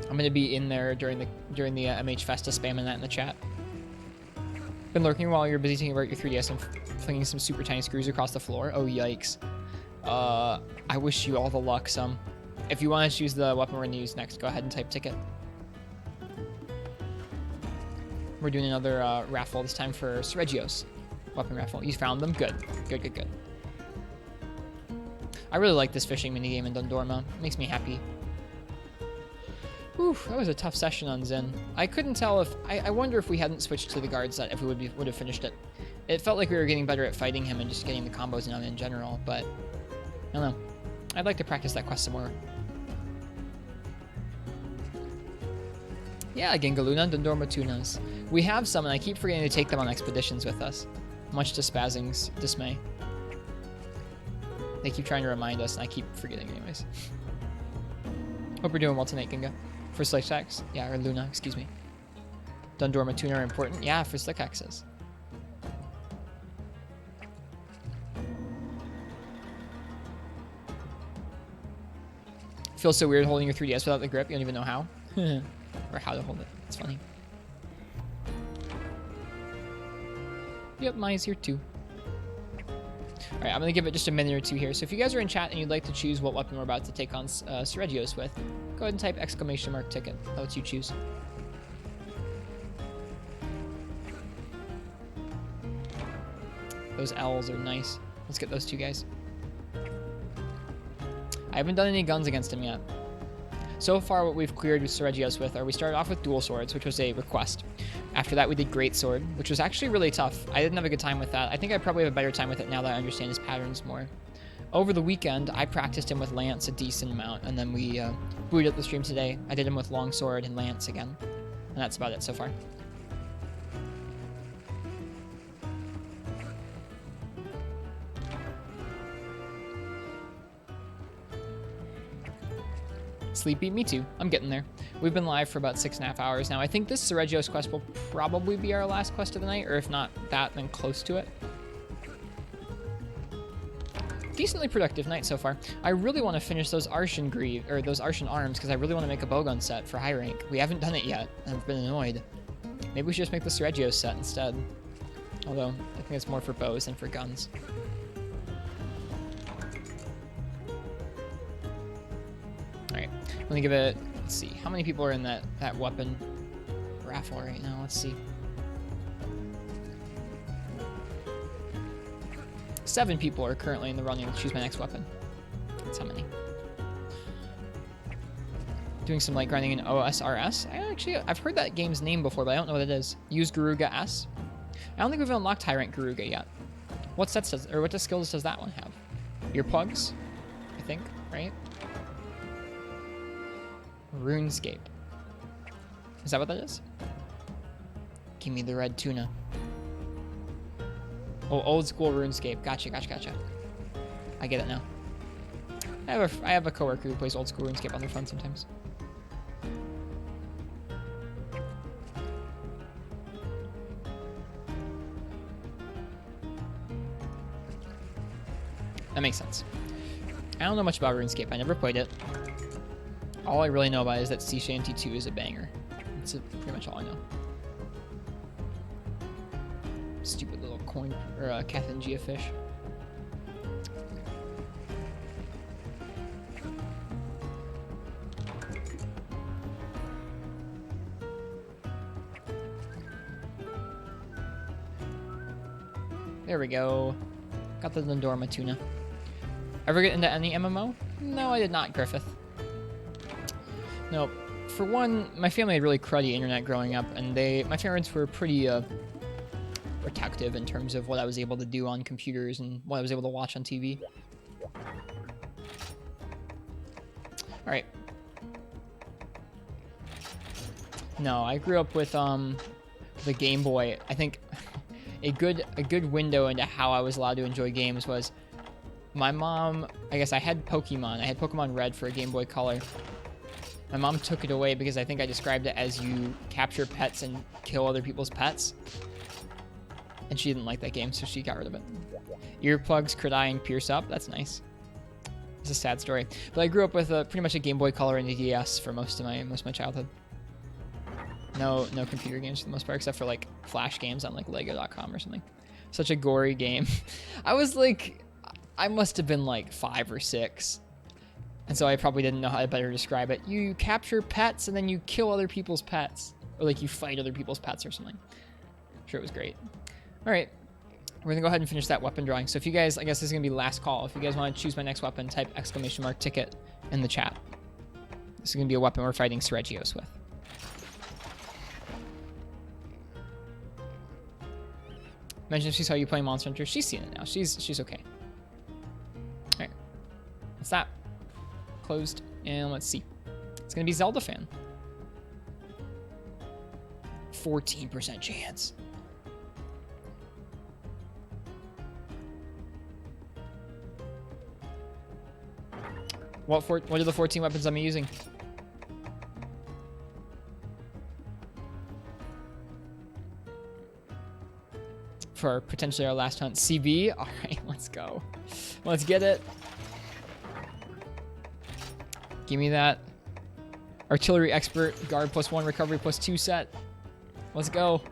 gonna be in there during the MH Festa spamming that in the chat. Been lurking while you're busy thinking about your 3DS and flinging some super tiny screws across the floor. Oh yikes. I wish you all the luck, some. If you want to choose the weapon we're gonna use next, go ahead and type ticket. We're doing another raffle this time for Sergio's weapon raffle. You found them? Good. Good, good, good. I really like this fishing minigame in Dundorma. It makes me happy. Whew, that was a tough session on Zen. I couldn't tell if... I wonder if we hadn't switched to the guard set, if we would have finished it. It felt like we were getting better at fighting him and just getting the combos in on in general, but... I don't know. I'd like to practice that quest some more. Yeah, Gengaluna and Dundorma tunas. We have some, and I keep forgetting to take them on expeditions with us. Much to Spazzing's dismay. They keep trying to remind us, and I keep forgetting anyways. Hope you're doing well tonight, Ginga. For Slick Axe? Yeah, or Luna, excuse me. Dundorma tuna are important? Yeah, for Slick Axes. Feels so weird holding your 3DS without the grip. You don't even know how. Or how to hold it. It's funny. Yep, mine's here too. Alright, I'm going to give it just a minute or two here. So if you guys are in chat and you'd like to choose what weapon we're about to take on Sergios with, go ahead and type !ticket. That lets you choose. Those L's are nice. Let's get those two guys. I haven't done any guns against him yet. So far, what we've cleared Sergios with are we started off with dual swords, which was a request. After that, we did great sword, which was actually really tough. I didn't have a good time with that. I think I probably have a better time with it now that I understand his patterns more. Over the weekend, I practiced him with lance a decent amount, and then we booted up the stream today. I did him with long sword and lance again, and that's about it so far. Sleepy? Me too. I'm getting there. We've been live for about 6.5 hours now. I think this Sergio's quest will probably be our last quest of the night, or if not that, then close to it. Decently productive night so far. I really want to finish those Arshan Greave, or those Arshan Arms, because I really want to make a bowgun set for high rank. We haven't done it yet. I've been annoyed. Maybe we should just make the Sergio set instead. Although, I think it's more for bows than for guns. Alright, I'm gonna give it, let's see, how many people are in that weapon raffle right now? Let's see. 7 people are currently in the running to choose my next weapon. That's how many. Doing some light grinding in OSRS. I've heard that game's name before, but I don't know what it is. Use Garuga S. I don't think we've unlocked high rank Garuga yet. What sets does, or what skills does that one have? Earplugs, I think, right? RuneScape. Is that what that is? Give me the red tuna. Oh, old school RuneScape. Gotcha. I get it now. I have a coworker who plays old school RuneScape on their phone sometimes. That makes sense. I don't know much about RuneScape. I never played it. All I really know about it is that Sea Shanty 2 is a banger. That's pretty much all I know. Stupid little coin or Cathangia fish. There we go. Got the Dundorma tuna. Ever get into any MMO? No, I did not, Griffith. Nope. For one, my family had really cruddy internet growing up, and my parents were pretty protective in terms of what I was able to do on computers and what I was able to watch on TV. All right. No, I grew up with the Game Boy. I think a good window into how I was allowed to enjoy games was My mom, I guess I had Pokemon. I had Pokemon Red for a Game Boy Color. My mom took it away because I think I described it as you capture pets and kill other people's pets. And she didn't like that game, so she got rid of it. Earplugs, could I and pierce up. That's nice. It's a sad story. But I grew up with pretty much a Game Boy Color and a DS for most of my childhood. No computer games for the most part, except for like Flash games on like Lego.com or something. Such a gory game. I must have been like 5 or 6. And so I probably didn't know how to better describe it. You capture pets and then you kill other people's pets. Or like you fight other people's pets or something. I'm sure it was great. All right. We're going to go ahead and finish that weapon drawing. So if you guys, I guess this is going to be last call. If you guys want to choose my next weapon, type !ticket in the chat. This is going to be a weapon we're fighting Sergios with. Imagine if she saw you playing Monster Hunter. She's seen it now. She's okay. All right. What's that? Closed. And let's see. It's going to be Zelda fan. 14% chance. What are the 14 weapons I'm using? For potentially our last hunt. CB? All right, let's go. Let's get it. Give me that. Artillery expert, guard +1, recovery +2 set. Let's go.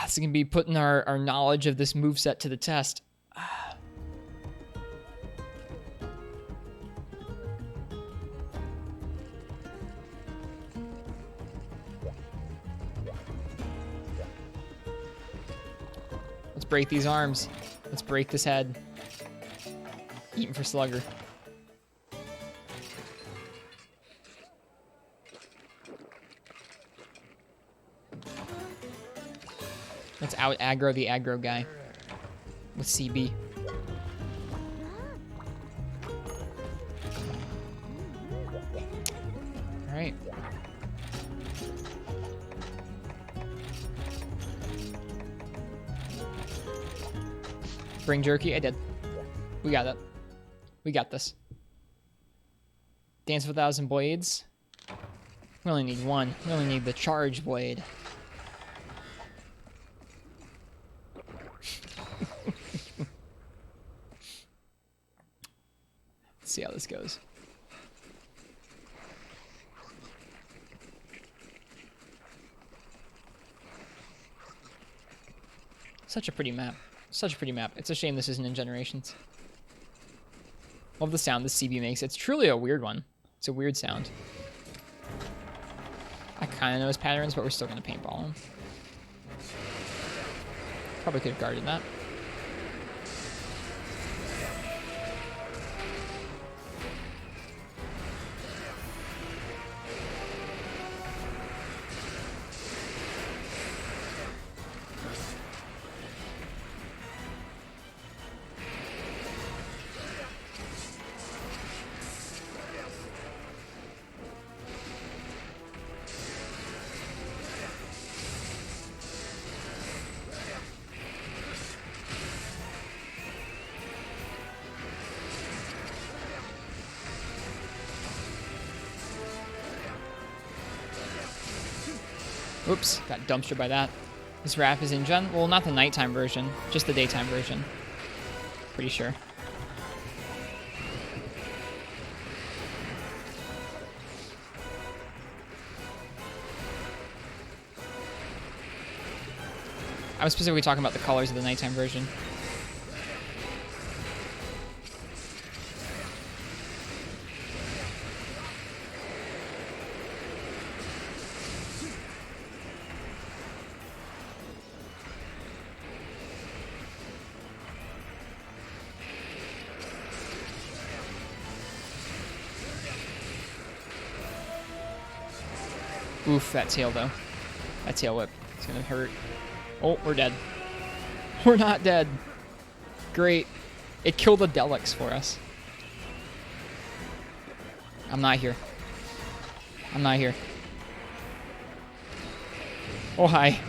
This is going to be putting our knowledge of this moveset to the test. Let's break these arms. Let's break this head. Eating for Slugger. Let's out aggro the aggro guy with CB. All right. Bring jerky. I did. We got it. We got this. Dance of 1,000 blades. We only need one. We only need the charge blade. Let's see how this goes. Such a pretty map. Such a pretty map. It's a shame this isn't in Generations. Love the sound this CB makes. It's truly a weird one. It's a weird sound. I kind of know his patterns, but we're still going to paintball him. Probably could have guarded that. Oops, got dumpstered by that. This wrap is in Gen. Well, not the nighttime version, just the daytime version. Pretty sure. I was specifically talking about the colors of the nighttime version. Oof, that tail though. That tail whip. It's gonna hurt. Oh, we're dead. We're not dead. Great. It killed the Deluxe for us. I'm not here. I'm not here. Oh, hi.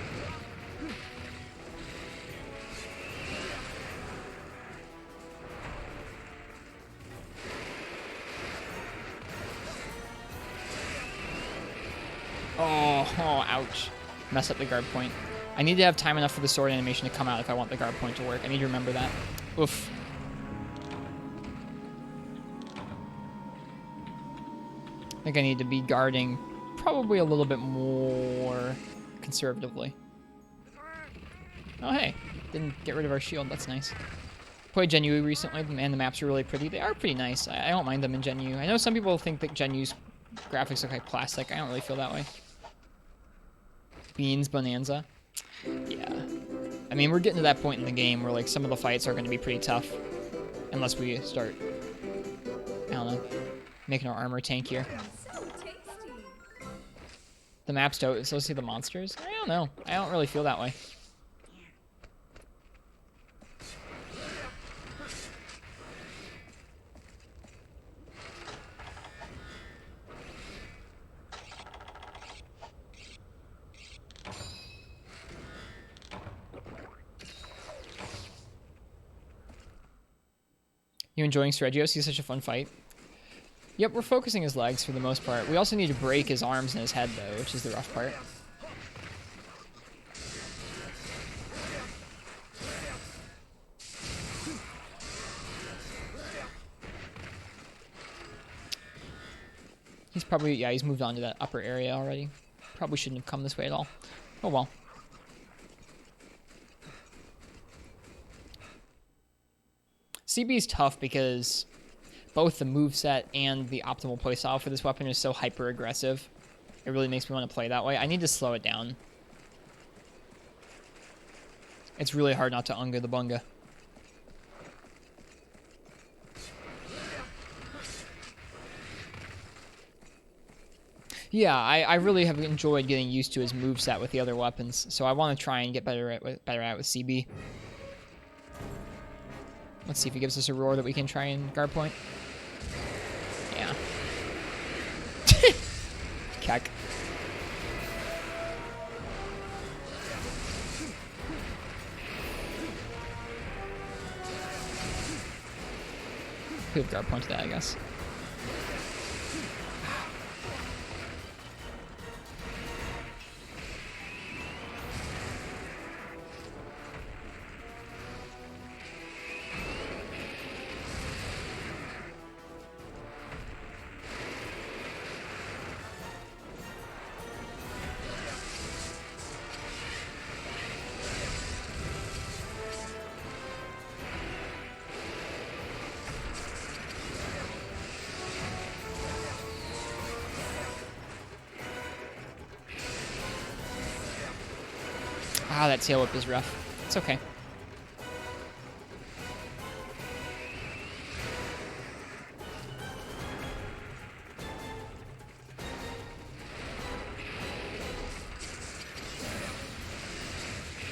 mess up the guard point. I need to have time enough for the sword animation to come out if I want the guard point to work. I need to remember that. Oof. I think I need to be guarding probably a little bit more conservatively. Oh, hey. Didn't get rid of our shield. That's nice. Played Gen U recently, and the maps are really pretty. They are pretty nice. I don't mind them in Gen U. I know some people think that Gen U's graphics look like plastic. I don't really feel that way. Beans Bonanza. Yeah. I mean, we're getting to that point in the game where, like, some of the fights are going to be pretty tough. Unless we start, I don't know, making our armor tankier. The maps don't so see the monsters? I don't know. I don't really feel that way. You enjoying Sergio? He's such a fun fight. Yep, we're focusing his legs for the most part. We also need to break his arms and his head, though, which is the rough part. He's probably, yeah, he's moved on to that upper area already. Probably shouldn't have come this way at all. Oh well. CB is tough because both the moveset and the optimal playstyle for this weapon is so hyper-aggressive. It really makes me want to play that way. I need to slow it down. It's really hard not to unga the bunga. Yeah, I really have enjoyed getting used to his moveset with the other weapons, so I want to try and get better at it with CB. Let's see if he gives us a roar that we can try and guard point. Yeah. Keck. Could have guard pointed that, I guess. Ah, that tail whip is rough. It's okay.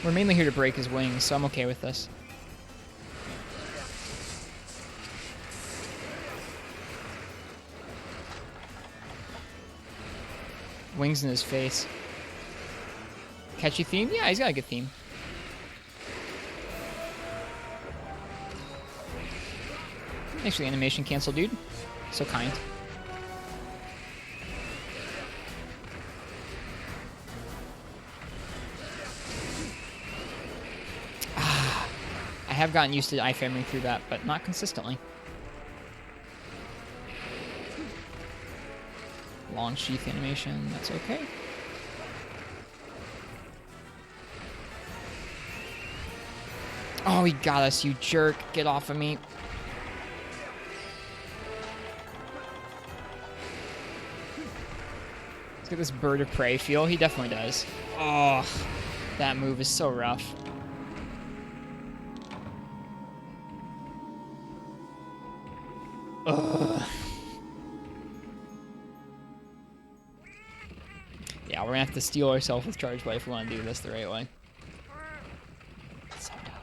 We're mainly here to break his wings, so I'm okay with this. Wings in his face. Catchy theme? Yeah, he's got a good theme. Thanks for the animation cancel, dude. So kind. I have gotten used to iframming through that, but not consistently. Long sheath animation, that's okay. Oh, he got us, you jerk. Get off of me. Let's get this bird of prey feel. He definitely does. Oh, that move is so rough. Ugh. Yeah, we're gonna have to steel ourselves with Charge Blade if we want to do this the right way. So dumb.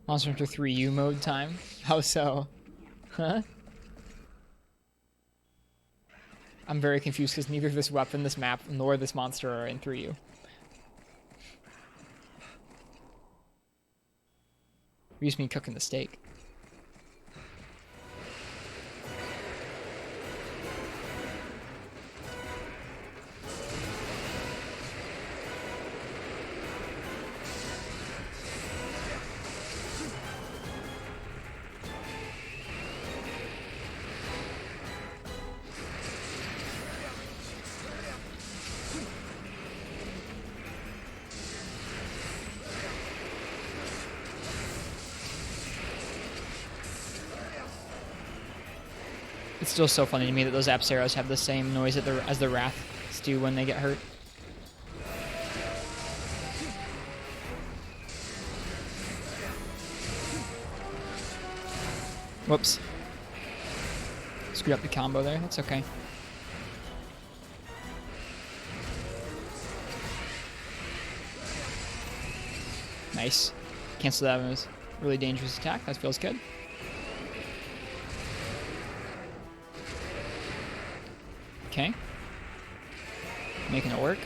Monster Hunter 3U mode time. How so? Huh? I'm very confused because neither this weapon, this map, nor this monster are in 3U. We just mean cooking the steak. It's still so funny to me that those Apsaros have the same noise as the Wraths do when they get hurt. Whoops. Screwed up the combo there. That's okay. Nice. Cancel that as a really dangerous attack. That feels good. Okay. Making it work.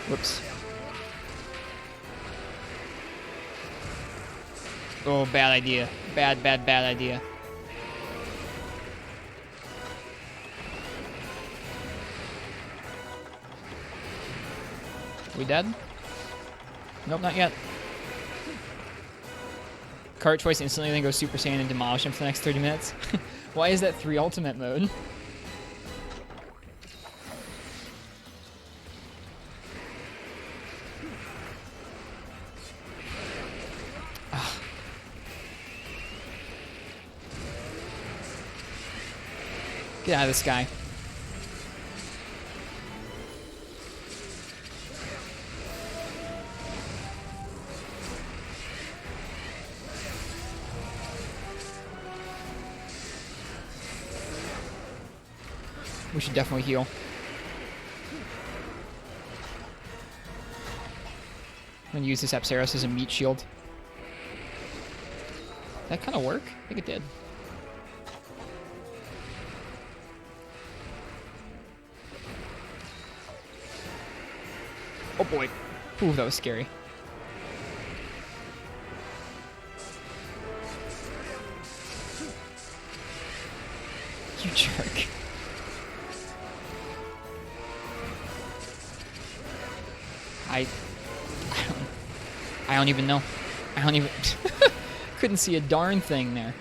Whoops. Oh, bad idea. Bad idea. We dead? Nope, not yet. Cart choice instantly, then go Super Saiyan and demolish him for the next 30 minutes. Why is that 3 ultimate mode? Get out of the sky. We should definitely heal. I'm gonna use this Apsaros as a meat shield. Did that kind of work? I think it did. Oh boy. Ooh, that was scary. You jerk. I don't even know. I don't even... Couldn't see a darn thing there.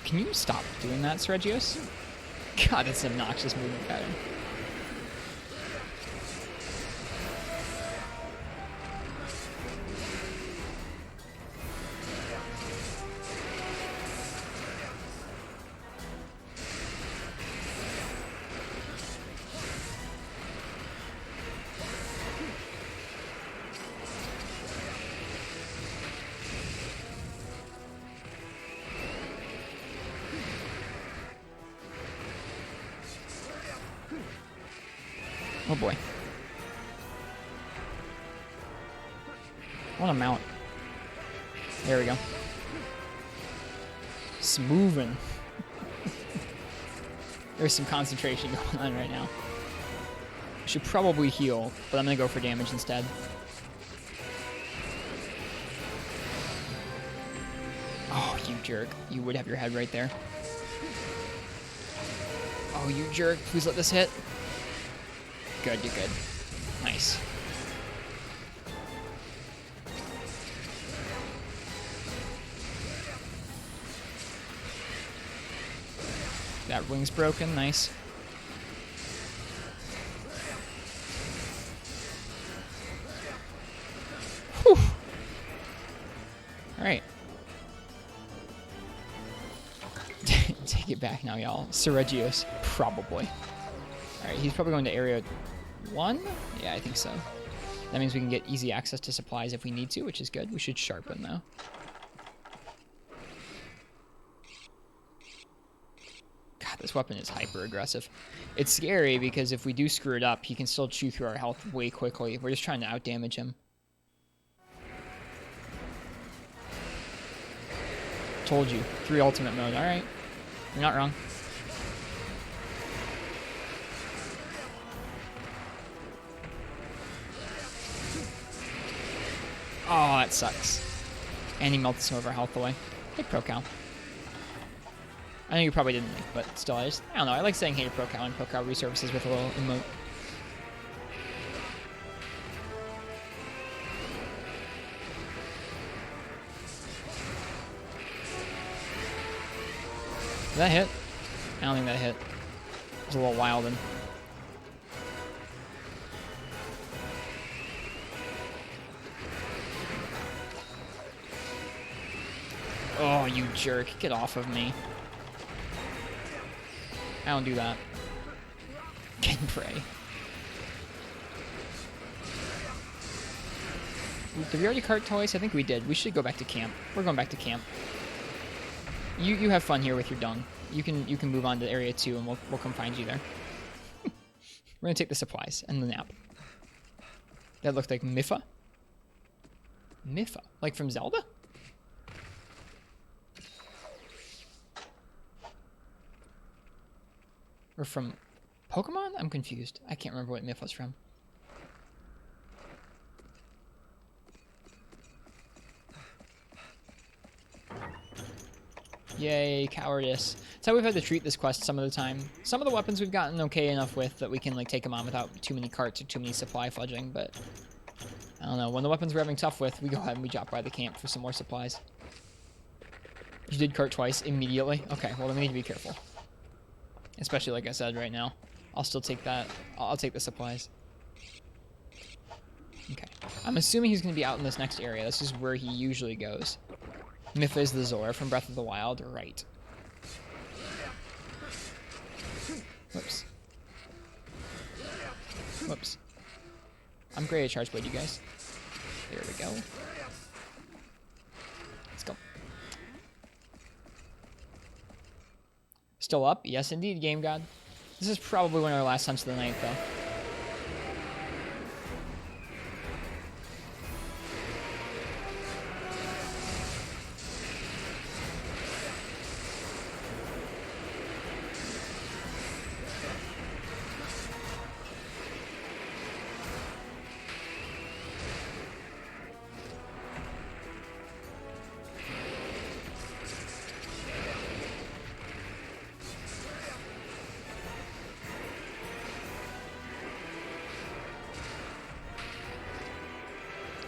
Can you stop doing that, Sergios? God, it's an obnoxious movement pattern. Oh boy. I want to mount. There we go. Smoothing. There's some concentration going on right now. I should probably heal, but I'm going to go for damage instead. Oh, you jerk. You would have your head right there. Oh, you jerk. Please let this hit. Good, you're good. Nice. That wing's broken, nice. Whew. Alright. Take it back now, y'all. Seregios, probably. Alright, he's probably going to area 1? Yeah, I think so. That means we can get easy access to supplies if we need to, which is good. We should sharpen, though. God, this weapon is hyper-aggressive. It's scary because if we do screw it up, he can still chew through our health way quickly. We're just trying to out-damage him. Told you. 3 ultimate mode. Alright. You're not wrong. Oh, that sucks. And he melted some of our health away. Hey, ProCal. I know you probably didn't like, but still, I don't know. I like saying hey to ProCal and ProCal resurfaces with a little emote. Did that hit? I don't think that hit. It was a little wild and... Oh, you jerk. Get off of me. I don't do that. Can pray. Did we already cart toys? I think we did. We should go back to camp. We're going back to camp. You have fun here with your dung. You can move on to area 2 and we'll come find you there. We're gonna take the supplies and the nap. That looked like Miffa? Miffa? Like from Zelda? Or from Pokemon? I'm confused. I can't remember what Miffa's from. Yay, cowardice. That's how we've had to treat this quest some of the time. Some of the weapons we've gotten okay enough with that we can like take them on without too many carts or too many supply fudging, but I don't know. When the weapons we're having tough with, we go ahead and we drop by the camp for some more supplies. You did cart twice immediately? Okay, well then we need to be careful. Especially like I said right now. I'll still take that. I'll take the supplies. Okay. I'm assuming he's going to be out in this next area. This is where he usually goes. Miffa is the Zora from Breath of the Wild, right? Whoops. Whoops. I'm great at Charge Blade, you guys. There we go. Let's go. Still up? Yes, indeed, Game God. This is probably one of our last hunts of the night, though.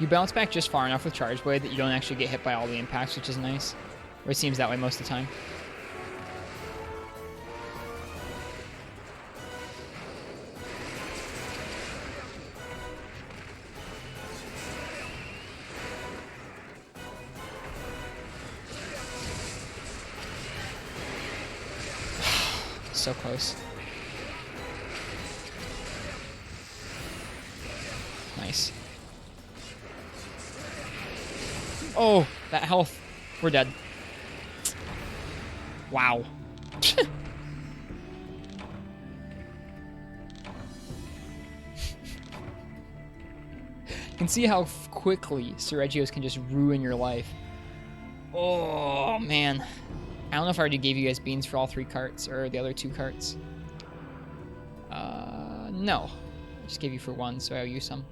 You bounce back just far enough with Charge Blade that you don't actually get hit by all the impacts, which is nice. Or it seems that way most of the time. So close. Nice. Oh, that health. We're dead. Wow. You can see how quickly Seregios can just ruin your life. Oh, man. I don't know if I already gave you guys beans for all 3 carts, or the other 2 carts. No. I just gave you for 1, so I owe you some.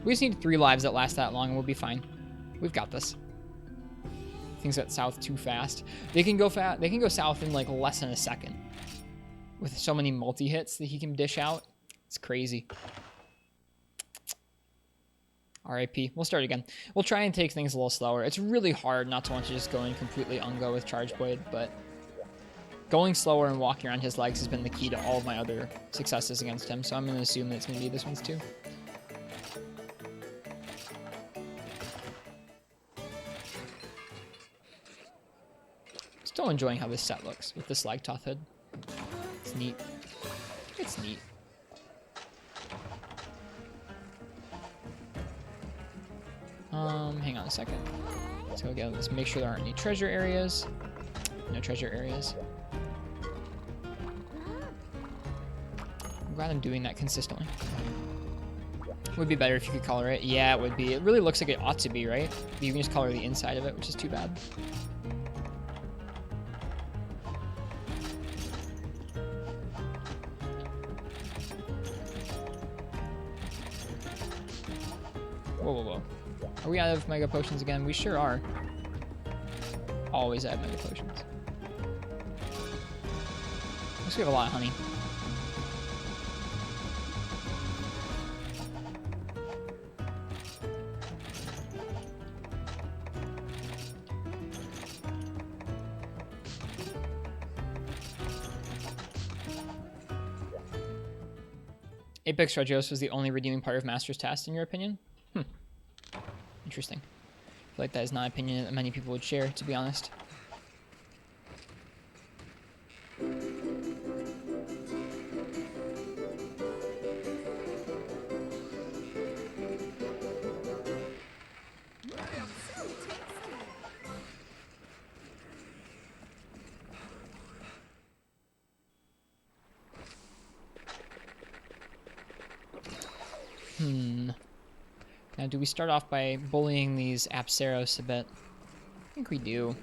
We just need 3 lives that last that long and we'll be fine. We've got this. Things got south too fast. They can go They can go south in like less than a second. With so many multi-hits that he can dish out. It's crazy. RIP. We'll start again. We'll try and take things a little slower. It's really hard not to want to just go in completely ungo with Charge Blade, but going slower and walking around his legs has been the key to all of my other successes against him, so I'm going to assume that it's going to be this one's too. Still enjoying how this set looks with the Slagtoth hood. It's neat. It's neat. Hang on a second. So again, let's make sure there aren't any treasure areas. No treasure areas. I'm glad I'm doing that consistently. Would be better if you could color it. Yeah, it would be. It really looks like it ought to be, right? But you can just color the inside of it, which is too bad. Whoa, whoa, whoa. Are we out of Mega Potions again? We sure are. Always out of Mega Potions. Looks like we have a lot of honey. Apex Regios was the only redeeming part of Master's Task, in your opinion? Interesting. I feel like that is not an opinion that many people would share, to be honest. Now, do we start off by bullying these Apsaros a bit? I think we do.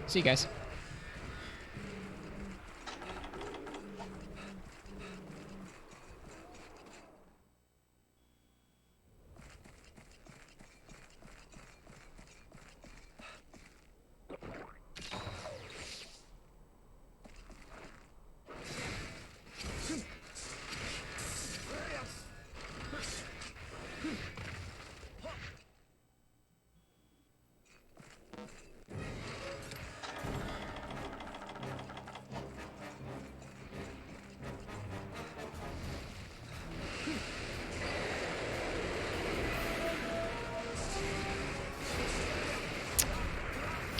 See you guys.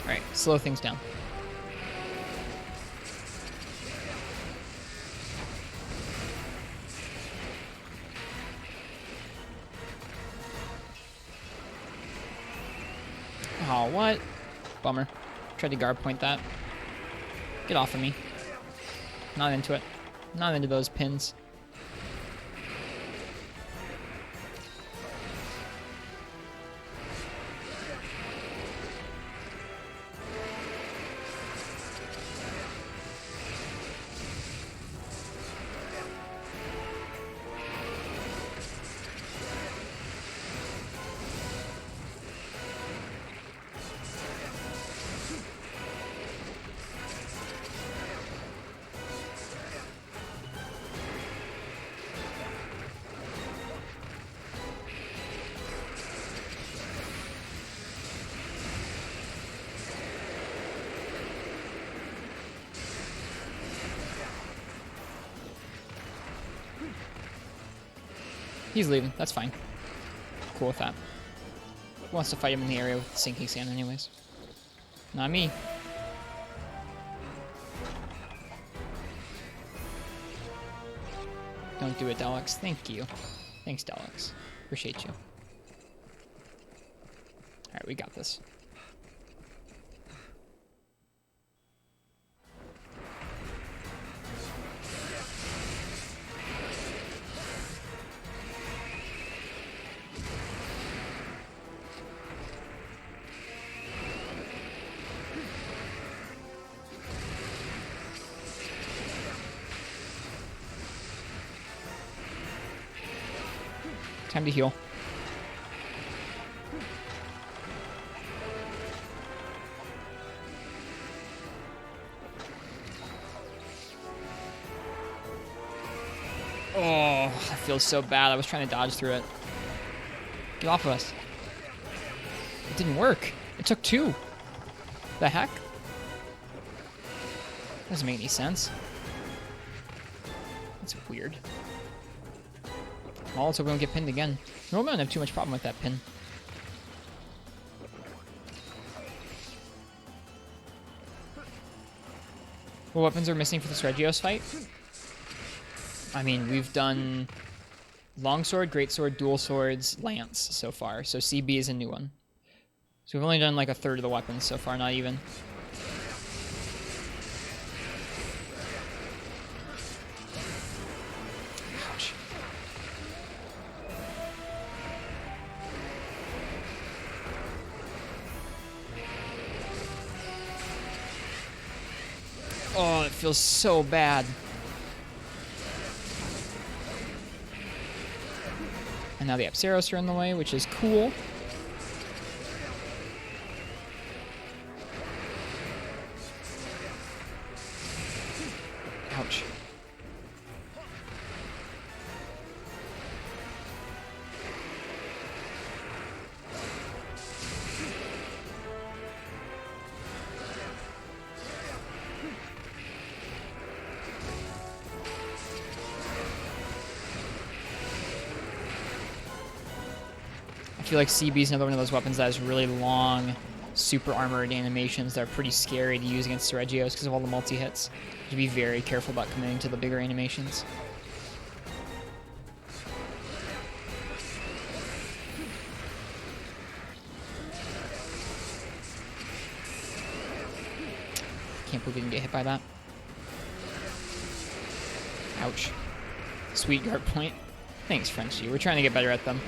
Alright, slow things down. Oh, what? Bummer. Tried to guard point that. Get off of me. Not into it. Not into those pins. He's leaving. That's fine. Cool with that. Who wants to fight him in the area with sinking sand anyways? Not me. Don't do it, Daleks. Thank you. Thanks, Daleks. Appreciate you. Alright, we got this. Time to heal. Oh, I feel so bad. I was trying to dodge through it. Get off of us. It didn't work. It took two. The heck? Doesn't make any sense. That's weird. Well, let's hope we don't get pinned again. Normally I don't have too much problem with that pin. What weapons are missing for this Regios fight? I mean, we've done longsword, greatsword, dual swords, lance so far. So CB is a new one. So we've only done like a third of the weapons so far, not even. Ouch. Oh, it feels so bad. And now the Apsaros are in the way, which is cool. Ouch. I feel like CB is another one of those weapons that has really long, super armored animations that are pretty scary to use against Regios because of all the multi-hits. You have to be very careful about committing to the bigger animations. Can't believe we didn't get hit by that. Ouch. Sweet guard point. Thanks, Frenchie. We're trying to get better at them.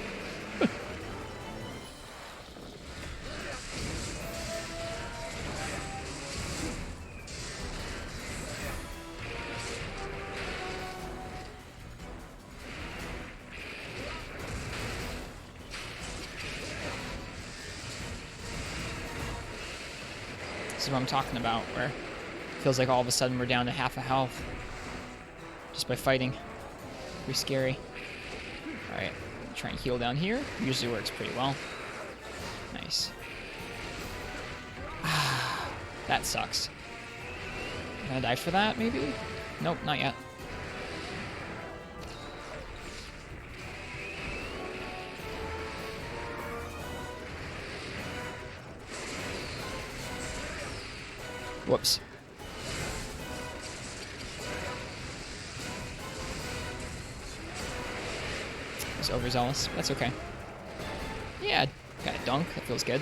This is what I'm talking about, where it feels like all of a sudden we're down to half a health just by fighting. Pretty scary. Alright, try and heal down here. Usually works pretty well. Nice. That sucks. Can I die for that, maybe? Nope, not yet. Whoops. I was overzealous. That's okay. Yeah, got a dunk. That feels good.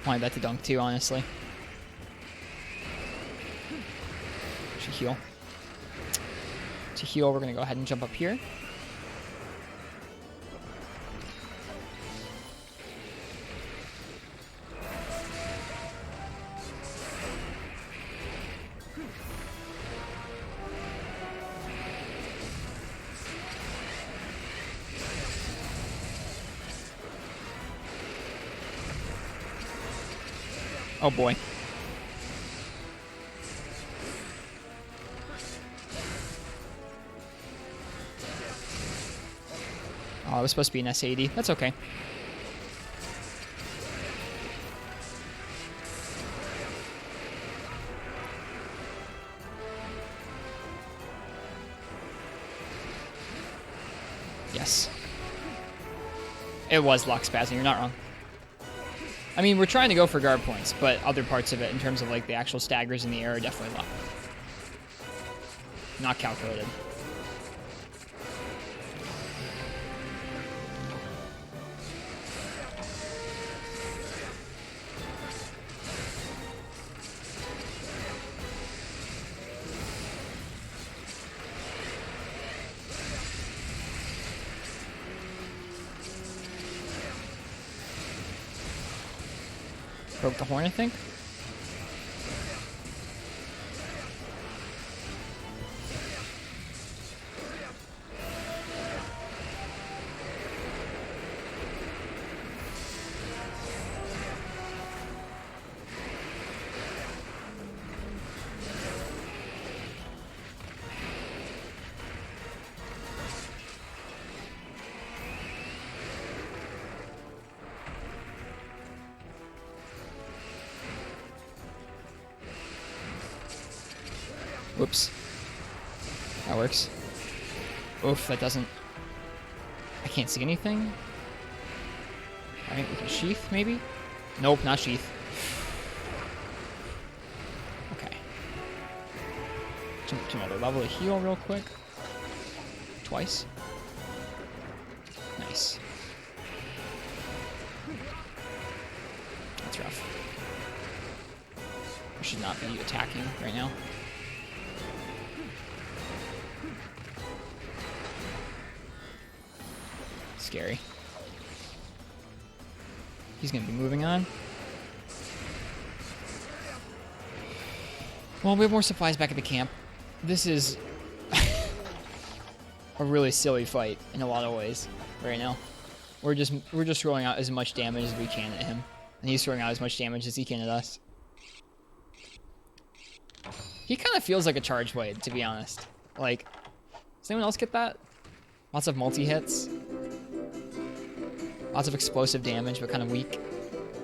Wanted that to dunk too, honestly. Should heal. To heal, we're going to go ahead and jump up here. Oh boy. Oh, it was supposed to be an S80. That's okay. Yes. It was lock spazzing, you're not wrong. I mean, we're trying to go for guard points, but other parts of it, in terms of like the actual staggers in the air, are definitely low. Not calculated. Broke the horn, I think. Whoops. That works. Oof, that doesn't... I can't see anything. Alright, we can sheath, maybe? Nope, not sheath. Okay. Jump to another level to heal real quick. Twice. Nice. That's rough. I should not be attacking right now. Scary. He's gonna be moving on. Well, we have more supplies back at the camp. This is a really silly fight in a lot of ways right now. We're just throwing out as much damage as we can at him, and he's throwing out as much damage as he can at us. He kind of feels like a charge blade, to be honest. Like, does anyone else get that? Lots of multi-hits. Lots of explosive damage, but kind of weak.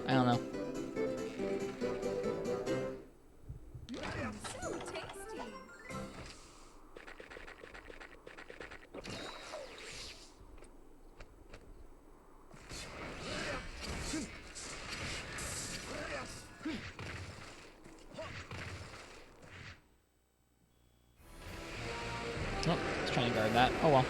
I don't know. So tasty. Oh, he's trying to guard that. Oh well.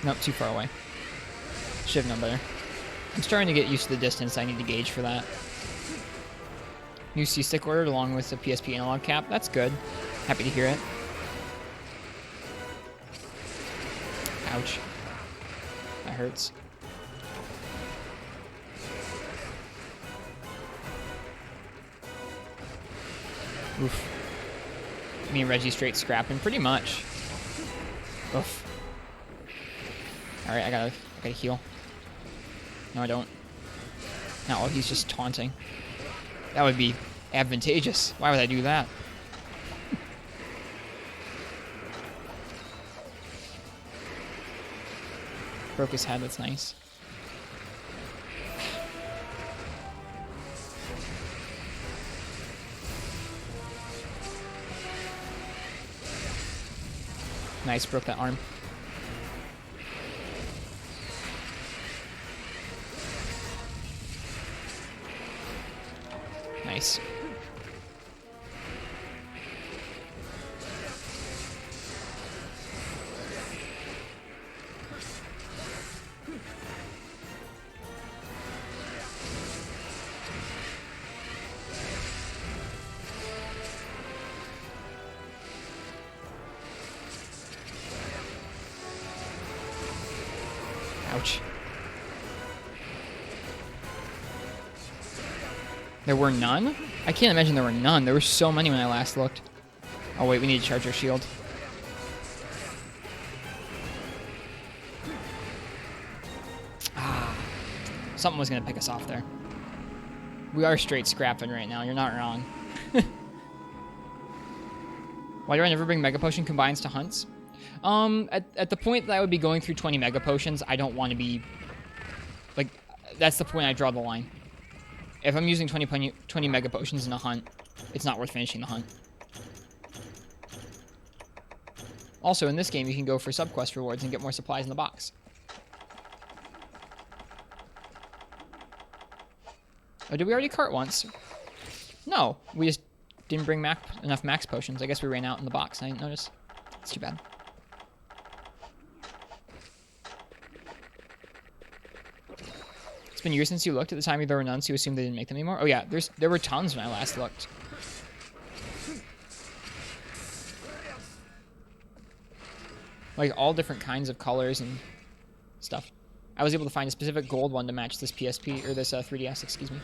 Nope, too far away. Should have known better. I'm starting to get used to the distance I need to gauge for that. New C-stick ordered along with the PSP analog cap. That's good. Happy to hear it. Ouch. That hurts. Oof. Me and Reggie straight scrapping, pretty much. Oof. Alright, I gotta heal. No, I don't. No, oh, he's just taunting. That would be advantageous. Why would I do that? Broke his head, that's nice. Nice, broke that arm. Nice. Ouch. There were none? I can't imagine there were none. There were so many when I last looked. Oh wait, we need to charge our shield. Ah. Something was going to pick us off there. We are straight scrapping right now. You're not wrong. Why do I never bring Mega Potion combines to hunts? At the point that I would be going through 20 Mega Potions, I don't want to be... Like, that's the point I draw the line. If I'm using 20 Mega Potions in a hunt, it's not worth finishing the hunt. Also, in this game, you can go for subquest rewards and get more supplies in the box. Oh, did we already cart once? No, we just didn't bring enough max potions. I guess we ran out in the box. I didn't notice. It's too bad. It's been years since you looked. At the time there were none, so you assumed they didn't make them anymore? Oh yeah, there were tons when I last looked. Like, all different kinds of colors and stuff. I was able to find a specific gold one to match this PSP, or this 3DS, excuse me.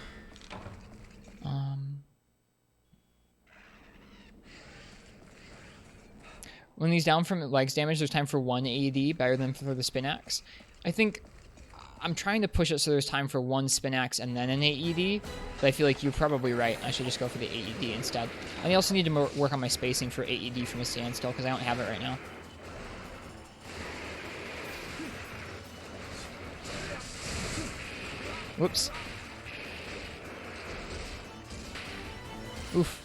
When he's down from legs damage, there's time for 1 AD, better than for the spin axe. I think I'm trying to push it so there's time for one spin axe and then an AED, but I feel like you're probably right. I should just go for the AED instead. I also need to work on my spacing for AED from a standstill because I don't have it right now. Whoops. Oof.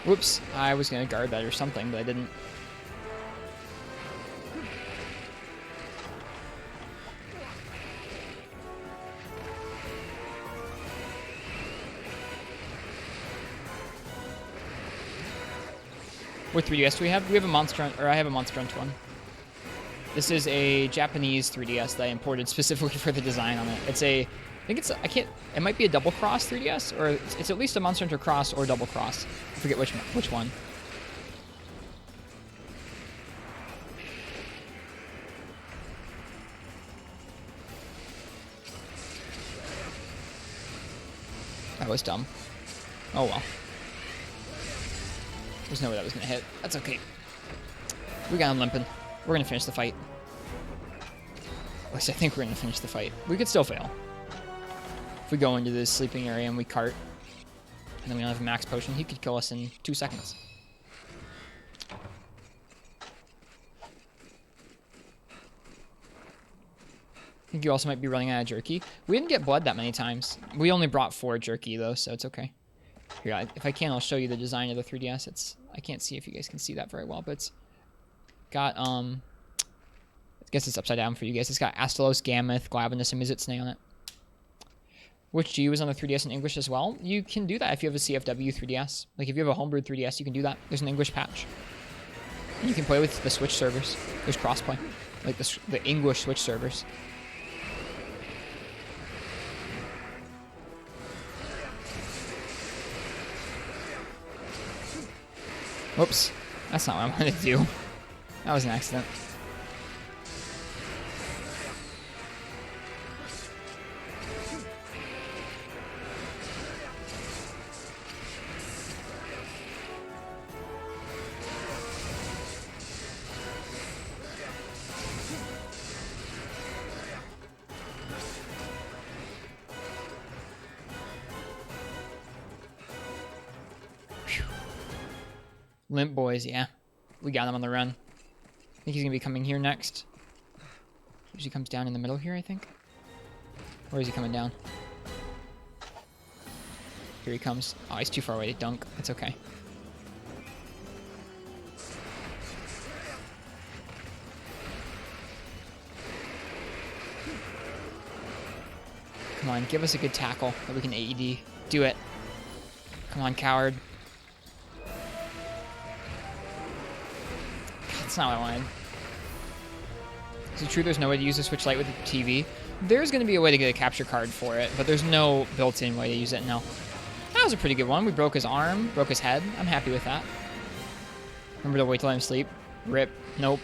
Whoops, I was going to guard that or something, but I didn't. What 3DS do we have? We have a Monster, or I have a Monster Hunter one. This is a Japanese 3DS that I imported specifically for the design on it. It's a, I think it's, I can't, it might be a double cross 3DS, or it's at least a Monster Hunter Cross or double cross. I forget which one. That was dumb. Oh well. There's no way that was gonna hit. That's okay. We got him limping. We're gonna finish the fight. At least I think we're gonna finish the fight. We could still fail. If we go into this sleeping area and we cart, and then we don't have a max potion, he could kill us in 2 seconds. I think you also might be running out of jerky. We didn't get blood that many times. We only brought 4 jerky though, so it's okay. Here, if I can, I'll show you the design of the 3DS. It's, I can't see if you guys can see that very well, but it's got, I guess it's upside down for you guys. It's got Astalos, Gammoth, Glavenus, and Mizzet on it. Which G was on the 3DS in English as well. You can do that if you have a CFW 3DS. Like, if you have a homebrewed 3DS, you can do that. There's an English patch. And you can play with the Switch servers. There's crossplay. Like, the English Switch servers. Whoops. That's not what I wanted to do. That was an accident. Limp boys, yeah. We got him on the run. I think he's going to be coming here next. Usually comes down in the middle here, I think. Where is he coming down? Here he comes. Oh, he's too far away to dunk. It's okay. Come on, give us a good tackle that we can AED. Do it. Come on, coward. That's not what I wanted. Is it true there's no way to use the Switch Lite with the TV? There's going to be a way to get a capture card for it, but there's no built-in way to use it, no. That was a pretty good one. We broke his arm, broke his head. I'm happy with that. Remember to wait till I'm asleep. Rip. Nope.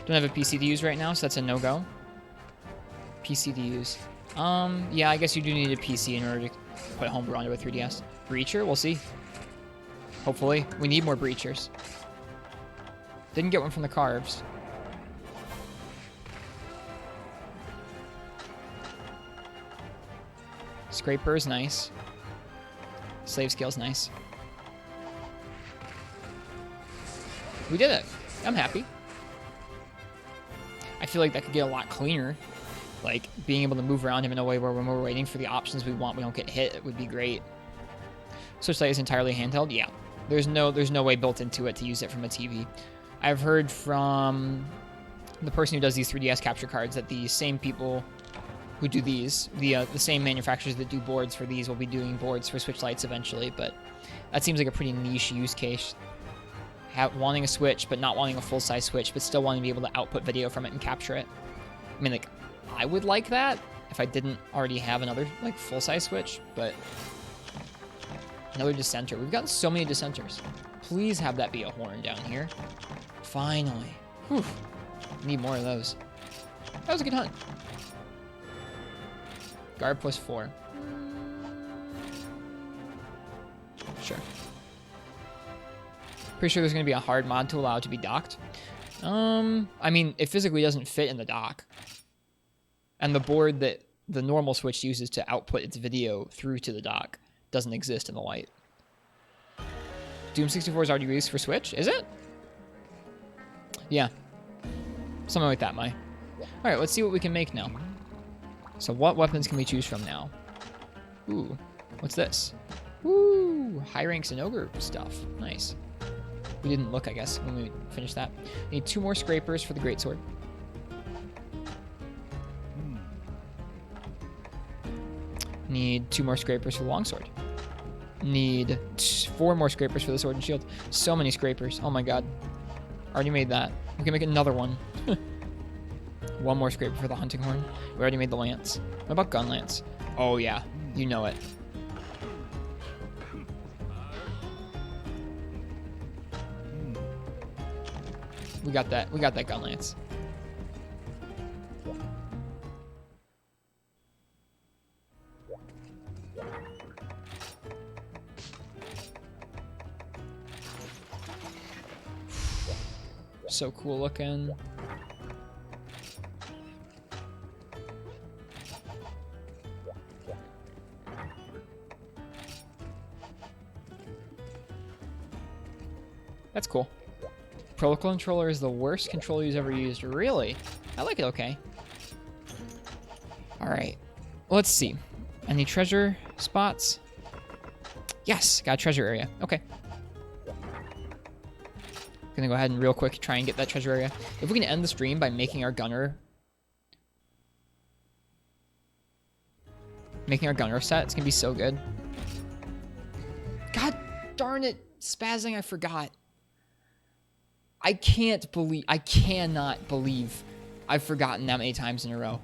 Don't have a PC to use right now, so that's a no-go. PC to use. Yeah, I guess you do need a PC in order to put Homebrew onto a 3DS. Breacher? We'll see. Hopefully. We need more breachers. Didn't get one from the Carves. Scraper is nice. Slave Scale's nice. We did it. I'm happy. I feel like that could get a lot cleaner. Like, being able to move around him in a way where when we're waiting for the options we want, we don't get hit, it would be great. Switch Lite is entirely handheld? Yeah. There's no way built into it to use it from a TV. I've heard from the person who does these 3DS capture cards that the same people who do these, the same manufacturers that do boards for these will be doing boards for Switch Lites eventually, but that seems like a pretty niche use case. wanting a Switch, but not wanting a full-size Switch, but still wanting to be able to output video from it and capture it. I mean, like, I would like that if I didn't already have another, like, full-size Switch, but another dissenter. We've gotten so many dissenters. Please have that be a horn down here. Finally. Whew. Need more of those. That was a good hunt. Guard plus 4. Sure. Pretty sure there's going to be a hard mod to allow it to be docked. I mean, it physically doesn't fit in the dock. And the board that the normal Switch uses to output its video through to the dock doesn't exist in the light. Doom 64 is already released for Switch? Is it? Yeah. Something like that, Mai. Alright, let's see what we can make now. So what weapons can we choose from now? Ooh, what's this? Ooh, high ranks and ogre stuff. Nice. We didn't look, I guess, when we finished that. Need 2 more scrapers for the greatsword. Need 2 more scrapers for the longsword. Need 4 more scrapers for the sword and shield. So many scrapers. Oh my god. Already made that. We can make another one. 1 more scraper for the hunting horn. We already made the lance. What about gun lance? Oh yeah, you know it. We got that. We got that gun lance. So cool looking. That's cool. Pro controller is the worst controller you've ever used. Really? I like it okay. Alright. Let's see. Any treasure spots? Yes! Got a treasure area. Okay. Gonna go ahead and real quick try and get that treasure area. If we can end the stream by making our gunner... set, it's gonna be so good. God darn it! Spazzing, I forgot. I cannot believe I've forgotten that many times in a row.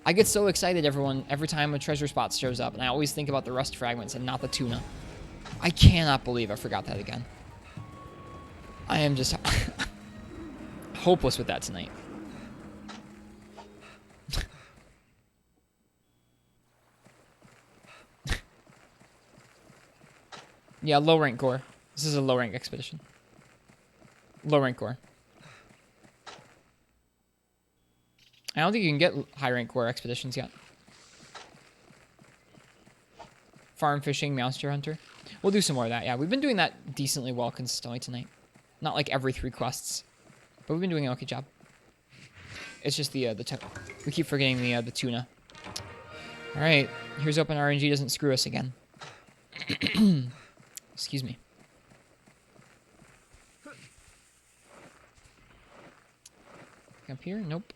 I get so excited, every time a treasure spot shows up, and I always think about the rust fragments and not the tuna. I cannot believe I forgot that again. I am just hopeless with that tonight. Yeah, low rank core. This is a low rank expedition. Low rank core. I don't think you can get high rank core expeditions yet. Farm fishing, monster hunter. We'll do some more of that. Yeah, we've been doing that decently well consistently tonight. Not like every 3 quests, but we've been doing an okay job. It's just we keep forgetting the tuna. All right, here's hoping RNG doesn't screw us again. Excuse me. Up here? Nope.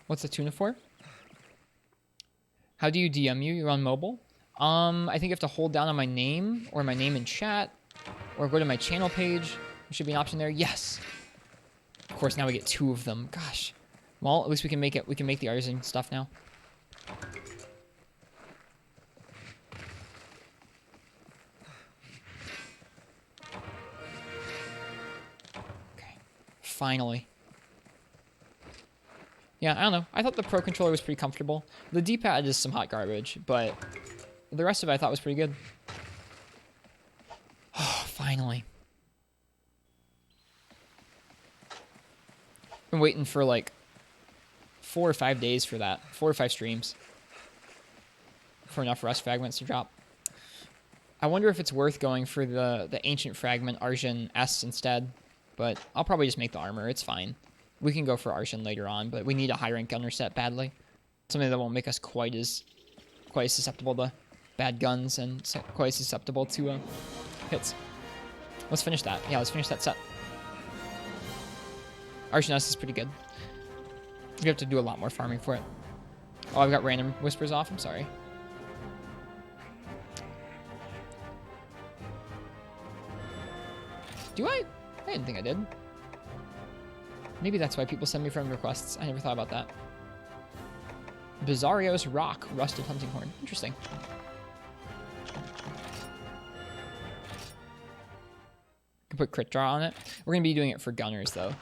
What's the tuna for? How do you DM you? You're on mobile? I think you have to hold down on my name or my name in chat or go to my channel page. There should be an option there. Yes. Of course, now we get 2 of them. Gosh. Well, at least we can make it. We can make the artisan stuff now. Okay. Finally. Yeah, I don't know. I thought the Pro Controller was pretty comfortable. The D-pad is some hot garbage, but the rest of it I thought was pretty good. Oh, finally. Been waiting for like 4 or 5 days for that. 4 or 5 streams. For enough rust fragments to drop. I wonder if it's worth going for the ancient fragment Arjun S instead. But I'll probably just make the armor. It's fine. We can go for Arjun later on, but we need a high rank gunner set badly. Something that won't make us quite as susceptible to bad guns and quite as susceptible to hits. Let's finish that. Yeah, let's finish that set. Arjun S is pretty good. You have to do a lot more farming for it. Oh, I've got random whispers off. I'm sorry. Do I? I didn't think I did. Maybe that's why people send me friend requests. I never thought about that. Bizarrio's Rock, Rusted Hunting Horn. Interesting. Can put crit draw on it. We're going to be doing it for gunners, though.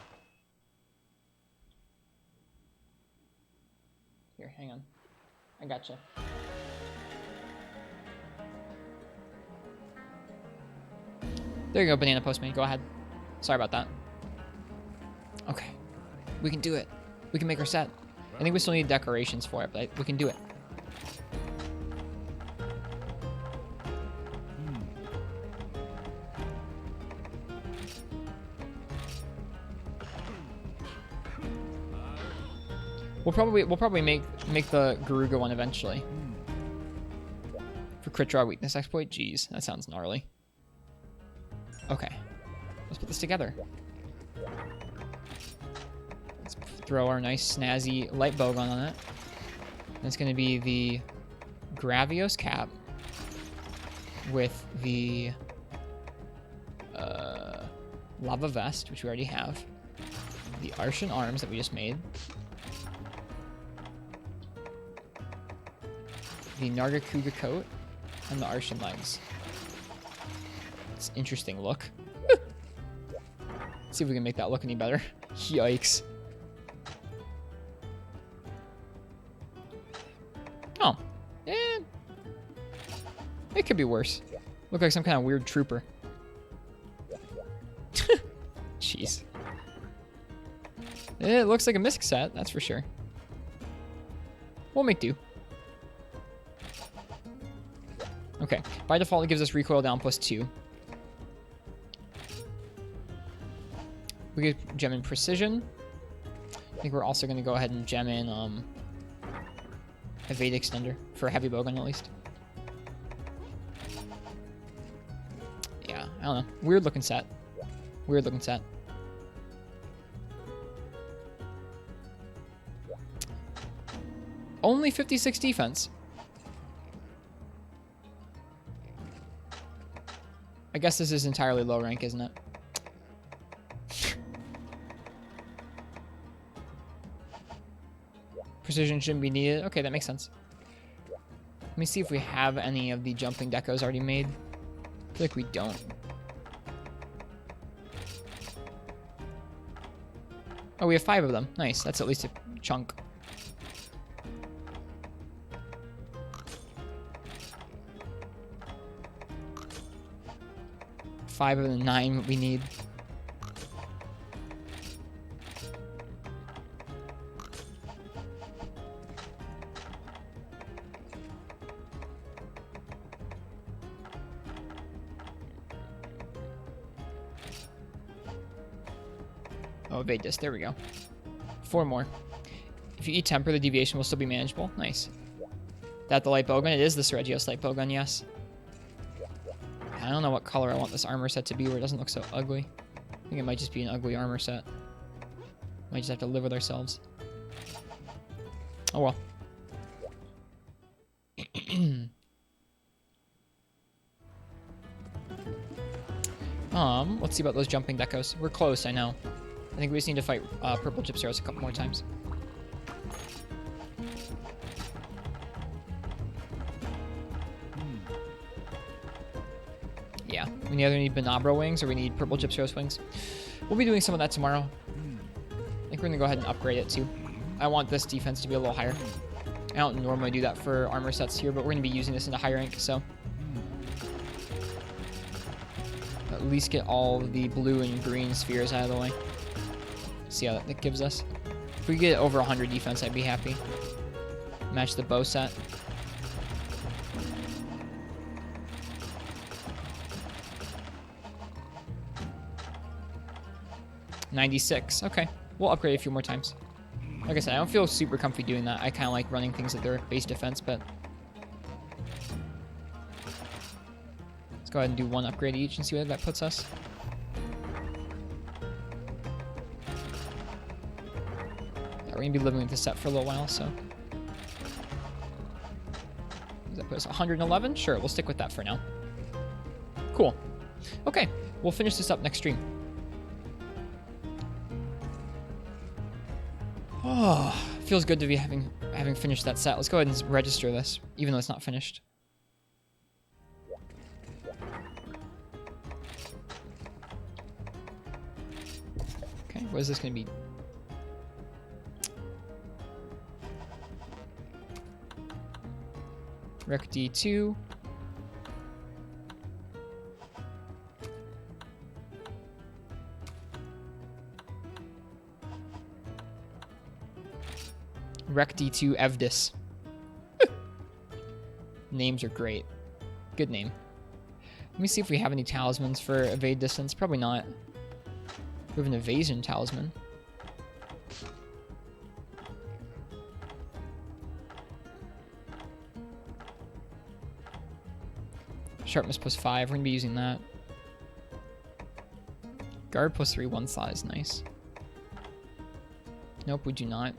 Here, hang on. I gotcha. There you go, Banana Postman. Go ahead. Sorry about that. Okay. We can do it. We can make our set. I think we still need decorations for it, but we can do it. We'll probably make the Garuga one eventually. For crit draw weakness exploit. Jeez, that sounds gnarly. Okay, let's put this together. Let's throw our nice snazzy light bowgun on it. And it's going to be the Gravios cap with the lava vest, which we already have. The Arshan arms that we just made. The Nargacuga coat and the Arshan legs. It's an interesting look. Let's see if we can make that look any better. Yikes. Oh. It could be worse. Look like some kind of weird trooper. Jeez. It looks like a misc set, that's for sure. We'll make do. Okay, by default it gives us recoil down +2. We get gem in precision. I think we're also going to go ahead and gem in evade extender for a heavy bowgun at least. Yeah, I don't know. Weird looking set. Weird looking set. Only 56 defense. I guess this is entirely low rank, isn't it? Precision shouldn't be needed. Okay, that makes sense. Let me see if we have any of the jumping decos already made. I feel like we don't. Oh, we have 5 of them. Nice. That's at least a chunk. Five of the 9 we need. Oh, evade this. There we go. 4 more. If you eat temper, the deviation will still be manageable. Nice. That the light bowgun? It is the Sergio's light bowgun, yes. I don't know what color I want this armor set to be where it doesn't look so ugly. I think it might just be an ugly armor set. Might just have to live with ourselves. Oh well. Let's see about those jumping decos. We're close, I know. I think we just need to fight purple gypseros a couple more times. Yeah, we either need Bonabro wings or we need purple gypseros wings. We'll be doing some of that tomorrow. I think we're gonna go ahead and upgrade it too. I want this defense to be a little higher. I don't normally do that for armor sets here, but we're gonna be using this into high rank, so at least get all the blue and green spheres out of the way. See how that gives us. If we get over 100 defense, I'd be happy. Match the bow set. $96. Okay, we'll upgrade a few more times. Like I said, I don't feel super comfy doing that. I kind of like running things at their base defense, but let's go ahead and do 1 upgrade each and see where that puts us. Yeah, we're gonna be living with this set for a little while, so does that put us 111? Sure, we'll stick with that for now. Cool. Okay, we'll finish this up next stream. Oh, feels good to be having finished that set. Let's go ahead and register this, even though it's not finished. Okay, what is this going to be? Rec D2. Rec D2 Evdis. Names are great. Good name. Let me see if we have any talismans for evade distance. Probably not. We have an evasion talisman. Sharpness +5. We're going to be using that. Guard +3, one size. Nice. Nope, we do not.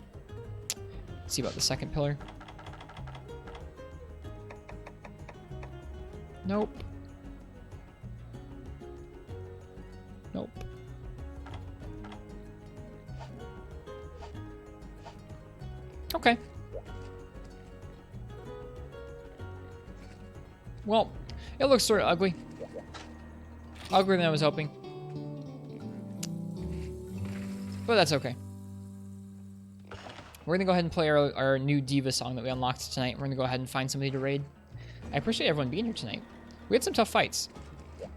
Let's see about the second pillar. Nope. Nope. Okay. Well, it looks sort of ugly. Uglier than I was hoping. But that's okay. We're going to go ahead and play our new Diva song that we unlocked tonight. We're going to go ahead and find somebody to raid. I appreciate everyone being here tonight. We had some tough fights. I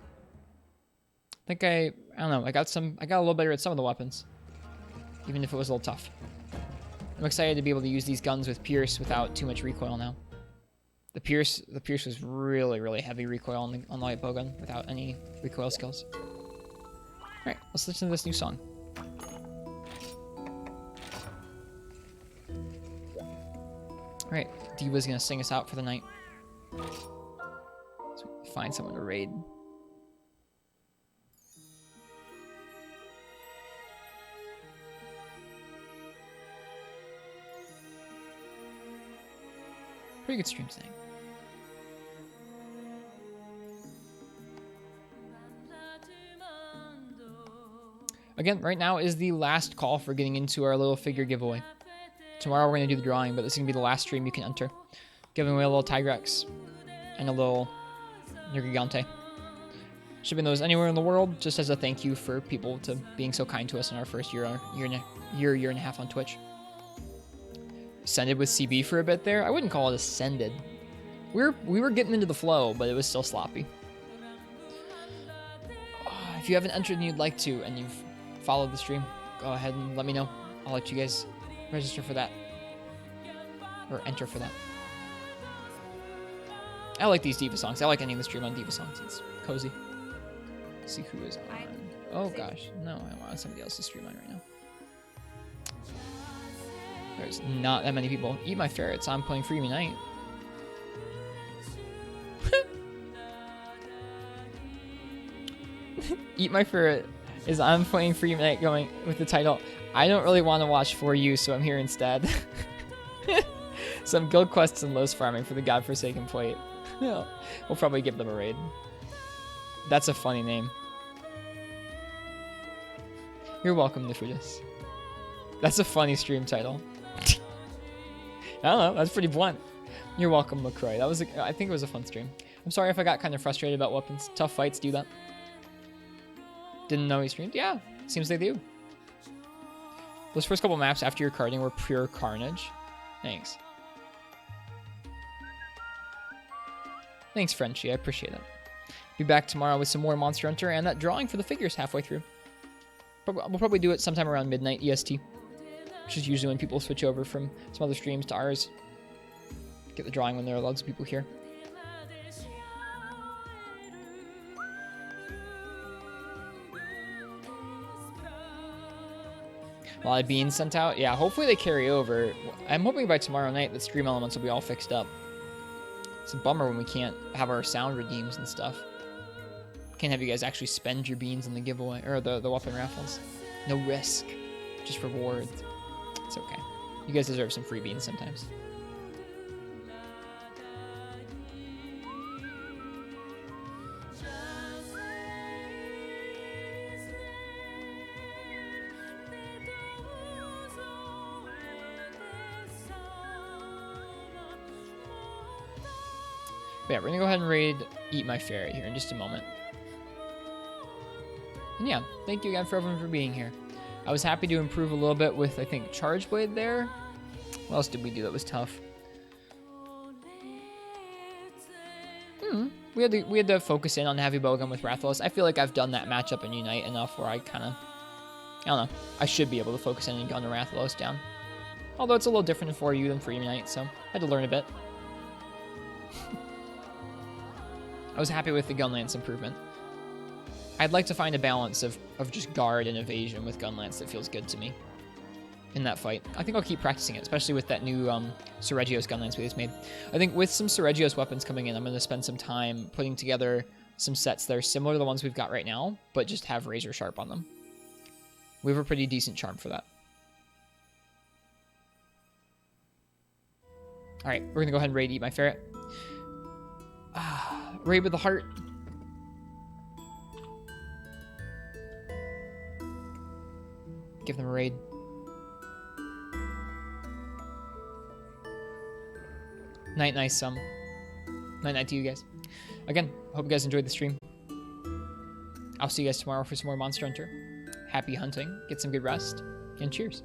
think I don't know, I got a little better at some of the weapons. Even if it was a little tough. I'm excited to be able to use these guns with Pierce without too much recoil now. The Pierce was really, really heavy recoil on the light bow gun without any recoil skills. Alright, let's listen to this new song. Alright, Diva's gonna sing us out for the night. So find someone to raid. Pretty good stream tonight. Again, right now is the last call for getting into our little figure giveaway. Tomorrow we're going to do the drawing, but this is going to be the last stream you can enter. Giving away a little Tigrex and a little Nergigante. Shipping those anywhere in the world, just as a thank you for people to being so kind to us in our first year and a half on Twitch. Ascended with CB for a bit there. I wouldn't call it ascended. We were getting into the flow, but it was still sloppy. If you haven't entered and you'd like to, and you've followed the stream, go ahead and let me know. I'll let you guys register for that. Or enter for that. I like these Diva songs. I like ending the stream on Diva songs. It's cozy. Let's see who is on. Oh gosh. No, I'm on somebody else's stream on right now. There's not that many people. Eat My Ferrets. I'm playing Freemy Night. Eat My Ferret is I'm playing Freemy Night going with the title, I don't really want to watch For You, so I'm here instead. Some guild quests and Los farming for the godforsaken plate. We'll probably give them a raid. That's a funny name. You're welcome, Nifudis. That's a funny stream title. I don't know, that's pretty blunt. You're welcome, McCroy. I think it was a fun stream. I'm sorry if I got kind of frustrated about weapons. Tough fights do that. Didn't know he streamed? Yeah, seems they do. Those first couple maps after your carding were pure carnage. Thanks. Thanks, Frenchie. I appreciate it. Be back tomorrow with some more Monster Hunter and that drawing for the figures halfway through. We'll probably do it sometime around midnight EST, which is usually when people switch over from some other streams to ours. Get the drawing when there are lots of people here. A lot of beans sent out. Yeah, hopefully they carry over. I'm hoping by tomorrow night the stream elements will be all fixed up. It's a bummer when we can't have our sound redeems and stuff. Can't have you guys actually spend your beans in the giveaway or the weapon raffles. No risk, just rewards. It's okay. You guys deserve some free beans sometimes. But yeah, we're gonna go ahead and raid Eat My Ferret here in just a moment. And yeah, thank you again for everyone for being here. I was happy to improve a little bit with, I think, Charge Blade there. What else did we do that was tough? We had to focus in on Heavy Bowgun with Rathalos. I feel like I've done that matchup in Unite enough where I don't know. I should be able to focus in and gun the Rathalos down. Although it's a little different in 4U than for Unite, so I had to learn a bit. I was happy with the Gunlance improvement. I'd like to find a balance of just guard and evasion with Gunlance that feels good to me in that fight. I think I'll keep practicing it, especially with that new Seregios Gunlance we just made. I think with some Seregios weapons coming in, I'm going to spend some time putting together some sets that are similar to the ones we've got right now, but just have Razor Sharp on them. We have a pretty decent charm for that. Alright, we're going to go ahead and raid Eat My Ferret. Raid with the heart. Give them a raid. Night, nice some. Night to you guys. Again, hope you guys enjoyed the stream. I'll see you guys tomorrow for some more Monster Hunter. Happy hunting, get some good rest, and cheers.